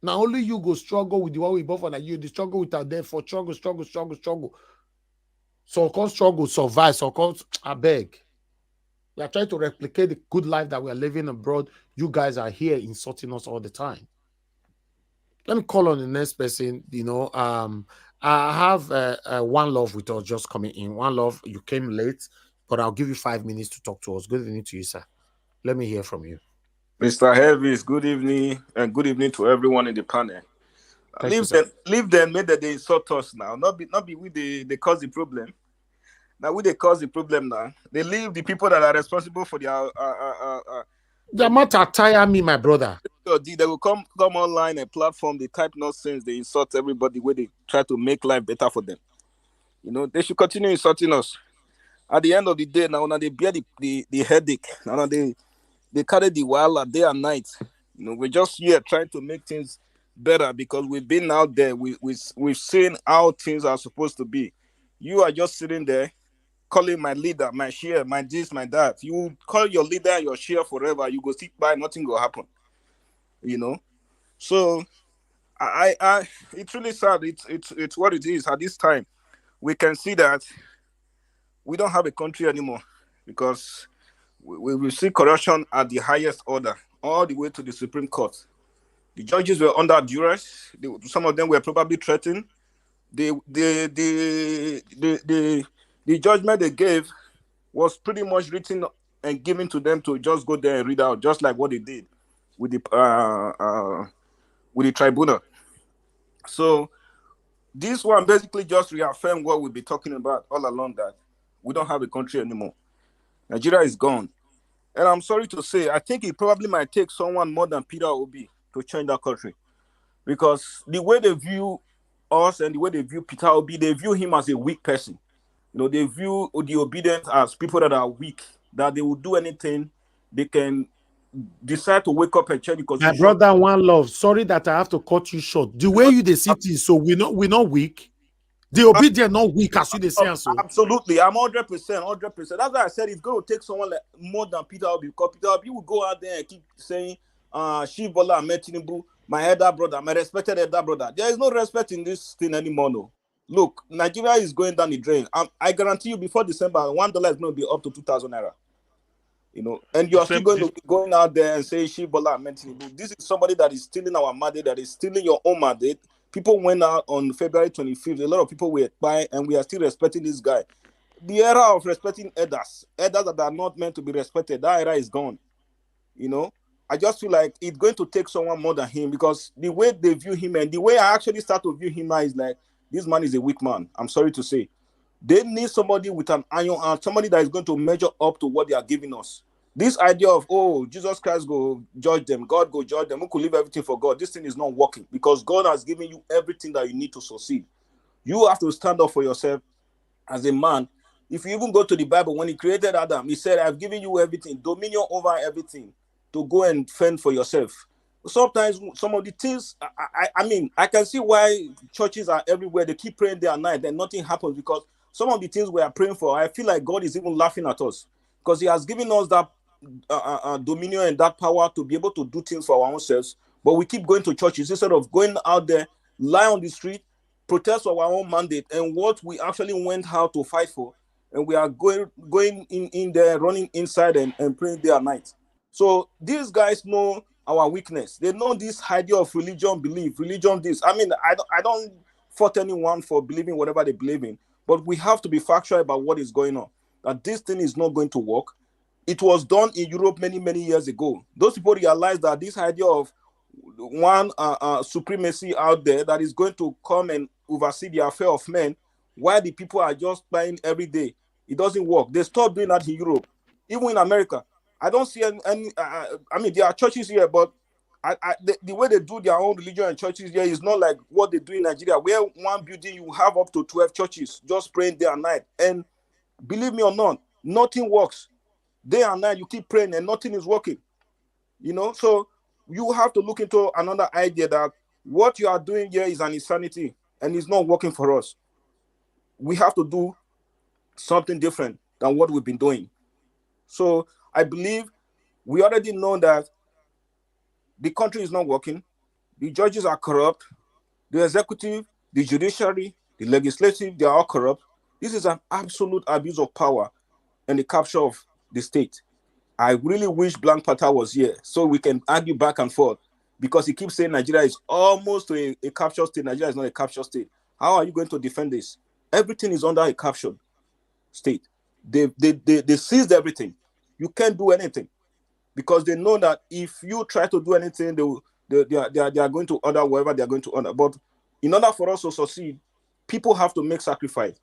Now only you go struggle with the one we born for Nigeria. You struggle with our there for struggle. So called struggle, survive, so called I beg. We are trying to replicate the good life that we are living abroad. You guys are here insulting us all the time. Let me call on the next person. You know, I have One Love with us just coming in. One Love, you came late, but I'll give you 5 minutes to talk to us. Good evening to you, sir. Let me hear from you. Mr. Elvis, good evening, and good evening to everyone in the panel. Leave them, make that they insult us now. Not be we they cause the problem. Now we they cause the problem now. They leave the people that are responsible for their the matter tire me, my brother. They will come online and platform, they type nonsense, they insult everybody where they try to make life better for them. You know, they should continue insulting us. At the end of the day, now they bear the headache. Now they carry the wire day and night. You know, we're just here trying to make things better because we've been out there. We've seen how things are supposed to be. You are just sitting there calling my leader, my share, my this, my that. You call your leader and your share forever. You go sit by, nothing will happen. You know, so I it's really sad. It's what it is at this time. We can see that we don't have a country anymore because we will see corruption at the highest order, all the way to the Supreme Court. The judges were under duress. Some of them were probably threatened. The judgment they gave was pretty much written and given to them to just go there and read out, just like what they did with the tribunal. So this one basically just reaffirmed what we've been talking about all along, that we don't have a country anymore. Nigeria is gone. And I'm sorry to say, I think it probably might take someone more than Peter Obi to change that country. Because the way they view us and the way they view Peter Obi, they view him as a weak person. You know, they view the obedient as people that are weak, that they will do anything, they can decide to wake up and change the constitution. My brother, One Love, sorry that I have to cut you short. The way you the city, so we're not weak. The obedient not weak as you the say. So. Absolutely, I'm 100%. That's why I said it's going to take someone like more than Peter Obi, because Peter Obi will go out there and keep saying, Shivola Ahmed Tinubu, my elder brother, my respected elder brother. There is no respect in this thing anymore, no. Look, Nigeria is going down the drain. I guarantee you, before December, $1 is going to be up to 2,000 naira. You know, and you are still going to be going out there and say Shivola Ahmed Tinubu. This is somebody that is stealing our mandate, that is stealing your own mandate. People went out on February 25th. A lot of people were buying, and we are still respecting this guy. The era of respecting elders that are not meant to be respected, that era is gone. You know, I just feel like it's going to take someone more than him, because the way they view him and the way I actually start to view him now is like, this man is a weak man. I'm sorry to say. They need somebody with an iron hand, somebody that is going to measure up to what they are giving us. This idea of, oh, Jesus Christ go judge them, God go judge them, who could leave everything for God. This thing is not working, because God has given you everything that you need to succeed. You have to stand up for yourself as a man. If you even go to the Bible, when he created Adam, he said, I've given you everything, dominion over everything, to go and fend for yourself. Sometimes some of the things, I mean, I can see why churches are everywhere. They keep praying day and night, and nothing happens, because some of the things we are praying for, I feel like God is even laughing at us, because he has given us that dominion and that power to be able to do things for our own selves. But we keep going to churches instead of going out there, lie on the street, protest of our own mandate and what we actually went out to fight for, and we are going in there, running inside and praying day and night. So these guys know our weakness. They know this idea of religion belief, religion this. I mean, I don't fault anyone for believing whatever they believe in, but we have to be factual about what is going on. That this thing is not going to work. It was done in Europe many years ago. Those people realized that this idea of one supremacy out there that is going to come and oversee the affair of men, while the people are just buying every day, it doesn't work. They stopped doing that in Europe, even in America. I don't see any I mean, there are churches here, but the way they do their own religion and churches here is not like what they do in Nigeria, where one building you have up to 12 churches just praying day and night. And believe me or not, nothing works. Day and night you keep praying and nothing is working. You know, so you have to look into another idea that what you are doing here is an insanity and it's not working for us. We have to do something different than what we've been doing. So I believe we already know that the country is not working. The judges are corrupt. The executive, the judiciary, the legislative, they are all corrupt. This is an absolute abuse of power and the capture of the state. I really wish Blank Panther was here so we can argue back and forth, because he keeps saying Nigeria is almost to a captured state. Nigeria is not a captured state. How are you going to defend this? Everything is under a captured state. They seized everything. You can't do anything because they know that if you try to do anything, they are going to order whatever they are going to order. But in order for us to succeed, people have to make sacrifice.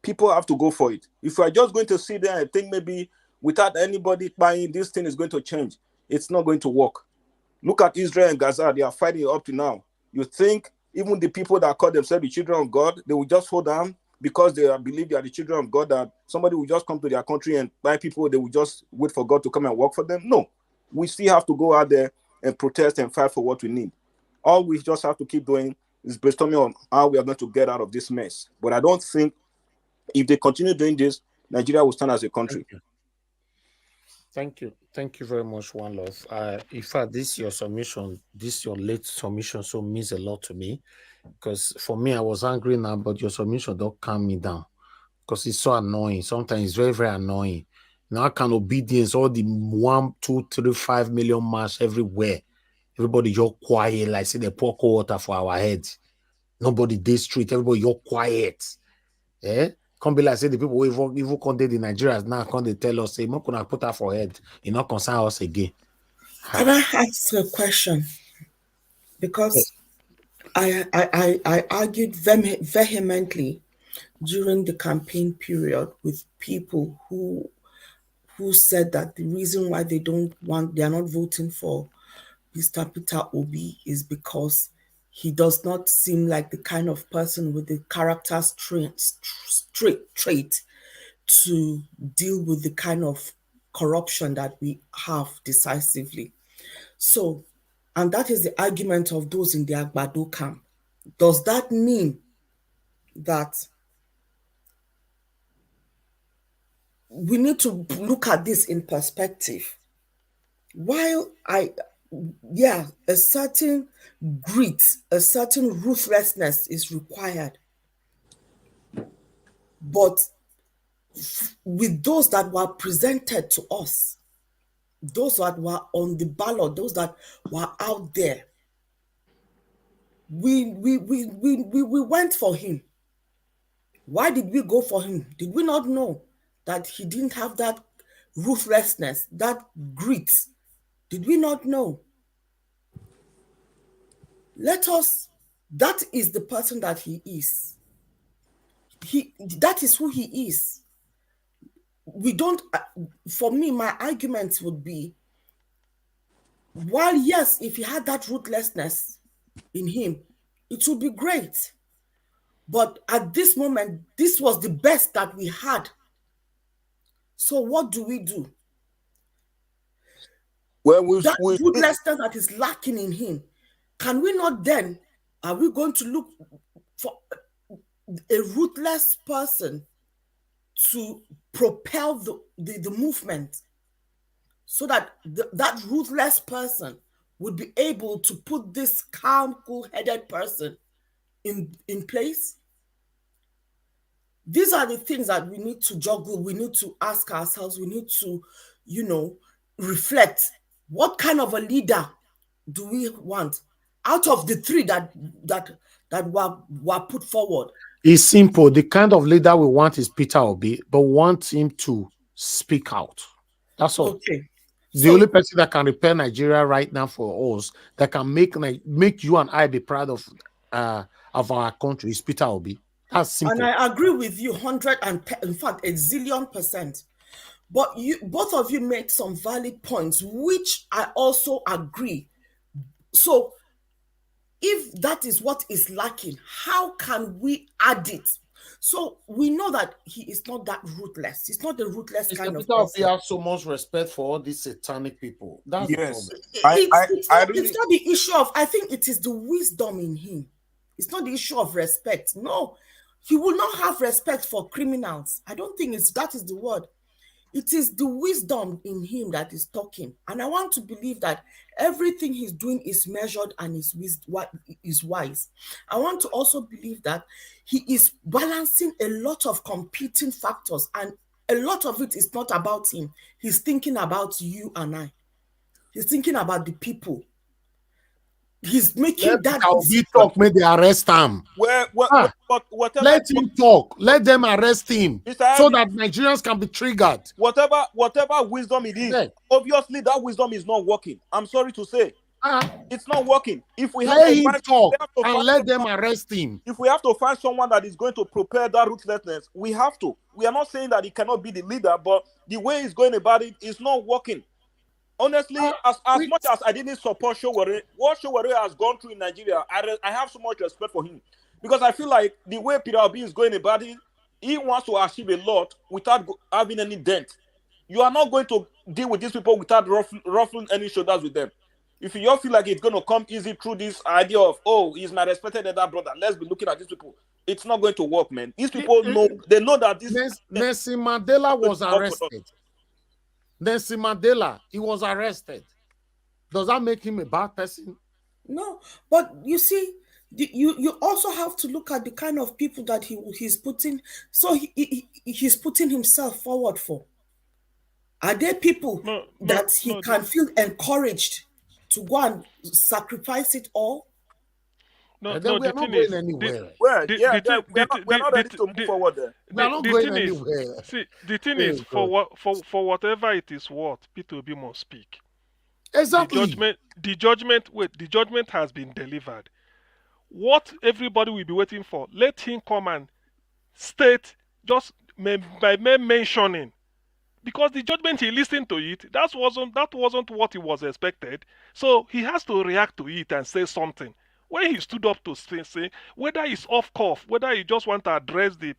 People have to go for it. If we are just going to sit there and think maybe without anybody buying, this thing is going to change, it's not going to work. Look at Israel and Gaza. They are fighting up to now. You think even the people that call themselves the children of God, they will just hold on because they believe they are the children of God, that somebody will just come to their country and buy people, they will just wait for God to come and work for them? No. We still have to go out there and protest and fight for what we need. All we just have to keep doing is brainstorming on how we are going to get out of this mess. But I don't think if they continue doing this, Nigeria will stand as a country. Thank you. Thank you very much, One Love. In fact, this your submission, this your late submission, so means a lot to me. Because for me, I was angry now, but your submission don't calm me down. Because it's so annoying. Sometimes it's very annoying. Now, can obedience, all the 1, 2, 3, 5 million mass everywhere. Everybody you're quiet, like say they pour cold water for our heads. Nobody day street, everybody you're quiet. Eh? Can't be like say the people who even content the Nigerians now can't they tell us say more gonna put her for head. It not concern us again. Can I ask a question? Because I argued vehemently during the campaign period with people who said that the reason why they are not voting for Mr. Peter Obi is because he does not seem like the kind of person with the character trait to deal with the kind of corruption that we have decisively. So, and that is the argument of those in the Agbado camp. Does that mean that we need to look at this in perspective? While a certain grit, a certain ruthlessness is required, but with those that were presented to us, those that were on the ballot, those that were out there, we went for him. Why did we go for him? Did we not know that he didn't have that ruthlessness, that grit? Did we not know? That is the person that he is. That is who he is. We don't, for me, my argument would be, while yes, if he had that ruthlessness in him, it would be great. But at this moment, this was the best that we had. So what do we do? Well, that ruthlessness that is lacking in him, can we not then, are we going to look for a ruthless person to propel the movement so that that ruthless person would be able to put this calm, cool-headed person in place? These are the things that we need to juggle. We need to ask ourselves. We need to, reflect. What kind of a leader do we want out of the three that were put forward? It's simple. The kind of leader we want is Peter Obi, but want him to speak out. That's all. Okay. The only person that can repair Nigeria right now for us, that can make you and I be proud of our country, is Peter Obi. That's simple. And I agree with you 110, in fact, a zillion %. But both of you made some valid points, which I also agree. So if that is what is lacking, how can we add it? So we know that he is not that ruthless. He's not the ruthless kind of person. He has so much respect for all these satanic people. That's the problem. It's not the issue of, I think it is the wisdom in him. It's not the issue of respect. No, he will not have respect for criminals. I don't think that is the word. It is the wisdom in him that is talking. And I want to believe that everything he's doing is measured and is wise. I want to also believe that he is balancing a lot of competing factors, and a lot of it is not about him. He's thinking about you and I. He's thinking about the people. He's making that. He talk, may they arrest him. Let him talk. Let them arrest him so that Nigerians can be triggered. Whatever wisdom it is, obviously that wisdom is not working. I'm sorry to say. It's not working. If we have let him talk and let them arrest him. If we have to find someone that is going to prepare that ruthlessness, we have to. We are not saying that he cannot be the leader, but the way he's going about it is not working. Honestly, as much as I didn't support Showore, what Showore has gone through in Nigeria, I have so much respect for him. Because I feel like the way Peter Obi is going about it, he wants to achieve a lot without having any dent. You are not going to deal with these people without ruffling any shoulders with them. If you all feel like it's going to come easy through this idea of, oh, he's my respected elder brother, let's be looking at these people, it's not going to work, man. These people know that this... Nelson Mandela was arrested. Nelson Mandela, he was arrested. Does that make him a bad person? No, but you see, you also have to look at the kind of people that he's putting. So he's putting himself forward for. Are there people that he can feel encouraged to go and sacrifice it all? No, we're not going anywhere. We're not ready to move forward there. We're not going anywhere. See, the thing is, for whatever it is worth, Peter Obi must speak. Exactly. The judgment has been delivered. What everybody will be waiting for, let him come and state just by mentioning. Because the judgment, he listened to it, that wasn't what he was expected. So he has to react to it and say something. When he stood up to say whether it's off cuff, whether he just want to address the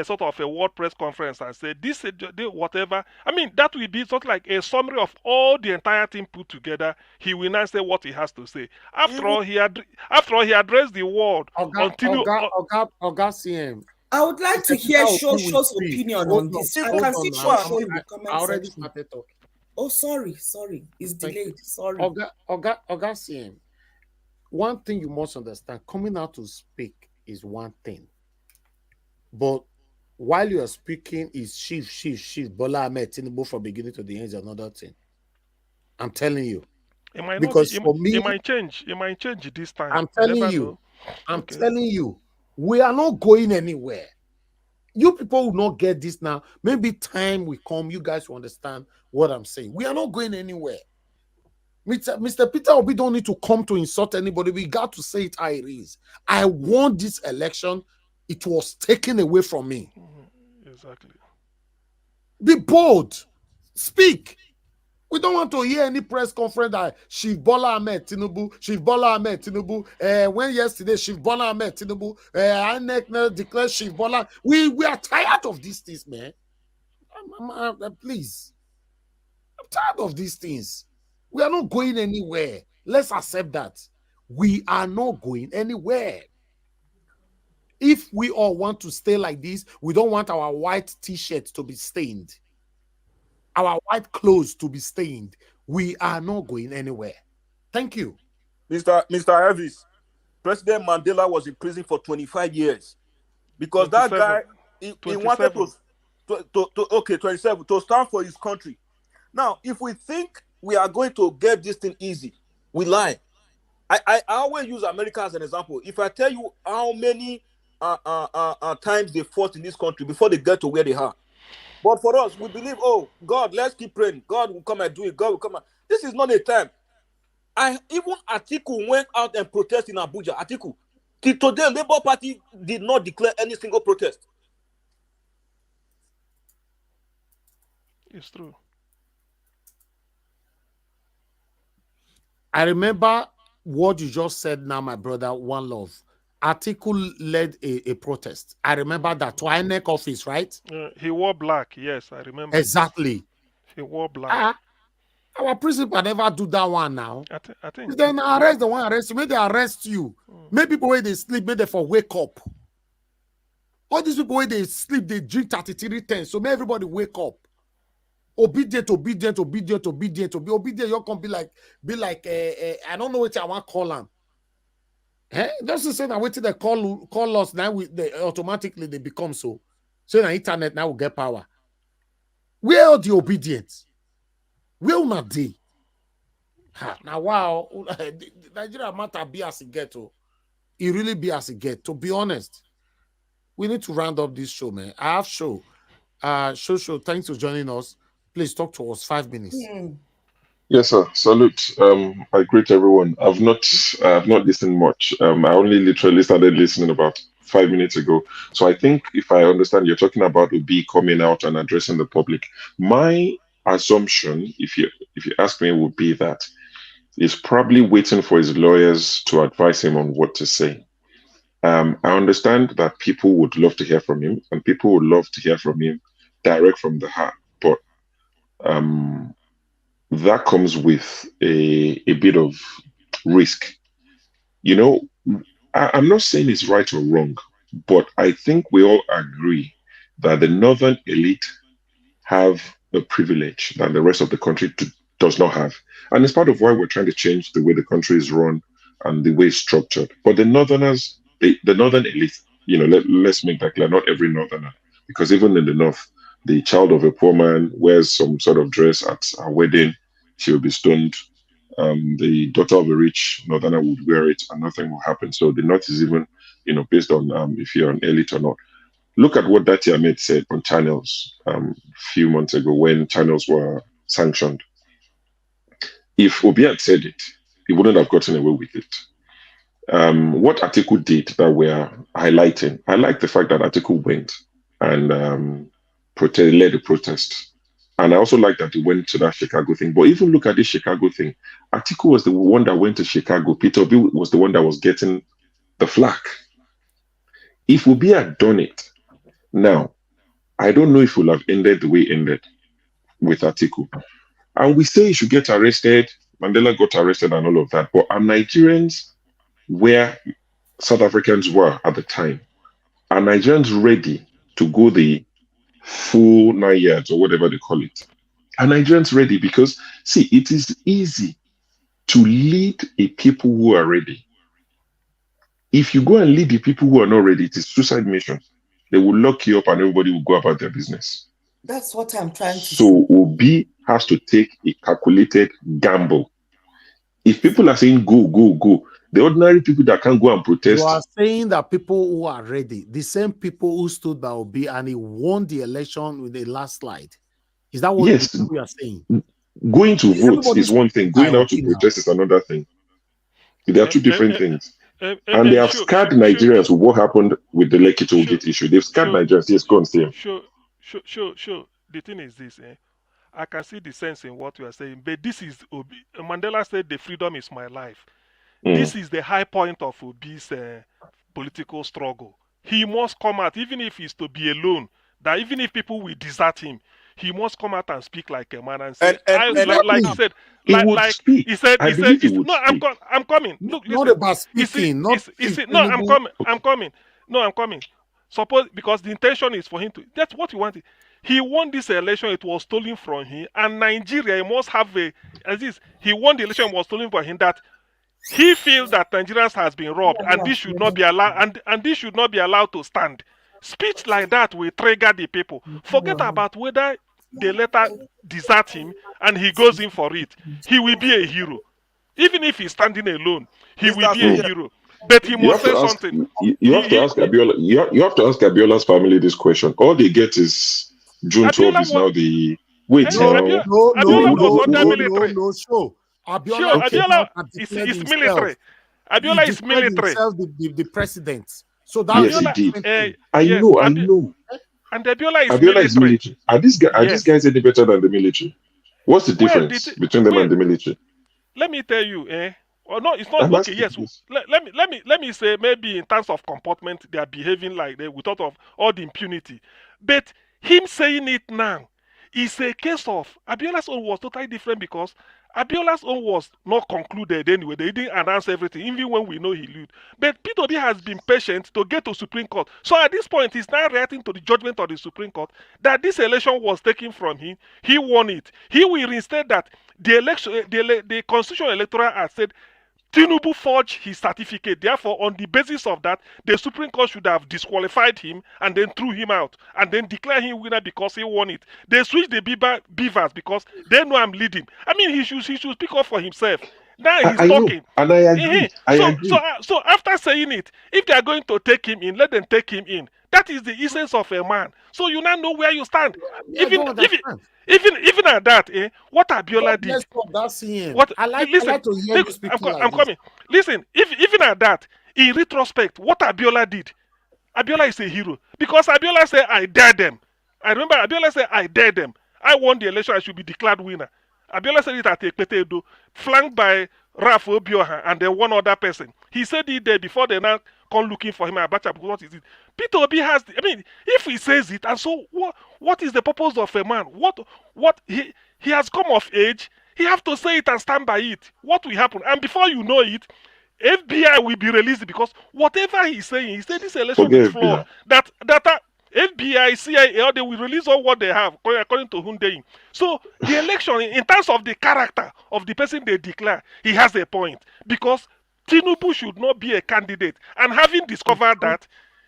sort of a word press conference and say this, whatever. I mean, that will be sort of like a summary of all the entire thing put together. He will now say what he has to say. After all, he addressed the world. Oga CM. I would like to hear Show's opinion on this. I can see Show in the comment already section. started talking. Oh, sorry, it's delayed. Sorry. Oga CM. One thing you must understand, coming out to speak is one thing. But while you are speaking is Chief Bola Ahmed Tinubu from beginning to the end is another thing. I'm telling you. It might because not, for me, it might change. It might change this time. I'm telling you, we are not going anywhere. You people will not get this now. Maybe time will come, you guys will understand what I'm saying. We are not going anywhere. Mr. Peter Obi don't need to come to insult anybody. We got to say it how it is. I won this election. It was taken away from me. Exactly. Be bold. Speak. We don't want to hear any press conference that Chief Bola Ahmed Tinubu, when yesterday Chief Bola Ahmed Tinubu, INEC declared Chief Bola. We are tired of these things, man. Please. I'm tired of these things. We are not going anywhere. Let's accept that. We are not going anywhere. If we all want to stay like this, we don't want our white t-shirts to be stained, our white clothes to be stained. We are not going anywhere. Thank you. Mr. Elvis, President Mandela was in prison for 25 years because that guy he wanted to 27 to stand for his country. Now, if we think we are going to get this thing easy, we lie. I always use America as an example. If I tell you how many times they fought in this country before they get to where they are, but for us, we believe, oh God, let's keep praying. God will come and do it. God will come. This is not a time. Even Atiku went out and protested in Abuja. Atiku, till today, Labour Party did not declare any single protest. It's true. I remember what you just said now, my brother, One Love. Atiku led a protest. I remember that to INEC office, right? He wore black. Yes, I remember. Exactly. He wore black. Our principal never do that one now. I think. Then arrest the one arrest you. May they arrest you. Make people where they sleep, may they for wake up. All these people where they sleep, they drink 33 10. So may everybody wake up. Obedient. Be obedient. You can be like I don't know what I want to call them. Just to say that waiting they call us now they automatically they become so. So the internet now will get power. Where are the obedience? Where will not they? Now wow, Nigeria matter be as it get to. It really be as it get. To be honest, we need to round up this show, man. I have show. Show. Thanks for joining us. Please talk to us 5 minutes. Yes, sir. Salute. I greet everyone. I've not listened much. I only literally started listening about 5 minutes ago. So I think if I understand, you're talking about Obi coming out and addressing the public. My assumption, if you ask me, would be that he's probably waiting for his lawyers to advise him on what to say. I understand that people would love to hear from him, and people would love to hear from him direct from the heart. But that comes with a bit of risk. You know, I'm not saying it's right or wrong, but I think we all agree that the northern elite have a privilege that the rest of the country does not have. And it's part of why we're trying to change the way the country is run and the way it's structured. But the northerners, the northern elite, you know, let's make that clear, not every northerner, because even in the north, the child of a poor man wears some sort of dress at a wedding, she will be stoned. The daughter of a rich northerner would wear it and nothing will happen. So the north is even, you know, based on if you're an elite or not. Look at what Dati Ahmed said on channels a few months ago when channels were sanctioned. If Obi had said it, he wouldn't have gotten away with it. What Atiku did that we're highlighting, I like the fact that Atiku went and led the protest. And I also like that he went to that Chicago thing. But even look at this Chicago thing. Atiku was the one that went to Chicago. Peter Obi was the one that was getting the flack. If Obi had done it, now, I don't know if it would have ended the way it ended with Atiku. And we say he should get arrested. Mandela got arrested and all of that. But are Nigerians where South Africans were at the time? Are Nigerians ready to go the full 9 years or whatever they call it? Are Nigerians ready? Because, see, it is easy to lead a people who are ready. If you go and lead the people who are not ready, it is suicide mission. They will lock you up and everybody will go about their business. That's what I'm trying to say. So Obi has to take a calculated gamble. If people are saying go, the ordinary people that can't go and protest. You are saying that people who are ready, the same people who stood by Obi and he won the election with the last slide. Is that what you are saying? Going to vote is one thing. Going out to protest is another thing. There are two different things. And they have scared Nigerians with what happened with the Lekki Toll Gate issue. They've scared Nigerians. Yes, go and say. Sure. The thing is this, I can see the sense in what you are saying, but this is Obi. Mandela said the freedom is my life. This is the high point of Obi's political struggle. He must come out, even if he's to be alone, that even if people will desert him, he must come out and speak like a man and say, like he said, no, I'm coming. Look, not about speaking, I'm coming. Suppose, because the intention is for him to, that's what he wanted. He won this election, it was stolen from him, and Nigeria must have he won the election, was stolen from him, that He feels that Nigerians has been robbed, and this should not be allowed, and this should not be allowed to stand. Speech like that will trigger the people. Forget about whether they later desert him and he goes in for it. He will be a hero. Even if he's standing alone, he will be a hero. But he You must have say to ask. something. You have to ask Abiola. You have to ask Abiola's family this question. All they get is June 12 is now the wait now. Abiola was under military. Show. Sure, Abiola came Abiola out and is declared himself. military. Abiola He is declared military. himself the president. So that Yes, he Abiola, did. I know. And Abiola is Abiola is military. Are these guys any better than the military? What's the difference between them and the military? Let me tell you, or no, it's not I'm okay. asking Yes, this. let me say maybe in terms of comportment they are behaving like they without of all the impunity, but him saying it now is a case of Abiola's own was totally different because Abiola's own was not concluded anyway. They didn't announce everything, even when we know he lose. But P2B has been patient to get to Supreme Court. So at this point, he's now reacting to the judgment of the Supreme Court that this election was taken from him. He won it. He will reinstate that the election, the Constitutional Electoral Act said Tinubu forged his certificate. Therefore, on the basis of that, the Supreme Court should have disqualified him and then threw him out and then declare him winner because he won it. They switched the beavers because they know I'm leading. I mean, he should speak up for himself. Now he's talking. Know, and I agree. I agree. So after saying it, if they are going to take him in, let them take him in. That is the essence of a man. So you now know where you stand. Even at that, what Abiola did. What I like to hear you speak I'm coming. Listen, even at that, in retrospect, what Abiola did, Abiola is a hero because Abiola said, "I dare them." I remember Abiola said, "I dare them. I won the election. I should be declared winner." Abiola said it at Ekpete-Edo, flanked by Ralph Obioha and then one other person. He said it there before they now come looking for him. Abacha, what is it? Peter Obi has. I mean, if he says it, and so what is the purpose of a man? What he has come of age. He have to say it and stand by it. What will happen? And before you know it, FBI will be released because whatever he's saying, he said this election is flawed. That FBI, CIA, they will release all what they have, according to Hyundai. So the election, in terms of the character of the person they declare, he has a point. Because Tinubu should not be a candidate. And having discovered that,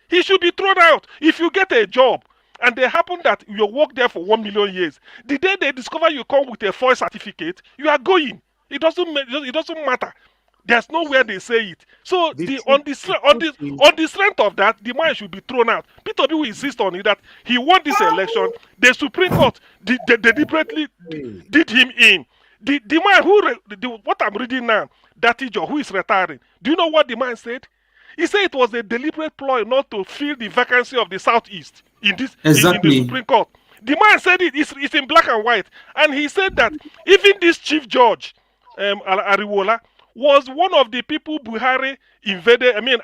he should be thrown out. If you get a job, and they happen that you work there for 1 million years, the day they discover you come with a false certificate, you are going. It doesn't matter. There's nowhere they say it. So on the strength of that, the man should be thrown out. Peter Obi will insist on it that he won this election. The Supreme Court deliberately did him in. The man who what I'm reading now, that Ijo, who is retiring. Do you know what the man said? He said it was a deliberate ploy not to fill the vacancy of the Southeast in the Supreme Court. The man said it's in black and white, and he said that even this Chief Judge, Ariwola, was one of the people Buhari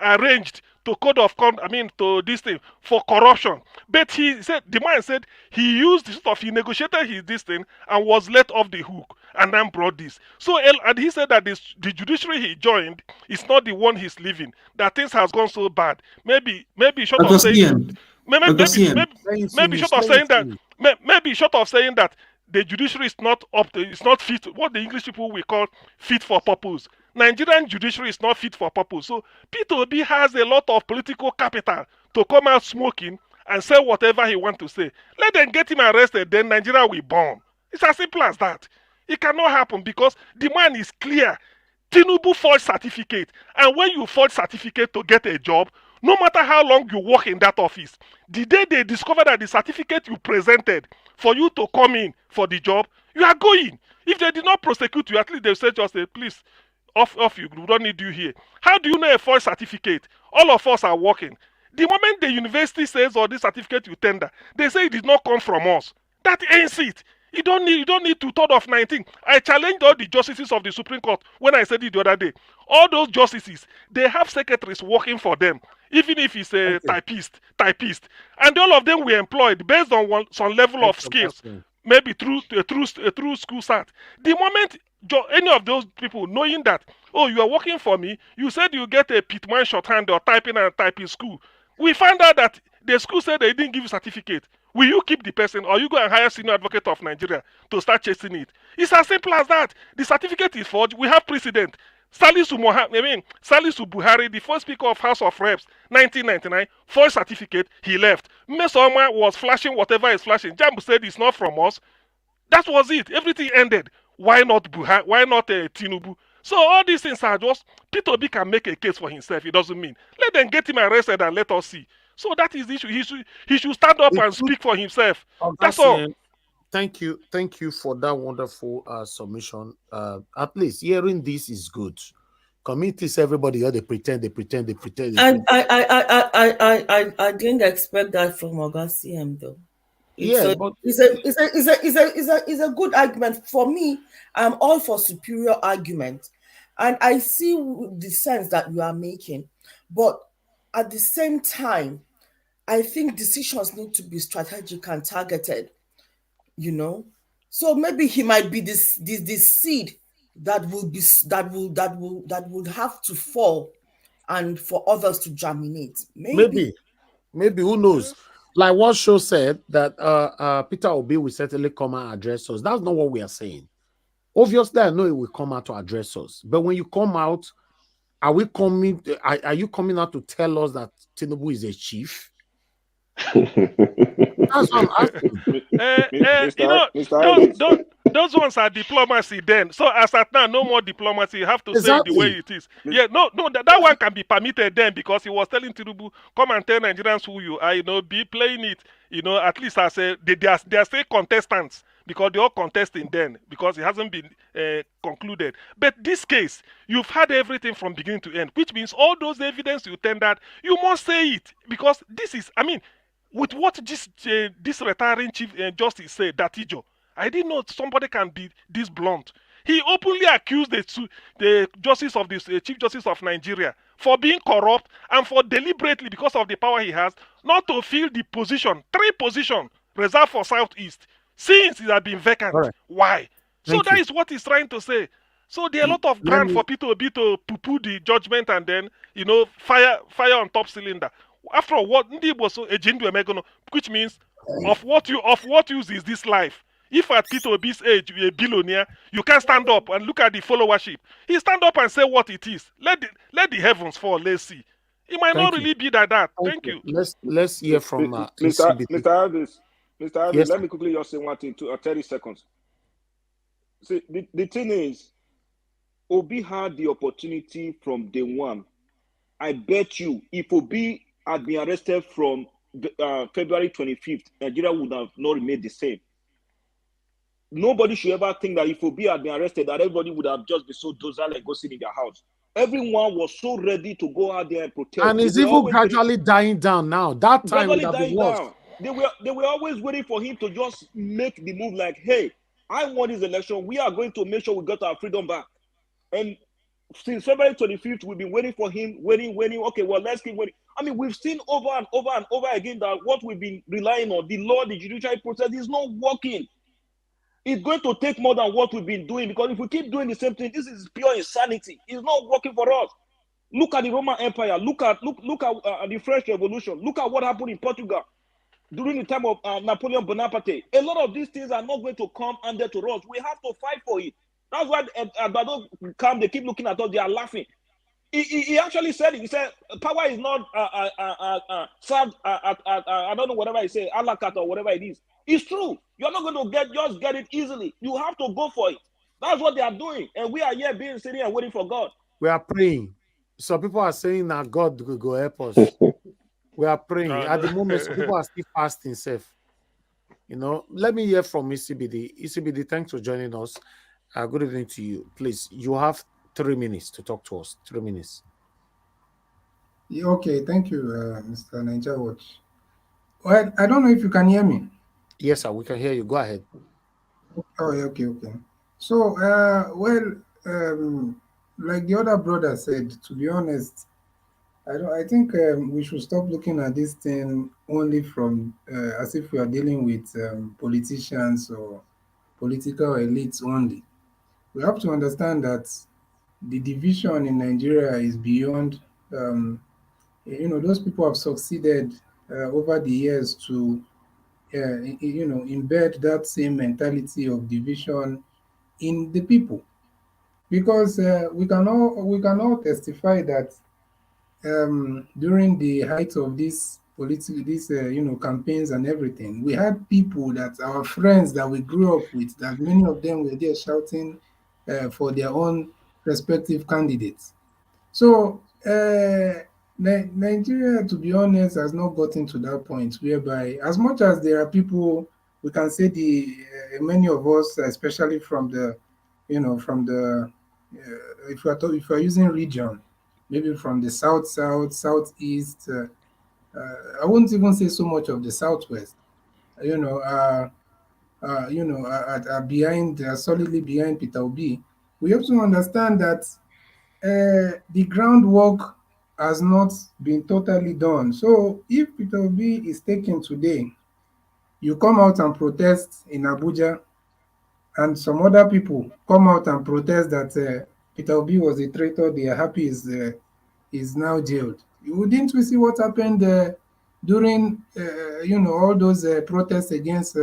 arranged to code of conduct, to this thing for corruption. But the man said he used he negotiated this thing and was let off the hook and then brought this. So, and he said that the judiciary he joined is not the one he's leaving. That things has gone so bad. Maybe short of saying, maybe short of saying that the judiciary is not it's not fit. What the English people will call fit for purpose. Nigerian judiciary is not fit for purpose. So Peter Obi has a lot of political capital to come out smoking and say whatever he wants to say. Let them get him arrested, then Nigeria will bomb. It's as simple as that. It cannot happen because the man is clear. Tinubu forged certificate, and when you forge certificate to get a job, no matter how long you work in that office, the day they discover that the certificate you presented for you to come in for the job, you are going. If they did not prosecute you, at least they say just say, please, off you, we don't need you here. How do you know a false certificate? All of us are working. The moment the university says, or this certificate you tender, they say it did not come from us. That ends it. You don't need to third of 19. I challenged all the justices of the Supreme Court when I said it the other day. All those justices, they have secretaries working for them, even if it's a typist. And all of them were employed based on some level of skills, maybe through school cert. The moment any of those people knowing that, oh, you are working for me, you said you get a Pitman shorthand or typing and typing school. We found out that the school said they didn't give you certificate. Will you keep the person or you go and hire senior advocate of Nigeria to start chasing it? It's as simple as that. The certificate is forged. We have precedent. Salisu Buhari, the first Speaker of House of Reps, 1999, first certificate, he left. Mesoma was flashing whatever is flashing. Jambu said it's not from us. That was it. Everything ended. Why not Buhari? Why not Tinubu? So all these things are just, Peter Obi can make a case for himself. It doesn't mean. Let them get him arrested and let us see. So that is the issue. He should stand up and speak for himself. That's all. Thank you for that wonderful submission. At least hearing this is good. Communities, everybody, they pretend. And I didn't expect that from Oga CM though. It's a good argument. For me, I'm all for superior argument. And I see the sense that you are making. But at the same time, I think decisions need to be strategic and targeted, you know. So maybe he might be this seed that would have to fall and for others to germinate. Maybe who knows? Like what show said that Peter Obi will certainly come and address us. That's not what we are saying. Obviously, I know he will come out to address us. But when you come out, are you coming out to tell us that Tinubu is a chief? That's what I'm asking. Those ones are diplomacy then. So as at now, no more diplomacy. You have to say it the way it is. Yeah, no, that one can be permitted then because he was telling Tinubu, come and tell Nigerians who you are, be playing it, at least as they are still contestants because they all contesting then because it hasn't been concluded. But this case, you've had everything from beginning to end, which means all those evidence you tendered, you must say it because this is, with what this retiring Chief Justice said, Datijo, I didn't know somebody can be this blunt. He openly accused the Justice of the Chief Justice of Nigeria for being corrupt and for deliberately, because of the power he has, not to fill the position, 3 positions reserved for Southeast, since it had been vacant. Right. Why? That is what he's trying to say. So there are a lot of ground for Peter Obi to poo-poo the judgment and then, fire on top cylinder. After all, what which means of what use is this life? If at Peter Obi's age you're a billionaire, you can stand up and look at the followership. He stand up and say what it is. Let the heavens fall. Let's see. It might not really be like that. Thank you. Let's hear from Mr. Alvis. Yes, let me quickly just say one thing to 30 seconds. See, the thing is, Obi had the opportunity from day one. I bet you, if Obi had been arrested from February 25th, Nigeria would have not remained the same. Nobody should ever think that if Obi had been arrested, that everybody would have just been so docile and go sit in their house. Everyone was so ready to go out there and protest. And it's even gradually dying down now. That time would have been worse. They were always waiting for him to just make the move like, hey, I won this election. We are going to make sure we got our freedom back. And since February 25th, we've been waiting for him, waiting. Okay, well, let's keep waiting. We've seen over and over again that what we've been relying on, the law, the judicial process, is not working. It's going to take more than what we've been doing, because if we keep doing the same thing, this is pure insanity. It's not working for us. Look at the Roman Empire. Look at the French Revolution. Look at what happened in Portugal during the time of Napoleon Bonaparte. A lot of these things are not going to come under to us. We have to fight for it. That's why Abado come. They keep looking at us. They are laughing. He actually said it. He said power is not served I don't know, whatever he said, a la carte or whatever it is. It's true. You're not going to just get it easily. You have to go for it. That's what they are doing. And we are here sitting and waiting for God. We are praying. So people are saying that God will go help us. We are praying. At the moment, so people are still fasting safe. Let me hear from ECBD. ECBD, thanks for joining us. Good evening to you. Please, you have 3 minutes to talk to us. 3 minutes. Yeah, okay, thank you, Mr. Niger Watch. Well, I don't know if you can hear me. Yes, sir, we can hear you. Go ahead. Oh, okay. So, like the other brother said, to be honest, I think we should stop looking at this thing only from as if we are dealing with politicians or political elites only. We have to understand that the division in Nigeria is beyond. Those people have succeeded over the years to embed that same mentality of division in the people. because we can all testify that during the height of this political campaigns and everything, we had people that our friends that we grew up with, that many of them were there shouting for their own respective candidates. So Nigeria, to be honest, has not gotten to that point whereby, as much as there are people, we can say many of us, especially from the, from the, if we're using region, maybe from the southeast. I wouldn't even say so much of the southwest. You know, behind, solidly behind Peter Obi. We have to understand that the groundwork has not been totally done. So if Peter Obi is taken today, you come out and protest in Abuja, and some other people come out and protest that Peter Obi was a traitor, they are happy is now jailed. Didn't we see what happened during all those protests against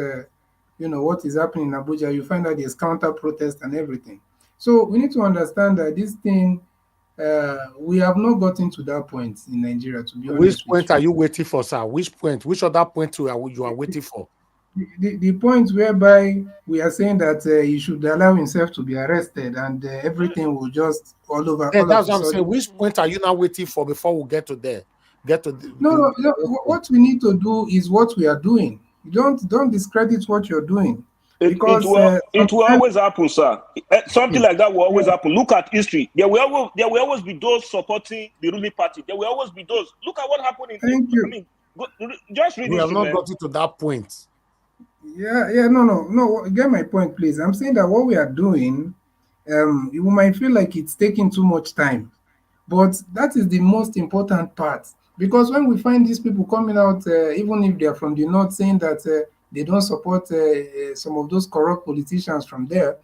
what is happening in Abuja? You find that there's counter protest and everything. So we need to understand that this thing, we have not gotten to that point in Nigeria, to be Which honest with point you. are you waiting for, sir? Which point? Which other point you are waiting for? The point whereby we are saying that he should allow himself to be arrested, and everything will just all over Yeah, all of that's a what I'm sudden. saying. Which point are you now waiting for before we get to there? Get to the, No, the, no, no. What we need to do is what we are doing. Don't discredit what you're doing, because It will sometimes. always happen, sir. Something like that will always happen. Look at history. There will always be those supporting the ruling party. There will always be those. Look at what happened Thank I you. mean, just read we have history, not man. gotten to that point. Yeah, no. Get my point, please. I'm saying that what we are doing, you might feel like it's taking too much time, but that is the most important part. Because when we find these people coming out, even if they are from the north, saying that they don't support some of those corrupt politicians from there,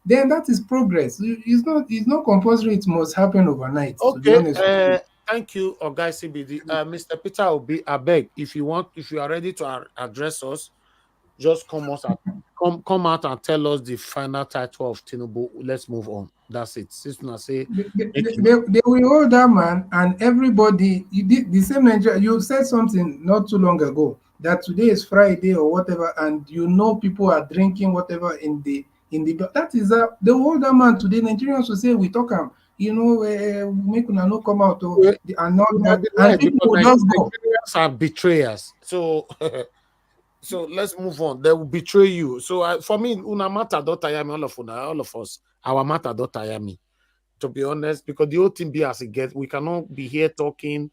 then that is progress. It's not compulsory. It must happen overnight. To be Okay. honest with you. Thank you, Oga CBD. Mr. Peter Obi, I beg, if you are ready to address us, just come out and tell us the final title of Tinubu. Let's move on. That's it. Since I say, They will hold that man, and everybody. You did the same Nigeria. You said something not too long ago that today is Friday or whatever, and people are drinking whatever in the. That is they will hold that man today. Nigerians will say we talk am. Make una no come out and not you might that, be and right people because will just go. Nigerians are betrayers. So, so let's move on. They will betray you. So for me, una matter don't tire me. All of us, our matter don't tire me. To be honest, because the whole thing be as it gets, we cannot be here talking,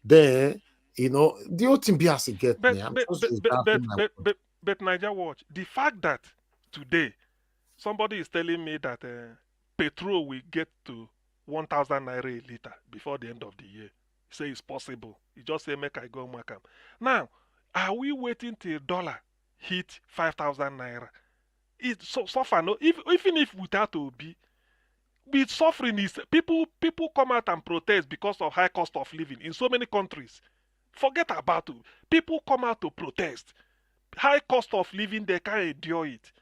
there. The whole thing be as it gets, But man. I'm but just but but reserving but my but, but, but Niger Watch, the fact that today somebody is telling me that petrol will get to 1,000 naira a liter before the end of the year. Say it's possible. You just say make I go mark am. Now, are we waiting till dollar hit 5,000 naira? It's so suffer. No, even if without Obi, with suffering is people come out and protest because of high cost of living in so many countries. Forget about it. People come out to protest. High cost of living, they can't endure it.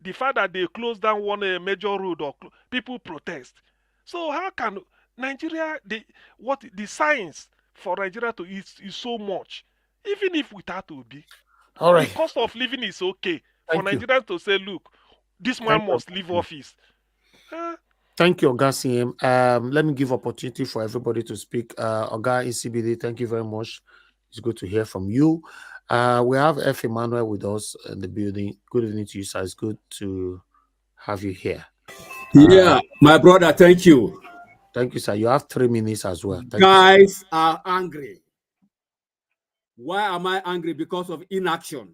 The fact that they close down one major road or people protest. So how can Nigeria the science for Nigeria to is so much, even if without Obi, All the right. cost of living is okay for Thank you. Nigerians to say, look, this man Thank must you. leave office. Thank you, Oga CM. Let me give opportunity for everybody to speak. Oga ECBD, thank you very much. It's good to hear from you. We have F. Emmanuel with us in the building. Good evening to you, sir. It's good to have you here. Yeah, my brother, thank you. Thank you, sir. You have 3 minutes as well. Thank Guys are angry. Why am I angry? Because of inaction.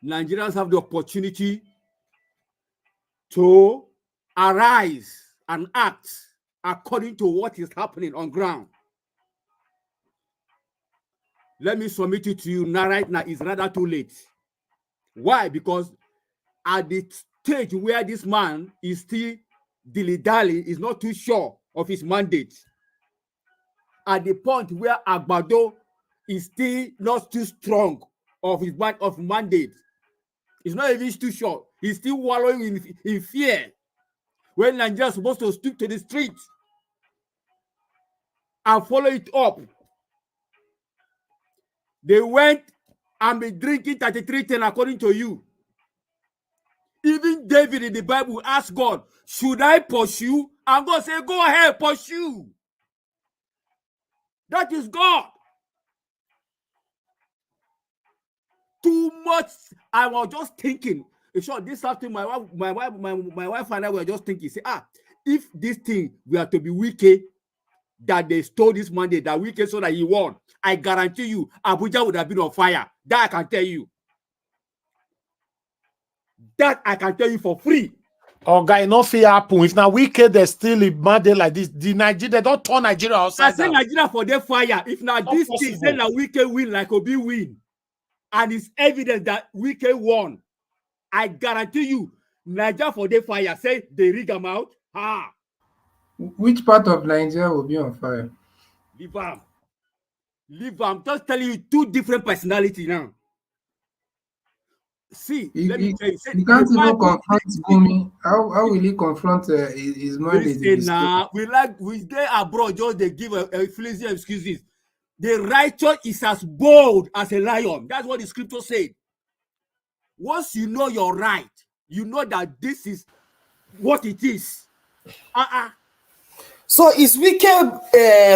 Nigerians have the opportunity to arise and act according to what is happening on ground. Let me submit it to you now. Right now, it's rather too late. Why? Because at the stage where this man is still dilly-dally, is not too sure of his mandate. At the point where Agbado is still not too strong of his mandate, he's not even too sure. He's still wallowing in fear. when Nigeria is supposed to stoop to the streets and follow it up. They went and be drinking 3310 according to you. Even David in the Bible asked God, should I pursue? And God said, go ahead, pursue. That is God. Too much. I was just thinking. Sure, this afternoon, my wife and I were just thinking, say, if this thing were to be wicked, that they stole this Monday, that wicked so that he won, I guarantee you, Abuja would have been on fire. That I can tell you. That I can tell you for free. Oh, guy, nothing happen. If now wicked, they still a Monday like this. The Nigeria, they don't turn Nigeria outside. I say Nigeria for their fire. If now this thing say that wicked win like Obi win, and it's evident that wicked won, I guarantee you, Nigeria for their fire. Say they rig them out. Which part of Nigeria will be on fire? Leave them. I'm just telling you, two different personalities now. See, let me tell you. You can't even confront Gumi. How will he confront his mandate? We stay abroad, just they give a flimsy excuses. The righteous is as bold as a lion. That's what the scripture said. Once you know you're right, you know that this is what it is. So is wicked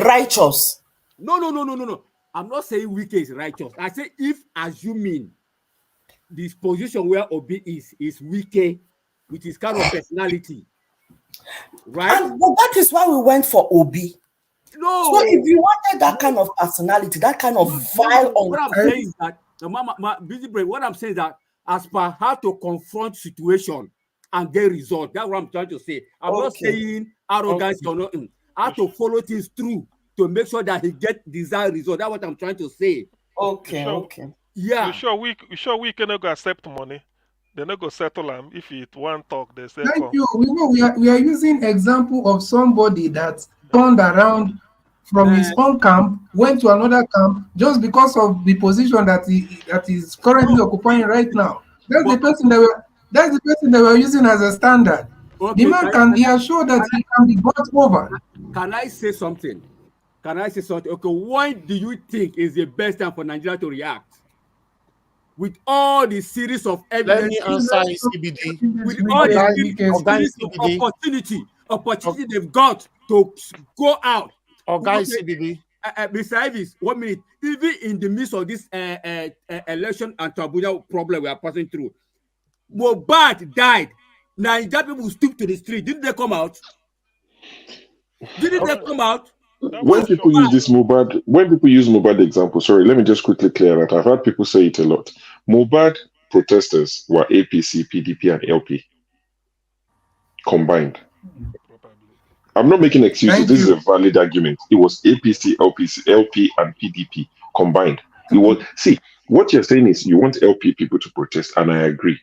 righteous? No. I'm not saying wicked is righteous. I say if assuming this position where Obi is wicked with his kind of personality, right? But that is why we went for Obi. No. So if you wanted that kind of personality, that kind of vile, what I'm saying is that my busy brain. What I'm saying is that as per how to confront situation and get result. That's what I'm trying to say. I'm not saying arrogance or nothing. How to follow things through to make sure that he get desired result. That's what I'm trying to say. Okay. Yeah. You sure we cannot go accept money? They not go settle them if it one talk. They say. Thank you. We know we are using example of somebody that turned around from his own camp, went to another camp just because of the position that he is currently occupying right now. That's the person that we're using as a standard. The man can be assured that he can be brought over. Can I say something? Okay, when do you think is the best time for Nigeria to react? With all the series of evidence. Let me answer in CBD. With all the series of opportunity they've got to go out. Guys, CBD. Mr. Ivis, 1 minute. Even in the midst of this election and Abuja problem we are passing through, Mohbad died. Nigeria people stoop to the street. Didn't they come out? They come out? When people use Mohbad example, sorry, let me just quickly clear that. I've heard people say it a lot. Mohbad protesters were APC, PDP, and LP combined. I'm not making excuses. This is a valid argument. It was APC, LP, and PDP combined. It was what you're saying is you want LP people to protest, and I agree.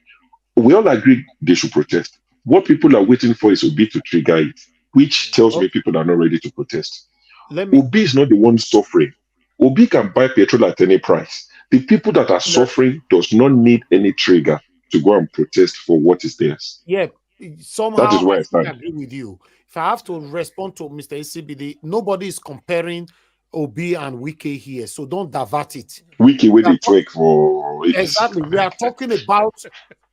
We all agree they should protest. What people are waiting for is Obi to trigger it, which tells me people are not ready to protest. Obi is not the one suffering. Obi can buy petrol at any price. The people that are suffering does not need any trigger to go and protest for what is theirs. Yeah, somehow that is where I agree with you. If I have to respond to Mr. ACBD, nobody is comparing Obi and Wike here, so don't divert it. Wike with it work for exactly. We are talking about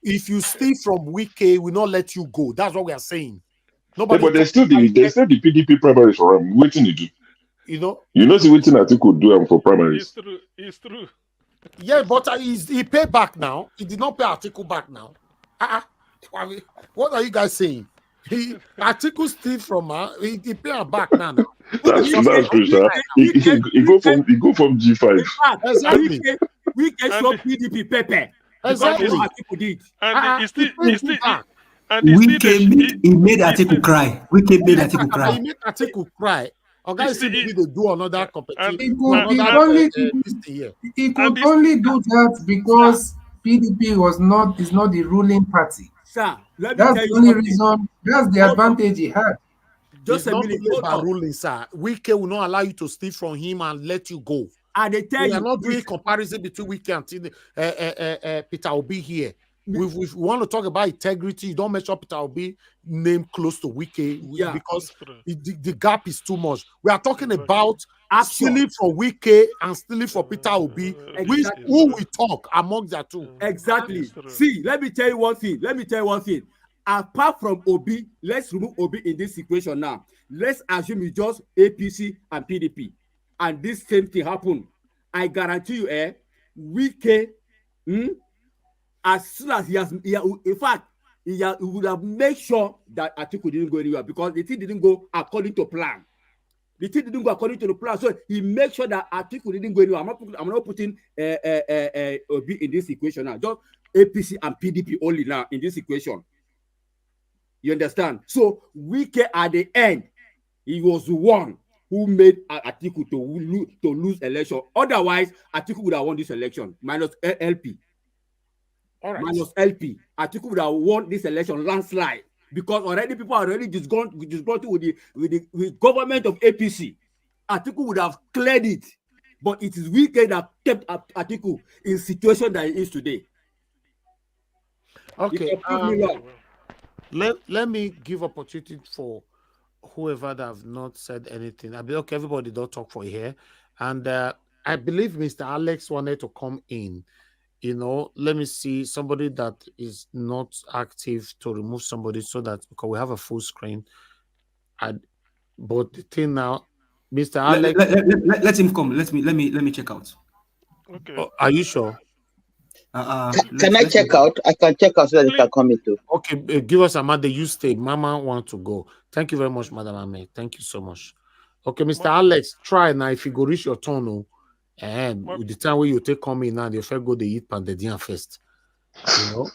if you steal from Wike, we will not let you go. That's what we are saying. Nobody. Yeah, but there's still the PDP primaries for him. Waiting to do. You know, see what Atiku could do for primaries. It's true. Yeah, but he paid back now. He did not pay Atiku back now. What are you guys saying? Atiku steal from her. He pay her back now. That's true, sir. He go from G5. Exactly. We can show PDP Pepe. Exactly. And he made Atiku cry. Wike made Atiku cry. He made Atiku cry. Guys, they do another competition. He could only do that because PDP is not the ruling party. Sir, that's the only reason. That's the advantage he had. Just a minute, ruling, sir. Wike will not allow you to steal from him and let you go. And they tell we are not doing comparison between Wike and Peter Obi here. we want to talk about integrity. You don't mention Peter Obi name close to Wike because the gap is too much. We are talking about stealing for Wike and stealing for Peter Obi. Who we talk among the two? Exactly. See, let me tell you one thing. Apart from Obi, let's remove Obi in this situation now. Let's assume it's just APC and PDP, and this same thing happen. I guarantee you, Wike, as soon as he would have made sure that Atiku didn't go anywhere because the thing didn't go according to plan. So he made sure that Atiku didn't go anywhere. I'm not putting Obi in this equation now. Just APC and PDP only now in this equation. You understand? So Wike at the end, he was the one who made Atiku to lose election. Otherwise, Atiku would have won this election minus LP. All right. Minus LP. Atiku would have won this election landslide because already people are already disgruntled with government of APC. Atiku would have cleared it, but it is Wike that kept Atiku in situation that he is today. Okay. Let me give opportunity for whoever that have not said anything. I mean, okay, everybody don't talk for here. And I believe Mr. Alex wanted to come in. You know, let me see somebody that is not active to remove somebody so that because we have a full screen. But the thing now, Mr. Alex, let him come. Let me check out. Okay. Are you sure? Can I check out? I can check out so that you can come in too. Okay, give us a Amanda. You stay. Mama want to go. Thank you very much, Madam Ame. Thank you so much. Okay, Mr. Alex, try now. If you go reach your turn, and with the time where you take come in now, you first go to eat pandedian first. You know.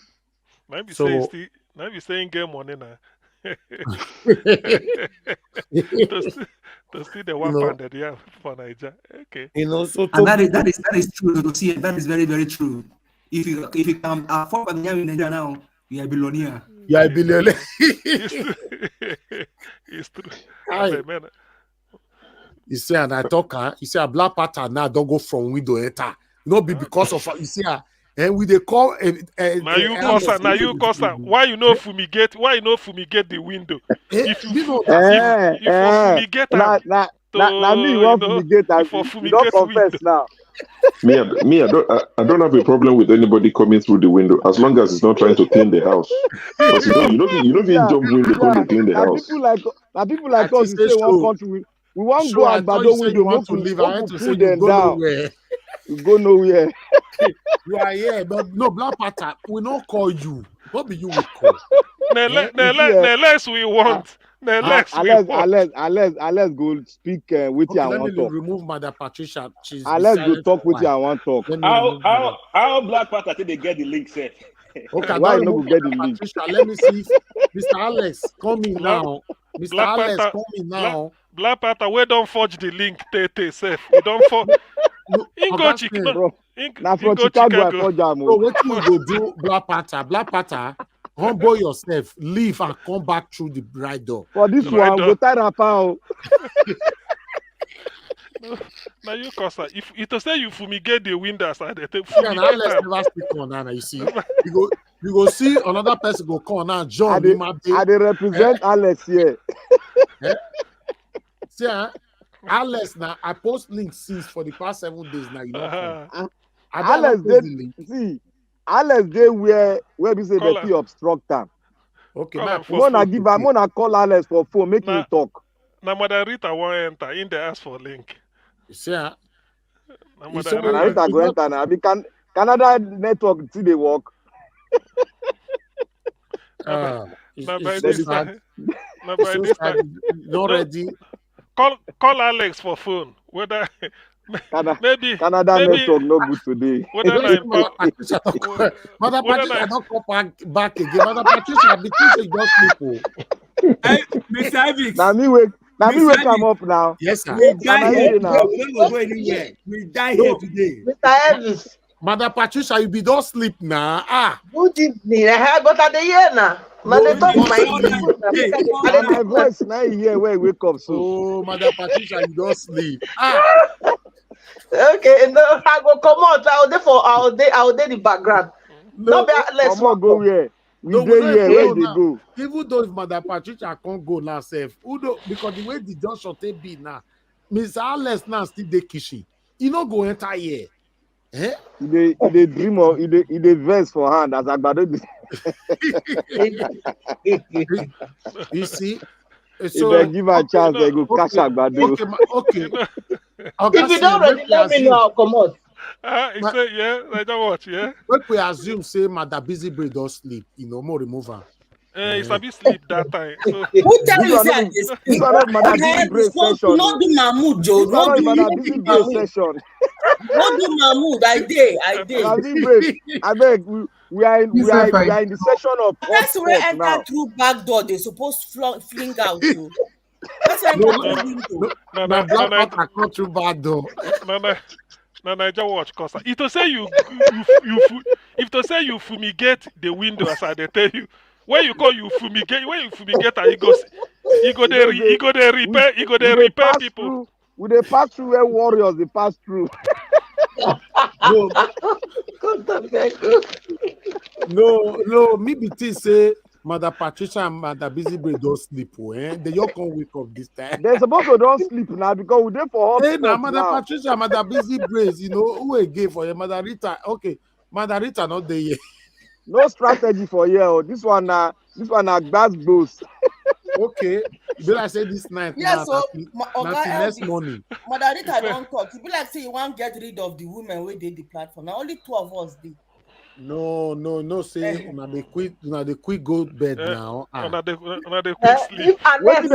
Maybe so saying game money now. to see the one pandedian for Nigeria. Okay. You know, so and that is true. To see that is very, very true. If you can afford pandedian in Nigeria now, you are a billionaire. You are a billionaire. It's true. You see, and I talk, you see, a black pattern now don't go from window enter. Not be because of you see, and we they call now you cause why you know fumigate the window. If you fumigate now me want fumigate you don't confess now. Me, I don't have a problem with anybody coming through the window as long as it's not trying to clean the house. Because you know jump window come to clean the house. People like us who say one country we want go and bado window want to leave. I want to pull them down. You go nowhere. You are here, but no black pattern. We not call you. What be you will call? Unless we want. Unless go speak with you. Let me remove Mother Patricia. Unless go talk with you. I want talk. How black pattern did they get the link set? Okay, why you not get the link? Patricia, let me see. Mr. Alex, come in now. Mr. Alex, come in now. Black Panther, we don't forge the link. Safe. We don't forge. Now from Chicago, I forge them. So what you go do, Black Panther? Humble yourself, leave and come back through the right door. For this one, go tie wrapper. Now you cause if it say you fumigate the windows and they take fumigate. Never speak on that. You see, you go see another person go call now. John, I they represent Alex here. See, Alex now I post links since for the past 7 days now. You know, Alex see. Alex they where we say the key obstruct them. Okay, Mona call Alex for phone, make him talk. Now Mother Rita won't enter in the ask for link. You see, Rita go enter now. Because Canada network see they work. Not ready. Call Alex for phone. Whether maybe Canada network no good today. Mother Patricia don't come back again. Mother Patricia between just people. Mr. Ivix. Now me wake come up now. Yes, sir. We die here now. We don't go anywhere. We die here today. Mr. Ivix. Mother Patricia, you be don't sleep now. Good evening. I have got at the year now. My voice now here where I wake up so. Oh, Mother Patricia, you don't sleep. Okay, no, I go come out. I'll day the background. No, let's come on, go where? We No, dey here. Where they now. go? Even though if Mother Patricia can't go now, safe, because the way the junction take be now, Mr. Alex now still dey kitchen. He no go enter here. Eh? He dey dream of he dey verse for hand as Agbado. You see? If So they give a chance, they go catch Agbado. Okay. If you don't ready, let me know. I'll come out. He said, yeah, I don't watch, yeah. But we assume, say, Mother Busy Brain don't sleep, more remove her. It's a bit sleep that time. So. Who tell you say I sleep? This one not Mother Busy Brain session. No do Mahmoud, Joe. This one not Mother Busy Brain session. No do Mahmoud. I did. Busy Brain. I beg, we are in the session of that's where enter now. through back door. They supposed to fling out too. That's why No, black I come through back door. No, I just watch cause if to say you fumigate the window as I tell you, when you call you fumigate, and you go there repair people. We they pass through where warriors they pass through. No, me be say Mother Patricia and Mother Busy Brain don't sleep. They all can't wake up this time. They're supposed to don't sleep now because we're there for hot. Hey, now Mother Patricia, Mother Busy Brain, who again for you, Mother Rita. Okay, Mother Rita not there yet. No strategy for you. This one glass boost. Okay, be like say this night. Yeah, so next morning. Mother Rita don't talk. You be like say you want get rid of the women where they the platform. Now only 2 of us did. No. Say una dey quick go bed now. Una dey quick sleep. Let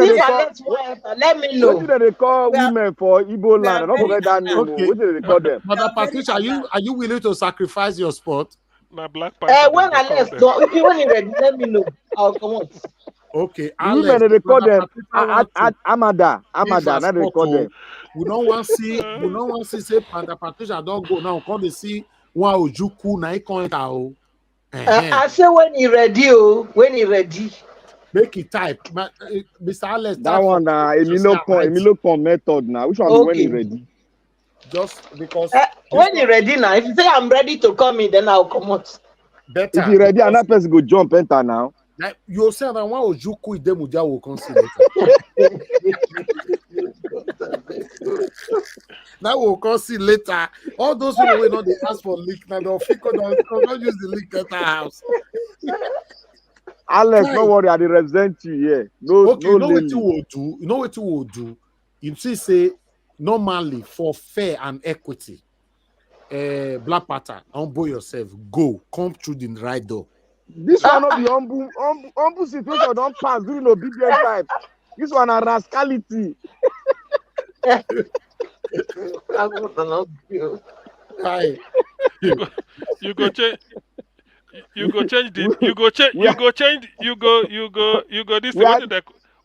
me know. What do they call women for Igbo land? Don't forget that name. Okay. What do they call them? Mother Patricia, are you willing to sacrifice your spot? Na Black Panther. When Alex go, if you want it ready, let me know. I'll come out. Okay, Alex, women they call them Amada. Now they call them. We don't want to see say Mother Patricia don't go now. Come to see one Ojuku na he come enter. I say when he ready, make it type. Mr. Alex. That one Emilio method now. Which one be when he ready? Just because when you're ready now, if you say I'm ready to come in, then I'll come out. Better. If you're ready, another person go jump enter now. Like you say that one Ojuku Idemudia will consider later. That will consider later. All those people will not they ask for leak now. They'll don't use the leak at our house. Alex, don't worry, I represent you here. Okay, you know what you will do? You know what you will do? You see, say normally for fair and equity, Black Panther, humble yourself, go, come through the right door. This one not be humble situation don't pass during obedient time. This one a rascality. Hi. You go change this.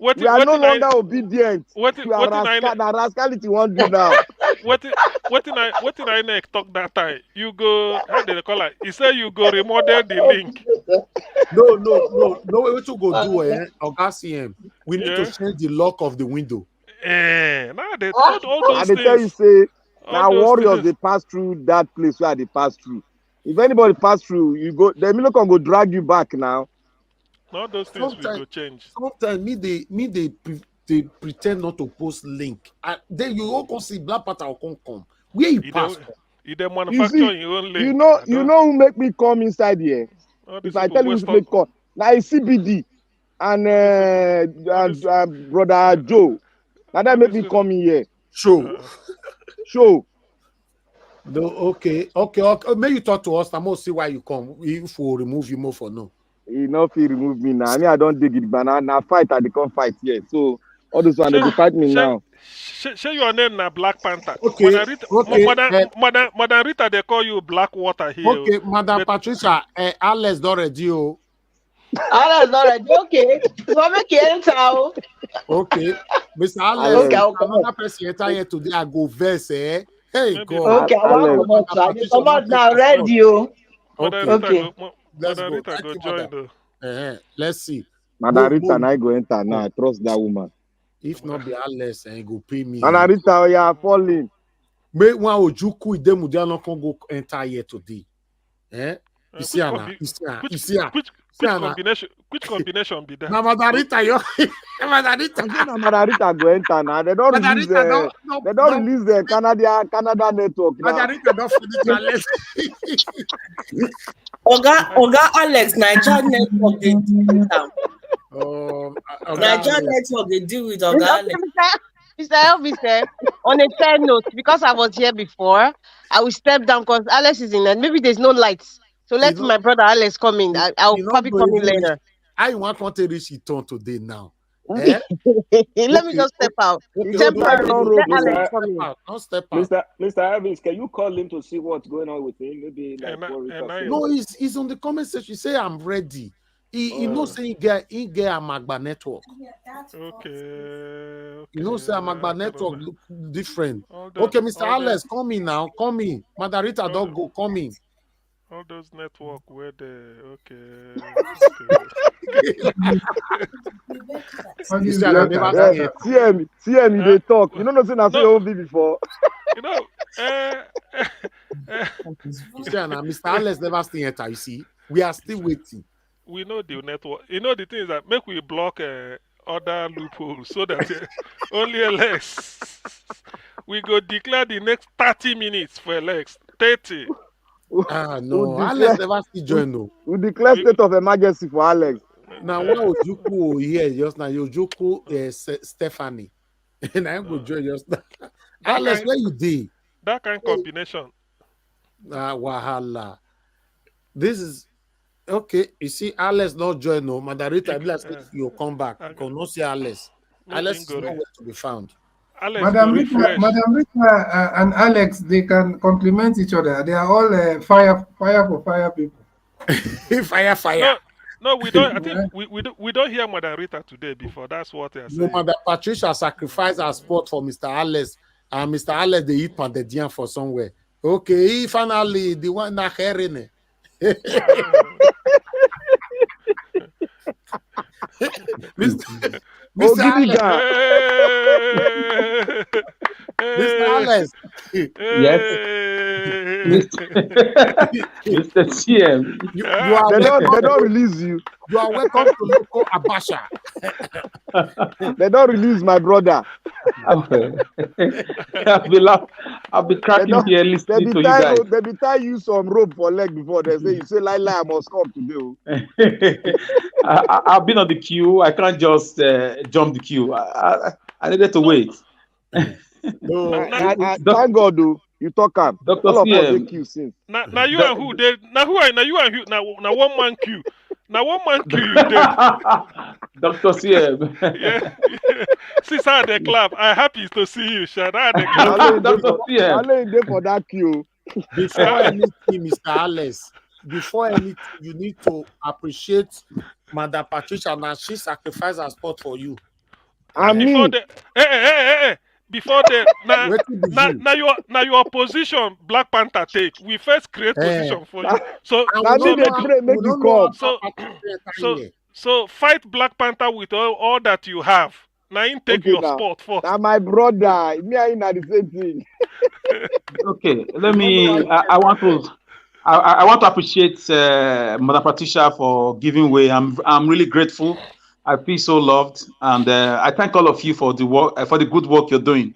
We are no longer obedient. What rascality want do now? What did I talk that time? You go, how did they call it? He said you go remodel the link. No. What you go do, Oga CM? We need to change the lock of the window. Now they all those things. I tell you, say now warriors they pass through that place where they pass through. If anybody pass through, you go. The Emilio can go drag you back now. All those things will go change. Sometimes they pretend not to post link. Then you all can see Black Panther will come. Where you pass? You dey manufacture your own link. You know who make me come inside here? If I tell you who make come, now it's CBD and brother Joe. Now that make me come in here. Show. No, okay. May you talk to us. I'm gonna see why you come. If we remove you more for no. He not feel remove me now. I mean, I don't dig it, but now fight. I come fight here. So all this one they go fight me now. Share your name now, Black Panther. Okay. Madam Rita, they call you Black Water here. Okay, Madam Patricia, Alex don't ready. Alex not ready. Okay, so make it enter. Okay, Mr. Alex. Another person enter here today. I go verse. Hey God. Okay, come on now, ready. Okay. Madam Rita go join though. Let's see. Madam Rita and I go enter now. I trust that woman. If not be Alex, and go pay me. Madam Rita, you are falling. Make one Ojuku Idemudia not go enter here today. You see, Anna. You see, Anna. You see, Anna. Which combination be that? Now, Madarita, you Madarita. Madarita go enter now. They don't release the release the Canada network now. Madarita don't finish Oga Alex, Niger network they deal with them. Niger network they deal with Oga Alex. Mr. Elvis, on a side note, because I was here before, I will step down because Alex is in there. Maybe there's no lights. So let my brother Alex come in. I'll probably come in later. I want to reach it on today now. Let me just step out. Temporarily. Let Alex come in. Don't step out. Mr. Elvis, can you call him to see what's going on with him? Maybe like no, he's on the comment section. He say I'm ready. He knows saying he get a Magba network. Okay. You know, say a Magba network look different. Okay, Mr. Alex, come in now. Come in. Madarita don't go. Come in. All those network where they okay. TM, they talk. You know nothing I say OV before. You know, Mr. Alex never stay enter. You see, we are still waiting. We know the network. You know the thing is that make we block other loopholes so that only Alex. We go declare the next 30 minutes for Alex. 30. No, Alex never still join. No, we declare state of emergency for Alex. Now, what Ojuku here just now? Ojuku Stephanie, and I go join just now. Alex, where you did? That kind of combination. Wahala. This is okay. You see, Alex not join. No, Madarita, you come back. You can not see Alex. Alex is nowhere to be found. Madam Rita and Alex, they can complement each other. They are all fire for fire people. Fire. No, we don't. I think we don't hear Madam Rita today before. That's what they are saying. No, Madam Patricia sacrificed her spot for Mr. Alex, and Mr. Alex they eat pandedian for somewhere. Okay, finally the one na herring. Mr. Alex. Yes. Mr. CM. They don't release you. You are welcome to local Abasha. They don't release my brother. I'll be cracking here listening to you guys. They be tie you some rope for leg before they say you say lie I must come today. I've been on the queue. I can't just jump the queue. I needed to wait. No, thank God, you talk up. Dr. All of us CM. take queue since. Now you and who? Now who are you and who? Now one man queue. Now one man queue you did. Dr. CM. Yeah. Since I had the club, I'm happy to see you, Shad. I had the club. Dr. CM. I'll lay there for that queue. Before anything, Mr. Alex, before anything, you need to appreciate Madam Patricia. Now she sacrificed her spot for you. I mean, before the now your position Black Panther take. We first create position for you. So so fight Black Panther with all that you have. Now you take your spot first. Now my brother, me and him are the same thing. Okay, let me. I want to appreciate Madam Patricia for giving way. I'm really grateful. I feel so loved, and I thank all of you for the work, for the good work you're doing.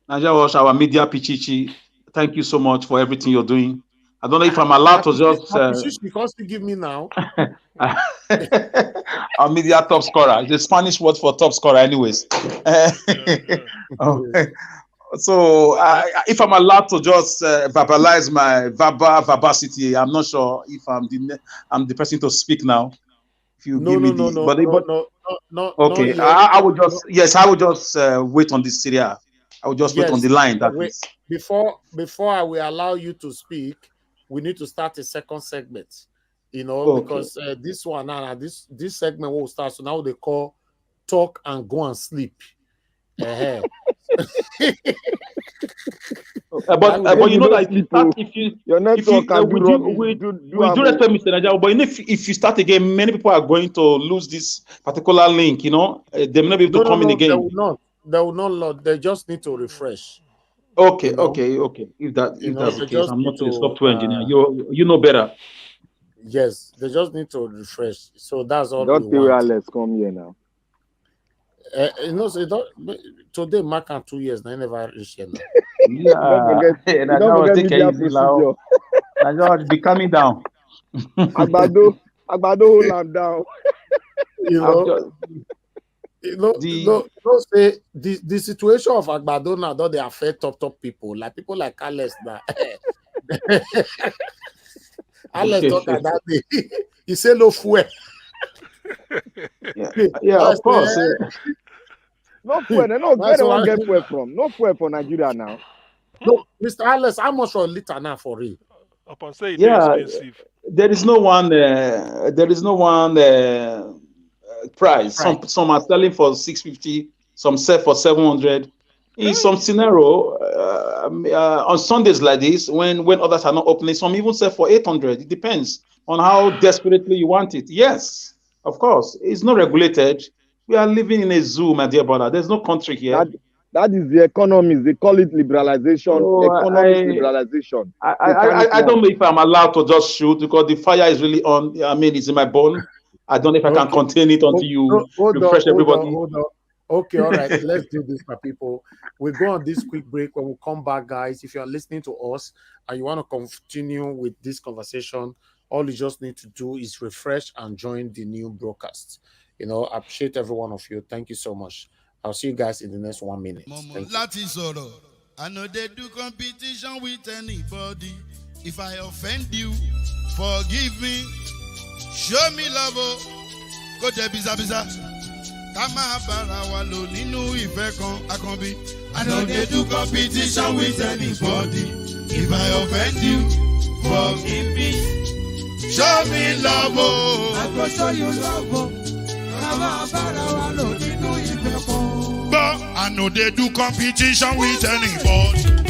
Naija Wash, our media Pichichi, thank you so much for everything you're doing. I don't know if I'm allowed to just. Because you give me now. Our media top scorer. It's the Spanish word for top scorer, anyways. So, if I'm allowed to just verbalize my verbosity, I'm not sure if I'm the person to speak now. No. Okay, I would just I would just wait on this Syria. I would just wait on the line. Before I will allow you to speak, we need to start a second segment. Because this one this segment will start. So now they call talk and go and sleep. But you know that if you do respect Mr. Naija, but if you start again, many people are going to lose this particular link. They may not be able to come in again. They will not. They just need to refresh. Okay. If that's the case, I'm not a software engineer. You know better. Yes, they just need to refresh. So that's all Don't we tell want. let's come here now. You know, so today mark and 2 years, I never reached here now. You don't forget media procedure. Be coming down. Agbado hold am down. Say the situation of Agbado now don't they affect top people like Alex now. Alex talk at that day. He said no fuel. Yeah, of course. No fuel. Where they want get fuel from? No fuel for Nigeria now. No, Mr. Alex, how much for a liter now for real? Upon say expensive. There is no one. Price. Some are selling for 650. Some sell for 700. In some scenario, on Sundays like this, when others are not opening, some even sell for 800. It depends on how desperately you want it. Yes, of course, it's not regulated. We are living in a zoo, my dear brother. There's no country here. That is the economies. They call it liberalization. Liberalization. I don't know if I'm allowed to just shoot because the fire is really on. I mean, it's in my bone. I don't know if I can contain it until you refresh everybody. Hold on. Okay, all right. Let's do this for people. We'll go on this quick break. When we come back, guys, if you are listening to us and you want to continue with this conversation, all you just need to do is refresh and join the new broadcast. You know, I appreciate every one of you. Thank you so much. I'll see you guys in the next 1 minute. I know they do competition with anybody. If I offend you, forgive me. Show me love. Go there, biza. Kama bara wa lo ninu ife kan akanbi. I know they do competition with anybody. If I offend you, forgive me. Show me love. I go show you love. Kama bara wa lo ninu ife kan. But I know they do competition with anybody.